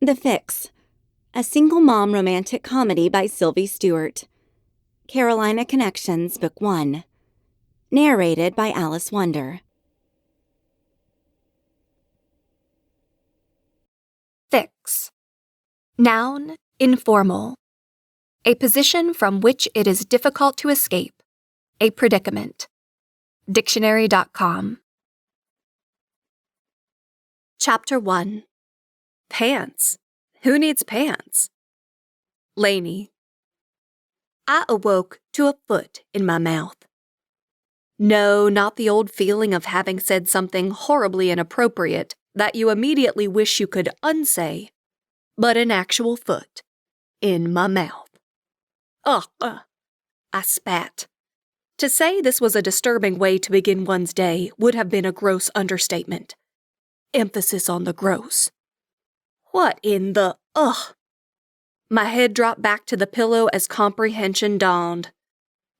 The Fix, a single-mom romantic comedy by Sylvie Stewart. Carolina Connections, Book 1. Narrated by Alice Wonder. Fix. Noun, informal. A position from which it is difficult to escape. A predicament. Dictionary.com. Chapter 1. Pants. Who needs pants? Laney. I awoke to a foot in my mouth. No, not the old feeling of having said something horribly inappropriate that you immediately wish you could unsay, but an actual foot in my mouth. Ugh! I spat. To say this was a disturbing way to begin one's day would have been a gross understatement. Emphasis on the gross. What in the ugh? My head dropped back to the pillow as comprehension dawned.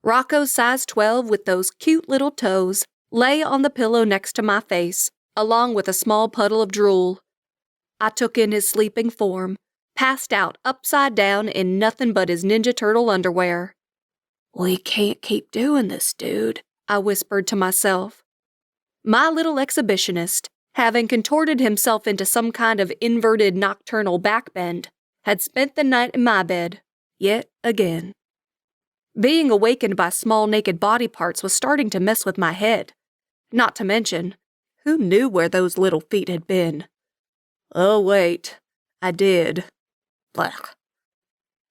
Rocco's size 12 with those cute little toes lay on the pillow next to my face, along with a small puddle of drool. I took in his sleeping form, passed out upside down in nothing but his Ninja Turtle underwear. We can't keep doing this, dude, I whispered to myself. My little exhibitionist, having contorted himself into some kind of inverted nocturnal backbend, had spent the night in my bed, yet again. Being awakened by small naked body parts was starting to mess with my head. Not to mention, who knew where those little feet had been? Oh, wait, I did. Blech.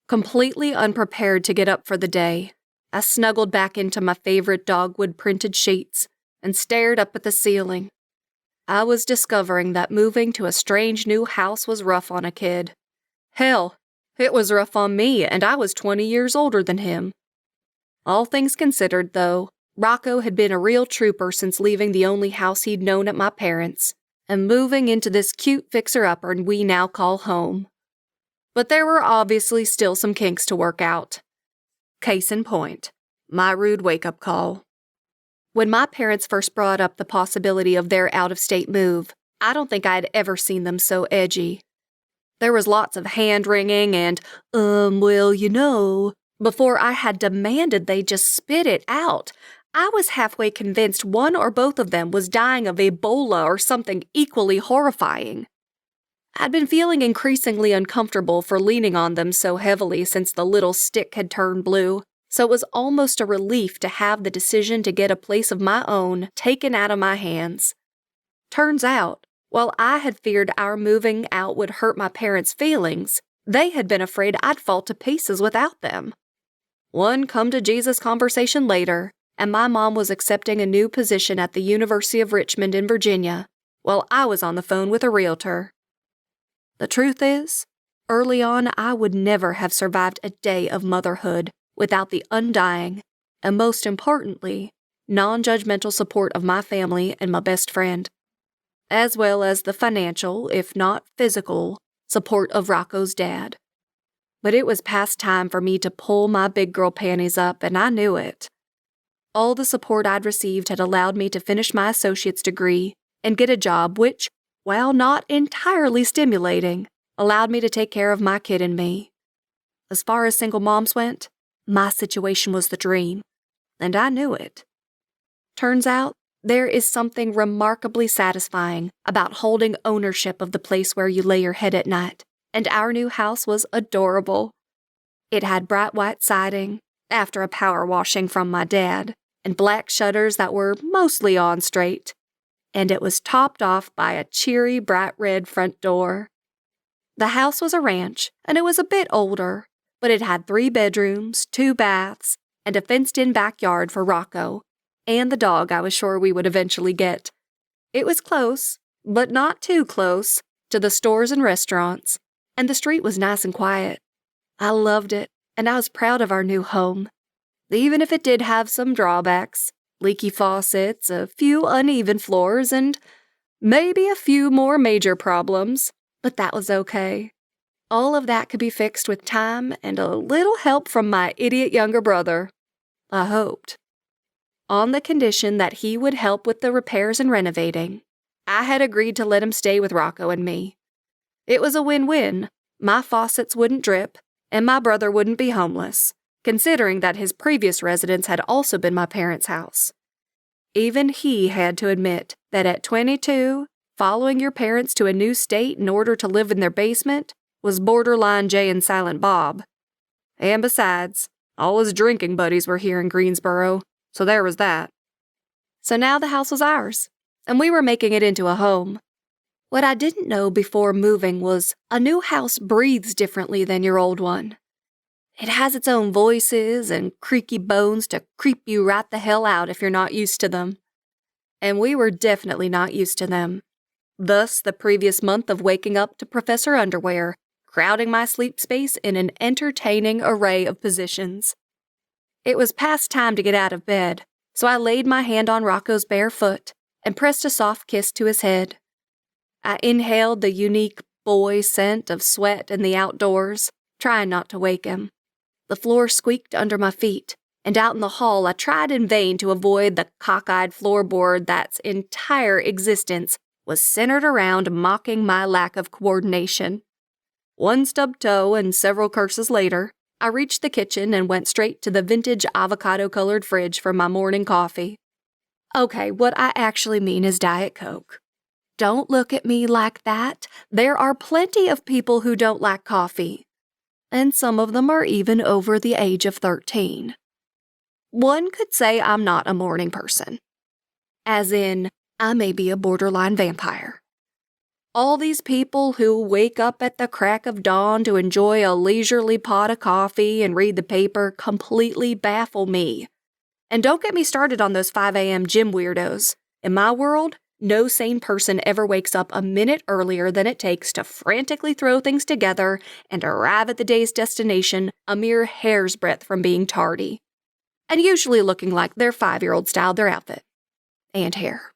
Completely unprepared to get up for the day, I snuggled back into my favorite dogwood printed sheets and stared up at the ceiling. I was discovering that moving to a strange new house was rough on a kid. Hell, it was rough on me, and I was 20 years older than him. All things considered, though, Rocco had been a real trooper since leaving the only house he'd known at my parents' and moving into this cute fixer-upper we now call home. But there were obviously still some kinks to work out. Case in point, my rude wake-up call. When my parents first brought up the possibility of their out-of-state move, I don't think I'd ever seen them so edgy. There was lots of hand-wringing and, well, you know, before I had demanded they just spit it out. I was halfway convinced one or both of them was dying of Ebola or something equally horrifying. I'd been feeling increasingly uncomfortable for leaning on them so heavily since the little stick had turned blue, so it was almost a relief to have the decision to get a place of my own taken out of my hands. Turns out, while I had feared our moving out would hurt my parents' feelings, they had been afraid I'd fall to pieces without them. One come-to-Jesus conversation later, and my mom was accepting a new position at the University of Richmond in Virginia, while I was on the phone with a realtor. The truth is, early on I would never have survived a day of motherhood without the undying, and most importantly, non-judgmental support of my family and my best friend, as well as the financial, if not physical, support of Rocco's dad. But it was past time for me to pull my big girl panties up, and I knew it. All the support I'd received had allowed me to finish my associate's degree and get a job which, while not entirely stimulating, allowed me to take care of my kid and me. As far as single moms went, my situation was the dream, and I knew it. Turns out, there is something remarkably satisfying about holding ownership of the place where you lay your head at night, and our new house was adorable. It had bright white siding, after a power washing from my dad, and black shutters that were mostly on straight, and it was topped off by a cheery bright red front door. The house was a ranch, and it was a bit older, but it had 3 bedrooms, 2 baths, and a fenced-in backyard for Rocco, and the dog I was sure we would eventually get. It was close, but not too close, to the stores and restaurants, and the street was nice and quiet. I loved it, and I was proud of our new home, even if it did have some drawbacks, leaky faucets, a few uneven floors, and maybe a few more major problems, but that was okay. All of that could be fixed with time and a little help from my idiot younger brother. I hoped. On the condition that he would help with the repairs and renovating, I had agreed to let him stay with Rocco and me. It was a win-win. My faucets wouldn't drip, and my brother wouldn't be homeless, considering that his previous residence had also been my parents' house. Even he had to admit that at 22, following your parents to a new state in order to live in their basement was borderline Jay and Silent Bob. And besides, all his drinking buddies were here in Greensboro, so there was that. So now the house was ours, and we were making it into a home. What I didn't know before moving was a new house breathes differently than your old one. It has its own voices and creaky bones to creep you right the hell out if you're not used to them. And we were definitely not used to them. Thus, the previous month of waking up to Professor Underwear, crowding my sleep space in an entertaining array of positions. It was past time to get out of bed, so I laid my hand on Rocco's bare foot and pressed a soft kiss to his head. I inhaled the unique boy scent of sweat in the outdoors, trying not to wake him. The floor squeaked under my feet, and out in the hall I tried in vain to avoid the cockeyed floorboard that's entire existence was centered around mocking my lack of coordination. One stubbed toe and several curses later, I reached the kitchen and went straight to the vintage avocado-colored fridge for my morning coffee. Okay, what I actually mean is Diet Coke. Don't look at me like that. There are plenty of people who don't like coffee, and some of them are even over the age of 13. One could say I'm not a morning person. As in, I may be a borderline vampire. All these people who wake up at the crack of dawn to enjoy a leisurely pot of coffee and read the paper completely baffle me. And don't get me started on those 5 a.m. gym weirdos. In my world, no sane person ever wakes up a minute earlier than it takes to frantically throw things together and arrive at the day's destination a mere hair's breadth from being tardy. And usually looking like their 5-year-old styled their outfit. And hair.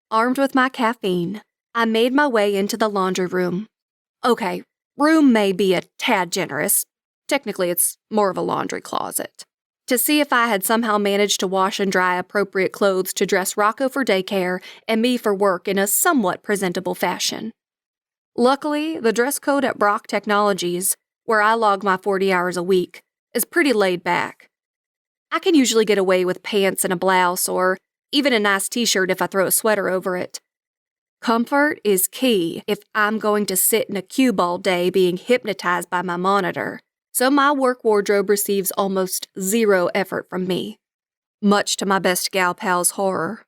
Armed with my caffeine, I made my way into the laundry room. Okay, room may be a tad generous. Technically, it's more of a laundry closet. To see if I had somehow managed to wash and dry appropriate clothes to dress Rocco for daycare and me for work in a somewhat presentable fashion. Luckily, the dress code at Brock Technologies, where I log my 40 hours a week, is pretty laid back. I can usually get away with pants and a blouse or even a nice t-shirt if I throw a sweater over it. Comfort is key if I'm going to sit in a cube all day being hypnotized by my monitor, so my work wardrobe receives almost zero effort from me, much to my best gal pal's horror.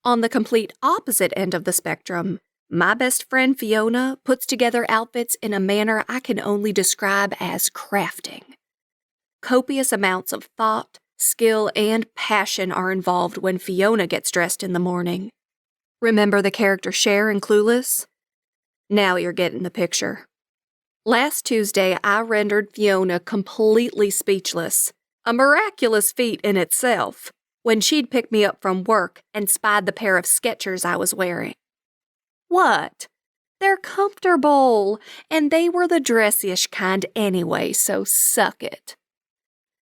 On the complete opposite end of the spectrum, my best friend Fiona puts together outfits in a manner I can only describe as crafting. Copious amounts of thought, skill, and passion are involved when Fiona gets dressed in the morning. Remember the character Cher in Clueless? Now you're getting the picture. Last Tuesday, I rendered Fiona completely speechless, a miraculous feat in itself, when she'd picked me up from work and spied the pair of Skechers I was wearing. What? They're comfortable, and they were the dressy-ish kind anyway, so suck it.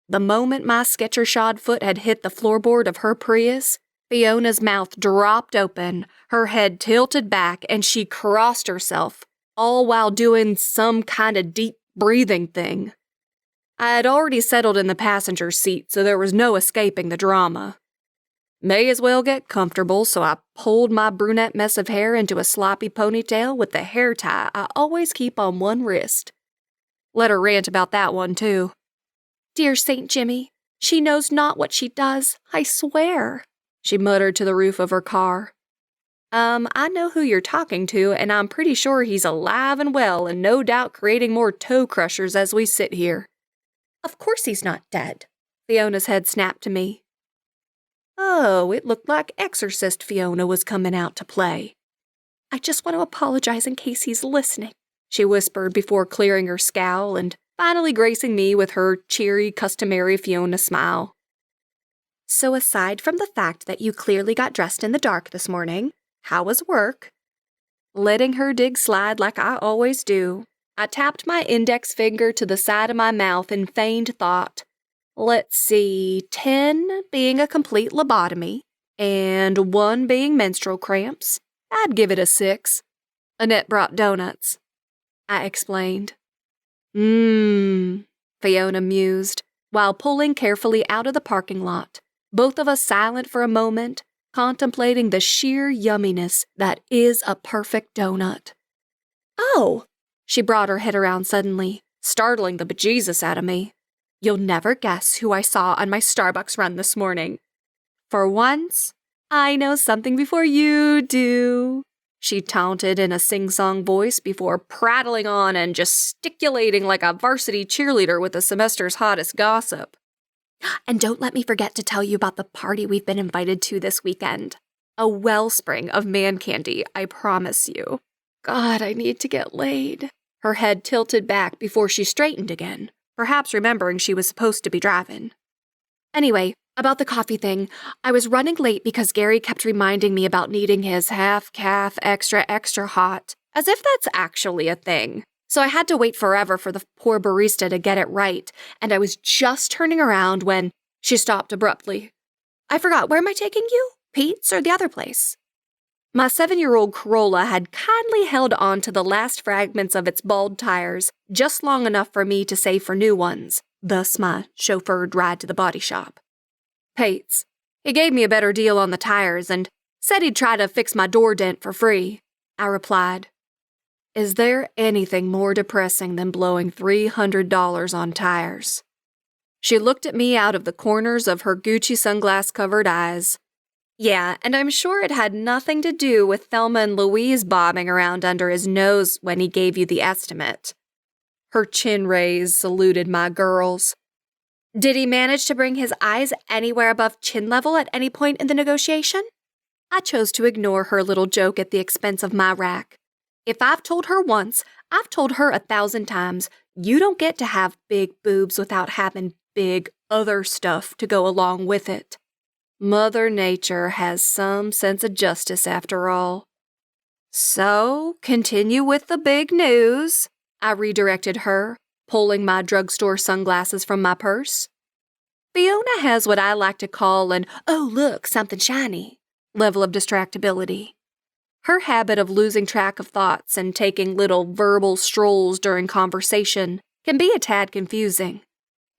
The moment my Sketcher-shod foot had hit the floorboard of her Prius, Fiona's mouth dropped open, her head tilted back, and she crossed herself, all while doing some kind of deep breathing thing. I had already settled in the passenger seat, so there was no escaping the drama. May as well get comfortable, so I pulled my brunette mess of hair into a sloppy ponytail with the hair tie I always keep on one wrist. Let her rant about that one, too. Dear St. Jimmy, she knows not what she does, I swear, she muttered to the roof of her car. I know who you're talking to, and I'm pretty sure he's alive and well and no doubt creating more toe crushers as we sit here. Of course he's not dead, Fiona's head snapped to me. Oh, it looked like Exorcist Fiona was coming out to play. I just want to apologize in case he's listening, she whispered before clearing her scowl and finally gracing me with her cheery, customary Fiona smile. So aside from the fact that you clearly got dressed in the dark this morning, how was work? Letting her dig slide like I always do, I tapped my index finger to the side of my mouth in feigned thought. Let's see, 10 being a complete lobotomy, and 1 being menstrual cramps. I'd give it a 6. Annette brought donuts, I explained. Fiona mused, while pulling carefully out of the parking lot, both of us silent for a moment, contemplating the sheer yumminess that is a perfect donut. Oh, she brought her head around suddenly, startling the bejesus out of me. You'll never guess who I saw on my Starbucks run this morning. For once, I know something before you do, she taunted in a sing-song voice before prattling on and gesticulating like a varsity cheerleader with the semester's hottest gossip. And don't let me forget to tell you about the party we've been invited to this weekend. A wellspring of man candy, I promise you. God, I need to get laid. Her head tilted back before she straightened again, perhaps remembering she was supposed to be driving. Anyway, about the coffee thing, I was running late because Gary kept reminding me about needing his half-calf extra hot, as if that's actually a thing. So I had to wait forever for the poor barista to get it right, and I was just turning around when she stopped abruptly. I forgot, where am I taking you? Pete's or the other place? My 7-year-old Corolla had kindly held on to the last fragments of its bald tires just long enough for me to save for new ones, thus my chauffeured ride to the body shop. Pete's. He gave me a better deal on the tires and said he'd try to fix my door dent for free, I replied. Is there anything more depressing than blowing $300 on tires? She looked at me out of the corners of her Gucci sunglass-covered eyes. Yeah, and I'm sure it had nothing to do with Thelma and Louise bobbing around under his nose when he gave you the estimate. Her chin raised saluted my girls. Did he manage to bring his eyes anywhere above chin level at any point in the negotiation? I chose to ignore her little joke at the expense of my rack. If I've told her once, I've told her 1,000 times, you don't get to have big boobs without having big other stuff to go along with it. Mother Nature has some sense of justice after all. So, continue with the big news, I redirected her, pulling my drugstore sunglasses from my purse. Fiona has what I like to call an, oh look, something shiny, level of distractibility. Her habit of losing track of thoughts and taking little verbal strolls during conversation can be a tad confusing.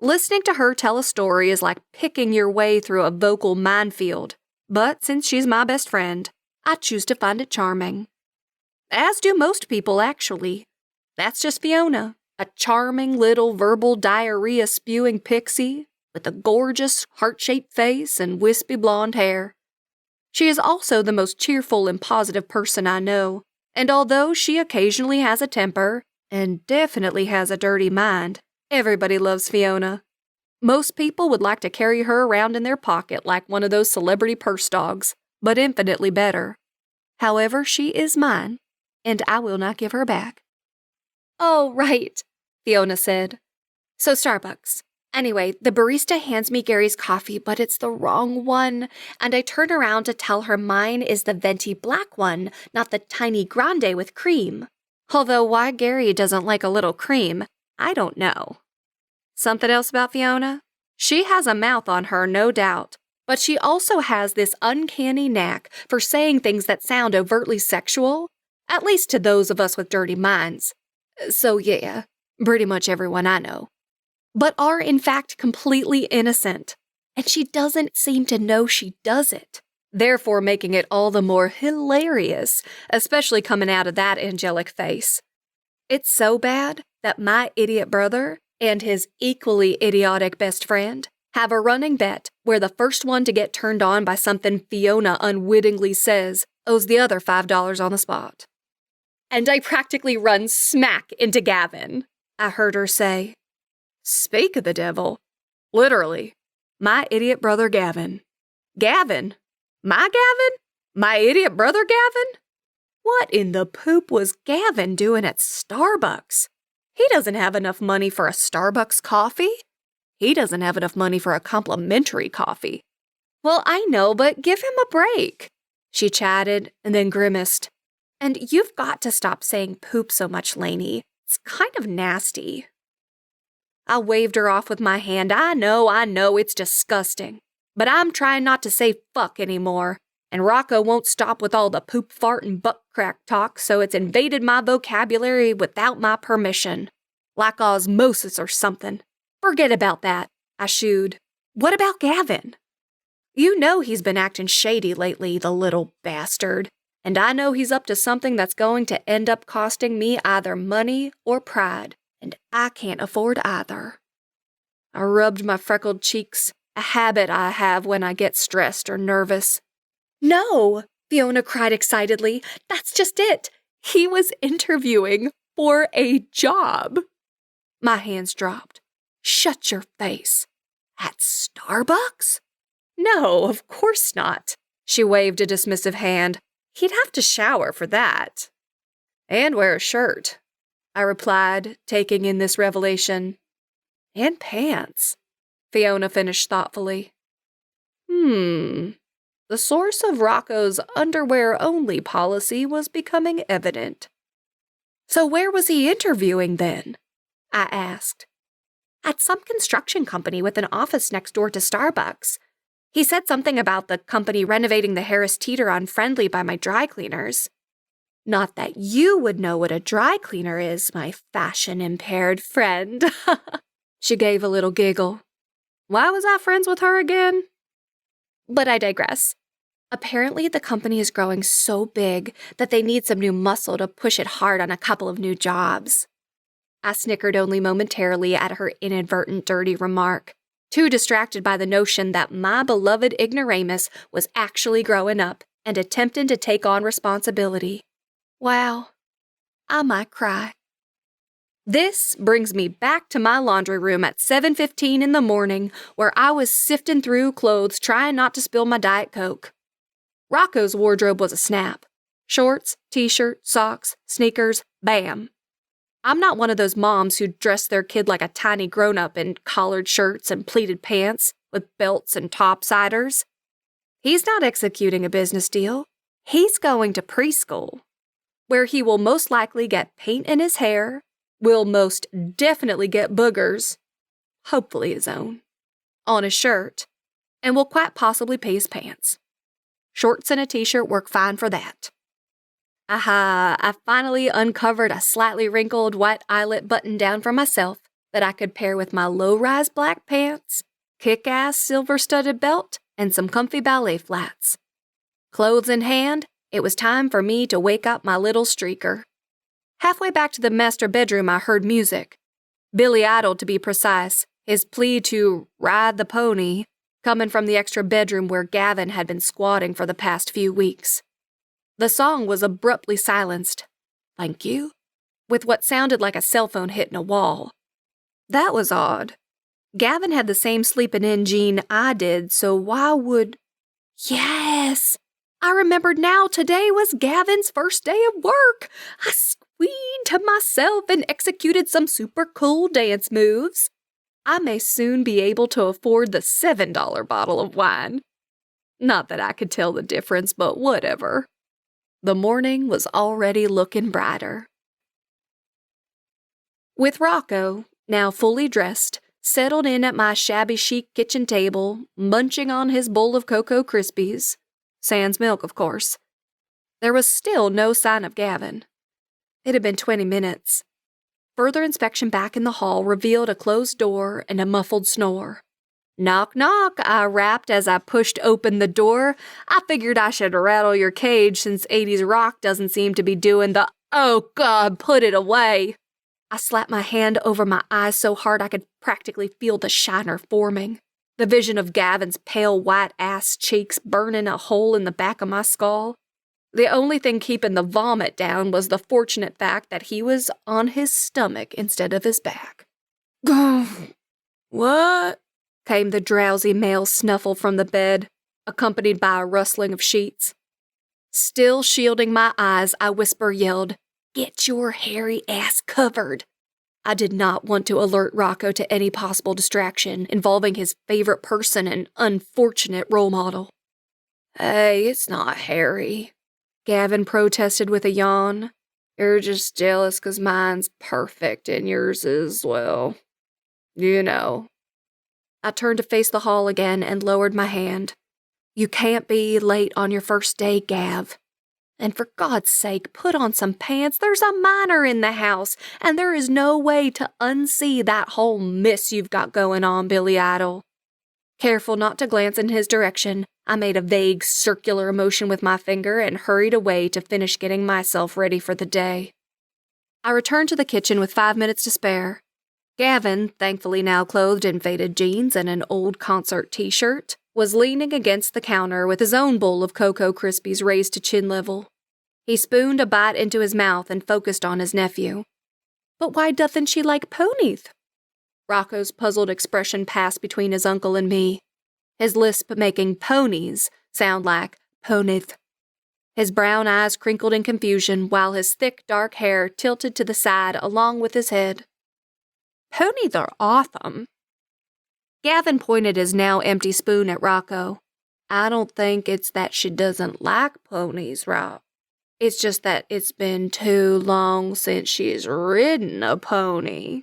Listening to her tell a story is like picking your way through a vocal minefield, but since she's my best friend, I choose to find it charming. As do most people, actually. That's just Fiona, a charming little verbal diarrhea-spewing pixie with a gorgeous, heart-shaped face and wispy blonde hair. She is also the most cheerful and positive person I know, and although she occasionally has a temper, and definitely has a dirty mind, everybody loves Fiona. Most people would like to carry her around in their pocket like one of those celebrity purse dogs, but infinitely better. However, she is mine, and I will not give her back. Oh, right, Fiona said. So Starbucks. Anyway, the barista hands me Gary's coffee, but it's the wrong one, and I turn around to tell her mine is the venti black one, not the tiny grande with cream. Although why Gary doesn't like a little cream, I don't know. Something else about Fiona? She has a mouth on her, no doubt, but she also has this uncanny knack for saying things that sound overtly sexual, at least to those of us with dirty minds. So yeah, pretty much everyone I know. But are in fact completely innocent, and she doesn't seem to know she does it, therefore making it all the more hilarious, especially coming out of that angelic face. It's so bad that my idiot brother and his equally idiotic best friend have a running bet where the first one to get turned on by something Fiona unwittingly says owes the other $5 on the spot. And I practically run smack into Gavin, I heard her say. Speak of the devil. Literally. My idiot brother Gavin. Gavin? My Gavin? My idiot brother Gavin? What in the poop was Gavin doing at Starbucks? He doesn't have enough money for a Starbucks coffee. He doesn't have enough money for a complimentary coffee. Well, I know, but give him a break, she chatted and then grimaced. And you've got to stop saying poop so much, Laney. It's kind of nasty. I waved her off with my hand. I know, it's disgusting. But I'm trying not to say fuck anymore. And Rocco won't stop with all the poop, fart, and butt crack talk, so it's invaded my vocabulary without my permission. Like osmosis or something. Forget about that, I shooed. What about Gavin? You know he's been acting shady lately, the little bastard. And I know he's up to something that's going to end up costing me either money or pride, and I can't afford either. I rubbed my freckled cheeks, a habit I have when I get stressed or nervous. No, Fiona cried excitedly. That's just it. He was interviewing for a job. My hands dropped. Shut your face. At Starbucks? No, of course not. She waved a dismissive hand. He'd have to shower for that. And wear a shirt, I replied, taking in this revelation. And pants, Fiona finished thoughtfully. The source of Rocco's underwear-only policy was becoming evident. So where was he interviewing then? I asked. At some construction company with an office next door to Starbucks. He said something about the company renovating the Harris Teeter on Friendly by my dry cleaners. Not that you would know what a dry cleaner is, my fashion-impaired friend. She gave a little giggle. Why was I friends with her again? But I digress. Apparently, the company is growing so big that they need some new muscle to push it hard on a couple of new jobs. I snickered only momentarily at her inadvertent dirty remark, too distracted by the notion that my beloved ignoramus was actually growing up and attempting to take on responsibility. Wow, I might cry. This brings me back to my laundry room at 7:15 in the morning, where I was sifting through clothes trying not to spill my Diet Coke. Rocco's wardrobe was a snap. Shorts, t-shirt, socks, sneakers, bam. I'm not one of those moms who dress their kid like a tiny grown-up in collared shirts and pleated pants with belts and topsiders. He's not executing a business deal. He's going to preschool, where he will most likely get paint in his hair, will most definitely get boogers, hopefully his own, on his shirt, and will quite possibly pee his pants. Shorts and a t-shirt work fine for that. Aha, I finally uncovered a slightly wrinkled white eyelet button-down for myself that I could pair with my low-rise black pants, kick-ass silver-studded belt, and some comfy ballet flats. Clothes in hand, it was time for me to wake up my little streaker. Halfway back to the master bedroom, I heard music. Billy Idol, to be precise, his plea to ride the pony, coming from the extra bedroom where Gavin had been squatting for the past few weeks. The song was abruptly silenced, thank you, with what sounded like a cell phone hitting a wall. That was odd. Gavin had the same sleeping-in gene I did, so why would... Yes! I remembered now today was Gavin's first day of work. I squeed to myself and executed some super cool dance moves. I may soon be able to afford the $7 bottle of wine. Not that I could tell the difference, but whatever. The morning was already looking brighter. With Rocco, now fully dressed, settled in at my shabby chic kitchen table, munching on his bowl of Cocoa Krispies, sans milk, of course, there was still no sign of Gavin. It had been 20 minutes. Further inspection back in the hall revealed a closed door and a muffled snore. Knock, knock, I rapped as I pushed open the door. I figured I should rattle your cage since 80s rock doesn't seem to be doing the, oh God, put it away. I slapped my hand over my eyes so hard I could practically feel the shiner forming. The vision of Gavin's pale white ass cheeks burning a hole in the back of my skull. The only thing keeping the vomit down was the fortunate fact that he was on his stomach instead of his back. What? Came the drowsy male snuffle from the bed, accompanied by a rustling of sheets. Still shielding my eyes, I whisper-yelled, "Get your hairy ass covered." I did not want to alert Rocco to any possible distraction involving his favorite person and unfortunate role model. Hey, it's not hairy, Gavin protested with a yawn. You're just jealous 'cause mine's perfect and yours is, well, you know. I turned to face the hall again and lowered my hand. You can't be late on your first day, Gav. And for God's sake, put on some pants. There's a miner in the house, and there is no way to unsee that whole mess you've got going on, Billy Idol. Careful not to glance in his direction, I made a vague circular motion with my finger and hurried away to finish getting myself ready for the day. I returned to the kitchen with 5 minutes to spare. Gavin, thankfully now clothed in faded jeans and an old concert t-shirt, was leaning against the counter with his own bowl of Cocoa Krispies raised to chin level. He spooned a bite into his mouth and focused on his nephew. "But why dothn't she like ponies?" Rocco's puzzled expression passed between his uncle and me, his lisp making ponies sound like ponies. His brown eyes crinkled in confusion while his thick, dark hair tilted to the side along with his head. "Ponies are awesome." Gavin pointed his now empty spoon at Rocco. "I don't think it's that she doesn't like ponies, Rock. It's just that it's been too long since she's ridden a pony,"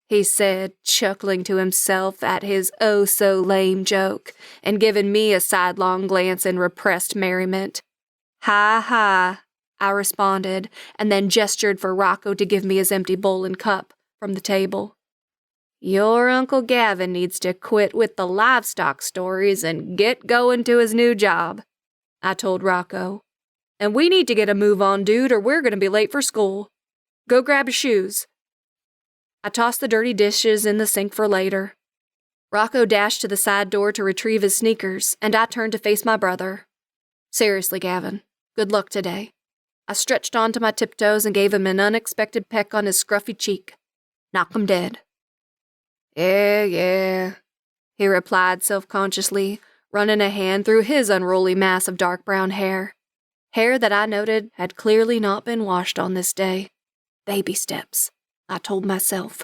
he said, chuckling to himself at his oh-so-lame joke, and giving me a sidelong glance in repressed merriment. "Ha ha," I responded, and then gestured for Rocco to give me his empty bowl and cup from the table. "Your Uncle Gavin needs to quit with the livestock stories and get going to his new job," I told Rocco. "And we need to get a move on, dude, or we're going to be late for school. Go grab your shoes." I tossed the dirty dishes in the sink for later. Rocco dashed to the side door to retrieve his sneakers, and I turned to face my brother. "Seriously, Gavin, good luck today." I stretched onto my tiptoes and gave him an unexpected peck on his scruffy cheek. "Knock him dead." Yeah, he replied self-consciously, running a hand through his unruly mass of dark brown hair. Hair that I noted had clearly not been washed on this day. Baby steps, I told myself.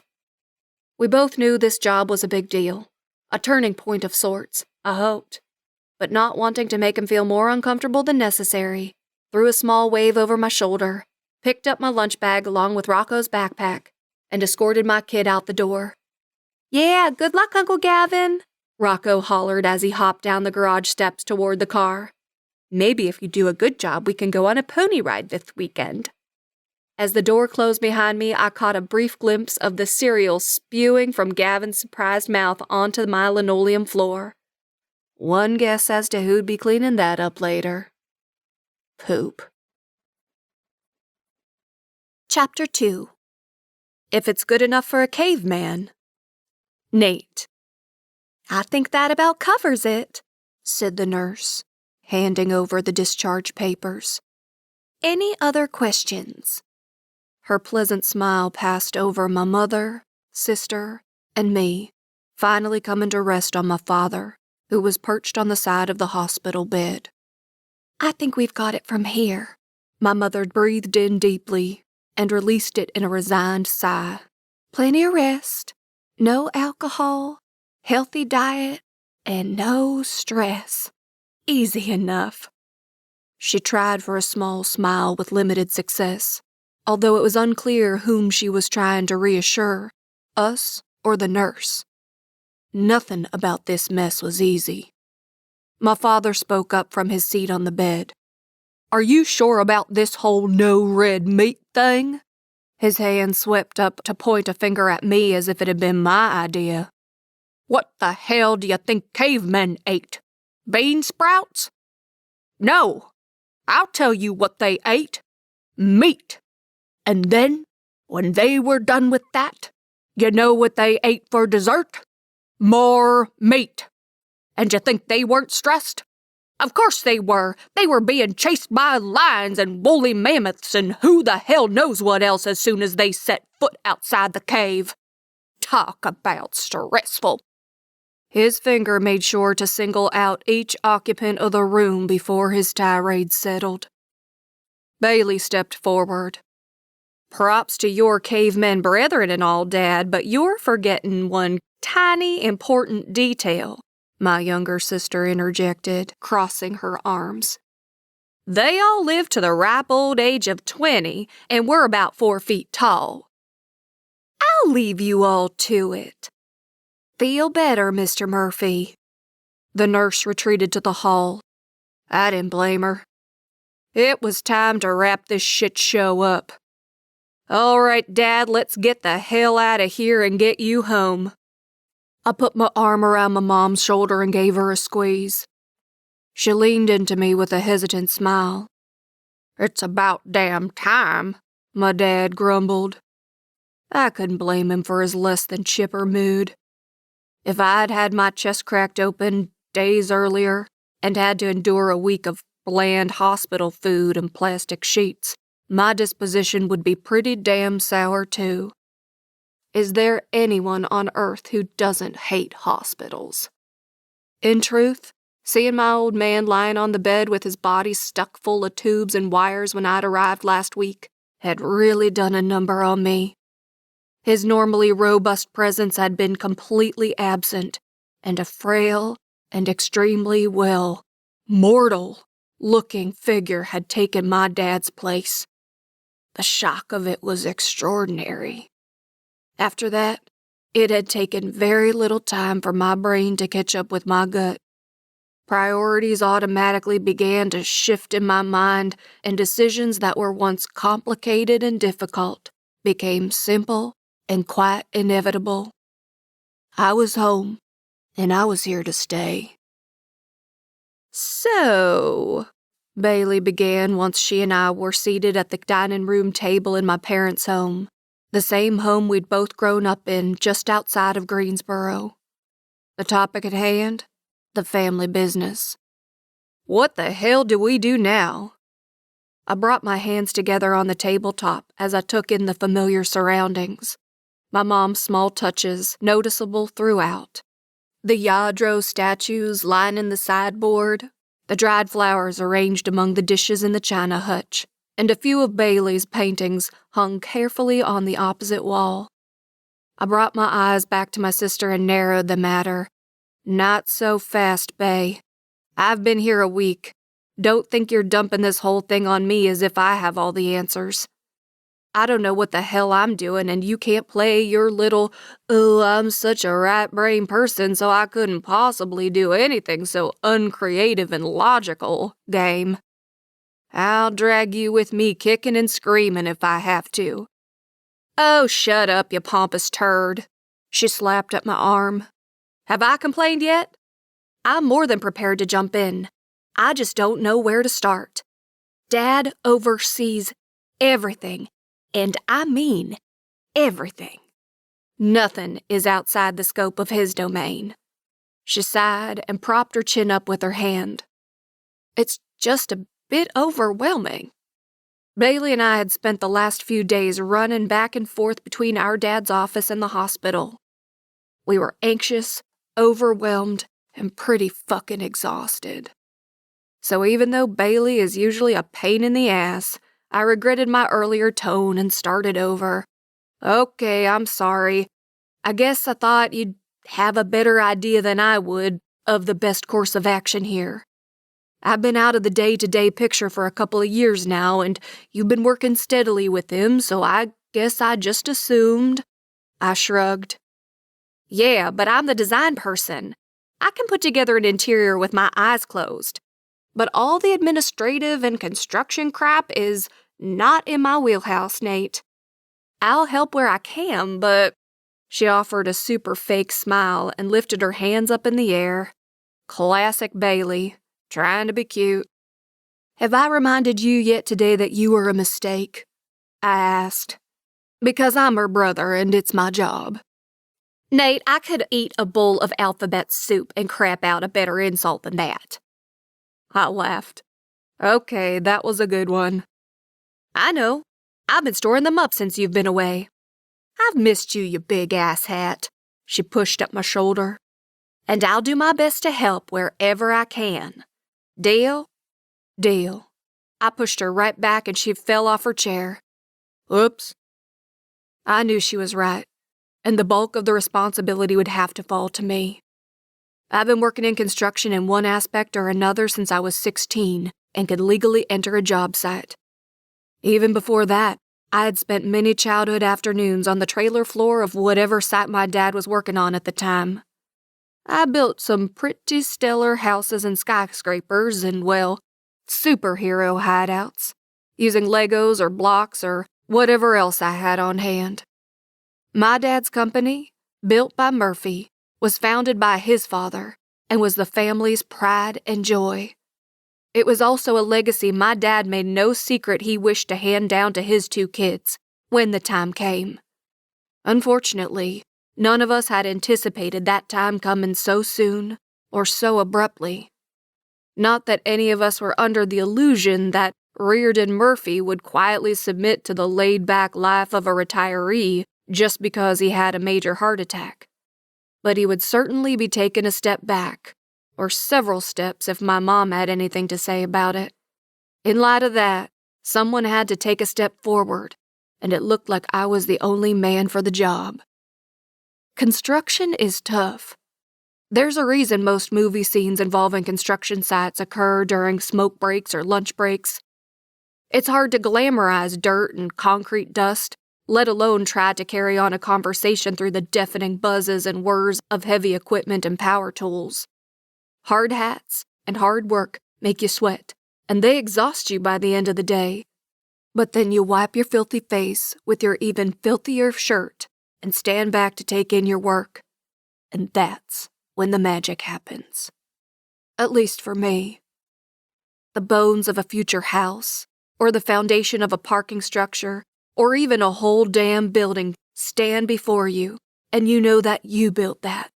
We both knew this job was a big deal. A turning point of sorts, I hoped. But not wanting to make him feel more uncomfortable than necessary, threw a small wave over my shoulder, picked up my lunch bag along with Rocco's backpack, and escorted my kid out the door. "Yeah, good luck, Uncle Gavin," Rocco hollered as he hopped down the garage steps toward the car. "Maybe if you do a good job, we can go on a pony ride this weekend." As the door closed behind me, I caught a brief glimpse of the cereal spewing from Gavin's surprised mouth onto my linoleum floor. One guess as to who'd be cleaning that up later. Poop. Chapter 2. If it's good enough for a caveman. Nate. "I think that about covers it," said the nurse, handing over the discharge papers. "Any other questions?" Her pleasant smile passed over my mother, sister, and me, finally coming to rest on my father, who was perched on the side of the hospital bed. "I think we've got it from here." My mother breathed in deeply and released it in a resigned sigh. "Plenty of rest, no alcohol, healthy diet, and no stress. Easy enough." She tried for a small smile with limited success, although it was unclear whom she was trying to reassure, us or the nurse. Nothing about this mess was easy. My father spoke up from his seat on the bed. "Are you sure about this whole no red meat thing?" His hand swept up to point a finger at me as if it had been my idea. "What the hell do you think cavemen ate? Bean sprouts? No, I'll tell you what they ate. Meat. And then, when they were done with that, you know what they ate for dessert? More meat. And you think they weren't stressed? Of course they were. They were being chased by lions and woolly mammoths and who the hell knows what else as soon as they set foot outside the cave. Talk about stressful." His finger made sure to single out each occupant of the room before his tirade settled. Bailey stepped forward. "Props to your cavemen brethren and all, Dad, but you're forgetting one tiny important detail," my younger sister interjected, crossing her arms. "They all lived to the ripe old age of 20, and we're about 4 feet tall." "I'll leave you all to it. Feel better, Mr. Murphy." The nurse retreated to the hall. I didn't blame her. It was time to wrap this shit show up. All right, Dad, let's get the hell out of here and get you home. I put my arm around my mom's shoulder and gave her a squeeze. She leaned into me with a hesitant smile. It's about damn time, my dad grumbled. I couldn't blame him for his less than chipper mood. If I'd had my chest cracked open days earlier and had to endure a week of bland hospital food and plastic sheets, my disposition would be pretty damn sour too. Is there anyone on earth who doesn't hate hospitals? In truth, seeing my old man lying on the bed with his body stuck full of tubes and wires when I'd arrived last week had really done a number on me. His normally robust presence had been completely absent, and a frail and extremely, mortal-looking figure had taken my dad's place. The shock of it was extraordinary. After that, it had taken very little time for my brain to catch up with my gut. Priorities automatically began to shift in my mind, and decisions that were once complicated and difficult became simple and quite inevitable. I was home, and I was here to stay. So, Bailey began once she and I were seated at the dining room table in my parents' home, the same home we'd both grown up in just outside of Greensboro. The topic at hand? The family business. What the hell do we do now? I brought my hands together on the tabletop as I took in the familiar surroundings. My mom's small touches noticeable throughout. The Yadro statues lining the sideboard, the dried flowers arranged among the dishes in the china hutch, and a few of Bailey's paintings hung carefully on the opposite wall. I brought my eyes back to my sister and narrowed the matter. Not so fast, Bay. I've been here a week. Don't think you're dumping this whole thing on me as if I have all the answers. I don't know what the hell I'm doing, and you can't play your little, oh, I'm such a right-brain person, so I couldn't possibly do anything so uncreative and logical game. I'll drag you with me kicking and screaming if I have to. Oh, shut up, you pompous turd. She slapped at my arm. Have I complained yet? I'm more than prepared to jump in. I just don't know where to start. Dad oversees everything. And I mean everything. Nothing is outside the scope of his domain. She sighed and propped her chin up with her hand. It's just a bit overwhelming. Bailey and I had spent the last few days running back and forth between our dad's office and the hospital. We were anxious, overwhelmed, and pretty fucking exhausted. So even though Bailey is usually a pain in the ass, I regretted my earlier tone and started over. Okay, I'm sorry. I guess I thought you'd have a better idea than I would of the best course of action here. I've been out of the day-to-day picture for a couple of years now, and you've been working steadily with him, so I guess I just assumed. I shrugged. Yeah, but I'm the design person. I can put together an interior with my eyes closed. But all the administrative and construction crap is not in my wheelhouse, Nate. I'll help where I can, but... She offered a super fake smile and lifted her hands up in the air. Classic Bailey, trying to be cute. Have I reminded you yet today that you were a mistake? I asked. Because I'm her brother and it's my job. Nate, I could eat a bowl of alphabet soup and crap out a better insult than that. I laughed. Okay, that was a good one. I know. I've been storing them up since you've been away. I've missed you, you big asshat. She pushed up my shoulder. And I'll do my best to help wherever I can. Deal? Deal. I pushed her right back and she fell off her chair. Oops. I knew she was right, and the bulk of the responsibility would have to fall to me. I've been working in construction in one aspect or another since I was 16 and could legally enter a job site. Even before that, I had spent many childhood afternoons on the trailer floor of whatever site my dad was working on at the time. I built some pretty stellar houses and skyscrapers and, well, superhero hideouts, using Legos or blocks or whatever else I had on hand. My dad's company, built by Murphy, was founded by his father and was the family's pride and joy. It was also a legacy my dad made no secret he wished to hand down to his 2 kids when the time came. Unfortunately, none of us had anticipated that time coming so soon or so abruptly. Not that any of us were under the illusion that Reardon Murphy would quietly submit to the laid-back life of a retiree just because he had a major heart attack. But he would certainly be taking a step back, or several steps if my mom had anything to say about it. In light of that, someone had to take a step forward, and it looked like I was the only man for the job. Construction is tough. There's a reason most movie scenes involving construction sites occur during smoke breaks or lunch breaks. It's hard to glamorize dirt and concrete dust, let alone try to carry on a conversation through the deafening buzzes and whirs of heavy equipment and power tools. Hard hats and hard work make you sweat, and they exhaust you by the end of the day. But then you wipe your filthy face with your even filthier shirt and stand back to take in your work. And that's when the magic happens. At least for me. The bones of a future house, or the foundation of a parking structure, or even a whole damn building stand before you, and you know that you built that.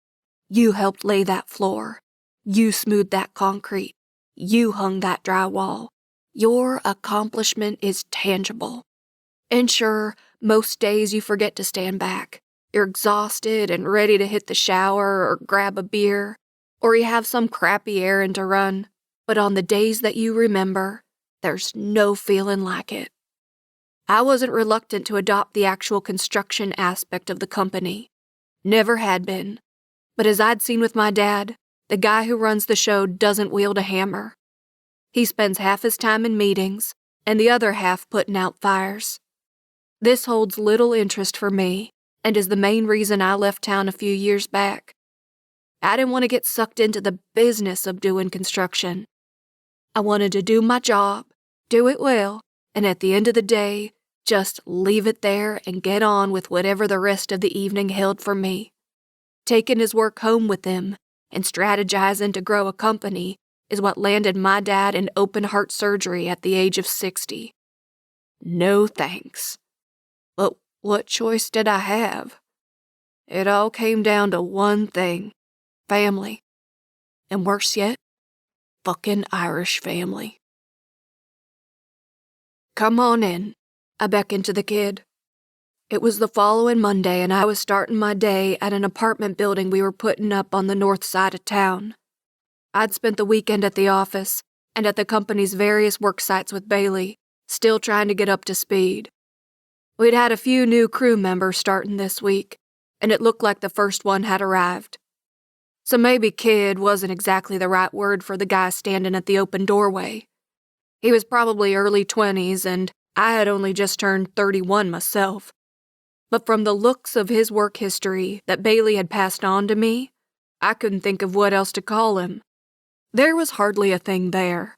You helped lay that floor. You smoothed that concrete. You hung that drywall. Your accomplishment is tangible. And sure, most days you forget to stand back. You're exhausted and ready to hit the shower or grab a beer, or you have some crappy errand to run. But on the days that you remember, there's no feeling like it. I wasn't reluctant to adopt the actual construction aspect of the company. Never had been. But as I'd seen with my dad, the guy who runs the show doesn't wield a hammer. He spends half his time in meetings and the other half putting out fires. This holds little interest for me and is the main reason I left town a few years back. I didn't want to get sucked into the business of doing construction. I wanted to do my job, do it well, and at the end of the day, just leave it there and get on with whatever the rest of the evening held for me. Taking his work home with him and strategizing to grow a company is what landed my dad in open-heart surgery at the age of 60. No thanks. But what choice did I have? It all came down to one thing: family. And worse yet, fucking Irish family. Come on in, I beckoned to the kid. It was the following Monday, and I was starting my day at an apartment building we were putting up on the north side of town. I'd spent the weekend at the office and at the company's various work sites with Bailey, still trying to get up to speed. We'd had a few new crew members starting this week, and it looked like the first one had arrived. So maybe kid wasn't exactly the right word for the guy standing at the open doorway. He was probably early 20s, and I had only just turned 31 myself. But from the looks of his work history that Bailey had passed on to me, I couldn't think of what else to call him. There was hardly a thing there.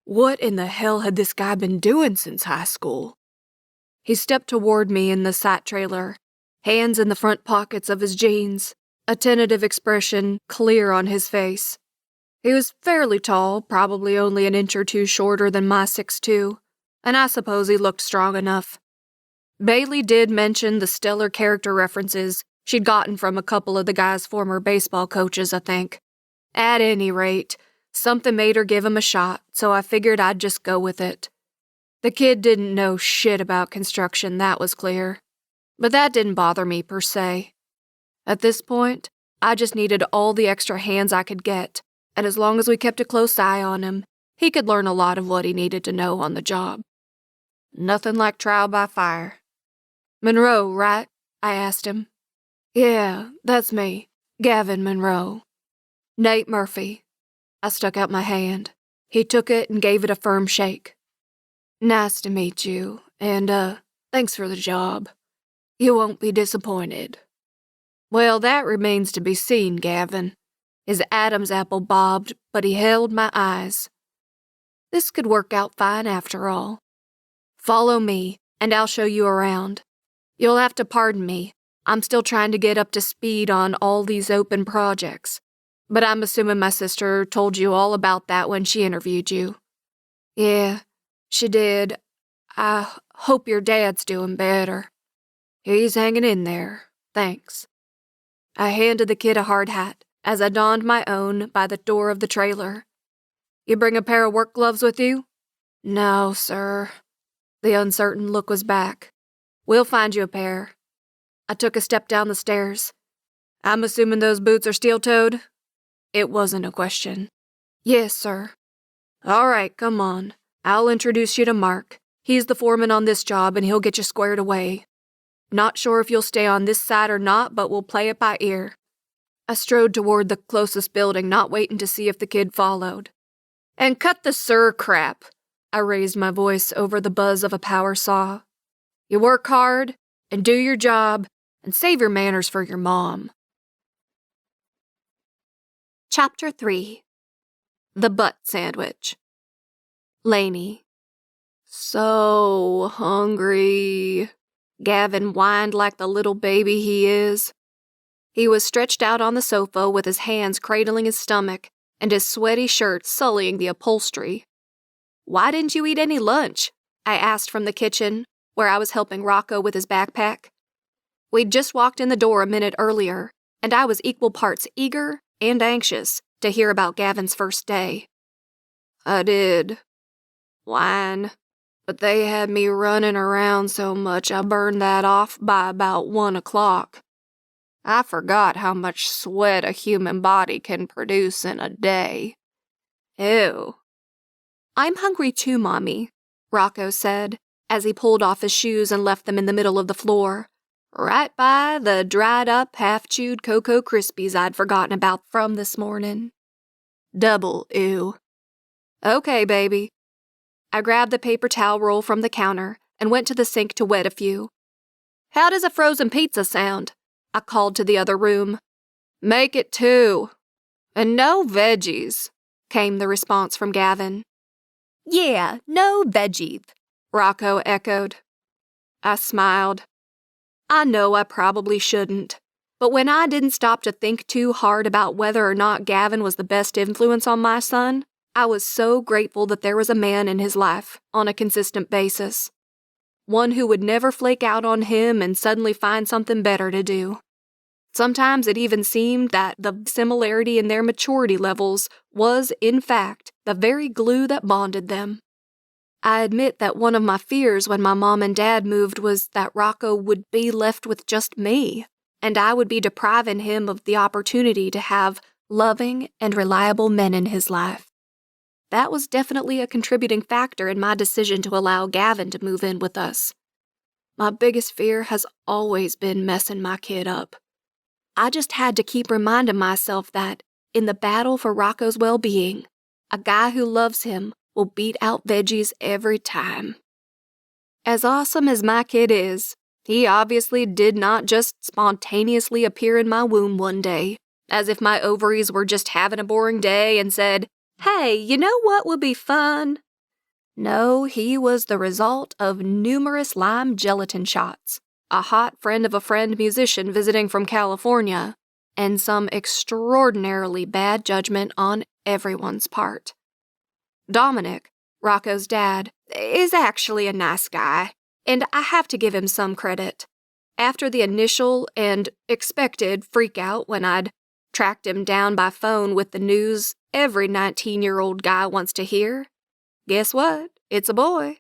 What in the hell had this guy been doing since high school? He stepped toward me in the site trailer, hands in the front pockets of his jeans, a tentative expression clear on his face. He was fairly tall, probably only an inch or two shorter than my 6'2", and I suppose he looked strong enough. Bailey did mention the stellar character references she'd gotten from a couple of the guy's former baseball coaches, I think. At any rate, something made her give him a shot, so I figured I'd just go with it. The kid didn't know shit about construction, that was clear. But that didn't bother me per se. At this point, I just needed all the extra hands I could get, and as long as we kept a close eye on him, he could learn a lot of what he needed to know on the job. Nothing like trial by fire. Monroe, right? I asked him. Yeah, that's me. Gavin Monroe. Nate Murphy. I stuck out my hand. He took it and gave it a firm shake. Nice to meet you, and, thanks for the job. You won't be disappointed. Well, that remains to be seen, Gavin. His Adam's apple bobbed, but he held my eyes. This could work out fine after all. Follow me, and I'll show you around. You'll have to pardon me. I'm still trying to get up to speed on all these open projects. But I'm assuming my sister told you all about that when she interviewed you. Yeah, she did. I hope your dad's doing better. He's hanging in there, thanks. I handed the kid a hard hat as I donned my own by the door of the trailer. You bring a pair of work gloves with you? No, sir. The uncertain look was back. We'll find you a pair. I took a step down the stairs. I'm assuming those boots are steel-toed? It wasn't a question. Yes, sir. All right, come on. I'll introduce you to Mark. He's the foreman on this job, and he'll get you squared away. Not sure if you'll stay on this side or not, but we'll play it by ear. I strode toward the closest building, not waiting to see if the kid followed. And cut the sir crap. I raised my voice over the buzz of a power saw. You work hard, and do your job, and save your manners for your mom. Chapter 3. The Butt Sandwich. Laney. So hungry. Gavin whined like the little baby he is. He was stretched out on the sofa with his hands cradling his stomach and his sweaty shirt sullying the upholstery. Why didn't you eat any lunch? I asked from the kitchen, where I was helping Rocco with his backpack. We'd just walked in the door a minute earlier, and I was equal parts eager and anxious to hear about Gavin's first day. I did. Whine. But they had me running around so much I burned that off by about 1 o'clock. I forgot how much sweat a human body can produce in a day. Ew. I'm hungry too, Mommy, Rocco said, as he pulled off his shoes and left them in the middle of the floor, right by the dried-up, half-chewed Cocoa Krispies I'd forgotten about from this morning. Double ew. Okay, baby. I grabbed the paper towel roll from the counter and went to the sink to wet a few. How does a frozen pizza sound? I called to the other room. Make it 2. And no veggies, came the response from Gavin. Yeah, no veggies, Rocco echoed. I smiled. I know I probably shouldn't, but when I didn't stop to think too hard about whether or not Gavin was the best influence on my son, I was so grateful that there was a man in his life on a consistent basis. One who would never flake out on him and suddenly find something better to do. Sometimes it even seemed that the similarity in their maturity levels was, in fact, the very glue that bonded them. I admit that one of my fears when my mom and dad moved was that Rocco would be left with just me, and I would be depriving him of the opportunity to have loving and reliable men in his life. That was definitely a contributing factor in my decision to allow Gavin to move in with us. My biggest fear has always been messing my kid up. I just had to keep reminding myself that, in the battle for Rocco's well-being, a guy who loves him will beat out veggies every time. As awesome as my kid is, he obviously did not just spontaneously appear in my womb one day, as if my ovaries were just having a boring day and said, "Hey, you know what would be fun?" No, he was the result of numerous lime gelatin shots, a hot friend of a friend musician visiting from California, and some extraordinarily bad judgment on everyone's part. Dominic, Rocco's dad, is actually a nice guy, and I have to give him some credit. After the initial and expected freakout when I'd tracked him down by phone with the news every 19-year-old guy wants to hear, guess what? It's a boy.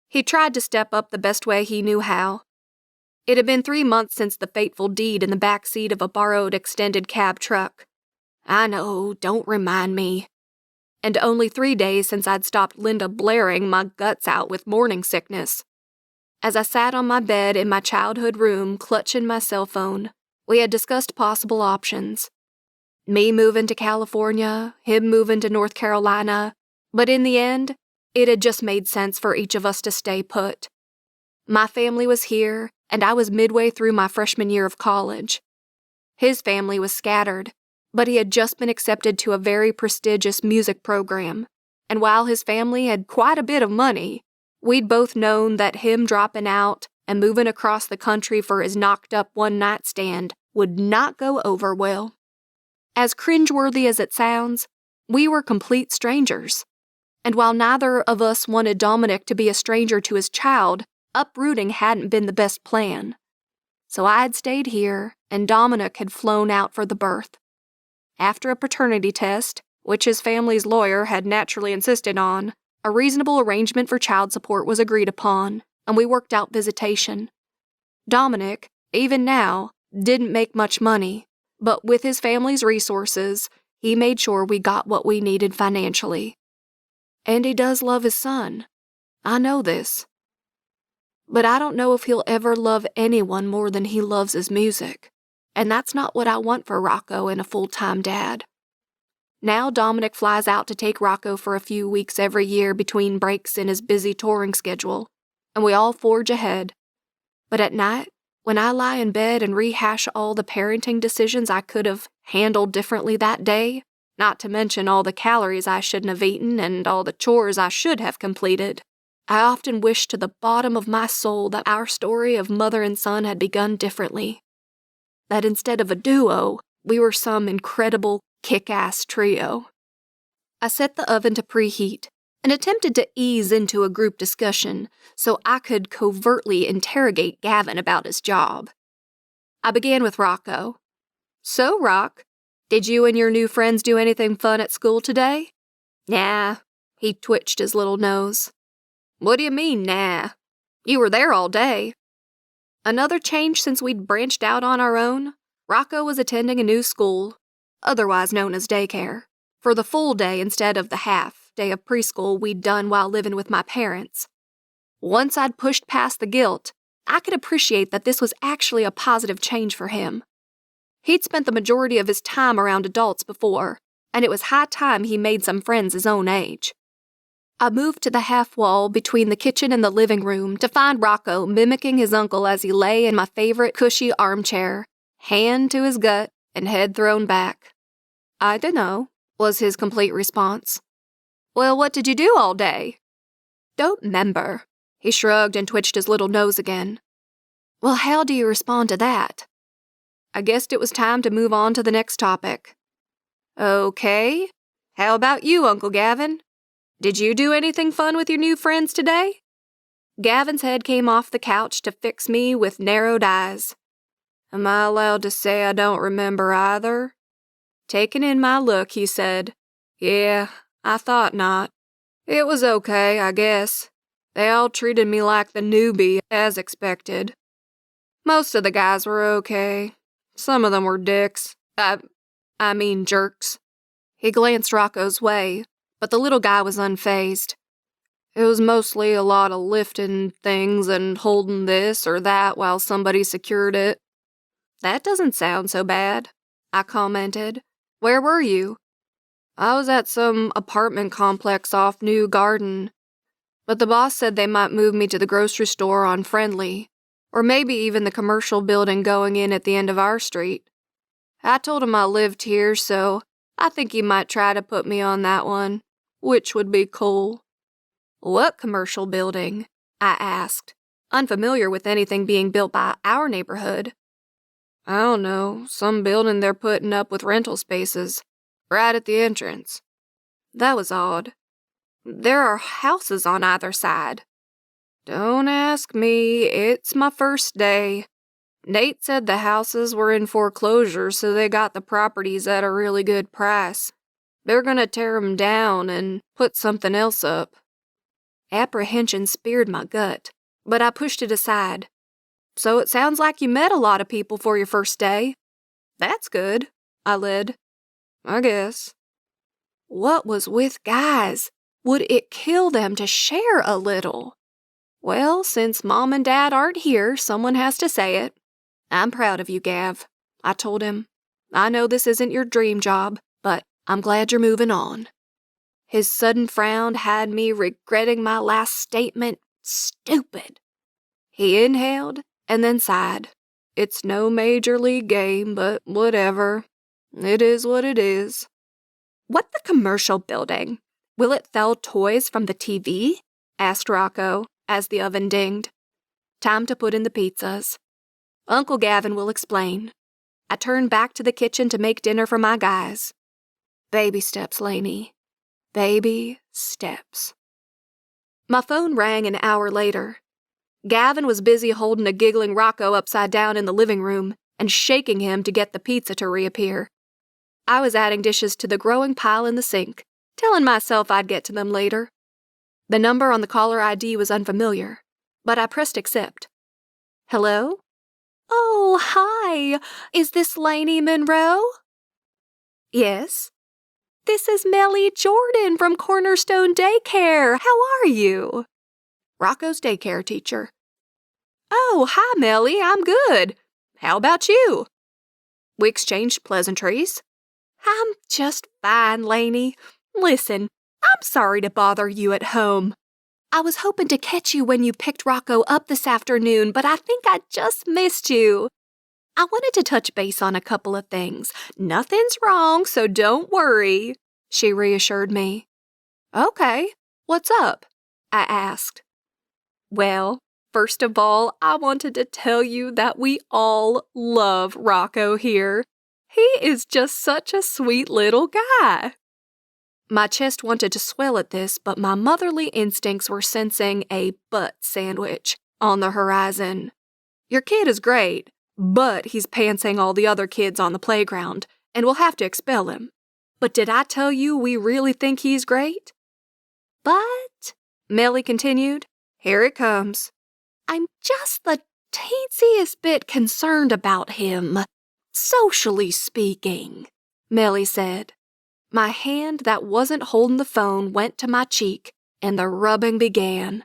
He tried to step up the best way he knew how. It had been 3 months since the fateful deed in the back seat of a borrowed extended cab truck. I know, don't remind me. And only 3 days since I'd stopped Linda blaring my guts out with morning sickness. As I sat on my bed in my childhood room clutching my cell phone, we had discussed possible options. Me moving to California, him moving to North Carolina, but in the end, it had just made sense for each of us to stay put. My family was here, and I was midway through my freshman year of college. His family was scattered, but he had just been accepted to a very prestigious music program, and while his family had quite a bit of money, we'd both known that him dropping out and moving across the country for his knocked-up one-night stand would not go over well. As cringeworthy as it sounds, we were complete strangers, and while neither of us wanted Dominic to be a stranger to his child, uprooting hadn't been the best plan. So I had stayed here, and Dominic had flown out for the birth. After a paternity test, which his family's lawyer had naturally insisted on, a reasonable arrangement for child support was agreed upon, and we worked out visitation. Dominic, even now, didn't make much money, but with his family's resources, he made sure we got what we needed financially. And he does love his son. I know this. But I don't know if he'll ever love anyone more than he loves his music, and that's not what I want for Rocco and a full-time dad. Now Dominic flies out to take Rocco for a few weeks every year between breaks in his busy touring schedule, and we all forge ahead. But at night, when I lie in bed and rehash all the parenting decisions I could have handled differently that day, not to mention all the calories I shouldn't have eaten and all the chores I should have completed, I often wish to the bottom of my soul that our story of mother and son had begun differently. That instead of a duo, we were some incredible kick-ass trio. I set the oven to preheat and attempted to ease into a group discussion so I could covertly interrogate Gavin about his job. I began with Rocco. "So, Rock, did you and your new friends do anything fun at school today?" "Nah," he twitched his little nose. "What do you mean, nah? You were there all day." Another change since we'd branched out on our own, Rocco was attending a new school, otherwise known as daycare, for the full day instead of the half day of preschool we'd done while living with my parents. Once I'd pushed past the guilt, I could appreciate that this was actually a positive change for him. He'd spent the majority of his time around adults before, and it was high time he made some friends his own age. I moved to the half wall between the kitchen and the living room to find Rocco mimicking his uncle as he lay in my favorite cushy armchair, hand to his gut and head thrown back. "I dunno," was his complete response. "Well, what did you do all day?" "Don't 'member." He shrugged and twitched his little nose again. "Well, how do you respond to that?" I guessed it was time to move on to the next topic. "Okay. How about you, Uncle Gavin? Did you do anything fun with your new friends today?" Gavin's head came off the couch to fix me with narrowed eyes. "Am I allowed to say I don't remember either?" Taking in my look, he said, "Yeah, I thought not. It was okay, I guess. They all treated me like the newbie, as expected. Most of the guys were okay. Some of them were dicks. I mean jerks." He glanced Rocco's way, but the little guy was unfazed. "It was mostly a lot of lifting things and holding this or that while somebody secured it." "That doesn't sound so bad," I commented. "Where were you?" "I was at some apartment complex off New Garden, but the boss said they might move me to the grocery store on Friendly, or maybe even the commercial building going in at the end of our street. I told him I lived here, so I think he might try to put me on that one, which would be cool." "What commercial building?" I asked, unfamiliar with anything being built by our neighborhood. "I don't know, some building they're putting up with rental spaces, right at the entrance." That was odd. "There are houses on either side." "Don't ask me, it's my first day. Nate said the houses were in foreclosure, so they got the properties at a really good price. They're gonna tear 'em down and put something else up." Apprehension speared my gut, but I pushed it aside. "So it sounds like you met a lot of people for your first day." "That's good," I led. "I guess." What was with guys? Would it kill them to share a little? Well, since Mom and Dad aren't here, someone has to say it. "I'm proud of you, Gav," I told him. "I know this isn't your dream job, but I'm glad you're moving on." His sudden frown had me regretting my last statement. Stupid. He inhaled and then sighed. "It's no major league game, but whatever. It is what it is. What the commercial building? Will it sell toys from the TV? Asked Rocco, as the oven dinged. Time to put in the pizzas. Uncle Gavin will explain. I turned back to the kitchen to make dinner for my guys. Baby steps, Laney. Baby steps. My phone rang an hour later. Gavin was busy holding a giggling Rocco upside down in the living room and shaking him to get the pizza to reappear. I was adding dishes to the growing pile in the sink, telling myself I'd get to them later. The number on the caller ID was unfamiliar, but I pressed accept. Hello? Oh, hi. Is this Laney Monroe? Yes. This is Melly Jordan from Cornerstone Daycare. How are you? Rocco's daycare teacher. Oh, hi, Melly. I'm good. How about you? We exchanged pleasantries. I'm just fine, Laney. Listen, I'm sorry to bother you at home. I was hoping to catch you when you picked Rocco up this afternoon, but I think I just missed you. I wanted to touch base on a couple of things. Nothing's wrong, so don't worry, she reassured me. Okay, what's up? I asked. Well, first of all, I wanted to tell you that we all love Rocco here. He is just such a sweet little guy. My chest wanted to swell at this, but my motherly instincts were sensing a butt sandwich on the horizon. Your kid is great, but he's pantsing all the other kids on the playground, and we'll have to expel him. But did I tell you we really think he's great? But, Melly continued, here it comes. I'm just the teensiest bit concerned about him, socially speaking, Melly said. My hand that wasn't holding the phone went to my cheek, and the rubbing began.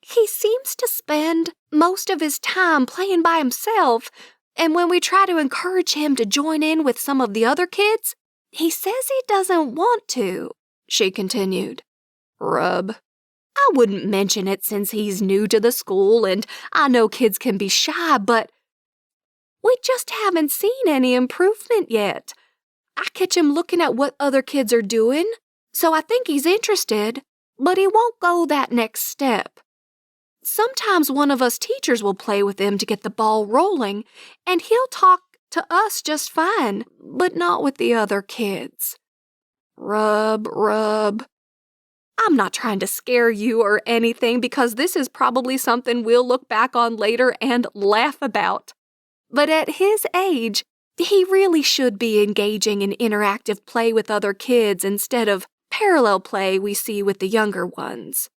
He seems to spend most of his time playing by himself, and when we try to encourage him to join in with some of the other kids, he says he doesn't want to, she continued. Rub. I wouldn't mention it since he's new to the school, and I know kids can be shy, but we just haven't seen any improvement yet. I catch him looking at what other kids are doing, so I think he's interested, but he won't go that next step. Sometimes one of us teachers will play with him to get the ball rolling, and he'll talk to us just fine, but not with the other kids. Rub, rub. I'm not trying to scare you or anything because this is probably something we'll look back on later and laugh about. But at his age, he really should be engaging in interactive play with other kids instead of parallel play we see with the younger ones.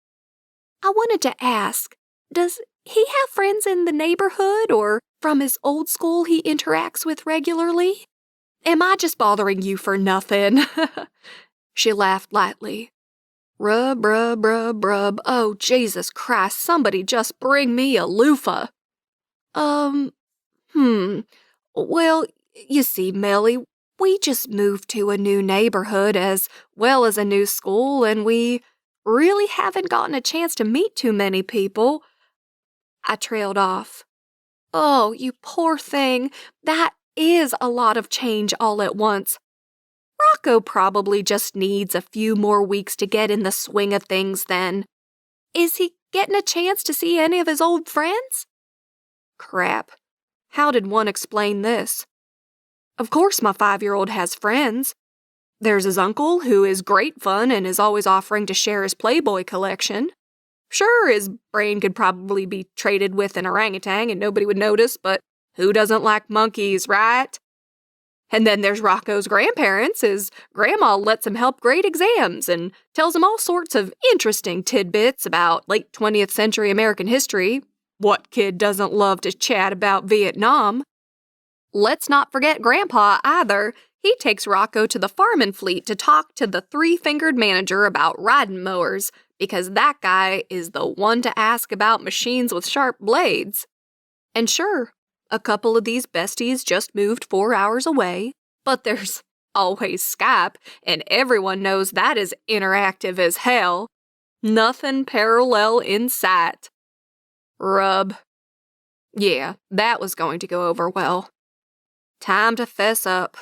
I wanted to ask, does he have friends in the neighborhood or from his old school he interacts with regularly? Am I just bothering you for nothing? She laughed lightly. Rub, rub, rub, rub. Oh, Jesus Christ, somebody just bring me a loofah. Well, you see, Melly, we just moved to a new neighborhood as well as a new school, and we really haven't gotten a chance to meet too many people. I trailed off. Oh, you poor thing. That is a lot of change all at once. Rocco probably just needs a few more weeks to get in the swing of things then. Is he getting a chance to see any of his old friends? Crap. How did one explain this? Of course my 5-year-old has friends. There's his uncle, who is great fun and is always offering to share his Playboy collection. Sure, his brain could probably be traded with an orangutan and nobody would notice, but who doesn't like monkeys, right? And then there's Rocco's grandparents. His grandma lets him help grade exams and tells him all sorts of interesting tidbits about late 20th century American history. What kid doesn't love to chat about Vietnam? Let's not forget Grandpa either. He takes Rocco to the farming fleet to talk to the 3-fingered manager about riding mowers, because that guy is the one to ask about machines with sharp blades. And sure, a couple of these besties just moved 4 hours away, but there's always Skype, and everyone knows that is interactive as hell. Nothing parallel in sight. Rub. Yeah, that was going to go over well. Time to fess up.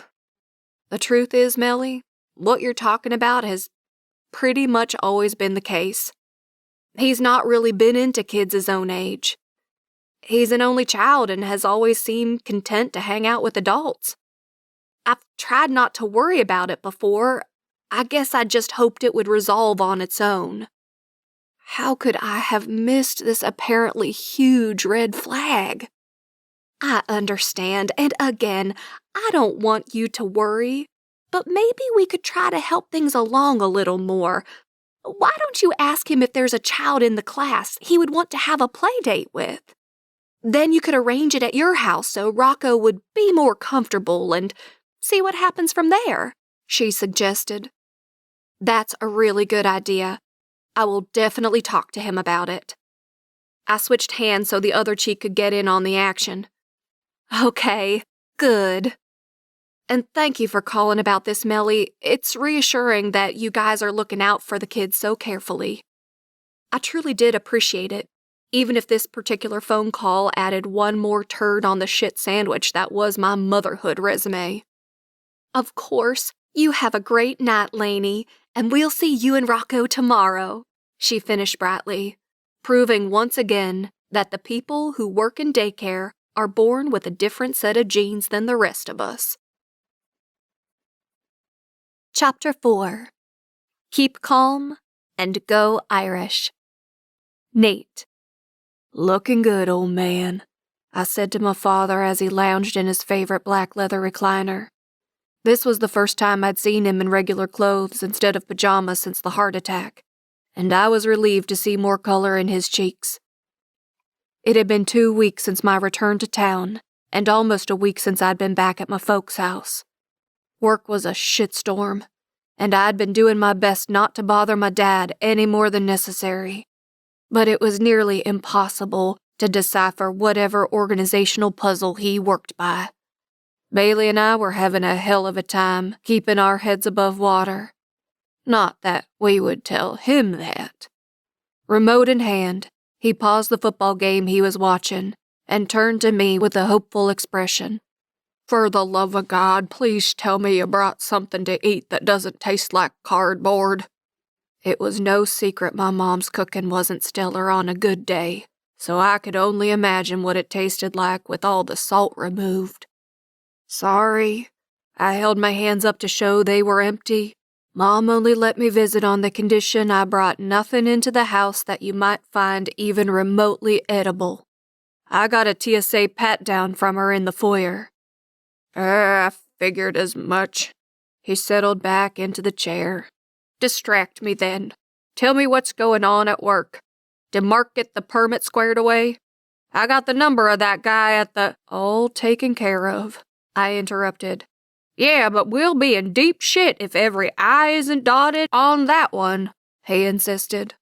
The truth is, Melly, what you're talking about has pretty much always been the case. He's not really been into kids his own age. He's an only child and has always seemed content to hang out with adults. I've tried not to worry about it before. I guess I just hoped it would resolve on its own. How could I have missed this apparently huge red flag? I understand, and again, I don't want you to worry, but maybe we could try to help things along a little more. Why don't you ask him if there's a child in the class he would want to have a play date with? Then you could arrange it at your house so Rocco would be more comfortable and see what happens from there, she suggested. That's a really good idea. I will definitely talk to him about it. I switched hands so the other cheek could get in on the action. Okay, good. And thank you for calling about this, Melly. It's reassuring that you guys are looking out for the kids so carefully. I truly did appreciate it, even if this particular phone call added one more turd on the shit sandwich that was my motherhood resume. Of course, you have a great night, Laney, and we'll see you and Rocco tomorrow, she finished brightly, proving once again that the people who work in daycare are born with a different set of genes than the rest of us. Chapter 4. Keep Calm and Go Irish. Nate. Looking good, old man, I said to my father as he lounged in his favorite black leather recliner. This was the first time I'd seen him in regular clothes instead of pajamas since the heart attack, and I was relieved to see more color in his cheeks. It had been 2 weeks since my return to town, and almost a week since I'd been back at my folks' house. Work was a shitstorm, and I'd been doing my best not to bother my dad any more than necessary. But it was nearly impossible to decipher whatever organizational puzzle he worked by. Bailey and I were having a hell of a time keeping our heads above water. Not that we would tell him that. Remote in hand, he paused the football game he was watching and turned to me with a hopeful expression. For the love of God, please tell me you brought something to eat that doesn't taste like cardboard. It was no secret my mom's cooking wasn't stellar on a good day, so I could only imagine what it tasted like with all the salt removed. Sorry. I held my hands up to show they were empty. Mom only let me visit on the condition I brought nothing into the house that you might find even remotely edible. I got a TSA pat-down from her in the foyer. I figured as much. He settled back into the chair. Distract me then. Tell me what's going on at work. Did Mark get the permit squared away? I got the number of that guy at the— All taken care of, I interrupted. Yeah, but we'll be in deep shit if every I isn't dotted on that one, he insisted.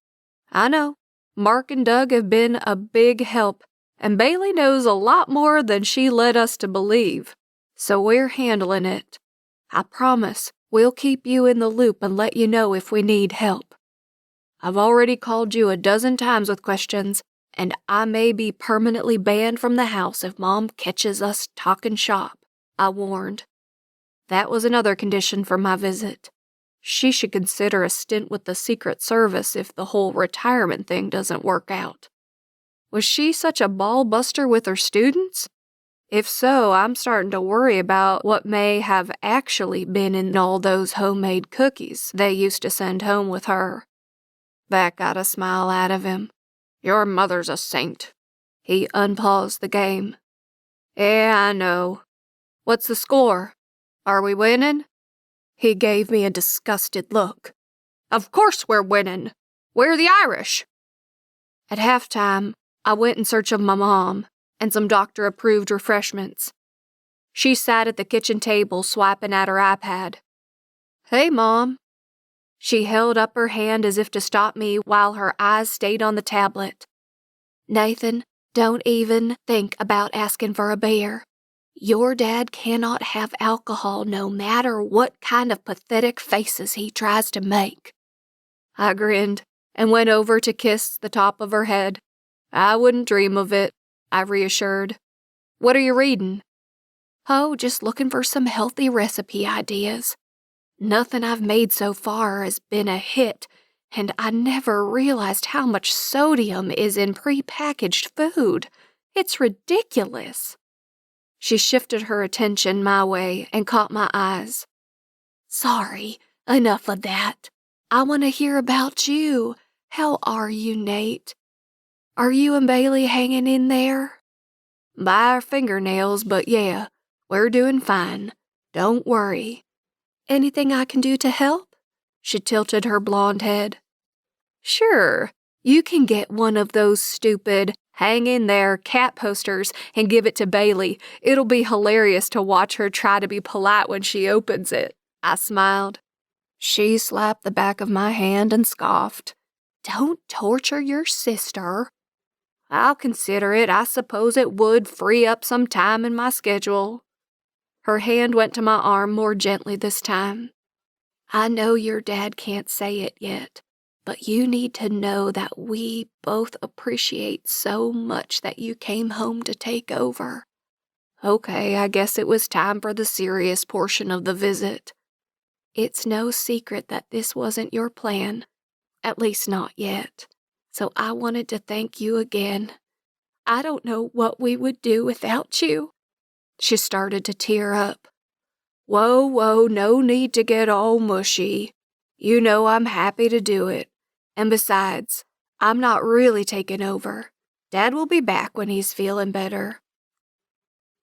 I know. Mark and Doug have been a big help, and Bailey knows a lot more than she led us to believe, so we're handling it. I promise we'll keep you in the loop and let you know if we need help. I've already called you a dozen times with questions, and I may be permanently banned from the house if Mom catches us talking shop, I warned. That was another condition for my visit. She should consider a stint with the Secret Service if the whole retirement thing doesn't work out. Was she such a ball buster with her students? If so, I'm starting to worry about what may have actually been in all those homemade cookies they used to send home with her. That got a smile out of him. Your mother's a saint. He unpaused the game. Yeah, I know. What's the score? Are we winning? He gave me a disgusted look. Of course we're winning. We're the Irish. At halftime, I went in search of my mom and some doctor-approved refreshments. She sat at the kitchen table swiping at her iPad. Hey, Mom. She held up her hand as if to stop me while her eyes stayed on the tablet. Nathan, don't even think about asking for a beer. Your dad cannot have alcohol no matter what kind of pathetic faces he tries to make. I grinned and went over to kiss the top of her head. I wouldn't dream of it, I reassured. What are you reading? Oh, just looking for some healthy recipe ideas. Nothing I've made so far has been a hit, and I never realized how much sodium is in prepackaged food. It's ridiculous. She shifted her attention my way and caught my eyes. Sorry, enough of that. I want to hear about you. How are you, Nate? Are you and Bailey hanging in there? By our fingernails, but yeah, we're doing fine. Don't worry. Anything I can do to help? She tilted her blonde head. Sure, you can get one of those stupid hang in there cat posters and give it to Bailey. It'll be hilarious to watch her try to be polite when she opens it. I smiled. She slapped the back of my hand and scoffed. Don't torture your sister. I'll consider it. I suppose it would free up some time in my schedule. Her hand went to my arm more gently this time. I know your dad can't say it yet, but you need to know that we both appreciate so much that you came home to take over. Okay, I guess it was time for the serious portion of the visit. It's no secret that this wasn't your plan, at least not yet, so I wanted to thank you again. I don't know what we would do without you. She started to tear up. Whoa, no need to get all mushy. You know I'm happy to do it. And besides, I'm not really taking over. Dad will be back when he's feeling better.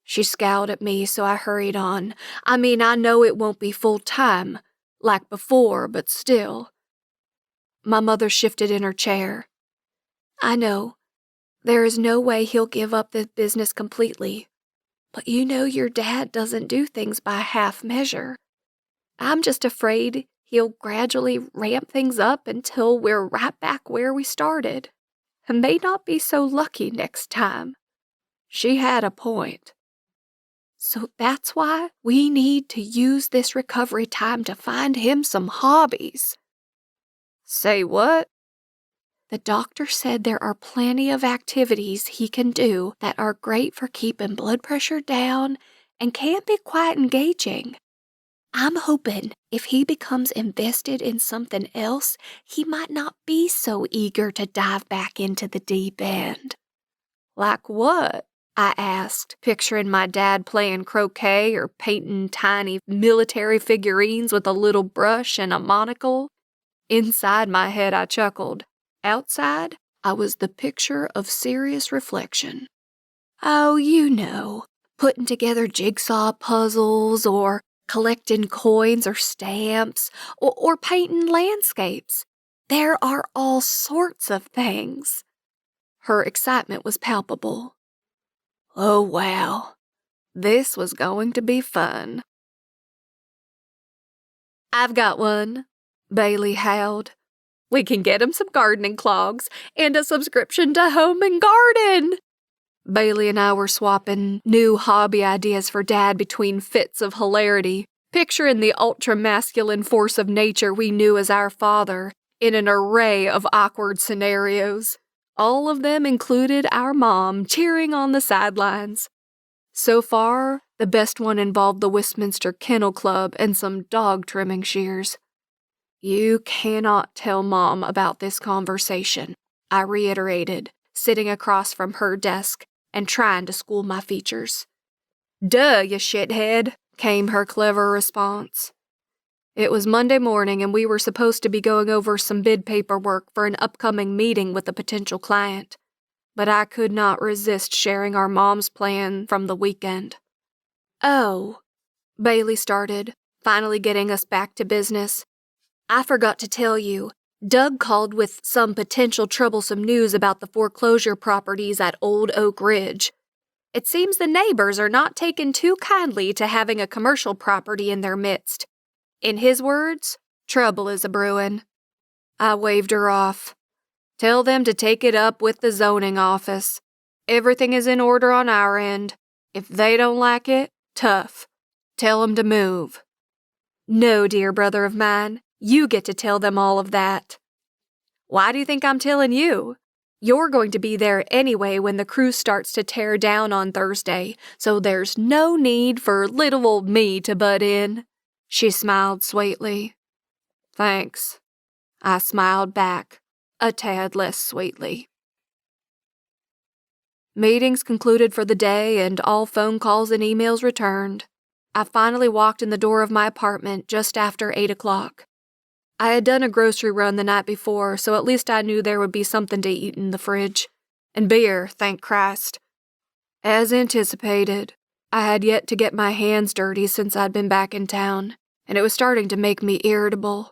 She scowled at me, so I hurried on. I mean, I know it won't be full time, like before, but still. My mother shifted in her chair. I know. There is no way he'll give up the business completely. But you know your dad doesn't do things by half measure. I'm just afraid he'll gradually ramp things up until we're right back where we started. And may not be so lucky next time. She had a point. So that's why we need to use this recovery time to find him some hobbies. Say what? The doctor said there are plenty of activities he can do that are great for keeping blood pressure down and can be quite engaging. I'm hoping if he becomes invested in something else, he might not be so eager to dive back into the deep end. Like what? I asked, picturing my dad playing croquet or painting tiny military figurines with a little brush and a monocle. Inside my head, I chuckled. Outside, I was the picture of serious reflection. Oh, you know, putting together jigsaw puzzles or collecting coins or stamps or painting landscapes. There are all sorts of things. Her excitement was palpable. Oh, wow. This was going to be fun. I've got one, Bailey howled. We can get him some gardening clogs and a subscription to Home and Garden. Bailey and I were swapping new hobby ideas for Dad between fits of hilarity, picturing the ultra-masculine force of nature we knew as our father in an array of awkward scenarios. All of them included our mom cheering on the sidelines. So far, the best one involved the Westminster Kennel Club and some dog trimming shears. You cannot tell Mom about this conversation, I reiterated, sitting across from her desk and trying to school my features. Duh, you shithead, came her clever response. It was Monday morning and we were supposed to be going over some bid paperwork for an upcoming meeting with a potential client, but I could not resist sharing our mom's plan from the weekend. Oh, Bailey started, finally getting us back to business. I forgot to tell you, Doug called with some potential troublesome news about the foreclosure properties at Old Oak Ridge. It seems the neighbors are not taking too kindly to having a commercial property in their midst. In his words, trouble is a-brewin'. I waved her off. Tell them to take it up with the zoning office. Everything is in order on our end. If they don't like it, tough. Tell them to move. No, dear brother of mine, you get to tell them all of that. Why do you think I'm telling you? You're going to be there anyway when the crew starts to tear down on Thursday, so there's no need for little old me to butt in." She smiled sweetly. "Thanks." I smiled back, a tad less sweetly. Meetings concluded for the day and all phone calls and emails returned. I finally walked in the door of my apartment just after 8 o'clock. I had done a grocery run the night before, so at least I knew there would be something to eat in the fridge. And beer, thank Christ. As anticipated, I had yet to get my hands dirty since I'd been back in town, and it was starting to make me irritable.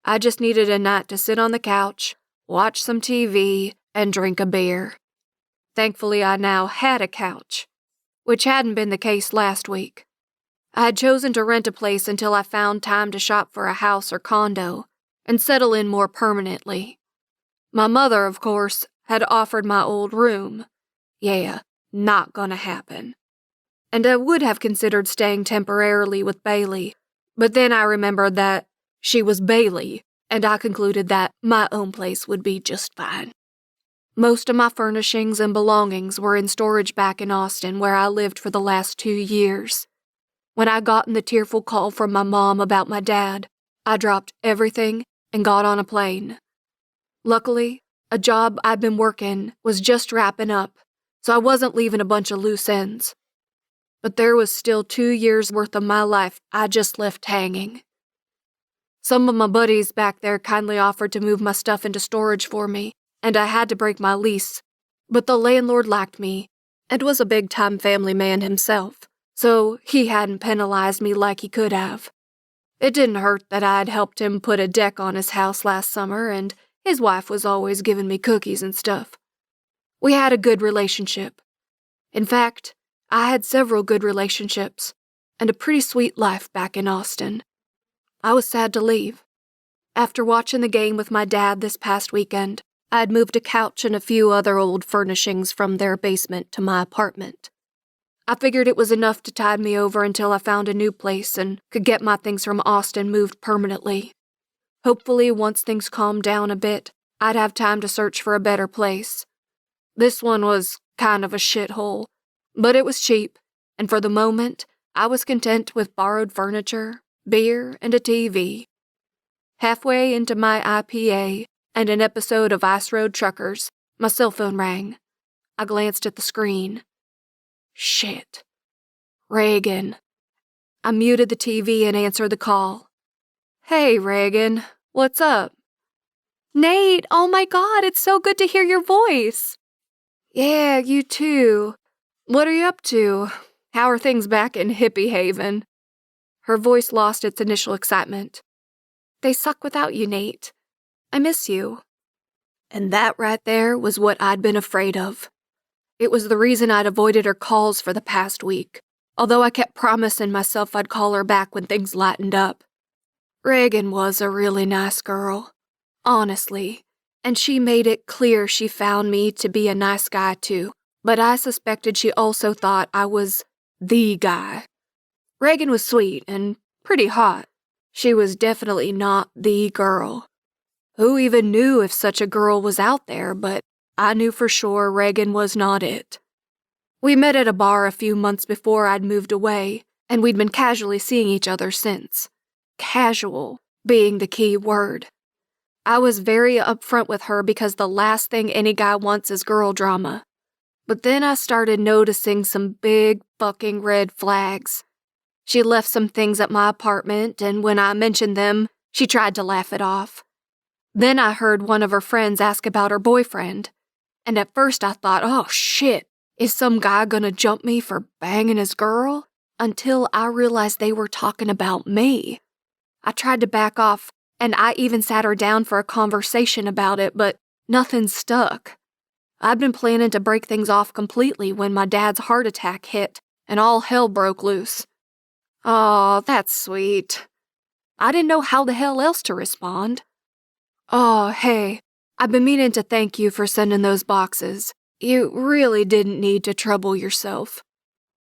I just needed a night to sit on the couch, watch some TV, and drink a beer. Thankfully, I now had a couch, which hadn't been the case last week. I had chosen to rent a place until I found time to shop for a house or condo and settle in more permanently. My mother, of course, had offered my old room. Yeah, not gonna happen. And I would have considered staying temporarily with Bailey, but then I remembered that she was Bailey, and I concluded that my own place would be just fine. Most of my furnishings and belongings were in storage back in Austin, where I lived for the last 2 years. When I got the tearful call from my mom about my dad, I dropped everything and got on a plane. Luckily, a job I'd been working was just wrapping up, so I wasn't leaving a bunch of loose ends. But there was still 2 years' worth of my life I just left hanging. Some of my buddies back there kindly offered to move my stuff into storage for me, and I had to break my lease. But the landlord liked me, and was a big-time family man himself, so he hadn't penalized me like he could have. It didn't hurt that I'd helped him put a deck on his house last summer, and his wife was always giving me cookies and stuff. We had a good relationship. In fact, I had several good relationships, and a pretty sweet life back in Austin. I was sad to leave. After watching the game with my dad this past weekend, I had moved a couch and a few other old furnishings from their basement to my apartment. I figured it was enough to tide me over until I found a new place and could get my things from Austin moved permanently. Hopefully, once things calmed down a bit, I'd have time to search for a better place. This one was kind of a shithole, but it was cheap, and for the moment, I was content with borrowed furniture, beer, and a TV. Halfway into my IPA and an episode of Ice Road Truckers, my cell phone rang. I glanced at the screen. Shit. Reagan. I muted the TV and answered the call. "Hey, Reagan. What's up?" "Nate, oh my God, it's so good to hear your voice." "Yeah, you too. What are you up to? How are things back in Hippie Haven?" Her voice lost its initial excitement. "They suck without you, Nate. I miss you." And that right there was what I'd been afraid of. It was the reason I'd avoided her calls for the past week, although I kept promising myself I'd call her back when things lightened up. Reagan was a really nice girl, honestly, and she made it clear she found me to be a nice guy too, but I suspected she also thought I was the guy. Reagan was sweet and pretty hot. She was definitely not the girl. Who even knew if such a girl was out there, but I knew for sure Reagan was not it. We met at a bar a few months before I'd moved away, and we'd been casually seeing each other since. Casual being the key word. I was very upfront with her because the last thing any guy wants is girl drama. But then I started noticing some big fucking red flags. She left some things at my apartment, and when I mentioned them, she tried to laugh it off. Then I heard one of her friends ask about her boyfriend. And at first I thought, oh shit, is some guy gonna jump me for banging his girl? Until I realized they were talking about me. I tried to back off, and I even sat her down for a conversation about it, but nothing stuck. I'd been planning to break things off completely when my dad's heart attack hit, and all hell broke loose. Aw, that's sweet. I didn't know how the hell else to respond. Oh, hey. I've been meaning to thank you for sending those boxes. You really didn't need to trouble yourself.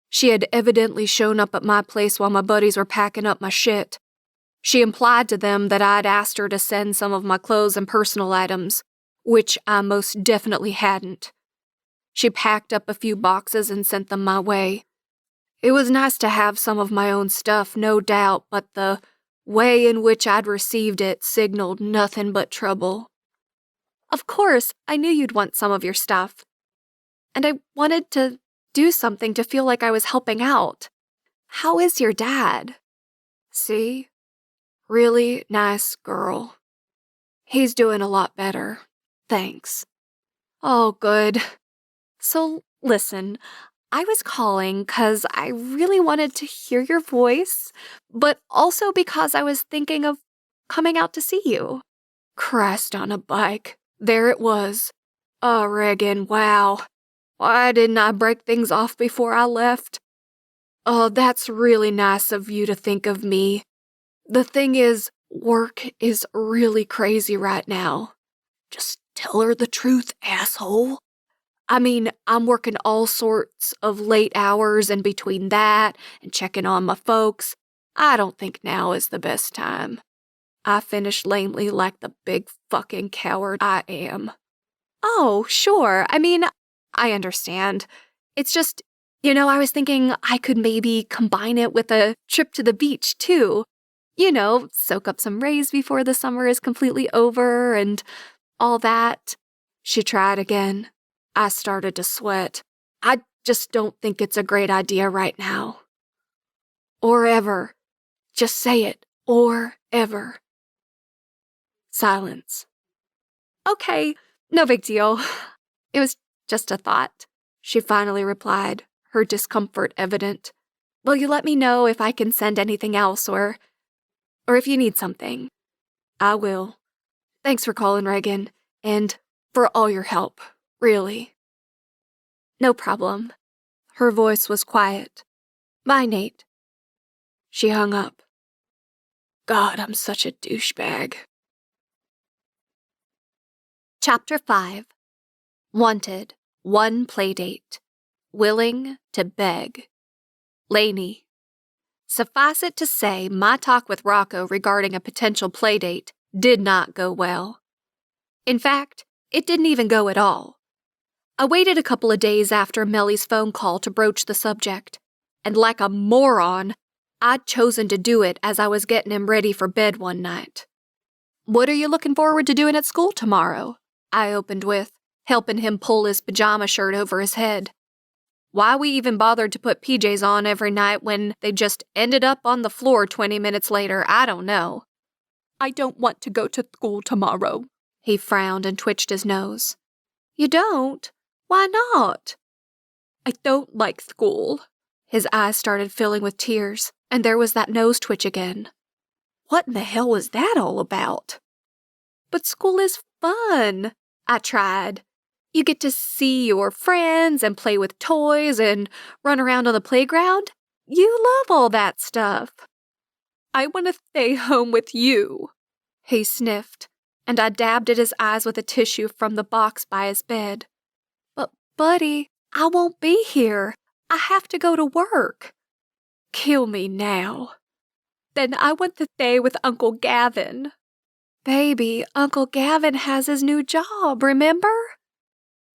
She had evidently shown up at my place while my buddies were packing up my shit. She implied to them that I'd asked her to send some of my clothes and personal items, which I most definitely hadn't. She packed up a few boxes and sent them my way. It was nice to have some of my own stuff, no doubt, but the way in which I'd received it signaled nothing but trouble. Of course, I knew you'd want some of your stuff, and I wanted to do something to feel like I was helping out. How is your dad? See? Really nice girl. He's doing a lot better. Thanks. Oh, good. So, listen, I was calling because I really wanted to hear your voice, but also because I was thinking of coming out to see you. Christ on a bike. There it was. Oh, Regan, wow. Why didn't I break things off before I left? Oh, that's really nice of you to think of me. The thing is, work is really crazy right now. Just tell her the truth, asshole. I mean, I'm working all sorts of late hours, and between that and checking on my folks, I don't think now is the best time. I finished lamely like the big fucking coward I am. Oh, sure. I mean, I understand. It's just, I was thinking I could maybe combine it with a trip to the beach, too. Soak up some rays before the summer is completely over and all that. She tried again. I started to sweat. I just don't think it's a great idea right now. Or ever. Just say it. Or ever. Silence. Okay, no big deal. It was just a thought. She finally replied, her discomfort evident. Will you let me know if I can send anything else or if you need something? I will. Thanks for calling, Regan, and for all your help, really. No problem. Her voice was quiet. Bye, Nate. She hung up. God, I'm such a douchebag. Chapter 5. Wanted, one playdate. Willing to beg. Laney. Suffice it to say, my talk with Rocco regarding a potential playdate did not go well. In fact, it didn't even go at all. I waited a couple of days after Melly's phone call to broach the subject, and like a moron, I'd chosen to do it as I was getting him ready for bed one night. What are you looking forward to doing at school tomorrow? I opened with, helping him pull his pajama shirt over his head. Why we even bothered to put PJs on every night when they just ended up on the floor 20 minutes later, I don't know. I don't want to go to school tomorrow. He frowned and twitched his nose. You don't? Why not? I don't like school. His eyes started filling with tears, and there was that nose twitch again. What in the hell was that all about? But school is fun. I tried. You get to see your friends and play with toys and run around on the playground. You love all that stuff. I want to stay home with you. He sniffed, and I dabbed at his eyes with a tissue from the box by his bed. But, buddy, I won't be here. I have to go to work. Kill me now. Then I want to stay with Uncle Gavin. Baby, Uncle Gavin has his new job, remember?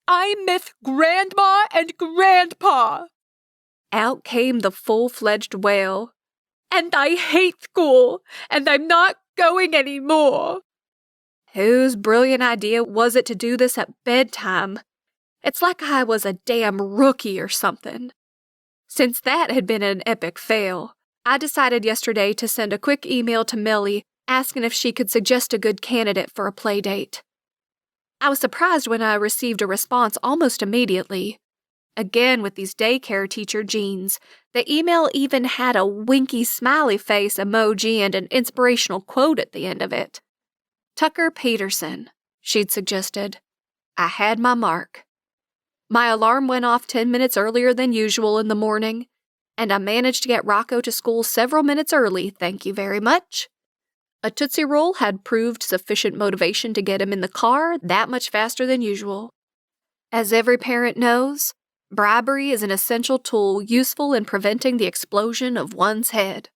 I miss Grandma and Grandpa. Out came the full-fledged wail. And I hate school, and I'm not going anymore. Whose brilliant idea was it to do this at bedtime? It's like I was a damn rookie or something. Since that had been an epic fail, I decided yesterday to send a quick email to Melly asking if she could suggest a good candidate for a play date. I was surprised when I received a response almost immediately. Again with these daycare teacher genes, the email even had a winky smiley face emoji and an inspirational quote at the end of it. Tucker Peterson, she'd suggested. I had my mark. My alarm went off 10 minutes earlier than usual in the morning, and I managed to get Rocco to school several minutes early, thank you very much. A Tootsie Roll had proved sufficient motivation to get him in the car that much faster than usual. As every parent knows, bribery is an essential tool useful in preventing the explosion of one's head.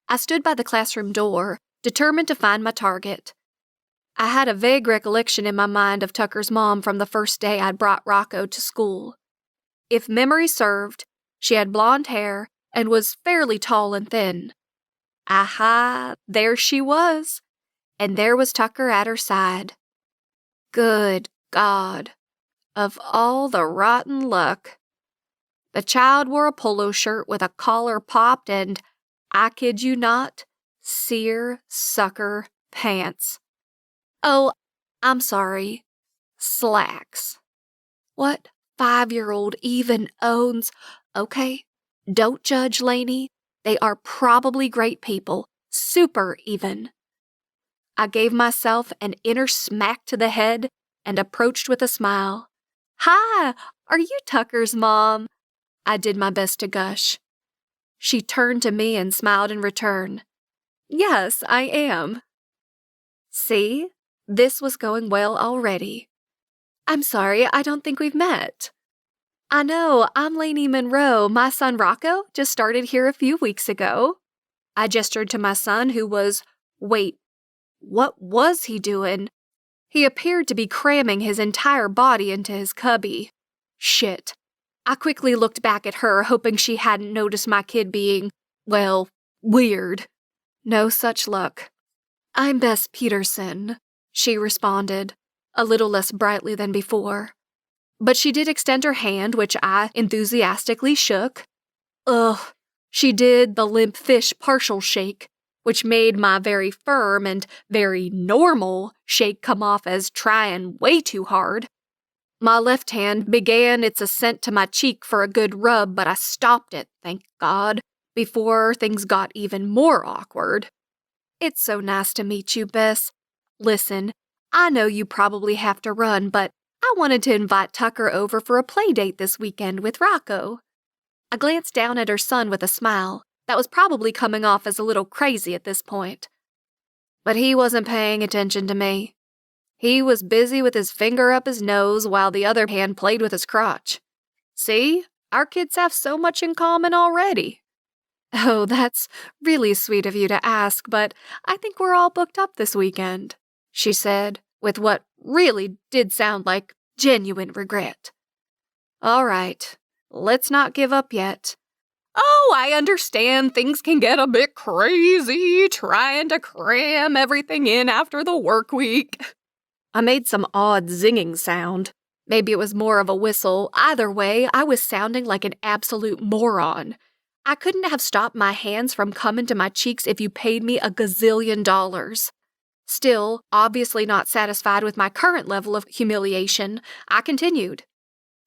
I stood by the classroom door, determined to find my target. I had a vague recollection in my mind of Tucker's mom from the first day I'd brought Rocco to school. If memory served, she had blonde hair and was fairly tall and thin. Aha, there she was. And there was Tucker at her side. Good God. Of all the rotten luck. The child wore a polo shirt with a collar popped and, I kid you not, seersucker pants. Oh, I'm sorry. Slacks. What 5-year-old even owns? Okay, don't judge, Laney. They are probably great people. Super even. I gave myself an inner smack to the head and approached with a smile. Hi, are you Tucker's mom? I did my best to gush. She turned to me and smiled in return. Yes, I am. See? This was going well already. I'm sorry, I don't think we've met. I know, I'm Laney Monroe. My son Rocco just started here a few weeks ago. I gestured to my son who was, wait, what was he doing? He appeared to be cramming his entire body into his cubby. Shit. I quickly looked back at her, hoping she hadn't noticed my kid being, well, weird. No such luck. I'm Bess Peterson, she responded, a little less brightly than before. But she did extend her hand, which I enthusiastically shook. Ugh, she did the limp fish partial shake, which made my very firm and very normal shake come off as trying way too hard. My left hand began its ascent to my cheek for a good rub, but I stopped it, thank God, before things got even more awkward. It's so nice to meet you, Bess. Listen, I know you probably have to run, but I wanted to invite Tucker over for a play date this weekend with Rocco. I glanced down at her son with a smile that was probably coming off as a little crazy at this point. But he wasn't paying attention to me. He was busy with his finger up his nose while the other hand played with his crotch. See, our kids have so much in common already. Oh, that's really sweet of you to ask, but I think we're all booked up this weekend, she said, with what really did sound like genuine regret. All right, let's not give up yet. Oh, I understand things can get a bit crazy trying to cram everything in after the work week. I made some odd zinging sound. Maybe it was more of a whistle. Either way, I was sounding like an absolute moron. I couldn't have stopped my hands from coming to my cheeks if you paid me $1 gazillion. Still, obviously not satisfied with my current level of humiliation, I continued.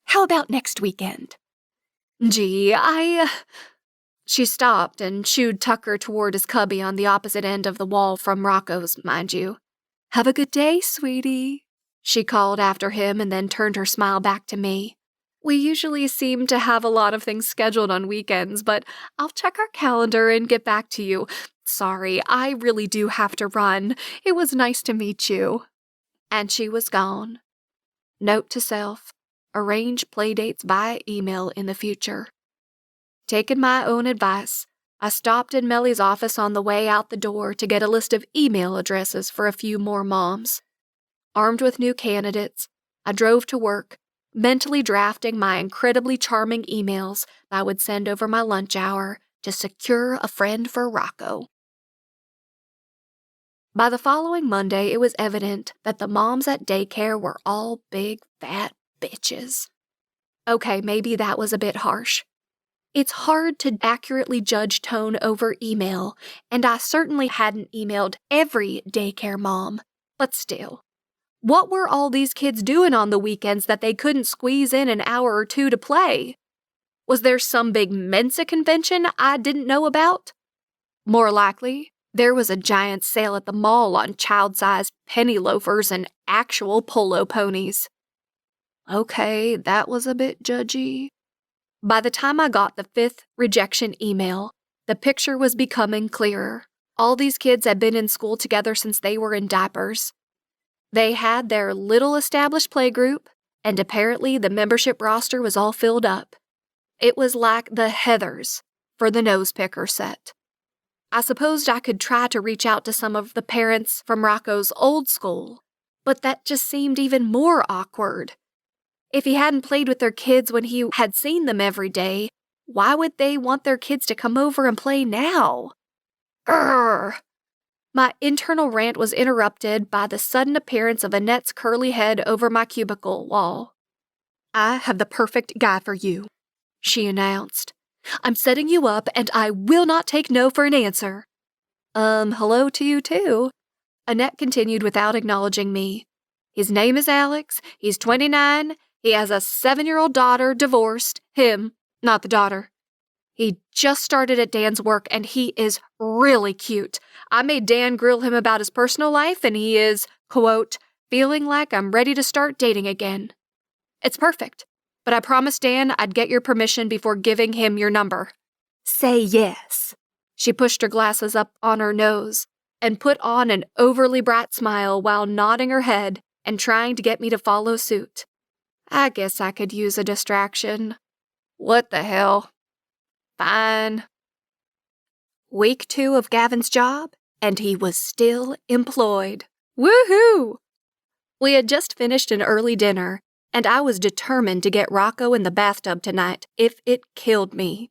How about next weekend? Gee, She stopped and shooed Tucker toward his cubby on the opposite end of the wall from Rocco's, mind you. Have a good day, sweetie, she called after him and then turned her smile back to me. We usually seem to have a lot of things scheduled on weekends, but I'll check our calendar and get back to you. Sorry, I really do have to run. It was nice to meet you. And she was gone. Note to self, arrange playdates by email in the future. Taking my own advice, I stopped in Mellie's office on the way out the door to get a list of email addresses for a few more moms. Armed with new candidates, I drove to work, mentally drafting my incredibly charming emails that I would send over my lunch hour to secure a friend for Rocco. By the following Monday, it was evident that the moms at daycare were all big, fat bitches. Okay, maybe that was a bit harsh. It's hard to accurately judge tone over email, and I certainly hadn't emailed every daycare mom, but still. What were all these kids doing on the weekends that they couldn't squeeze in an hour or two to play? Was there some big Mensa convention I didn't know about? More likely, there was a giant sale at the mall on child-sized penny loafers and actual polo ponies. Okay, that was a bit judgy. By the time I got the 5th rejection email, the picture was becoming clearer. All these kids had been in school together since they were in diapers. They had their little established playgroup, and apparently the membership roster was all filled up. It was like the Heathers for the nose picker set. I supposed I could try to reach out to some of the parents from Rocco's old school, but that just seemed even more awkward. If he hadn't played with their kids when he had seen them every day, why would they want their kids to come over and play now? Grrr! My internal rant was interrupted by the sudden appearance of Annette's curly head over my cubicle wall. "I have the perfect guy for you," she announced. "I'm setting you up, and I will not take no for an answer." Hello to you too," Annette continued without acknowledging me. "His name is Alex, he's 29, he has a 7-year-old daughter, divorced, him, not the daughter. He just started at Dan's work, and he is really cute. I made Dan grill him about his personal life, and he is, quote, feeling like I'm ready to start dating again. It's perfect, but I promised Dan I'd get your permission before giving him your number. Say yes." She pushed her glasses up on her nose and put on an overly bright smile while nodding her head and trying to get me to follow suit. I guess I could use a distraction. What the hell? Fine. Week 2 of Gavin's job, and he was still employed. Woohoo! We had just finished an early dinner, and I was determined to get Rocco in the bathtub tonight if it killed me.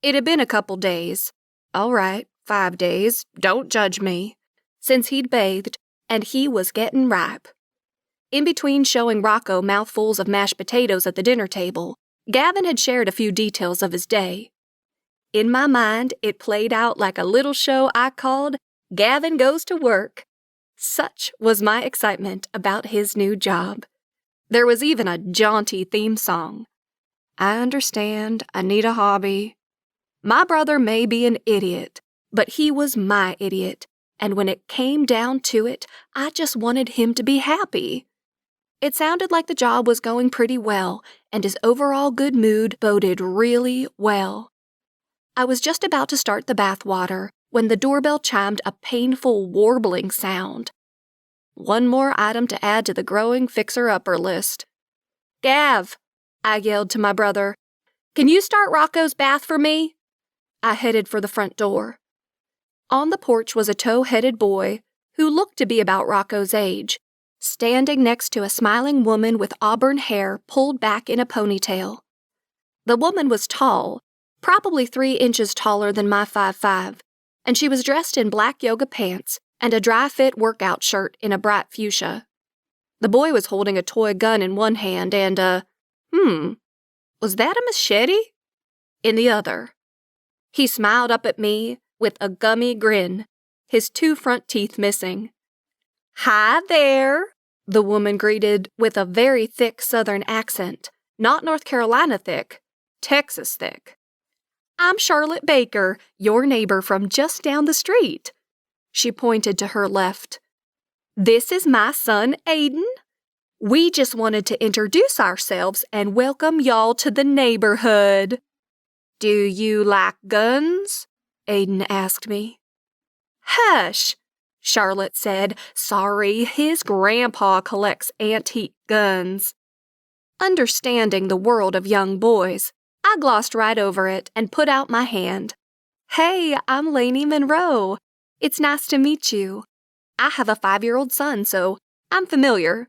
It had been a couple days. All right, 5 days, don't judge me, since he'd bathed, and he was getting ripe. In between showing Rocco mouthfuls of mashed potatoes at the dinner table, Gavin had shared a few details of his day. In my mind, it played out like a little show I called Gavin Goes to Work. Such was my excitement about his new job. There was even a jaunty theme song. I understand, I need a hobby. My brother may be an idiot, but he was my idiot, and when it came down to it, I just wanted him to be happy. It sounded like the job was going pretty well, and his overall good mood boded really well. I was just about to start the bathwater when the doorbell chimed a painful warbling sound. One more item to add to the growing fixer-upper list. "Gav," I yelled to my brother, "can you start Rocco's bath for me?" I headed for the front door. On the porch was a tow-headed boy who looked to be about Rocco's age, standing next to a smiling woman with auburn hair pulled back in a ponytail. The woman was tall, probably 3 inches taller than my 5'5", and she was dressed in black yoga pants and a dry-fit workout shirt in a bright fuchsia. The boy was holding a toy gun in one hand and was that a machete? In the other. He smiled up at me with a gummy grin, his 2 front teeth missing. "Hi there," the woman greeted with a very thick Southern accent, not North Carolina thick, Texas thick. "I'm Charlotte Baker, your neighbor from just down the street." She pointed to her left. "This is my son, Aiden. We just wanted to introduce ourselves and welcome y'all to the neighborhood." "Do you like guns?" Aiden asked me. "Hush," Charlotte said. "Sorry, his grandpa collects antique guns." Understanding the world of young boys, I glossed right over it and put out my hand. "Hey, I'm Laney Monroe. It's nice to meet you. I have a 5-year-old son, so I'm familiar."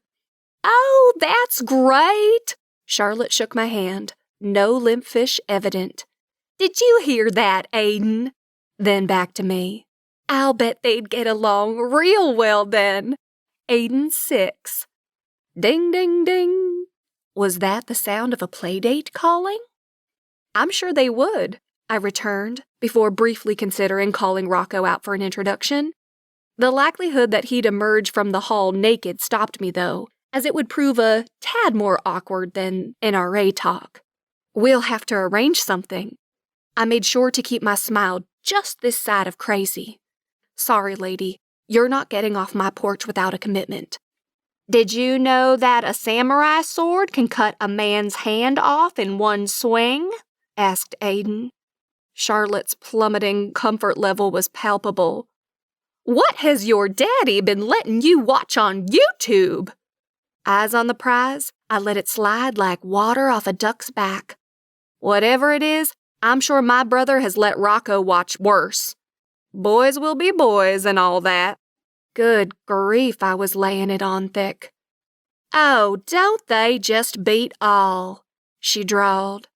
"Oh, that's great!" Charlotte shook my hand, no limp fish evident. "Did you hear that, Aiden?" Then back to me. "I'll bet they'd get along real well then. Aiden's 6. Ding, ding, ding. Was that the sound of a playdate calling? "I'm sure they would," I returned, before briefly considering calling Rocco out for an introduction. The likelihood that he'd emerge from the hall naked stopped me, though, as it would prove a tad more awkward than NRA talk. We'll have to arrange something. I made sure to keep my smile just this side of crazy. "Sorry, lady, you're not getting off my porch without a commitment." "Did you know that a samurai sword can cut a man's hand off in one swing?" asked Aiden. Charlotte's plummeting comfort level was palpable. "What has your daddy been letting you watch on YouTube?" Eyes on the prize, I let it slide like water off a duck's back. Whatever it is, I'm sure my brother has let Rocco watch worse. Boys will be boys and all that. Good grief, I was laying it on thick. Oh, don't they just beat all, she drawled.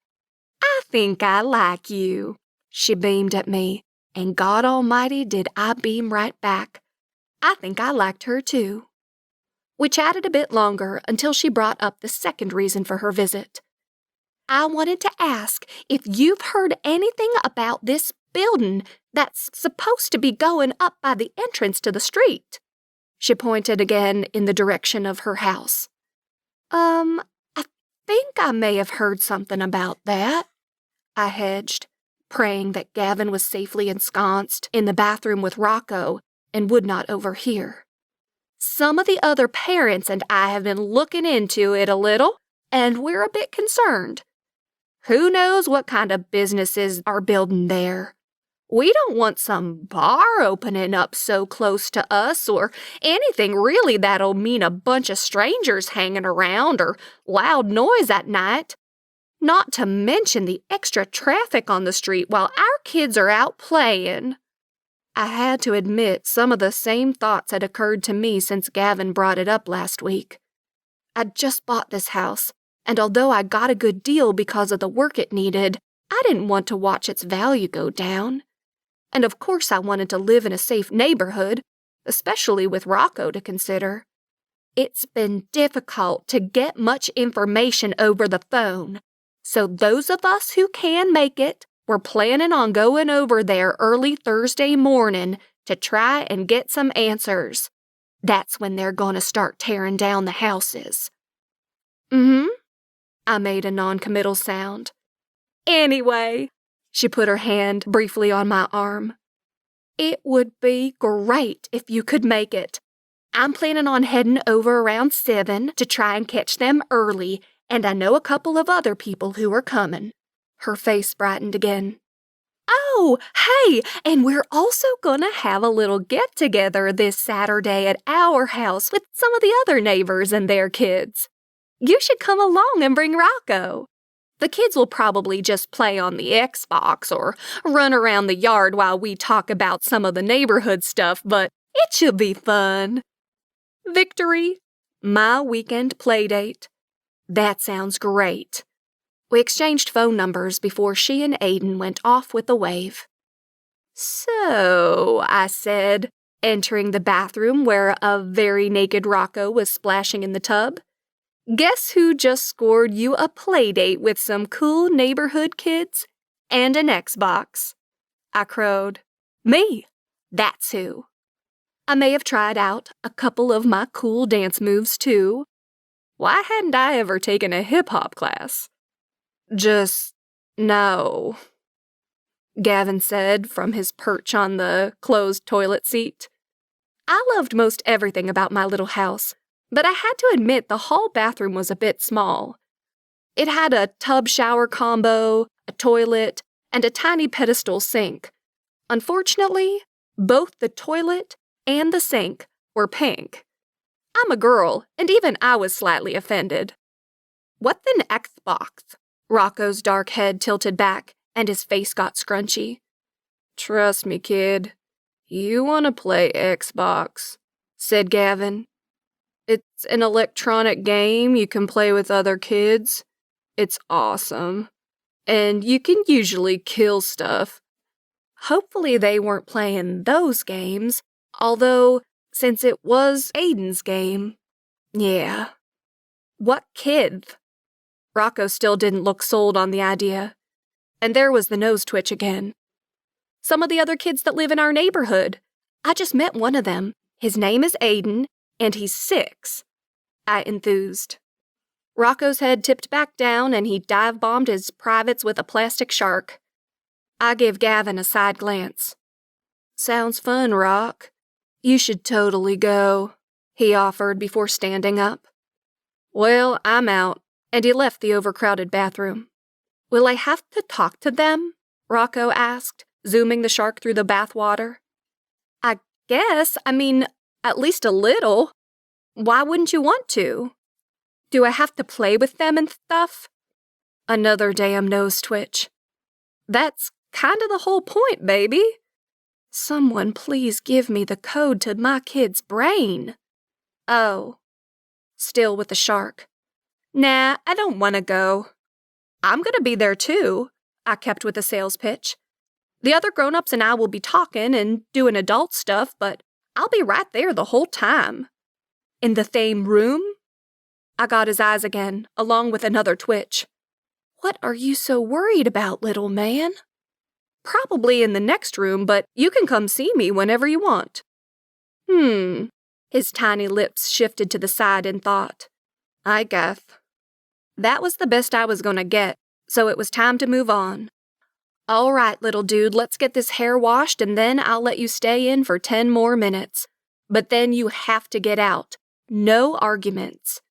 I think I like you, she beamed at me, and God Almighty did I beam right back. I think I liked her too. We chatted a bit longer until she brought up the second reason for her visit. I wanted to ask if you've heard anything about this building that's supposed to be going up by the entrance to the street. She pointed again in the direction of her house. I think I may have heard something about that, I hedged, praying that Gavin was safely ensconced in the bathroom with Rocco and would not overhear. Some of the other parents and I have been looking into it a little, and we're a bit concerned. Who knows what kind of businesses are building there? We don't want some bar opening up so close to us or anything really that'll mean a bunch of strangers hanging around or loud noise at night. Not to mention the extra traffic on the street while our kids are out playing. I had to admit some of the same thoughts had occurred to me since Gavin brought it up last week. I'd just bought this house, and although I got a good deal because of the work it needed, I didn't want to watch its value go down. And of course I wanted to live in a safe neighborhood, especially with Rocco to consider. It's been difficult to get much information over the phone, so those of us who can make it, we're planning on going over there early Thursday morning to try and get some answers. That's when they're going to start tearing down the houses. I made a non-committal sound. Anyway, she put her hand briefly on my arm. It would be great if you could make it. I'm planning on heading over around 7 to try and catch them early, and I know a couple of other people who are coming. Her face brightened again. Oh, hey, and we're also gonna have a little get-together this Saturday at our house with some of the other neighbors and their kids. You should come along and bring Rocco. The kids will probably just play on the Xbox or run around the yard while we talk about some of the neighborhood stuff, but it should be fun. Victory, my weekend playdate. That sounds great. We exchanged phone numbers before she and Aiden went off with a wave. So, I said, entering the bathroom where a very naked Rocco was splashing in the tub. Guess who just scored you a playdate with some cool neighborhood kids and an Xbox? I crowed. Me. That's who. I may have tried out a couple of my cool dance moves too. Why hadn't I ever taken a hip-hop class? Just no, Gavin said from his perch on the closed toilet seat. I loved most everything about my little house, but I had to admit the hall bathroom was a bit small. It had a tub-shower combo, a toilet, and a tiny pedestal sink. Unfortunately, both the toilet and the sink were pink. I'm a girl, and even I was slightly offended. What's an Xbox? Rocco's dark head tilted back, and his face got scrunchy. Trust me, kid. You want to play Xbox, said Gavin. It's an electronic game you can play with other kids. It's awesome. And you can usually kill stuff. Hopefully they weren't playing those games, although, since it was Aiden's game, yeah. What kid? Rocco still didn't look sold on the idea. And there was the nose twitch again. Some of the other kids that live in our neighborhood. I just met one of them. His name is Aiden, and he's 6. I enthused. Rocco's head tipped back down, and he dive-bombed his privates with a plastic shark. I gave Gavin a side glance. Sounds fun, Rock. You should totally go, he offered before standing up. Well, I'm out. And he left the overcrowded bathroom. Will I have to talk to them? Rocco asked, zooming the shark through the bathwater. I guess, at least a little. Why wouldn't you want to? Do I have to play with them and stuff? Another damn nose twitch. That's kind of the whole point, baby. Someone please give me the code to my kid's brain. Oh. Still with the shark. Nah, I don't want to go. I'm going to be there too, I kept with a sales pitch. The other grown-ups and I will be talking and doing adult stuff, but I'll be right there the whole time. In the same room? I got his eyes again, along with another twitch. What are you so worried about, little man? Probably in the next room, but you can come see me whenever you want. His tiny lips shifted to the side in thought. I guess. That was the best I was gonna get, so it was time to move on. All right, little dude, let's get this hair washed and then I'll let you stay in for 10 more minutes. But then you have to get out. No arguments.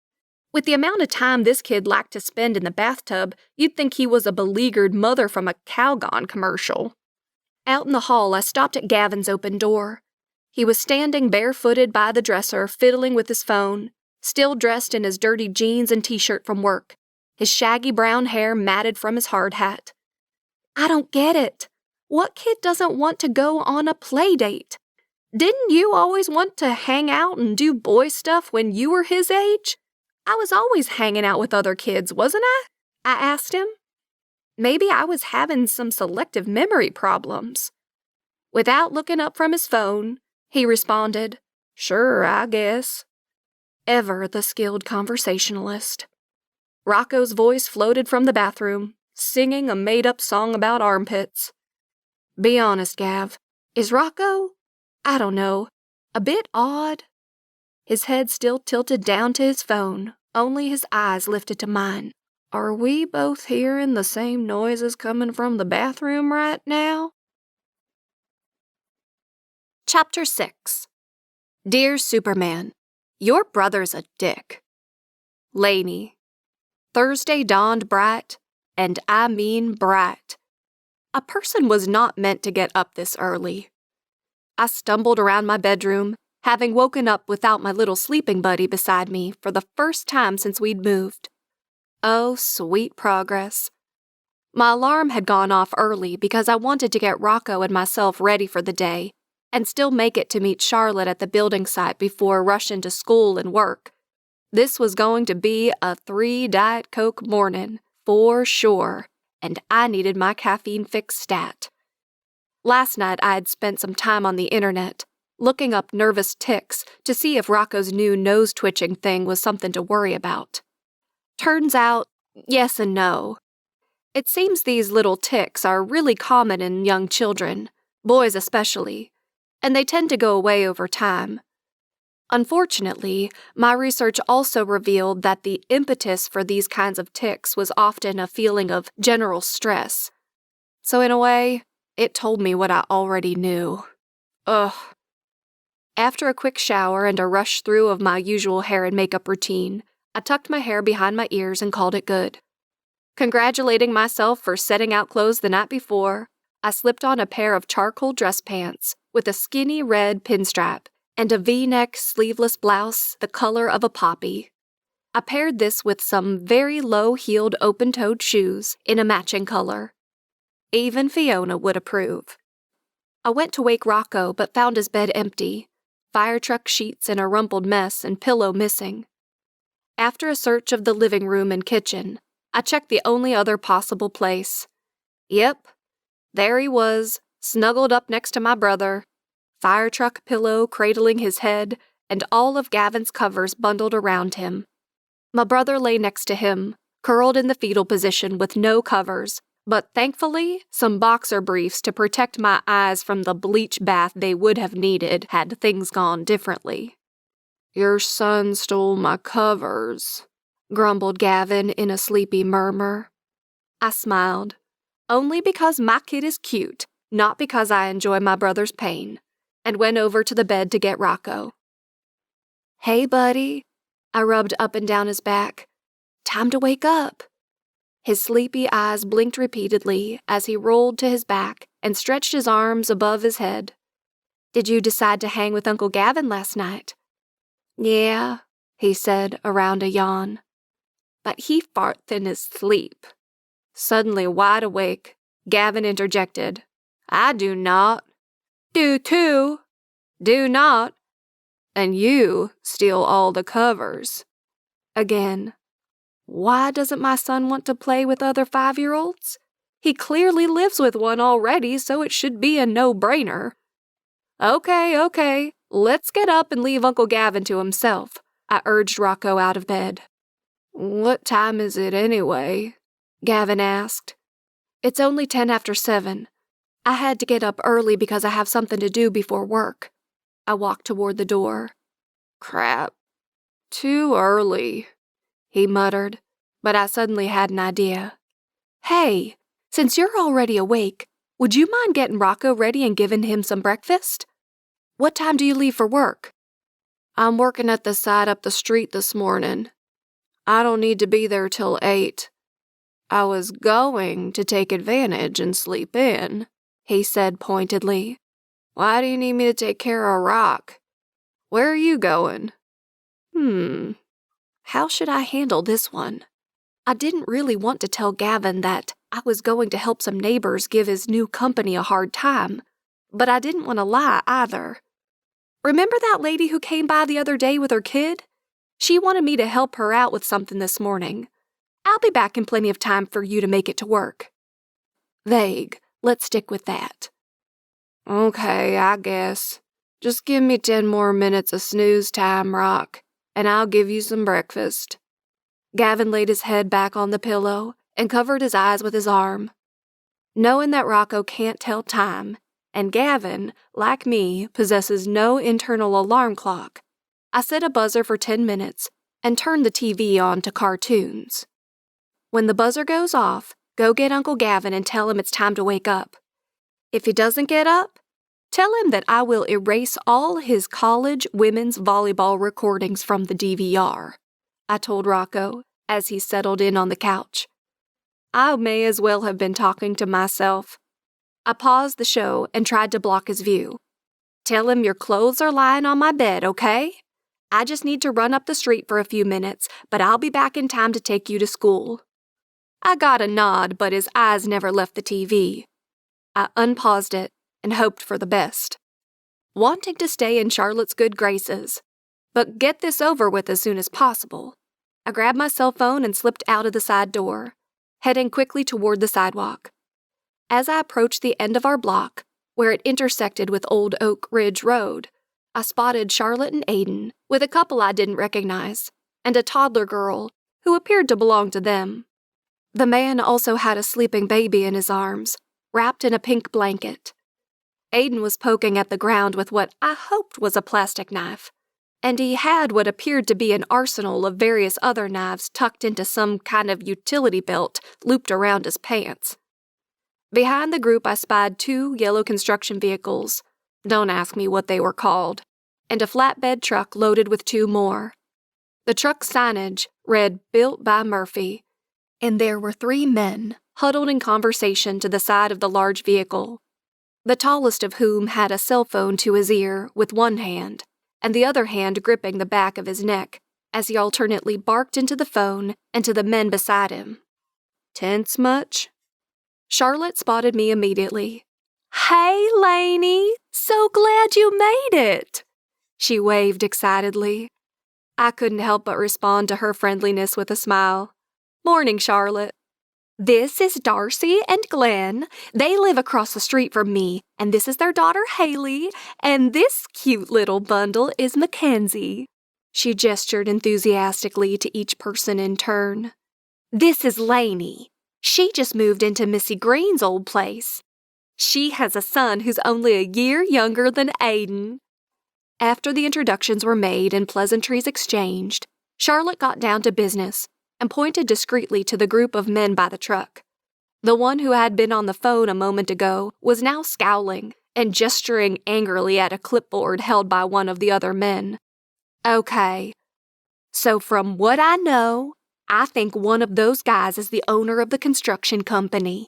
With the amount of time this kid liked to spend in the bathtub, you'd think he was a beleaguered mother from a Calgon commercial. Out in the hall, I stopped at Gavin's open door. He was standing barefooted by the dresser, fiddling with his phone, still dressed in his dirty jeans and t-shirt from work, his shaggy brown hair matted from his hard hat. I don't get it. What kid doesn't want to go on a play date? Didn't you always want to hang out and do boy stuff when you were his age? I was always hanging out with other kids, wasn't I? I asked him. Maybe I was having some selective memory problems. Without looking up from his phone, he responded, Sure, I guess. Ever the skilled conversationalist. Rocco's voice floated from the bathroom, singing a made-up song about armpits. Be honest, Gav. Is Rocco, I don't know, a bit odd? His head still tilted down to his phone, only his eyes lifted to mine. Are we both hearing the same noises coming from the bathroom right now? Chapter 6. Dear Superman, your brother's a dick. Laney. Thursday dawned bright, and I mean bright. A person was not meant to get up this early. I stumbled around my bedroom, having woken up without my little sleeping buddy beside me for the first time since we'd moved. Oh, sweet progress. My alarm had gone off early because I wanted to get Rocco and myself ready for the day and still make it to meet Charlotte at the building site before rushing to school and work. This was going to be a 3 Diet Coke morning, for sure, and I needed my caffeine fix stat. Last night I had spent some time on the internet, looking up nervous tics to see if Rocco's new nose-twitching thing was something to worry about. Turns out, yes and no. It seems these little tics are really common in young children, boys especially, and they tend to go away over time. Unfortunately, my research also revealed that the impetus for these kinds of tics was often a feeling of general stress. So in a way, it told me what I already knew. Ugh. After a quick shower and a rush through of my usual hair and makeup routine, I tucked my hair behind my ears and called it good. Congratulating myself for setting out clothes the night before, I slipped on a pair of charcoal dress pants with a skinny red pinstripe and a V-neck sleeveless blouse the color of a poppy. I paired this with some very low-heeled open-toed shoes in a matching color. Even Fiona would approve. I went to wake Rocco but found his bed empty, fire truck sheets in a rumpled mess and pillow missing. After a search of the living room and kitchen, I checked the only other possible place. Yep, there he was, snuggled up next to my brother, fire truck pillow cradling his head, and all of Gavin's covers bundled around him. My brother lay next to him, curled in the fetal position with no covers, but thankfully some boxer briefs to protect my eyes from the bleach bath they would have needed had things gone differently. Your son stole my covers, grumbled Gavin in a sleepy murmur. I smiled, only because my kid is cute, not because I enjoy my brother's pain, and went over to the bed to get Rocco. Hey, buddy, I rubbed up and down his back. Time to wake up. His sleepy eyes blinked repeatedly as he rolled to his back and stretched his arms above his head. Did you decide to hang with Uncle Gavin last night? Yeah, he said around a yawn. But he farted in his sleep. Suddenly wide awake, Gavin interjected. I do not. Do too. Do not. And you steal all the covers. Again. Why doesn't my son want to play with other 5-year-olds? He clearly lives with one already, so it should be a no-brainer. Okay, let's get up and leave Uncle Gavin to himself, I urged Rocco out of bed. What time is it anyway? Gavin asked. It's only 10 after 7. I had to get up early because I have something to do before work. I walked toward the door. Crap. Too early, he muttered, but I suddenly had an idea. Hey, since you're already awake, would you mind getting Rocco ready and giving him some breakfast? What time do you leave for work? I'm working at the site up the street this morning. I don't need to be there till 8. I was going to take advantage and sleep in, he said pointedly. Why do you need me to take care of Rock? Where are you going? How should I handle this one? I didn't really want to tell Gavin that I was going to help some neighbors give his new company a hard time, but I didn't want to lie either. Remember that lady who came by the other day with her kid? She wanted me to help her out with something this morning. I'll be back in plenty of time for you to make it to work. Vague. Let's stick with that. Okay, I guess. Just give me 10 more minutes of snooze time, Rock, and I'll give you some breakfast. Gavin laid his head back on the pillow and covered his eyes with his arm. Knowing that Rocco can't tell time, and Gavin, like me, possesses no internal alarm clock, I set a buzzer for 10 minutes and turned the TV on to cartoons. When the buzzer goes off, go get Uncle Gavin and tell him it's time to wake up. If he doesn't get up, tell him that I will erase all his college women's volleyball recordings from the DVR, I told Rocco as he settled in on the couch. I may as well have been talking to myself. I paused the show and tried to block his view. Tell him your clothes are lying on my bed, okay? I just need to run up the street for a few minutes, but I'll be back in time to take you to school. I got a nod, but his eyes never left the TV. I unpaused it and hoped for the best, wanting to stay in Charlotte's good graces, but get this over with as soon as possible. I grabbed my cell phone and slipped out of the side door, heading quickly toward the sidewalk. As I approached the end of our block, where it intersected with Old Oak Ridge Road, I spotted Charlotte and Aiden with a couple I didn't recognize, and a toddler girl who appeared to belong to them. The man also had a sleeping baby in his arms, wrapped in a pink blanket. Aiden was poking at the ground with what I hoped was a plastic knife, and he had what appeared to be an arsenal of various other knives tucked into some kind of utility belt looped around his pants. Behind the group I spied 2 yellow construction vehicles, don't ask me what they were called, and a flatbed truck loaded with 2 more. The truck's signage read Built by Murphy, and there were 3 men huddled in conversation to the side of the large vehicle, the tallest of whom had a cell phone to his ear with one hand, and the other hand gripping the back of his neck as he alternately barked into the phone and to the men beside him. Tense much? Charlotte spotted me immediately. Hey, Laney! So glad you made it! She waved excitedly. I couldn't help but respond to her friendliness with a smile. Morning, Charlotte. This is Darcy and Glenn. They live across the street from me, and this is their daughter Haley, and this cute little bundle is Mackenzie. She gestured enthusiastically to each person in turn. This is Laney. She just moved into Missy Green's old place. She has a son who's only a year younger than Aiden. After the introductions were made and pleasantries exchanged, Charlotte got down to business and pointed discreetly to the group of men by the truck. The one who had been on the phone a moment ago was now scowling and gesturing angrily at a clipboard held by one of the other men. Okay, so from what I know, I think one of those guys is the owner of the construction company.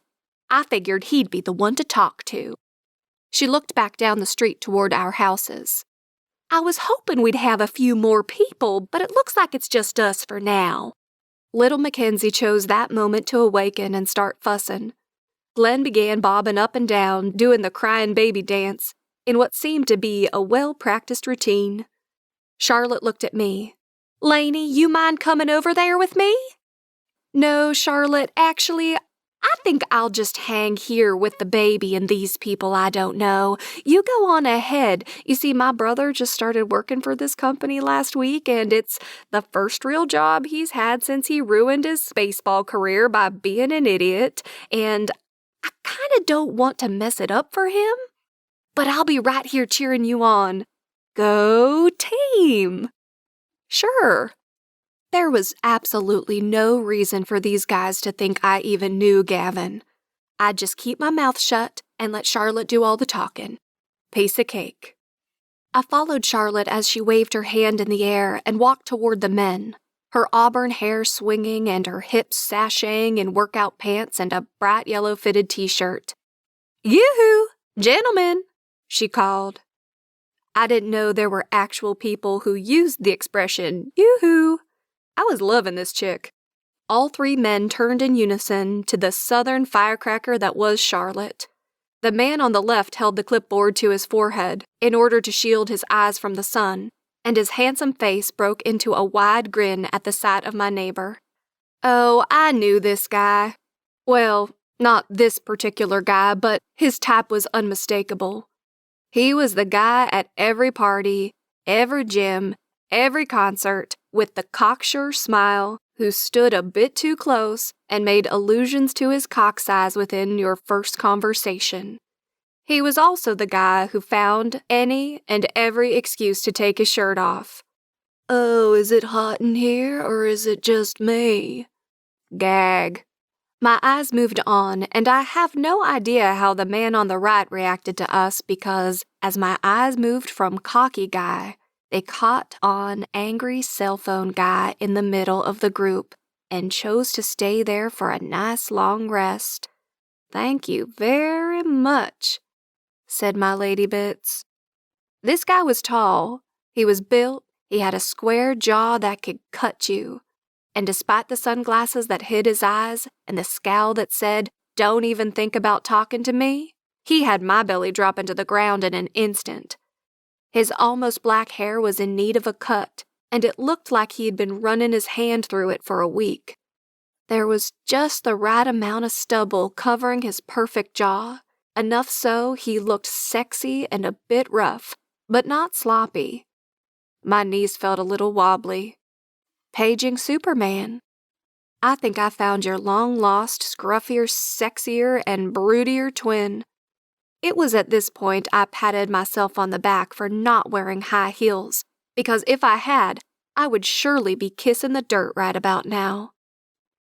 I figured he'd be the one to talk to. She looked back down the street toward our houses. I was hoping we'd have a few more people, but it looks like it's just us for now. Little Mackenzie chose that moment to awaken and start fussing. Glenn began bobbing up and down, doing the crying baby dance, in what seemed to be a well-practiced routine. Charlotte looked at me. "Laney, you mind coming over there with me?" "No, Charlotte, actually, I think I'll just hang here with the baby and these people I don't know. You go on ahead. You see, my brother just started working for this company last week, and it's the first real job he's had since he ruined his baseball career by being an idiot, and I kind of don't want to mess it up for him. But I'll be right here cheering you on. Go team!" Sure. There was absolutely no reason for these guys to think I even knew Gavin. I'd just keep my mouth shut and let Charlotte do all the talking. Piece of cake. I followed Charlotte as she waved her hand in the air and walked toward the men, her auburn hair swinging and her hips sashaying in workout pants and a bright yellow fitted t-shirt. "Yoo-hoo! Gentlemen!" she called. I didn't know there were actual people who used the expression, yoo-hoo. I was loving this chick. All three men turned in unison to the southern firecracker that was Charlotte. The man on the left held the clipboard to his forehead in order to shield his eyes from the sun, and his handsome face broke into a wide grin at the sight of my neighbor. Oh, I knew this guy. Well, not this particular guy, but his type was unmistakable. He was the guy at every party, every gym, every concert, with the cocksure smile, who stood a bit too close and made allusions to his cock size within your first conversation. He was also the guy who found any and every excuse to take his shirt off. "Oh, is it hot in here, or is it just me?" Gag. My eyes moved on, and I have no idea how the man on the right reacted to us because, as my eyes moved from cocky guy, they caught on angry cell phone guy in the middle of the group and chose to stay there for a nice long rest. "Thank you very much," said my lady bits. This guy was tall. He was built. He had a square jaw that could cut you. And despite the sunglasses that hid his eyes and the scowl that said, "Don't even think about talking to me," he had my belly dropping to the ground in an instant. His almost black hair was in need of a cut, and it looked like he had been running his hand through it for a week. There was just the right amount of stubble covering his perfect jaw, enough so he looked sexy and a bit rough, but not sloppy. My knees felt a little wobbly. Paging Superman. I think I found your long-lost, scruffier, sexier, and broodier twin. It was at this point I patted myself on the back for not wearing high heels, because if I had, I would surely be kissing the dirt right about now.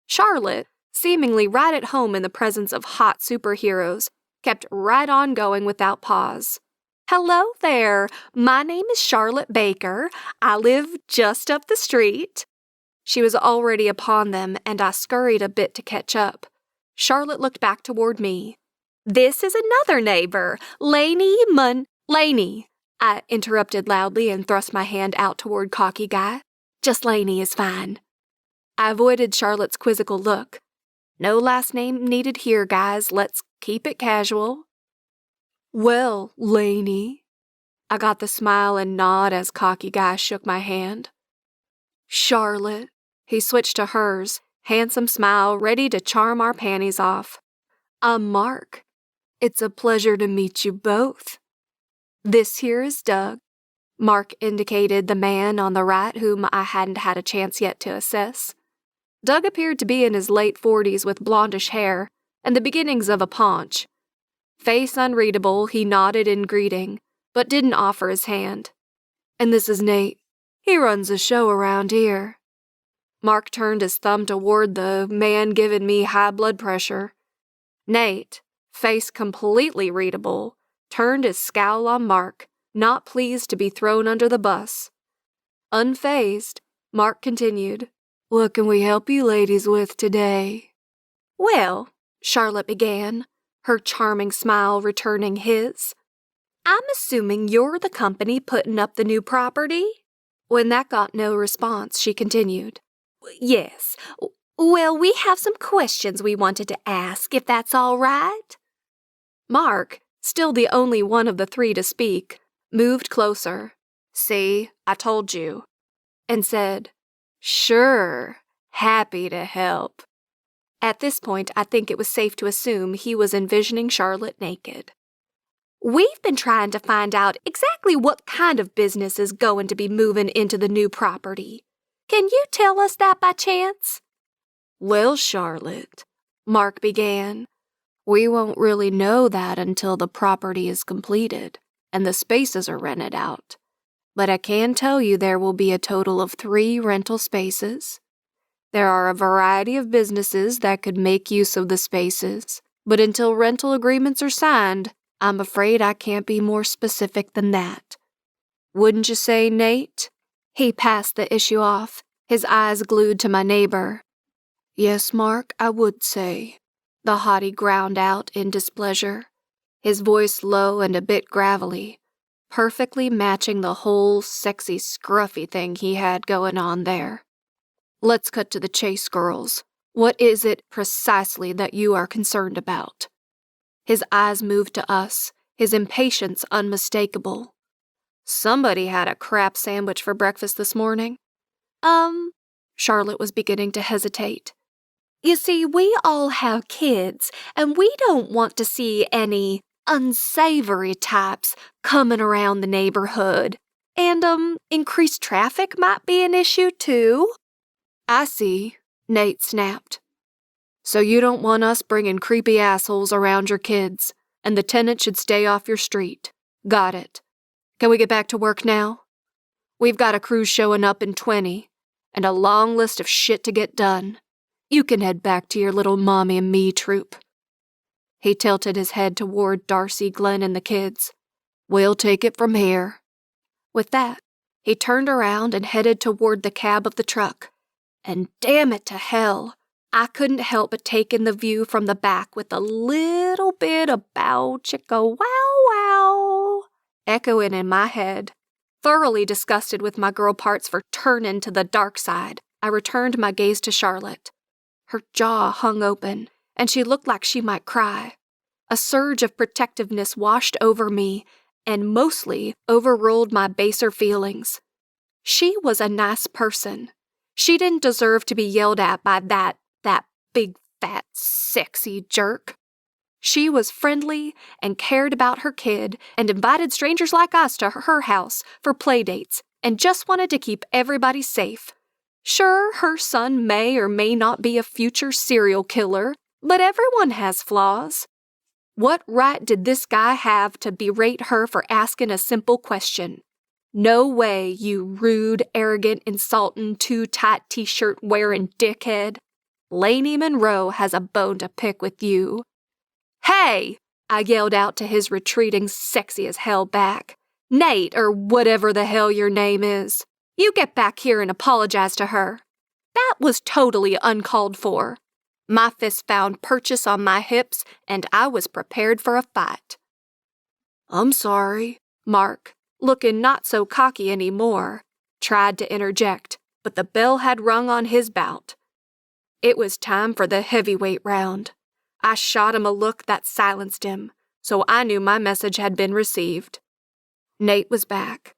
Charlotte, seemingly right at home in the presence of hot superheroes, kept right on going without pause. "Hello there, my name is Charlotte Baker. I live just up the street." She was already upon them, and I scurried a bit to catch up. Charlotte looked back toward me. "This is another neighbor, Laney Laney," I interrupted loudly and thrust my hand out toward cocky guy. "Just Laney is fine." I avoided Charlotte's quizzical look. No last name needed here, guys. Let's keep it casual. "Well, Laney." I got the smile and nod as cocky guy shook my hand. "Charlotte." He switched to hers, handsome smile ready to charm our panties off. "I'm Mark. It's a pleasure to meet you both. This here is Doug." Mark indicated the man on the right whom I hadn't had a chance yet to assess. Doug appeared to be in his late 40s with blondish hair and the beginnings of a paunch. Face unreadable, he nodded in greeting, but didn't offer his hand. "And this is Nate. He runs a show around here." Mark turned his thumb toward the man giving me high blood pressure. Nate, face completely readable, turned his scowl on Mark, not pleased to be thrown under the bus. Unfazed, Mark continued, "What can we help you ladies with today?" "Well," Charlotte began, her charming smile returning his, "I'm assuming you're the company putting up the new property?" When that got no response, she continued, "Yes. Well, we have some questions we wanted to ask, if that's all right." Mark, still the only one of the three to speak, moved closer. "See, I told you," and said, "Sure, happy to help." At this point, I think it was safe to assume he was envisioning Charlotte naked. "We've been trying to find out exactly what kind of business is going to be moving into the new property. Can you tell us that by chance?" "Well, Charlotte," Mark began, "we won't really know that until the property is completed and the spaces are rented out. But I can tell you there will be a total of 3 rental spaces. There are a variety of businesses that could make use of the spaces, but until rental agreements are signed, I'm afraid I can't be more specific than that. Wouldn't you say, Nate?" He passed the issue off, his eyes glued to my neighbor. "Yes, Mark, I would say," the hottie ground out in displeasure, his voice low and a bit gravelly, perfectly matching the whole sexy scruffy thing he had going on there. "Let's cut to the chase, girls. What is it precisely that you are concerned about?" His eyes moved to us, his impatience unmistakable. "Somebody had a crap sandwich for breakfast this morning." Charlotte was beginning to hesitate. "You see, we all have kids, and we don't want to see any unsavory types coming around the neighborhood. And, increased traffic might be an issue, too." "I see," Nate snapped. "So you don't want us bringing creepy assholes around your kids, and the tenant should stay off your street. Got it. Can we get back to work now? We've got a crew showing up in 20, and a long list of shit to get done. You can head back to your little mommy and me troop." He tilted his head toward Darcy, Glenn, and the kids. "We'll take it from here." With that, he turned around and headed toward the cab of the truck. And damn it to hell, I couldn't help but take in the view from the back with a little bit of bow chicka wow wow echoing in my head. Thoroughly disgusted with my girl parts for turning to the dark side, I returned my gaze to Charlotte. Her jaw hung open, and she looked like she might cry. A surge of protectiveness washed over me, and mostly overruled my baser feelings. She was a nice person. She didn't deserve to be yelled at by that big, fat, sexy jerk. She was friendly and cared about her kid and invited strangers like us to her house for play dates and just wanted to keep everybody safe. Sure, her son may or may not be a future serial killer, but everyone has flaws. What right did this guy have to berate her for asking a simple question? "No way, you rude, arrogant, insulting, too-tight t-shirt wearing dickhead. Laney Monroe has a bone to pick with you." "Hey!" I yelled out to his retreating sexy-as-hell back. "Nate, or whatever the hell your name is. You get back here and apologize to her. That was totally uncalled for." My fist found purchase on my hips, and I was prepared for a fight. "I'm sorry," Mark, looking not so cocky anymore, tried to interject, but the bell had rung on his bout. It was time for the heavyweight round. I shot him a look that silenced him, so I knew my message had been received. Nate was back.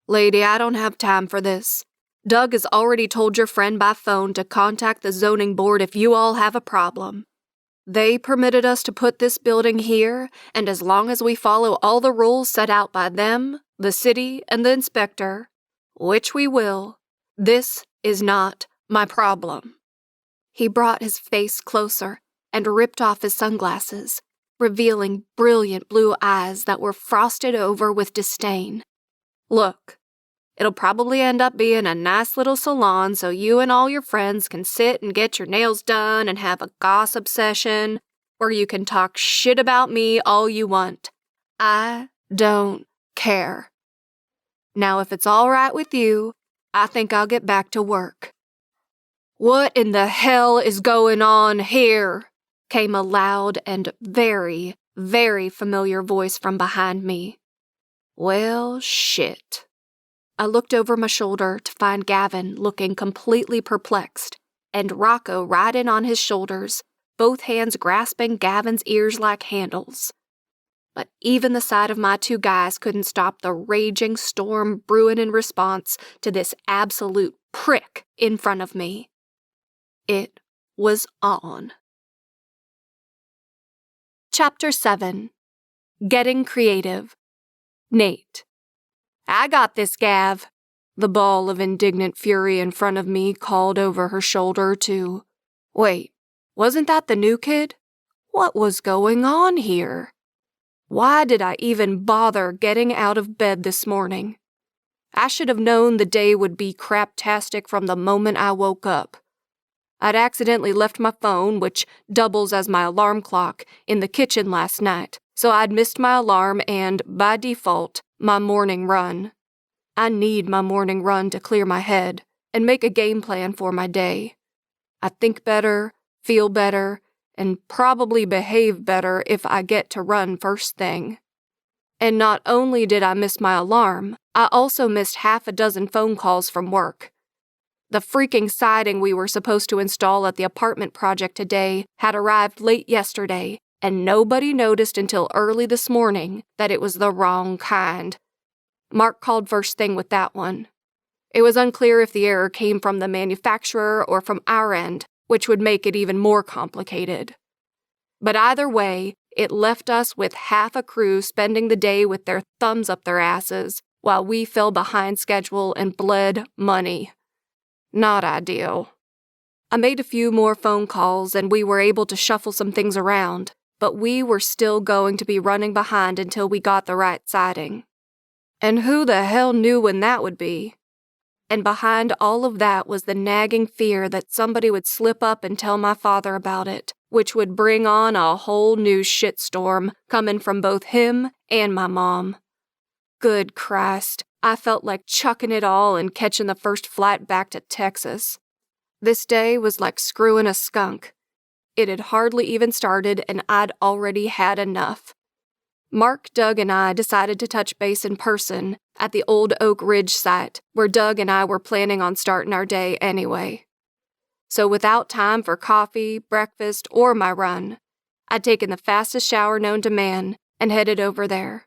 "Lady, I don't have time for this. Doug has already told your friend by phone to contact the zoning board if you all have a problem. They permitted us to put this building here, and as long as we follow all the rules set out by them, the city, and the inspector, which we will, this is not my problem." He brought his face closer and ripped off his sunglasses, revealing brilliant blue eyes that were frosted over with disdain. "Look, it'll probably end up being a nice little salon so you and all your friends can sit and get your nails done and have a gossip session where you can talk shit about me all you want. I don't care. Now, if it's all right with you, I think I'll get back to work." "What in the hell is going on here?" came a loud and very, very familiar voice from behind me. Well, shit. I looked over my shoulder to find Gavin looking completely perplexed, and Rocco riding on his shoulders, both hands grasping Gavin's ears like handles. But even the sight of my two guys couldn't stop the raging storm brewing in response to this absolute prick in front of me. It was on. Chapter 7. Getting Creative. Nate. "I got this, Gav," the ball of indignant fury in front of me called over her shoulder to, "Wait, wasn't that the new kid? What was going on here? Why did I even bother getting out of bed this morning? I should have known the day would be craptastic from the moment I woke up. I'd accidentally left my phone, which doubles as my alarm clock, in the kitchen last night, so I'd missed my alarm and, by default, my morning run. I need my morning run to clear my head and make a game plan for my day. I think better, feel better, and probably behave better if I get to run first thing. And not only did I miss my alarm, I also missed half a dozen phone calls from work. The freaking siding we were supposed to install at the apartment project today had arrived late yesterday, and nobody noticed until early this morning that it was the wrong kind. Mark called first thing with that one. It was unclear if the error came from the manufacturer or from our end, which would make it even more complicated. But either way, it left us with half a crew spending the day with their thumbs up their asses, while we fell behind schedule and bled money. Not ideal. I made a few more phone calls and we were able to shuffle some things around, but we were still going to be running behind until we got the right siding. And who the hell knew when that would be? And behind all of that was the nagging fear that somebody would slip up and tell my father about it, which would bring on a whole new shitstorm coming from both him and my mom. Good Christ, I felt like chucking it all and catching the first flight back to Texas. This day was like screwing a skunk. It had hardly even started and I'd already had enough. Mark, Doug, and I decided to touch base in person at the old Oak Ridge site, where Doug and I were planning on starting our day anyway. So without time for coffee, breakfast, or my run, I'd taken the fastest shower known to man and headed over there.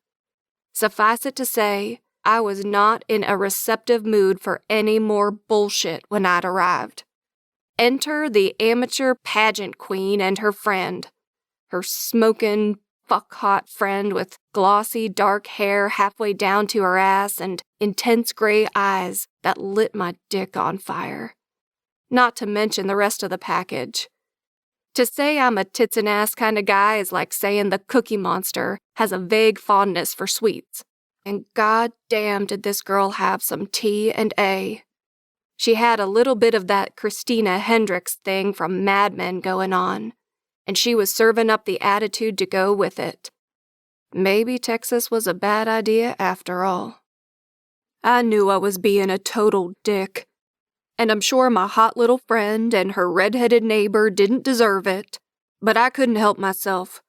Suffice it to say, I was not in a receptive mood for any more bullshit when I'd arrived. Enter the amateur pageant queen and her friend, her smoking, fuck-hot friend with glossy dark hair halfway down to her ass and intense gray eyes that lit my dick on fire. Not to mention the rest of the package. To say I'm a tits and ass kind of guy is like saying the Cookie Monster has a vague fondness for sweets. And goddamn did this girl have some T&A. She had a little bit of that Christina Hendricks thing from Mad Men going on, and she was serving up the attitude to go with it. Maybe Texas was a bad idea after all. I knew I was being a total dick, and I'm sure my hot little friend and her red-headed neighbor didn't deserve it, but I couldn't help myself.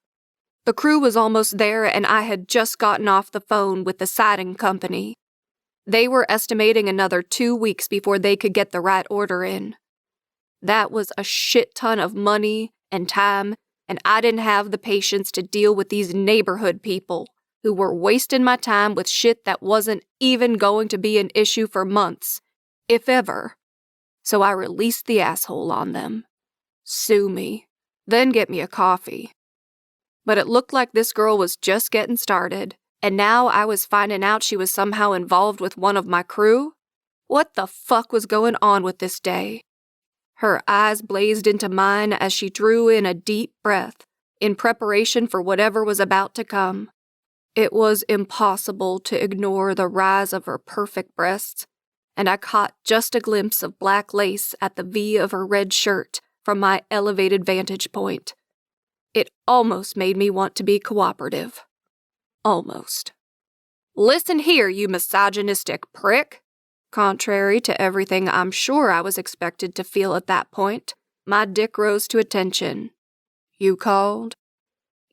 The crew was almost there and I had just gotten off the phone with the siding company. They were estimating another 2 weeks before they could get the right order in. That was a shit ton of money and time, and I didn't have the patience to deal with these neighborhood people who were wasting my time with shit that wasn't even going to be an issue for months, if ever. So I released the asshole on them. Sue me, then get me a coffee. But it looked like this girl was just getting started, and now I was finding out she was somehow involved with one of my crew? What the fuck was going on with this day? Her eyes blazed into mine as she drew in a deep breath, in preparation for whatever was about to come. It was impossible to ignore the rise of her perfect breasts, and I caught just a glimpse of black lace at the V of her red shirt from my elevated vantage point. It almost made me want to be cooperative. Almost. Listen here, you misogynistic prick. Contrary to everything I'm sure I was expected to feel at that point, my dick rose to attention. You called?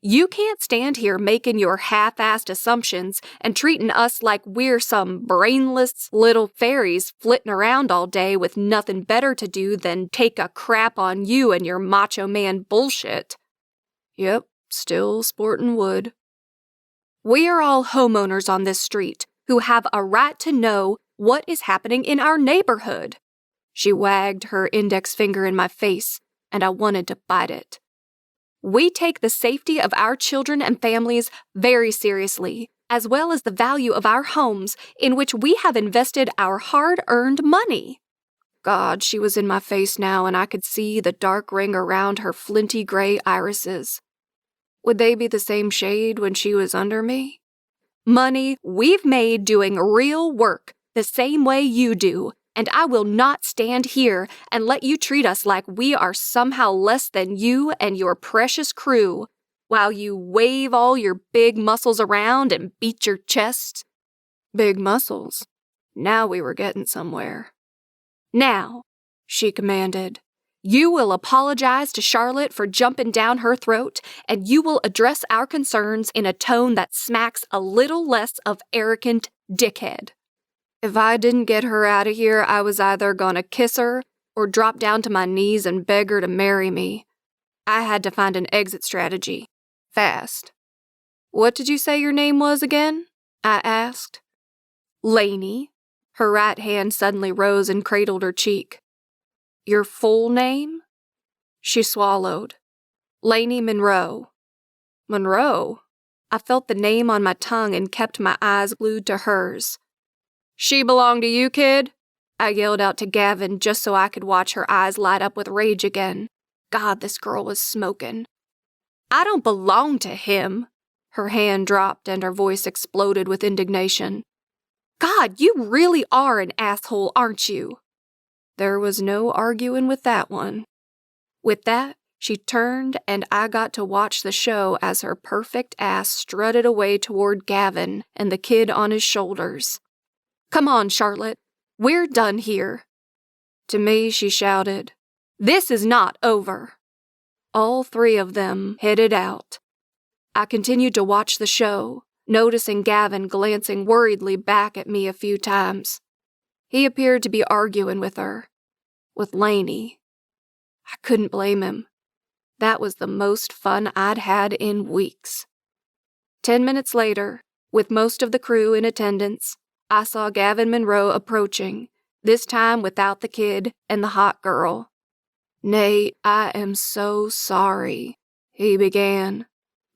You can't stand here making your half-assed assumptions and treating us like we're some brainless little fairies flitting around all day with nothing better to do than take a crap on you and your macho man bullshit. Yep, still sporting wood. We are all homeowners on this street who have a right to know what is happening in our neighborhood. She wagged her index finger in my face, and I wanted to bite it. We take the safety of our children and families very seriously, as well as the value of our homes in which we have invested our hard-earned money. God, she was in my face now, and I could see the dark ring around her flinty gray irises. Would they be the same shade when she was under me? Money we've made doing real work the same way you do, and I will not stand here and let you treat us like we are somehow less than you and your precious crew, while you wave all your big muscles around and beat your chest. Big muscles. Now we were getting somewhere. Now, she commanded, you will apologize to Charlotte for jumping down her throat, and you will address our concerns in a tone that smacks a little less of arrogant dickhead. If I didn't get her out of here, I was either gonna kiss her or drop down to my knees and beg her to marry me. I had to find an exit strategy. Fast. What did you say your name was again? I asked. Laney. Her right hand suddenly rose and cradled her cheek. Your full name? She swallowed. Laney Monroe. Monroe? I felt the name on my tongue and kept my eyes glued to hers. She belong to you, kid? I yelled out to Gavin just so I could watch her eyes light up with rage again. God, this girl was smoking. I don't belong to him. Her hand dropped and her voice exploded with indignation. God, you really are an asshole, aren't you? There was no arguing with that one. With that, she turned and I got to watch the show as her perfect ass strutted away toward Gavin and the kid on his shoulders. Come on, Charlotte. We're done here. To me, she shouted, This is not over. All three of them headed out. I continued to watch the show, noticing Gavin glancing worriedly back at me a few times. He appeared to be arguing with her. With Laney. I couldn't blame him. That was the most fun I'd had in weeks. 10 minutes later, with most of the crew in attendance, I saw Gavin Monroe approaching, this time without the kid and the hot girl. Nate, I am so sorry, he began.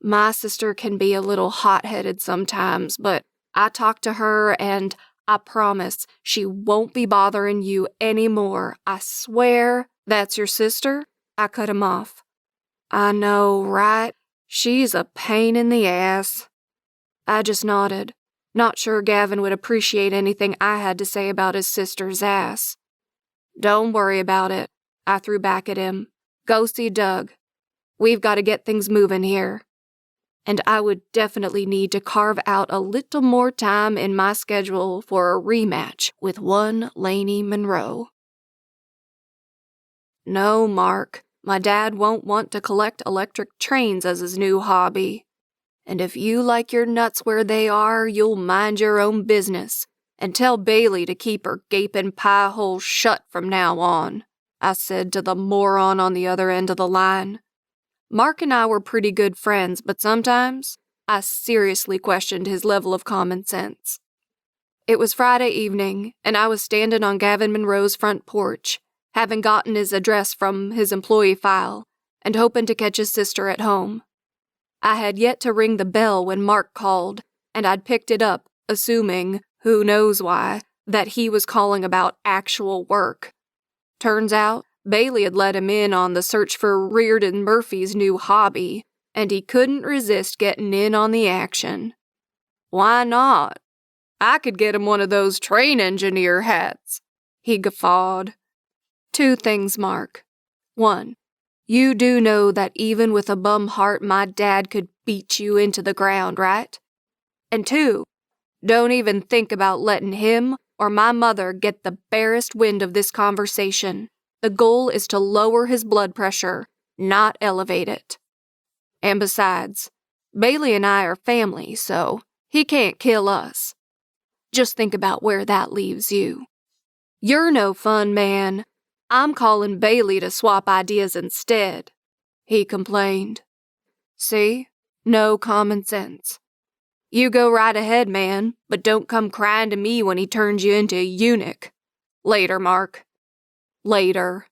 My sister can be a little hot-headed sometimes, but I talked to her and I promise she won't be bothering you anymore. I swear. That's your sister? I cut him off. I know, right? She's a pain in the ass. I just nodded, not sure Gavin would appreciate anything I had to say about his sister's ass. Don't worry about it, I threw back at him. Go see Doug. We've got to get things moving here. And I would definitely need to carve out a little more time in my schedule for a rematch with one Laney Monroe. No, Mark, my dad won't want to collect electric trains as his new hobby. And if you like your nuts where they are, you'll mind your own business and tell Bailey to keep her gaping pie hole shut from now on, I said to the moron on the other end of the line. Mark and I were pretty good friends, but sometimes I seriously questioned his level of common sense. It was Friday evening, and I was standing on Gavin Monroe's front porch, having gotten his address from his employee file, and hoping to catch his sister at home. I had yet to ring the bell when Mark called, and I'd picked it up, assuming, who knows why, that he was calling about actual work. Turns out, Bailey had let him in on the search for Reardon Murphy's new hobby, and he couldn't resist getting in on the action. Why not? I could get him one of those train engineer hats, he guffawed. 2 things, Mark. 1, you do know that even with a bum heart my dad could beat you into the ground, right? And 2, don't even think about letting him or my mother get the barest wind of this conversation. The goal is to lower his blood pressure, not elevate it. And besides, Bailey and I are family, so he can't kill us. Just think about where that leaves you. You're no fun, man. I'm calling Bailey to swap ideas instead, he complained. See? No common sense. You go right ahead, man, but don't come crying to me when he turns you into a eunuch. Later, Mark. Later.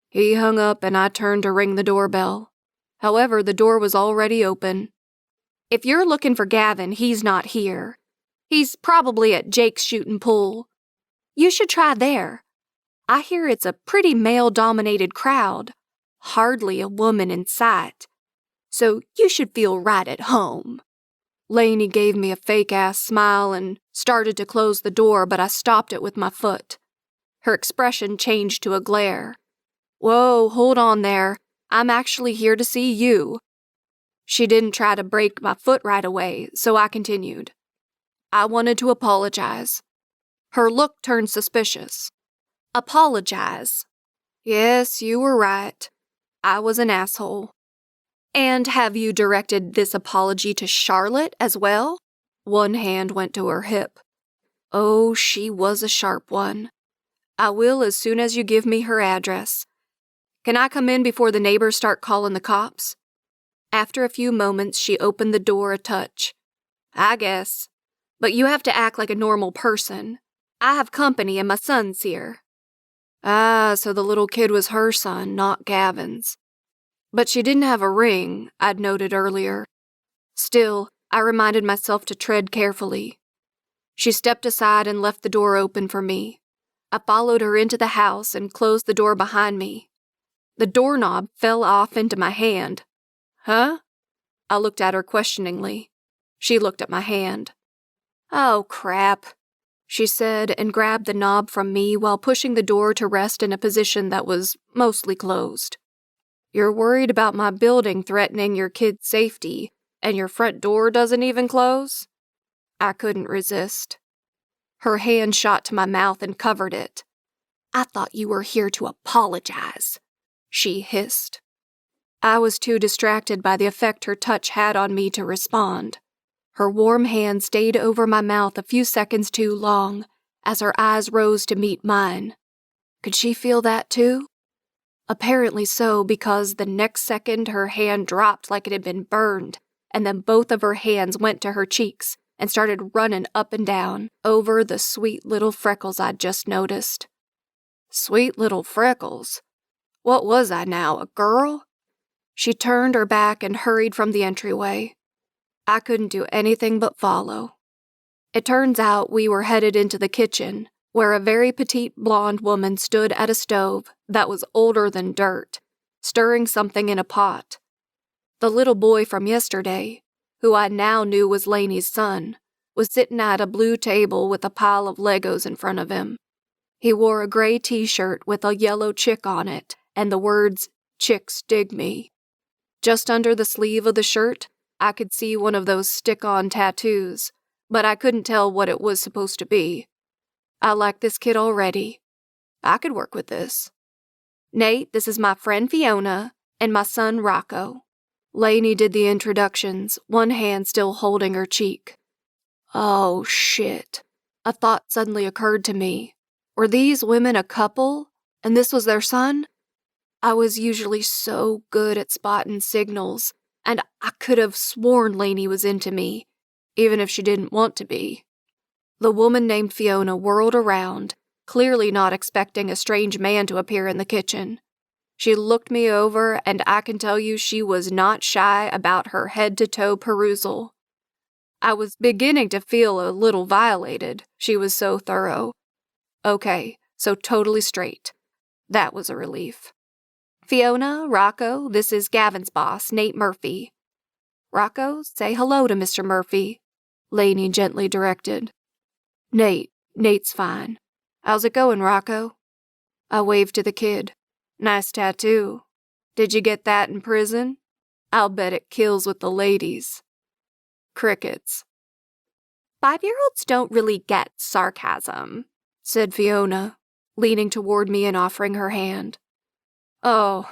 He hung up and I turned to ring the doorbell. However, the door was already open. If you're looking for Gavin, he's not here. He's probably at Jake's shooting pool. You should try there. I hear it's a pretty male-dominated crowd. Hardly a woman in sight. So you should feel right at home. Laney gave me a fake-ass smile and started to close the door, but I stopped it with my foot. Her expression changed to a glare. Whoa, hold on there. I'm actually here to see you. She didn't try to break my foot right away, so I continued. I wanted to apologize. Her look turned suspicious. Apologize. Yes, you were right. I was an asshole. And have you directed this apology to Charlotte as well? One hand went to her hip. Oh, she was a sharp one. I will as soon as you give me her address. Can I come in before the neighbors start calling the cops? After a few moments, she opened the door a touch. I guess. But you have to act like a normal person. I have company and my son's here. Ah, so the little kid was her son, not Gavin's. But she didn't have a ring, I'd noted earlier. Still, I reminded myself to tread carefully. She stepped aside and left the door open for me. I followed her into the house and closed the door behind me. The doorknob fell off into my hand. Huh? I looked at her questioningly. She looked at my hand. Oh, crap, she said and grabbed the knob from me while pushing the door to rest in a position that was mostly closed. You're worried about my building threatening your kid's safety, and your front door doesn't even close? I couldn't resist. Her hand shot to my mouth and covered it. I thought you were here to apologize, she hissed. I was too distracted by the effect her touch had on me to respond. Her warm hand stayed over my mouth a few seconds too long, as her eyes rose to meet mine. Could she feel that too? Apparently so, because the next second her hand dropped like it had been burned, and then both of her hands went to her cheeks and started running up and down over the sweet little freckles I'd just noticed. Sweet little freckles? What was I now, a girl? She turned her back and hurried from the entryway. I couldn't do anything but follow. It turns out we were headed into the kitchen, where a very petite blonde woman stood at a stove that was older than dirt, stirring something in a pot. The little boy from yesterday, who I now knew was Laney's son, was sitting at a blue table with a pile of Legos in front of him. He wore a gray t-shirt with a yellow chick on it and the words, "Chicks dig me." Just under the sleeve of the shirt, I could see one of those stick-on tattoos, but I couldn't tell what it was supposed to be. I like this kid already. I could work with this. Nate, this is my friend Fiona, and my son Rocco. Laney did the introductions, one hand still holding her cheek. Oh, shit. A thought suddenly occurred to me. Were these women a couple, and this was their son? I was usually so good at spotting signals, and I could have sworn Laney was into me, even if she didn't want to be. The woman named Fiona whirled around, clearly not expecting a strange man to appear in the kitchen. She looked me over, and I can tell you she was not shy about her head-to-toe perusal. I was beginning to feel a little violated. She was so thorough. Okay, so totally straight. That was a relief. Fiona, Rocco, this is Gavin's boss, Nate Murphy. Rocco, say hello to Mr. Murphy, Laney gently directed. Nate's fine. How's it going, Rocco? I waved to the kid. Nice tattoo. Did you get that in prison? I'll bet it kills with the ladies. Crickets. 5-year-olds don't really get sarcasm, said Fiona, leaning toward me and offering her hand. Oh,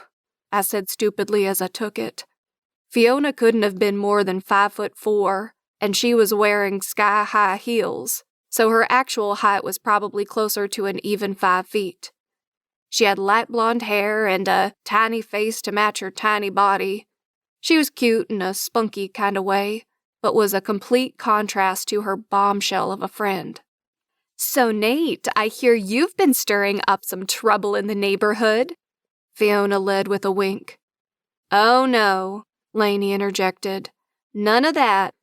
I said stupidly as I took it. Fiona couldn't have been more than 5'4", and she was wearing sky-high heels, so her actual height was probably closer to an even 5 feet. She had light blonde hair and a tiny face to match her tiny body. She was cute in a spunky kind of way, but was a complete contrast to her bombshell of a friend. "So, Nate, I hear you've been stirring up some trouble in the neighborhood," Fiona led with a wink. "Oh, no," Laney interjected. "None of that.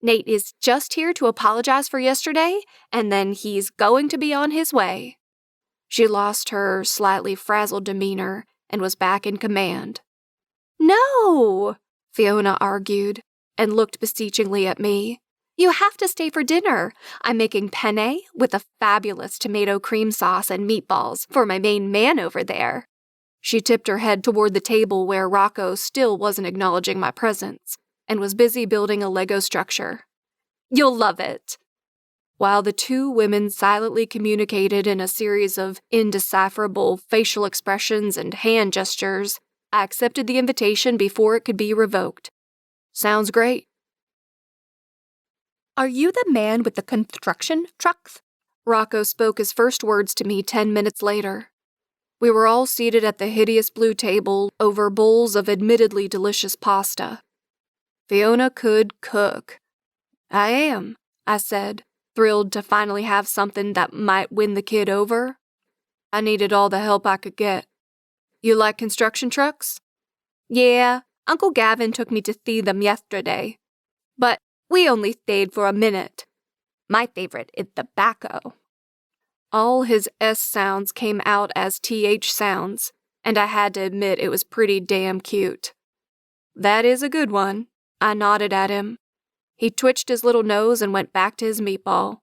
Nate is just here to apologize for yesterday, and then he's going to be on his way." She lost her slightly frazzled demeanor and was back in command. "No," Fiona argued, and looked beseechingly at me. "You have to stay for dinner. I'm making penne with a fabulous tomato cream sauce and meatballs for my main man over there." She tipped her head toward the table where Rocco still wasn't acknowledging my presence and was busy building a Lego structure. "You'll love it." While the two women silently communicated in a series of indecipherable facial expressions and hand gestures, I accepted the invitation before it could be revoked. "Sounds great." "Are you the man with the construction trucks?" Rocco spoke his first words to me 10 minutes later. We were all seated at the hideous blue table over bowls of admittedly delicious pasta. Fiona could cook. "I am," I said, thrilled to finally have something that might win the kid over. I needed all the help I could get. "You like construction trucks?" "Yeah, Uncle Gavin took me to see them yesterday. But we only stayed for a minute. My favorite is the backhoe." All his S sounds came out as TH sounds, and I had to admit it was pretty damn cute. "That is a good one," I nodded at him. He twitched his little nose and went back to his meatball.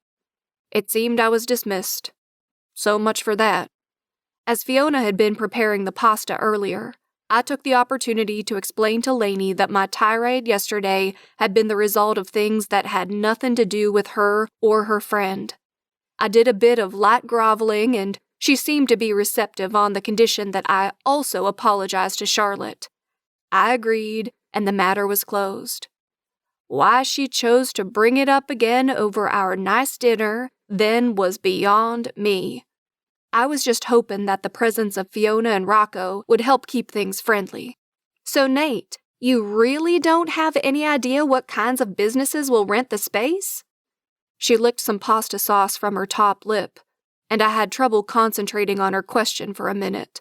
It seemed I was dismissed. So much for that. As Fiona had been preparing the pasta earlier, I took the opportunity to explain to Laney that my tirade yesterday had been the result of things that had nothing to do with her or her friend. I did a bit of light groveling, and she seemed to be receptive on the condition that I also apologized to Charlotte. I agreed, and the matter was closed. Why she chose to bring it up again over our nice dinner then was beyond me. I was just hoping that the presence of Fiona and Rocco would help keep things friendly. "So, Nate, you really don't have any idea what kinds of businesses will rent the space?" She licked some pasta sauce from her top lip, and I had trouble concentrating on her question for a minute.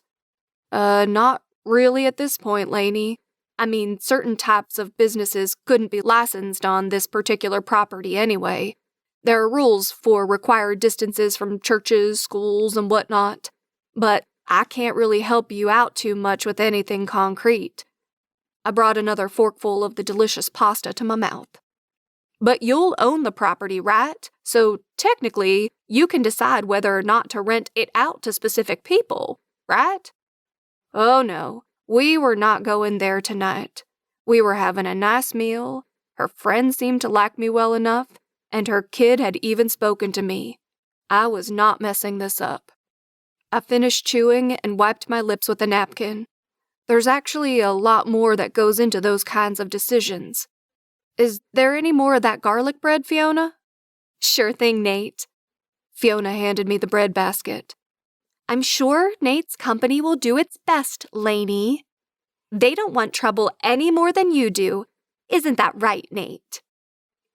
Not really at this point, Laney. I mean, certain types of businesses couldn't be licensed on this particular property anyway. There are rules for required distances from churches, schools, and whatnot. But I can't really help you out too much with anything concrete. I brought another forkful of the delicious pasta to my mouth. "But you'll own the property, right? So technically, you can decide whether or not to rent it out to specific people, right?" "Oh no, we were not going there tonight. We were having a nice meal, her friend seemed to like me well enough, and her kid had even spoken to me. I was not messing this up." I finished chewing and wiped my lips with a napkin. There's actually a lot more that goes into those kinds of decisions. "Is there any more of that garlic bread, Fiona?" "Sure thing, Nate." Fiona handed me the bread basket. "I'm sure Nate's company will do its best, Laney. They don't want trouble any more than you do. Isn't that right, Nate?"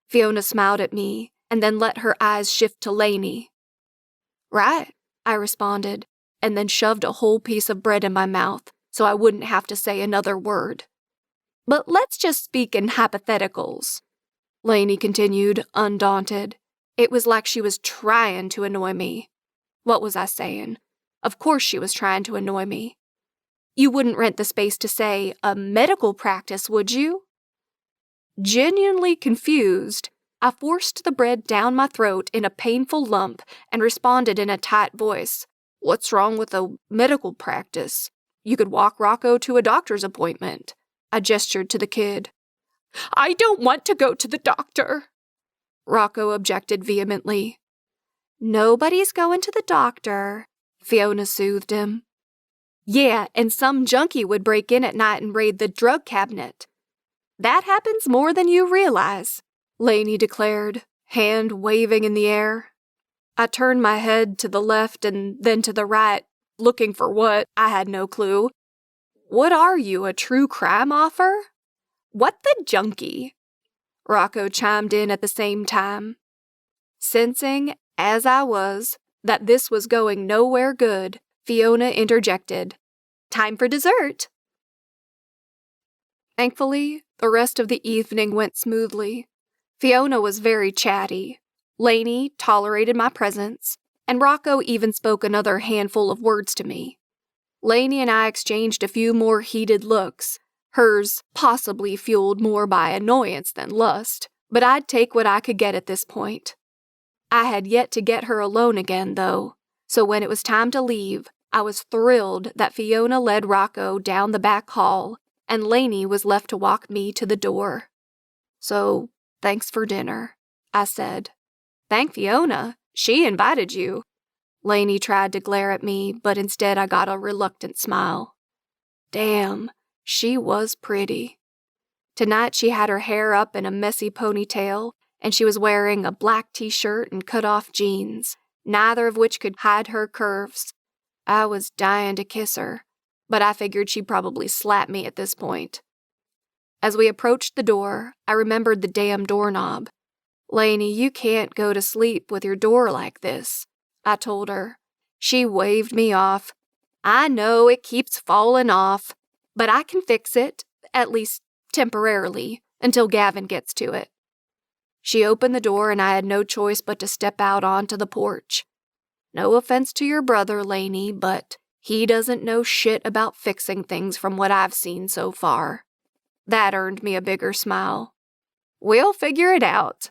Fiona smiled at me and then let her eyes shift to Laney. "Right," I responded, and then shoved a whole piece of bread in my mouth so I wouldn't have to say another word. "But let's just speak in hypotheticals," Laney continued, undaunted. It was like she was trying to annoy me. What was I saying? Of course she was trying to annoy me. "You wouldn't rent the space to, say, a medical practice, would you?" Genuinely confused, I forced the bread down my throat in a painful lump and responded in a tight voice. "What's wrong with a medical practice? You could walk Rocco to a doctor's appointment." I gestured to the kid. "I don't want to go to the doctor," Rocco objected vehemently. "Nobody's going to the doctor," Fiona soothed him. "Yeah, and some junkie would break in at night and raid the drug cabinet. That happens more than you realize," Laney declared, hand waving in the air. I turned my head to the left and then to the right, looking for what, I had no clue. "What are you, a true crime offer?" "What the junkie?" Rocco chimed in at the same time. Sensing, as I was, that this was going nowhere good, Fiona interjected, "Time for dessert." Thankfully, the rest of the evening went smoothly. Fiona was very chatty. Laney tolerated my presence, and Rocco even spoke another handful of words to me. Laney and I exchanged a few more heated looks, hers possibly fueled more by annoyance than lust, but I'd take what I could get at this point. I had yet to get her alone again, though, so when it was time to leave, I was thrilled that Fiona led Rocco down the back hall, and Laney was left to walk me to the door. "So, thanks for dinner," I said. "Thank Fiona. She invited you." Laney tried to glare at me, but instead I got a reluctant smile. Damn, she was pretty. Tonight she had her hair up in a messy ponytail, and she was wearing a black t-shirt and cut-off jeans, neither of which could hide her curves. I was dying to kiss her, but I figured she'd probably slap me at this point. As we approached the door, I remembered the damn doorknob. "Laney, you can't go to sleep with your door like this," I told her. She waved me off. "I know it keeps falling off, but I can fix it, at least temporarily, until Gavin gets to it." She opened the door and I had no choice but to step out onto the porch. No offense to your brother, Laney, but he doesn't know shit about fixing things from what I've seen so far. That earned me a bigger smile. "We'll figure it out.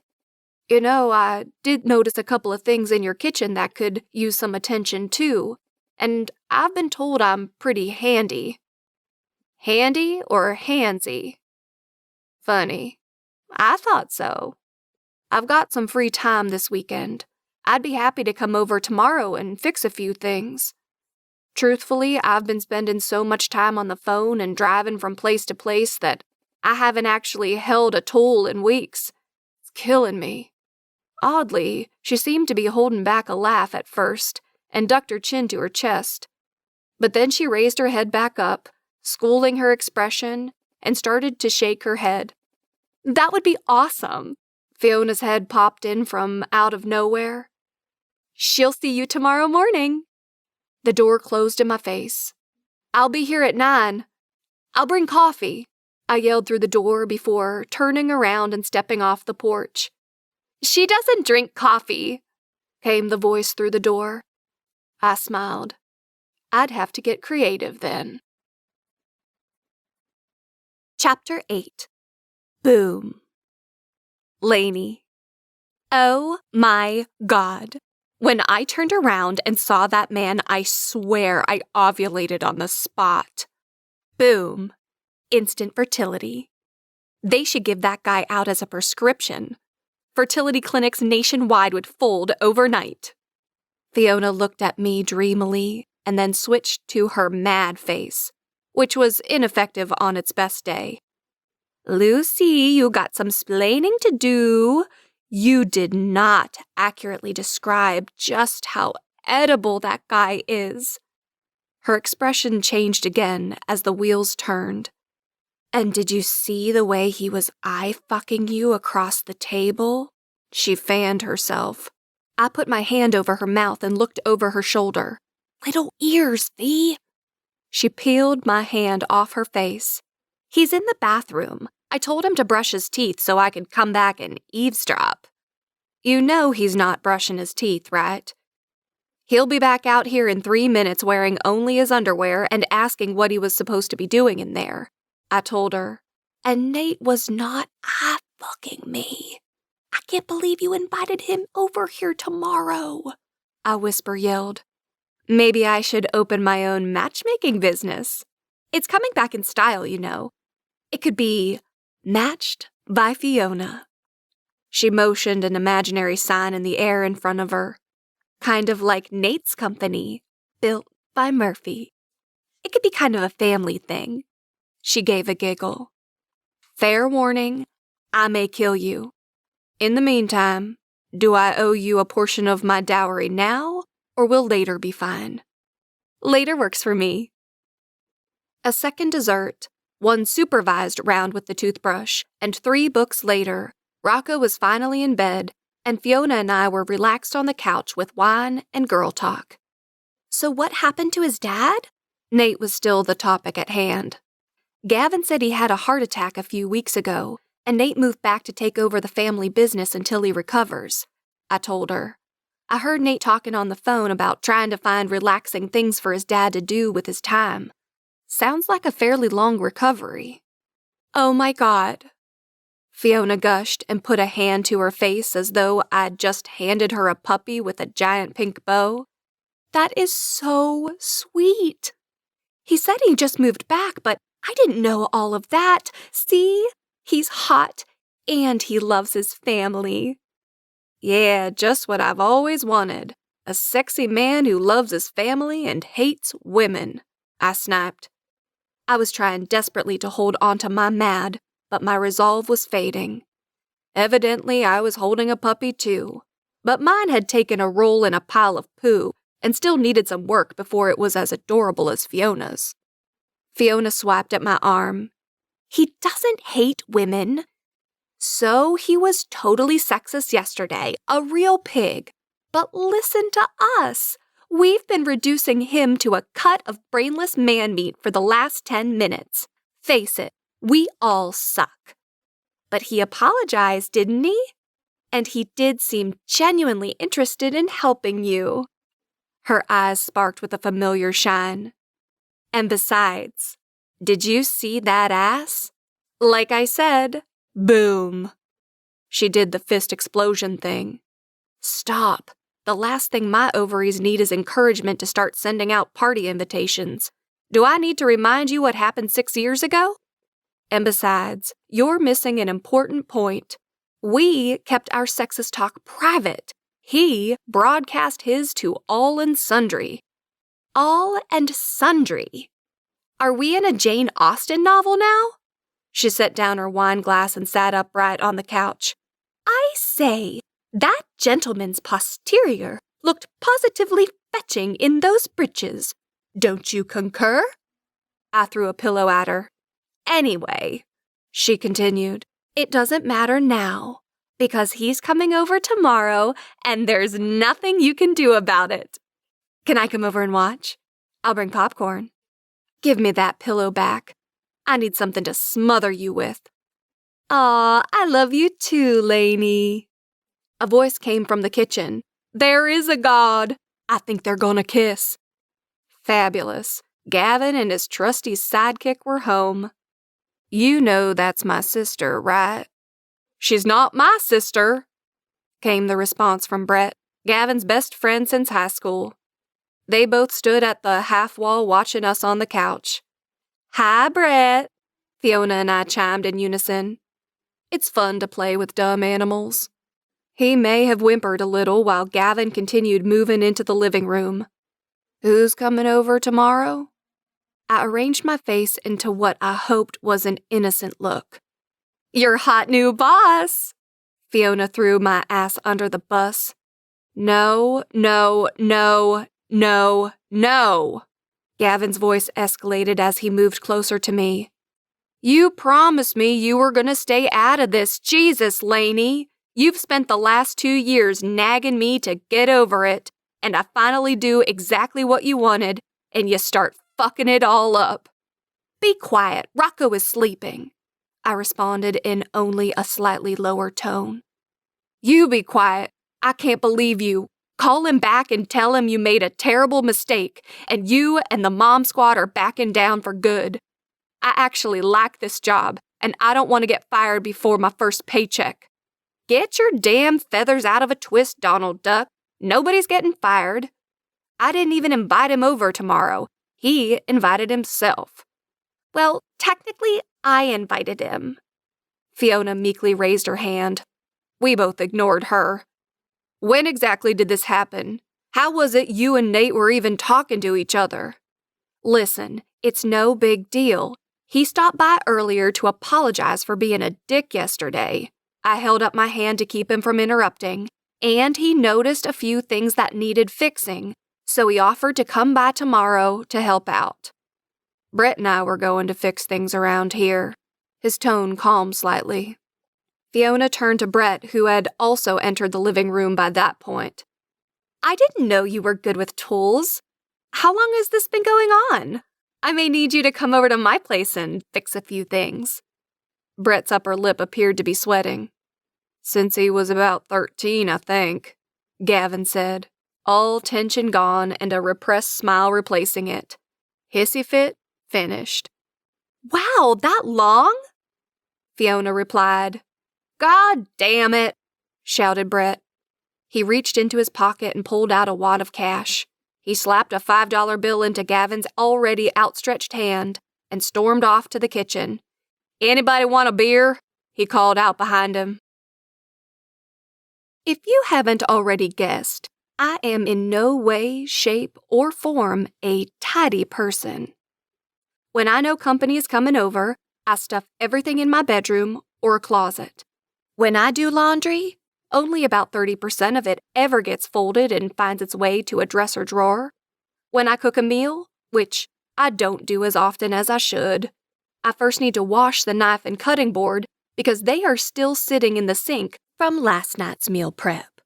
You know, I did notice a couple of things in your kitchen that could use some attention too, and I've been told I'm pretty handy." Handy or handsy? Funny. I thought so. I've got some free time this weekend. I'd be happy to come over tomorrow and fix a few things. Truthfully, I've been spending so much time on the phone and driving from place to place that I haven't actually held a tool in weeks. It's killing me. Oddly, she seemed to be holding back a laugh at first and ducked her chin to her chest. But then she raised her head back up, schooling her expression, and started to shake her head. "That would be awesome." Fiona's head popped in from out of nowhere. "She'll see you tomorrow morning." The door closed in my face. "I'll be here at 9. I'll bring coffee," I yelled through the door before turning around and stepping off the porch. "She doesn't drink coffee," came the voice through the door. I smiled. I'd have to get creative then. Chapter 8. Boom. Laney. Oh my God. When I turned around and saw that man, I swear I ovulated on the spot. Boom. Instant fertility. They should give that guy out as a prescription. Fertility clinics nationwide would fold overnight. Fiona looked at me dreamily and then switched to her mad face, which was ineffective on its best day. "Lucy, you got some splaining to do. You did not accurately describe just how edible that guy is." Her expression changed again as the wheels turned. "And did you see the way he was eye-fucking you across the table?" She fanned herself. I put my hand over her mouth and looked over her shoulder. "Little ears, Fee." She peeled my hand off her face. "He's in the bathroom. I told him to brush his teeth so I could come back and eavesdrop." "You know he's not brushing his teeth, right?" "He'll be back out here in 3 minutes wearing only his underwear and asking what he was supposed to be doing in there," I told her. "And Nate was not eye-fucking me. I can't believe you invited him over here tomorrow," I whisper-yelled. Maybe I should open my own matchmaking business. It's coming back in style, you know. It could be Matched by Fiona. She motioned an imaginary sign in the air in front of her. Kind of like Nate's company, built by Murphy. It could be kind of a family thing. She gave a giggle. "Fair warning, I may kill you. In the meantime, do I owe you a portion of my dowry now, or will later be fine?" "Later works for me." A second dessert, one supervised round with the toothbrush, and 3 books later, Rocco was finally in bed, and Fiona and I were relaxed on the couch with wine and girl talk. So what happened to his dad? Nate was still the topic at hand. Gavin said he had a heart attack a few weeks ago, and Nate moved back to take over the family business until he recovers, I told her. I heard Nate talking on the phone about trying to find relaxing things for his dad to do with his time. Sounds like a fairly long recovery. Oh my God. Fiona gushed and put a hand to her face as though I'd just handed her a puppy with a giant pink bow. That is so sweet. He said he just moved back, but I didn't know all of that. See? He's hot, and he loves his family. Yeah, just what I've always wanted. A sexy man who loves his family and hates women, I snapped. I was trying desperately to hold on to my mad, but my resolve was fading. Evidently, I was holding a puppy too, but mine had taken a roll in a pile of poo and still needed some work before it was as adorable as Fiona's. Fiona swiped at my arm. He doesn't hate women. So he was totally sexist yesterday, a real pig. But listen to us. We've been reducing him to a cut of brainless man meat for the last 10 minutes. Face it, we all suck. But he apologized, didn't he? And he did seem genuinely interested in helping you. Her eyes sparked with a familiar shine. And besides, did you see that ass? Like I said, boom. She did the fist explosion thing. Stop. The last thing my ovaries need is encouragement to start sending out party invitations. Do I need to remind you what happened 6 years ago? And besides, you're missing an important point. We kept our sexist talk private. He broadcast his to all and sundry. All and sundry. Are we in a Jane Austen novel now? She set down her wine glass and sat upright on the couch. I say, that gentleman's posterior looked positively fetching in those breeches. Don't you concur? I threw a pillow at her. Anyway, she continued, it doesn't matter now, because he's coming over tomorrow and there's nothing you can do about it. Can I come over and watch? I'll bring popcorn. Give me that pillow back. I need something to smother you with. Aw, I love you too, Laney. A voice came from the kitchen. There is a God. I think they're gonna kiss. Fabulous. Gavin and his trusty sidekick were home. You know that's my sister, right? She's not my sister, came the response from Brett, Gavin's best friend since high school. They both stood at the half wall watching us on the couch. Hi, Brett, Fiona and I chimed in unison. It's fun to play with dumb animals. He may have whimpered a little while Gavin continued moving into the living room. Who's coming over tomorrow? I arranged my face into what I hoped was an innocent look. Your hot new boss! Fiona threw my ass under the bus. No, no, no, no, no! Gavin's voice escalated as he moved closer to me. You promised me you were gonna stay out of this. Jesus, Laney! You've spent the last 2 years nagging me to get over it, and I finally do exactly what you wanted, and you start fucking it all up. Be quiet, Rocco is sleeping, I responded in only a slightly lower tone. You be quiet. I can't believe you. Call him back and tell him you made a terrible mistake, and you and the mom squad are backing down for good. I actually like this job, and I don't want to get fired before my first paycheck. Get your damn feathers out of a twist, Donald Duck. Nobody's getting fired. I didn't even invite him over tomorrow. He invited himself. Well, technically, I invited him. Fiona meekly raised her hand. We both ignored her. When exactly did this happen? How was it you and Nate were even talking to each other? Listen, it's no big deal. He stopped by earlier to apologize for being a dick yesterday. I held up my hand to keep him from interrupting, and he noticed a few things that needed fixing, so he offered to come by tomorrow to help out. Brett and I were going to fix things around here. His tone calmed slightly. Fiona turned to Brett, who had also entered the living room by that point. I didn't know you were good with tools. How long has this been going on? I may need you to come over to my place and fix a few things. Brett's upper lip appeared to be sweating. Since he was about 13, I think, Gavin said, all tension gone and a repressed smile replacing it. Hissy fit finished. Wow, that long? Fiona replied. God damn it, shouted Brett. He reached into his pocket and pulled out a wad of cash. He slapped a $5 bill into Gavin's already outstretched hand and stormed off to the kitchen. Anybody want a beer? He called out behind him. If you haven't already guessed, I am in no way, shape, or form a tidy person. When I know company is coming over, I stuff everything in my bedroom or closet. When I do laundry, only about 30% of it ever gets folded and finds its way to a dresser drawer. When I cook a meal, which I don't do as often as I should, I first need to wash the knife and cutting board because they are still sitting in the sink from last night's meal prep.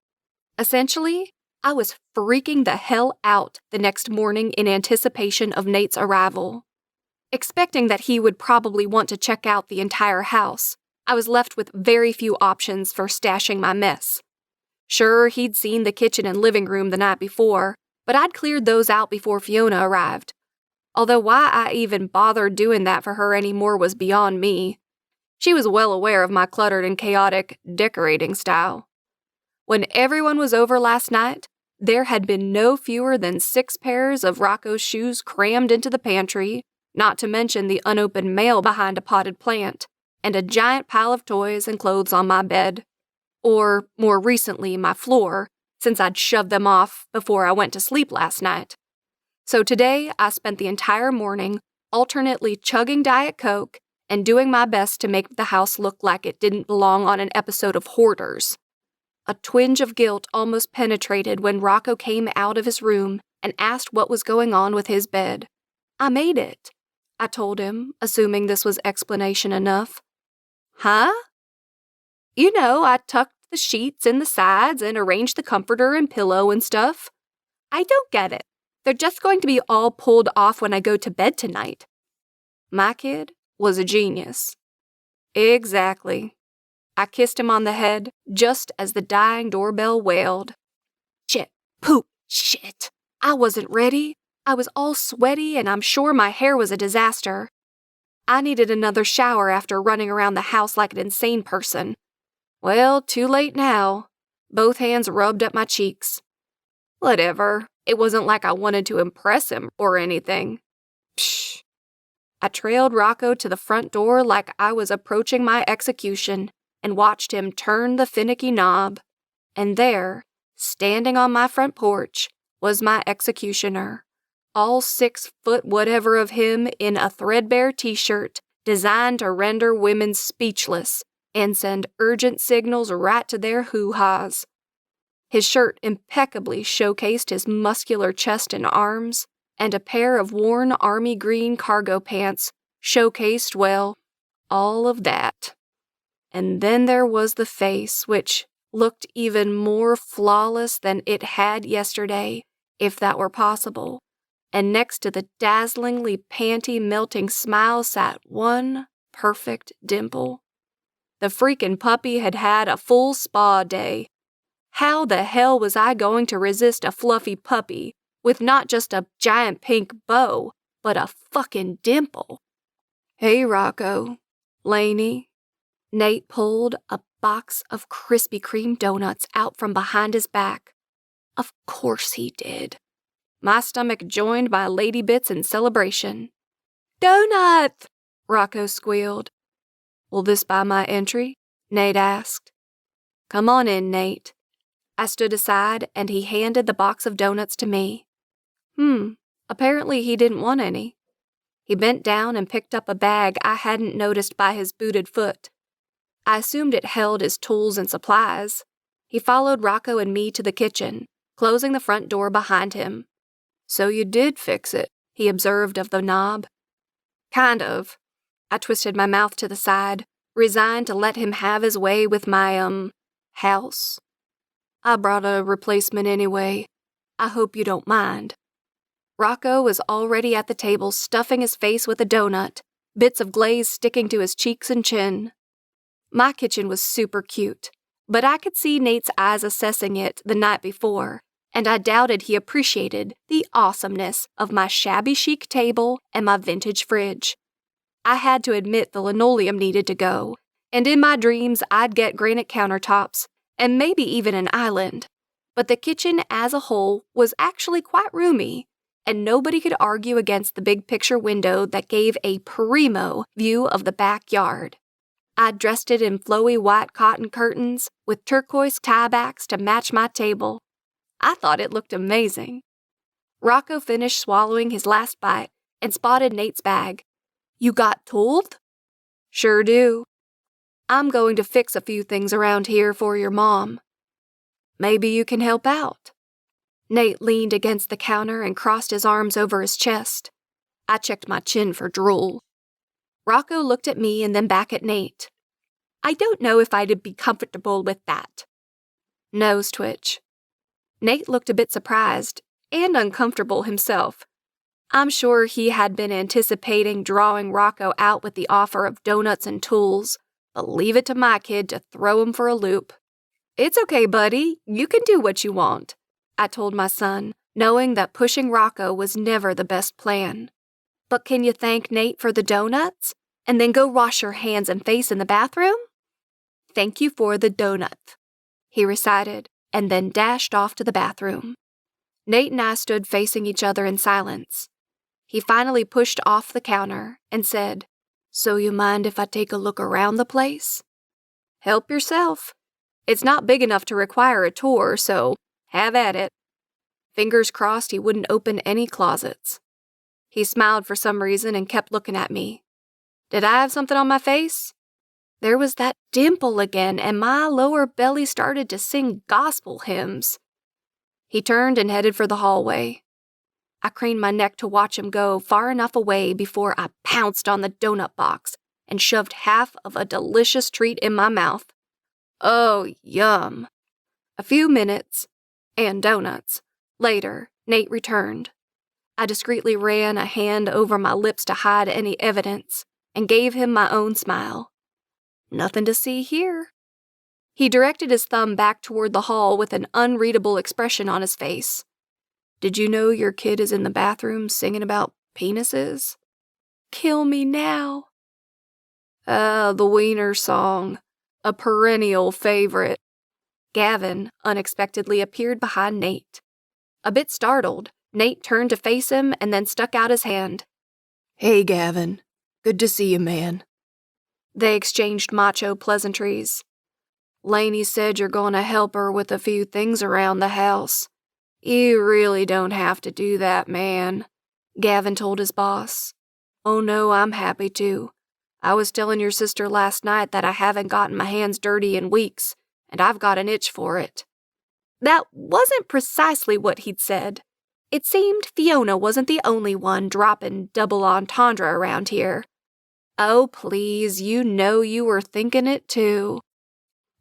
Essentially, I was freaking the hell out the next morning in anticipation of Nate's arrival. Expecting that he would probably want to check out the entire house, I was left with very few options for stashing my mess. Sure, he'd seen the kitchen and living room the night before, but I'd cleared those out before Fiona arrived. Although why I even bothered doing that for her anymore was beyond me. She was well aware of my cluttered and chaotic decorating style. When everyone was over last night, there had been no fewer than 6 pairs of Rocco's shoes crammed into the pantry, not to mention the unopened mail behind a potted plant, and a giant pile of toys and clothes on my bed. Or, more recently, my floor, since I'd shoved them off before I went to sleep last night. So today, I spent the entire morning alternately chugging Diet Coke and doing my best to make the house look like it didn't belong on an episode of Hoarders. A twinge of guilt almost penetrated when Rocco came out of his room and asked what was going on with his bed. I made it, I told him, assuming this was explanation enough. Huh? You know, I tucked the sheets in the sides and arranged the comforter and pillow and stuff. I don't get it. They're just going to be all pulled off when I go to bed tonight. My kid was a genius. Exactly. I kissed him on the head just as the dying doorbell wailed. Shit, poop, shit. I wasn't ready. I was all sweaty and I'm sure my hair was a disaster. I needed another shower after running around the house like an insane person. Well, too late now. Both hands rubbed at my cheeks. Whatever. It wasn't like I wanted to impress him or anything. Psh. I trailed Rocco to the front door like I was approaching my execution and watched him turn the finicky knob. And there, standing on my front porch, was my executioner. All 6 foot whatever of him in a threadbare t-shirt designed to render women speechless and send urgent signals right to their hoo-haws. His shirt impeccably showcased his muscular chest and arms, and a pair of worn army green cargo pants showcased, well, all of that. And then there was the face, which looked even more flawless than it had yesterday, if that were possible. And next to the dazzlingly panty-melting smile sat one perfect dimple. The freaking puppy had had a full spa day. How the hell was I going to resist a fluffy puppy with not just a giant pink bow, but a fucking dimple? Hey, Rocco. Laney. Nate pulled a box of Krispy Kreme donuts out from behind his back. Of course he did. My stomach joined my lady bits in celebration. Donut! Rocco squealed. Will this buy my entry? Nate asked. Come on in, Nate. I stood aside and he handed the box of donuts to me. Apparently he didn't want any. He bent down and picked up a bag I hadn't noticed by his booted foot. I assumed it held his tools and supplies. He followed Rocco and me to the kitchen, closing the front door behind him. So you did fix it, he observed of the knob. Kind of. I twisted my mouth to the side, resigned to let him have his way with my, house. I brought a replacement anyway. I hope you don't mind. Rocco was already at the table stuffing his face with a donut, bits of glaze sticking to his cheeks and chin. My kitchen was super cute, but I could see Nate's eyes assessing it the night before, and I doubted he appreciated the awesomeness of my shabby chic table and my vintage fridge. I had to admit the linoleum needed to go, and in my dreams I'd get granite countertops and maybe even an island. But the kitchen as a whole was actually quite roomy, and nobody could argue against the big picture window that gave a primo view of the backyard. I'd dressed it in flowy white cotton curtains with turquoise tiebacks to match my table. I thought it looked amazing. Rocco finished swallowing his last bite and spotted Nate's bag. "You got told?" "Sure do. I'm going to fix a few things around here for your mom. Maybe you can help out." Nate leaned against the counter and crossed his arms over his chest. I checked my chin for drool. Rocco looked at me and then back at Nate. "I don't know if I'd be comfortable with that." Nose twitch. Nate looked a bit surprised and uncomfortable himself. I'm sure he had been anticipating drawing Rocco out with the offer of donuts and tools, but leave it to my kid to throw him for a loop. "It's okay, buddy. You can do what you want," I told my son, knowing that pushing Rocco was never the best plan. "But can you thank Nate for the donuts, and then go wash your hands and face in the bathroom?" "Thank you for the donut," he recited, and then dashed off to the bathroom. Nate and I stood facing each other in silence. He finally pushed off the counter and said, "So you mind if I take a look around the place?" "Help yourself. It's not big enough to require a tour, so have at it." Fingers crossed he wouldn't open any closets. He smiled for some reason and kept looking at me. Did I have something on my face? There was that dimple again, and my lower belly started to sing gospel hymns. He turned and headed for the hallway. I craned my neck to watch him go far enough away before I pounced on the donut box and shoved half of a delicious treat in my mouth. Oh, yum. A few minutes, and donuts, later, Nate returned. I discreetly ran a hand over my lips to hide any evidence and gave him my own smile. "Nothing to see here." He directed his thumb back toward the hall with an unreadable expression on his face. "Did you know your kid is in the bathroom singing about penises?" "Kill me now." The wiener song. A perennial favorite." Gavin unexpectedly appeared behind Nate. A bit startled, Nate turned to face him and then stuck out his hand. "Hey, Gavin. Good to see you, man." They exchanged macho pleasantries. "Laney said you're going to help her with a few things around the house. You really don't have to do that, man," Gavin told his boss. "Oh no, I'm happy to. I was telling your sister last night that I haven't gotten my hands dirty in weeks, and I've got an itch for it." That wasn't precisely what he'd said. It seemed Fiona wasn't the only one dropping double entendre around here. "Oh, please, you know you were thinking it too."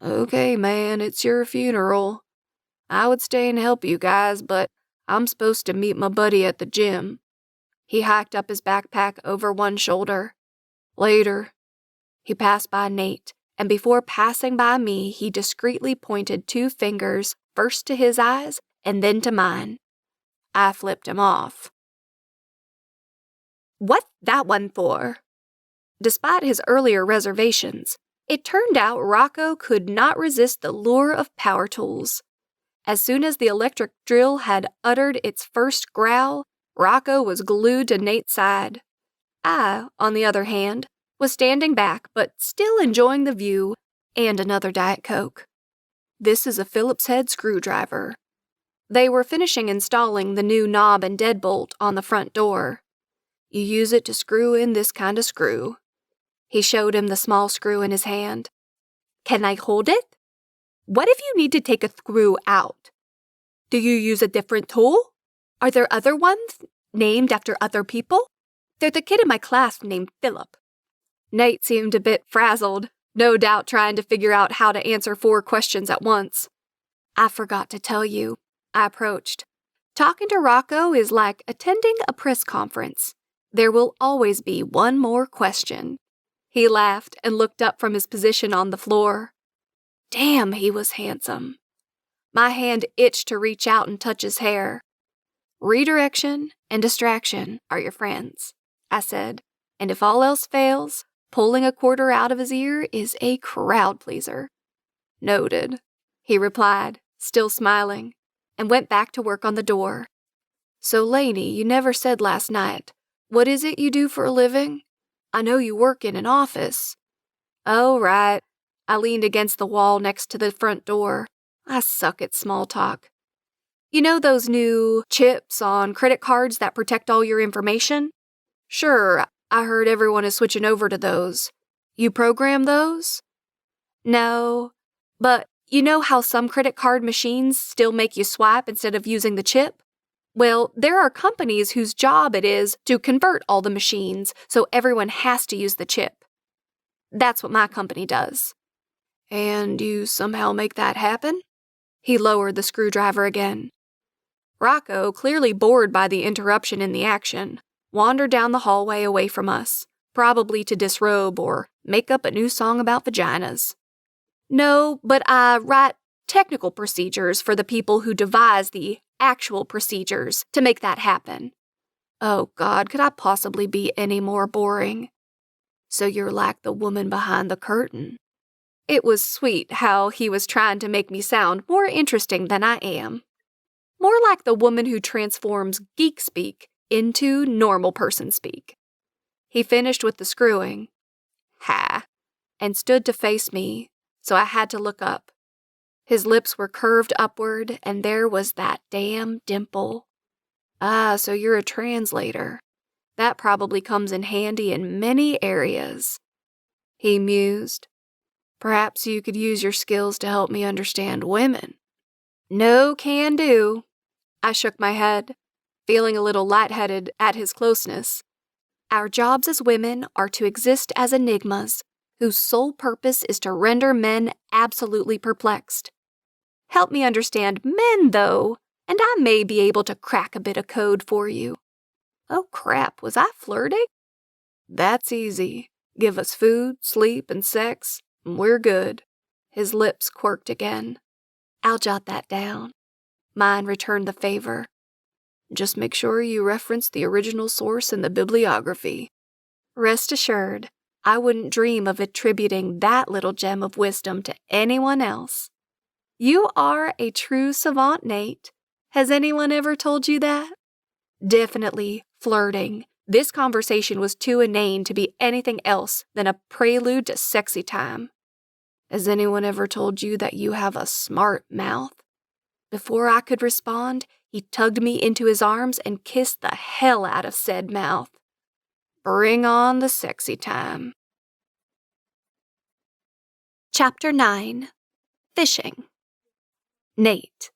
"Okay, man, it's your funeral. I would stay and help you guys, but I'm supposed to meet my buddy at the gym." He hiked up his backpack over one shoulder. "Later." He passed by Nate, and before passing by me, he discreetly pointed 2 fingers first to his eyes and then to mine. I flipped him off. "What's that one for?" Despite his earlier reservations, it turned out Rocco could not resist the lure of power tools. As soon as the electric drill had uttered its first growl, Rocco was glued to Nate's side. I, on the other hand, was standing back but still enjoying the view and another Diet Coke. "This is a Phillips head screwdriver." They were finishing installing the new knob and deadbolt on the front door. "You use it to screw in this kind of screw." He showed him the small screw in his hand. "Can I hold it? What if you need to take a screw out? Do you use a different tool? Are there other ones named after other people? There's a kid in my class named Philip." Nate seemed a bit frazzled, no doubt trying to figure out how to answer 4 questions at once. I forgot to tell you, I approached. Talking to Rocco is like attending a press conference. There will always be one more question. He laughed and looked up from his position on the floor. Damn, he was handsome. My hand itched to reach out and touch his hair. Redirection and distraction are your friends, I said, and if all else fails, pulling a quarter out of his ear is a crowd pleaser. Noted, he replied, still smiling, and went back to work on the door. So, Laney, you never said last night. What is it you do for a living? I know you work in an office. Oh, right. I leaned against the wall next to the front door. I suck at small talk. You know those new chips on credit cards that protect all your information? Sure, I heard everyone is switching over to those. You program those? No, but you know how some credit card machines still make you swipe instead of using the chip? Well, there are companies whose job it is to convert all the machines so everyone has to use the chip. That's what my company does. And you somehow make that happen? He lowered the screwdriver again. Rocco, clearly bored by the interruption in the action, wandered down the hallway away from us, probably to disrobe or make up a new song about vaginas. No, but I write technical procedures for the people who devise the actual procedures to make that happen. Oh God, could I possibly be any more boring? So you're like the woman behind the curtain. It was sweet how he was trying to make me sound more interesting than I am. More like the woman who transforms geek speak into normal person speak. He finished with the screwing. Ha! And stood to face me, so I had to look up. His lips were curved upward, and there was that damn dimple. Ah, so you're a translator. That probably comes in handy in many areas. He mused. Perhaps you could use your skills to help me understand women. No can do. I shook my head, feeling a little lightheaded at his closeness. Our jobs as women are to exist as enigmas, whose sole purpose is to render men absolutely perplexed. Help me understand men, though, and I may be able to crack a bit of code for you. Oh crap, was I flirting? That's easy. Give us food, sleep, and sex, and we're good. His lips quirked again. I'll jot that down. Mine returned the favor. Just make sure you reference the original source in the bibliography. Rest assured, I wouldn't dream of attributing that little gem of wisdom to anyone else. You are a true savant, Nate. Has anyone ever told you that? Definitely flirting. This conversation was too inane to be anything else than a prelude to sexy time. Has anyone ever told you that you have a smart mouth? Before I could respond, he tugged me into his arms and kissed the hell out of said mouth. Bring on the sexy time. Chapter 9. Fishing. Nate.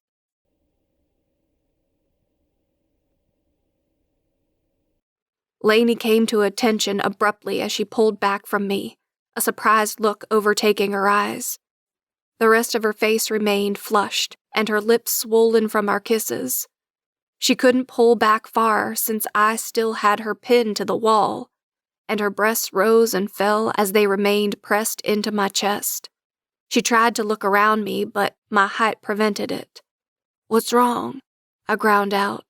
Laney came to attention abruptly as she pulled back from me, a surprised look overtaking her eyes. The rest of her face remained flushed, and her lips swollen from our kisses. She couldn't pull back far since I still had her pinned to the wall, and her breasts rose and fell as they remained pressed into my chest. She tried to look around me, but my height prevented it. What's wrong? I ground out,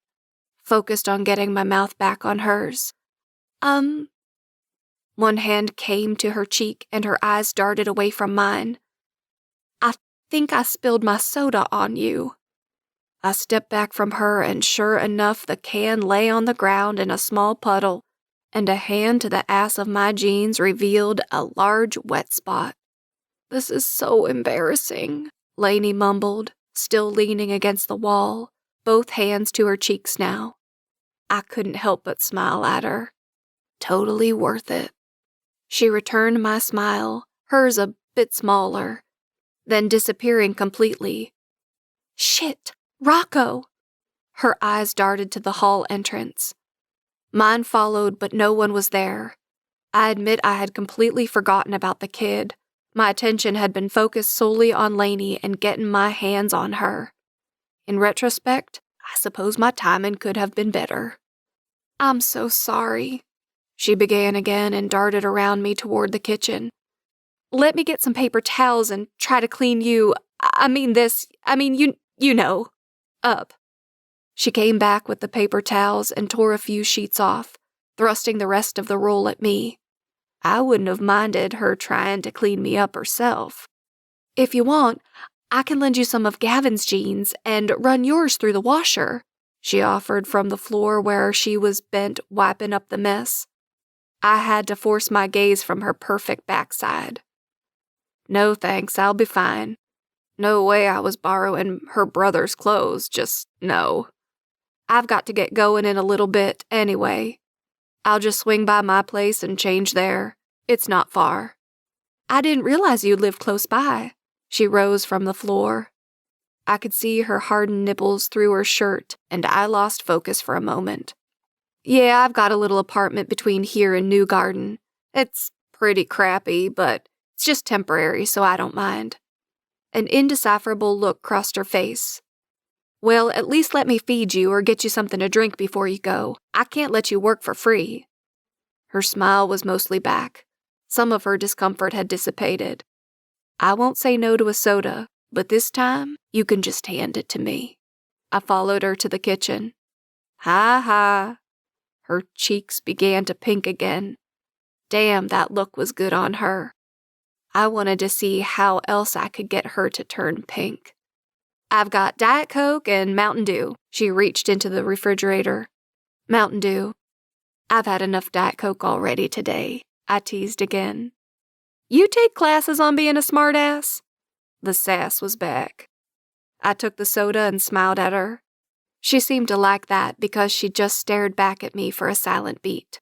focused on getting my mouth back on hers. One hand came to her cheek and her eyes darted away from mine. I think I spilled my soda on you. I stepped back from her and sure enough the can lay on the ground in a small puddle, and a hand to the ass of my jeans revealed a large wet spot. This is so embarrassing, Laney mumbled, still leaning against the wall, both hands to her cheeks now. I couldn't help but smile at her. Totally worth it. She returned my smile, hers a bit smaller, then disappearing completely. Shit, Rocco! Her eyes darted to the hall entrance. Mine followed, but no one was there. I admit I had completely forgotten about the kid, My attention had been focused solely on Laney and getting my hands on her. In retrospect, I suppose my timing could have been better. "I'm so sorry," she began again and darted around me toward the kitchen. "Let me get some paper towels and try to clean you, you know, up." She came back with the paper towels and tore a few sheets off, thrusting the rest of the roll at me. I wouldn't have minded her trying to clean me up herself. "If you want, I can lend you some of Gavin's jeans and run yours through the washer," she offered from the floor where she was bent wiping up the mess. I had to force my gaze from her perfect backside. "No thanks, I'll be fine. No way I was borrowing her brother's clothes, just no. I've got to get going in a little bit anyway. I'll just swing by my place and change there. It's not far." "I didn't realize you lived close by." She rose from the floor. I could see her hardened nipples through her shirt, and I lost focus for a moment. "Yeah, I've got a little apartment between here and New Garden. It's pretty crappy, but it's just temporary, so I don't mind." An indecipherable look crossed her face. "Well, at least let me feed you or get you something to drink before you go. I can't let you work for free." Her smile was mostly back. Some of her discomfort had dissipated. "I won't say no to a soda, but this time you can just hand it to me." I followed her to the kitchen. "Ha ha." Her cheeks began to pink again. Damn, that look was good on her. I wanted to see how else I could get her to turn pink. "I've got Diet Coke and Mountain Dew." She reached into the refrigerator. "Mountain Dew." "I've had enough Diet Coke already today," I teased again. "You take classes on being a smartass?" The sass was back. I took the soda and smiled at her. She seemed to like that because she just stared back at me for a silent beat.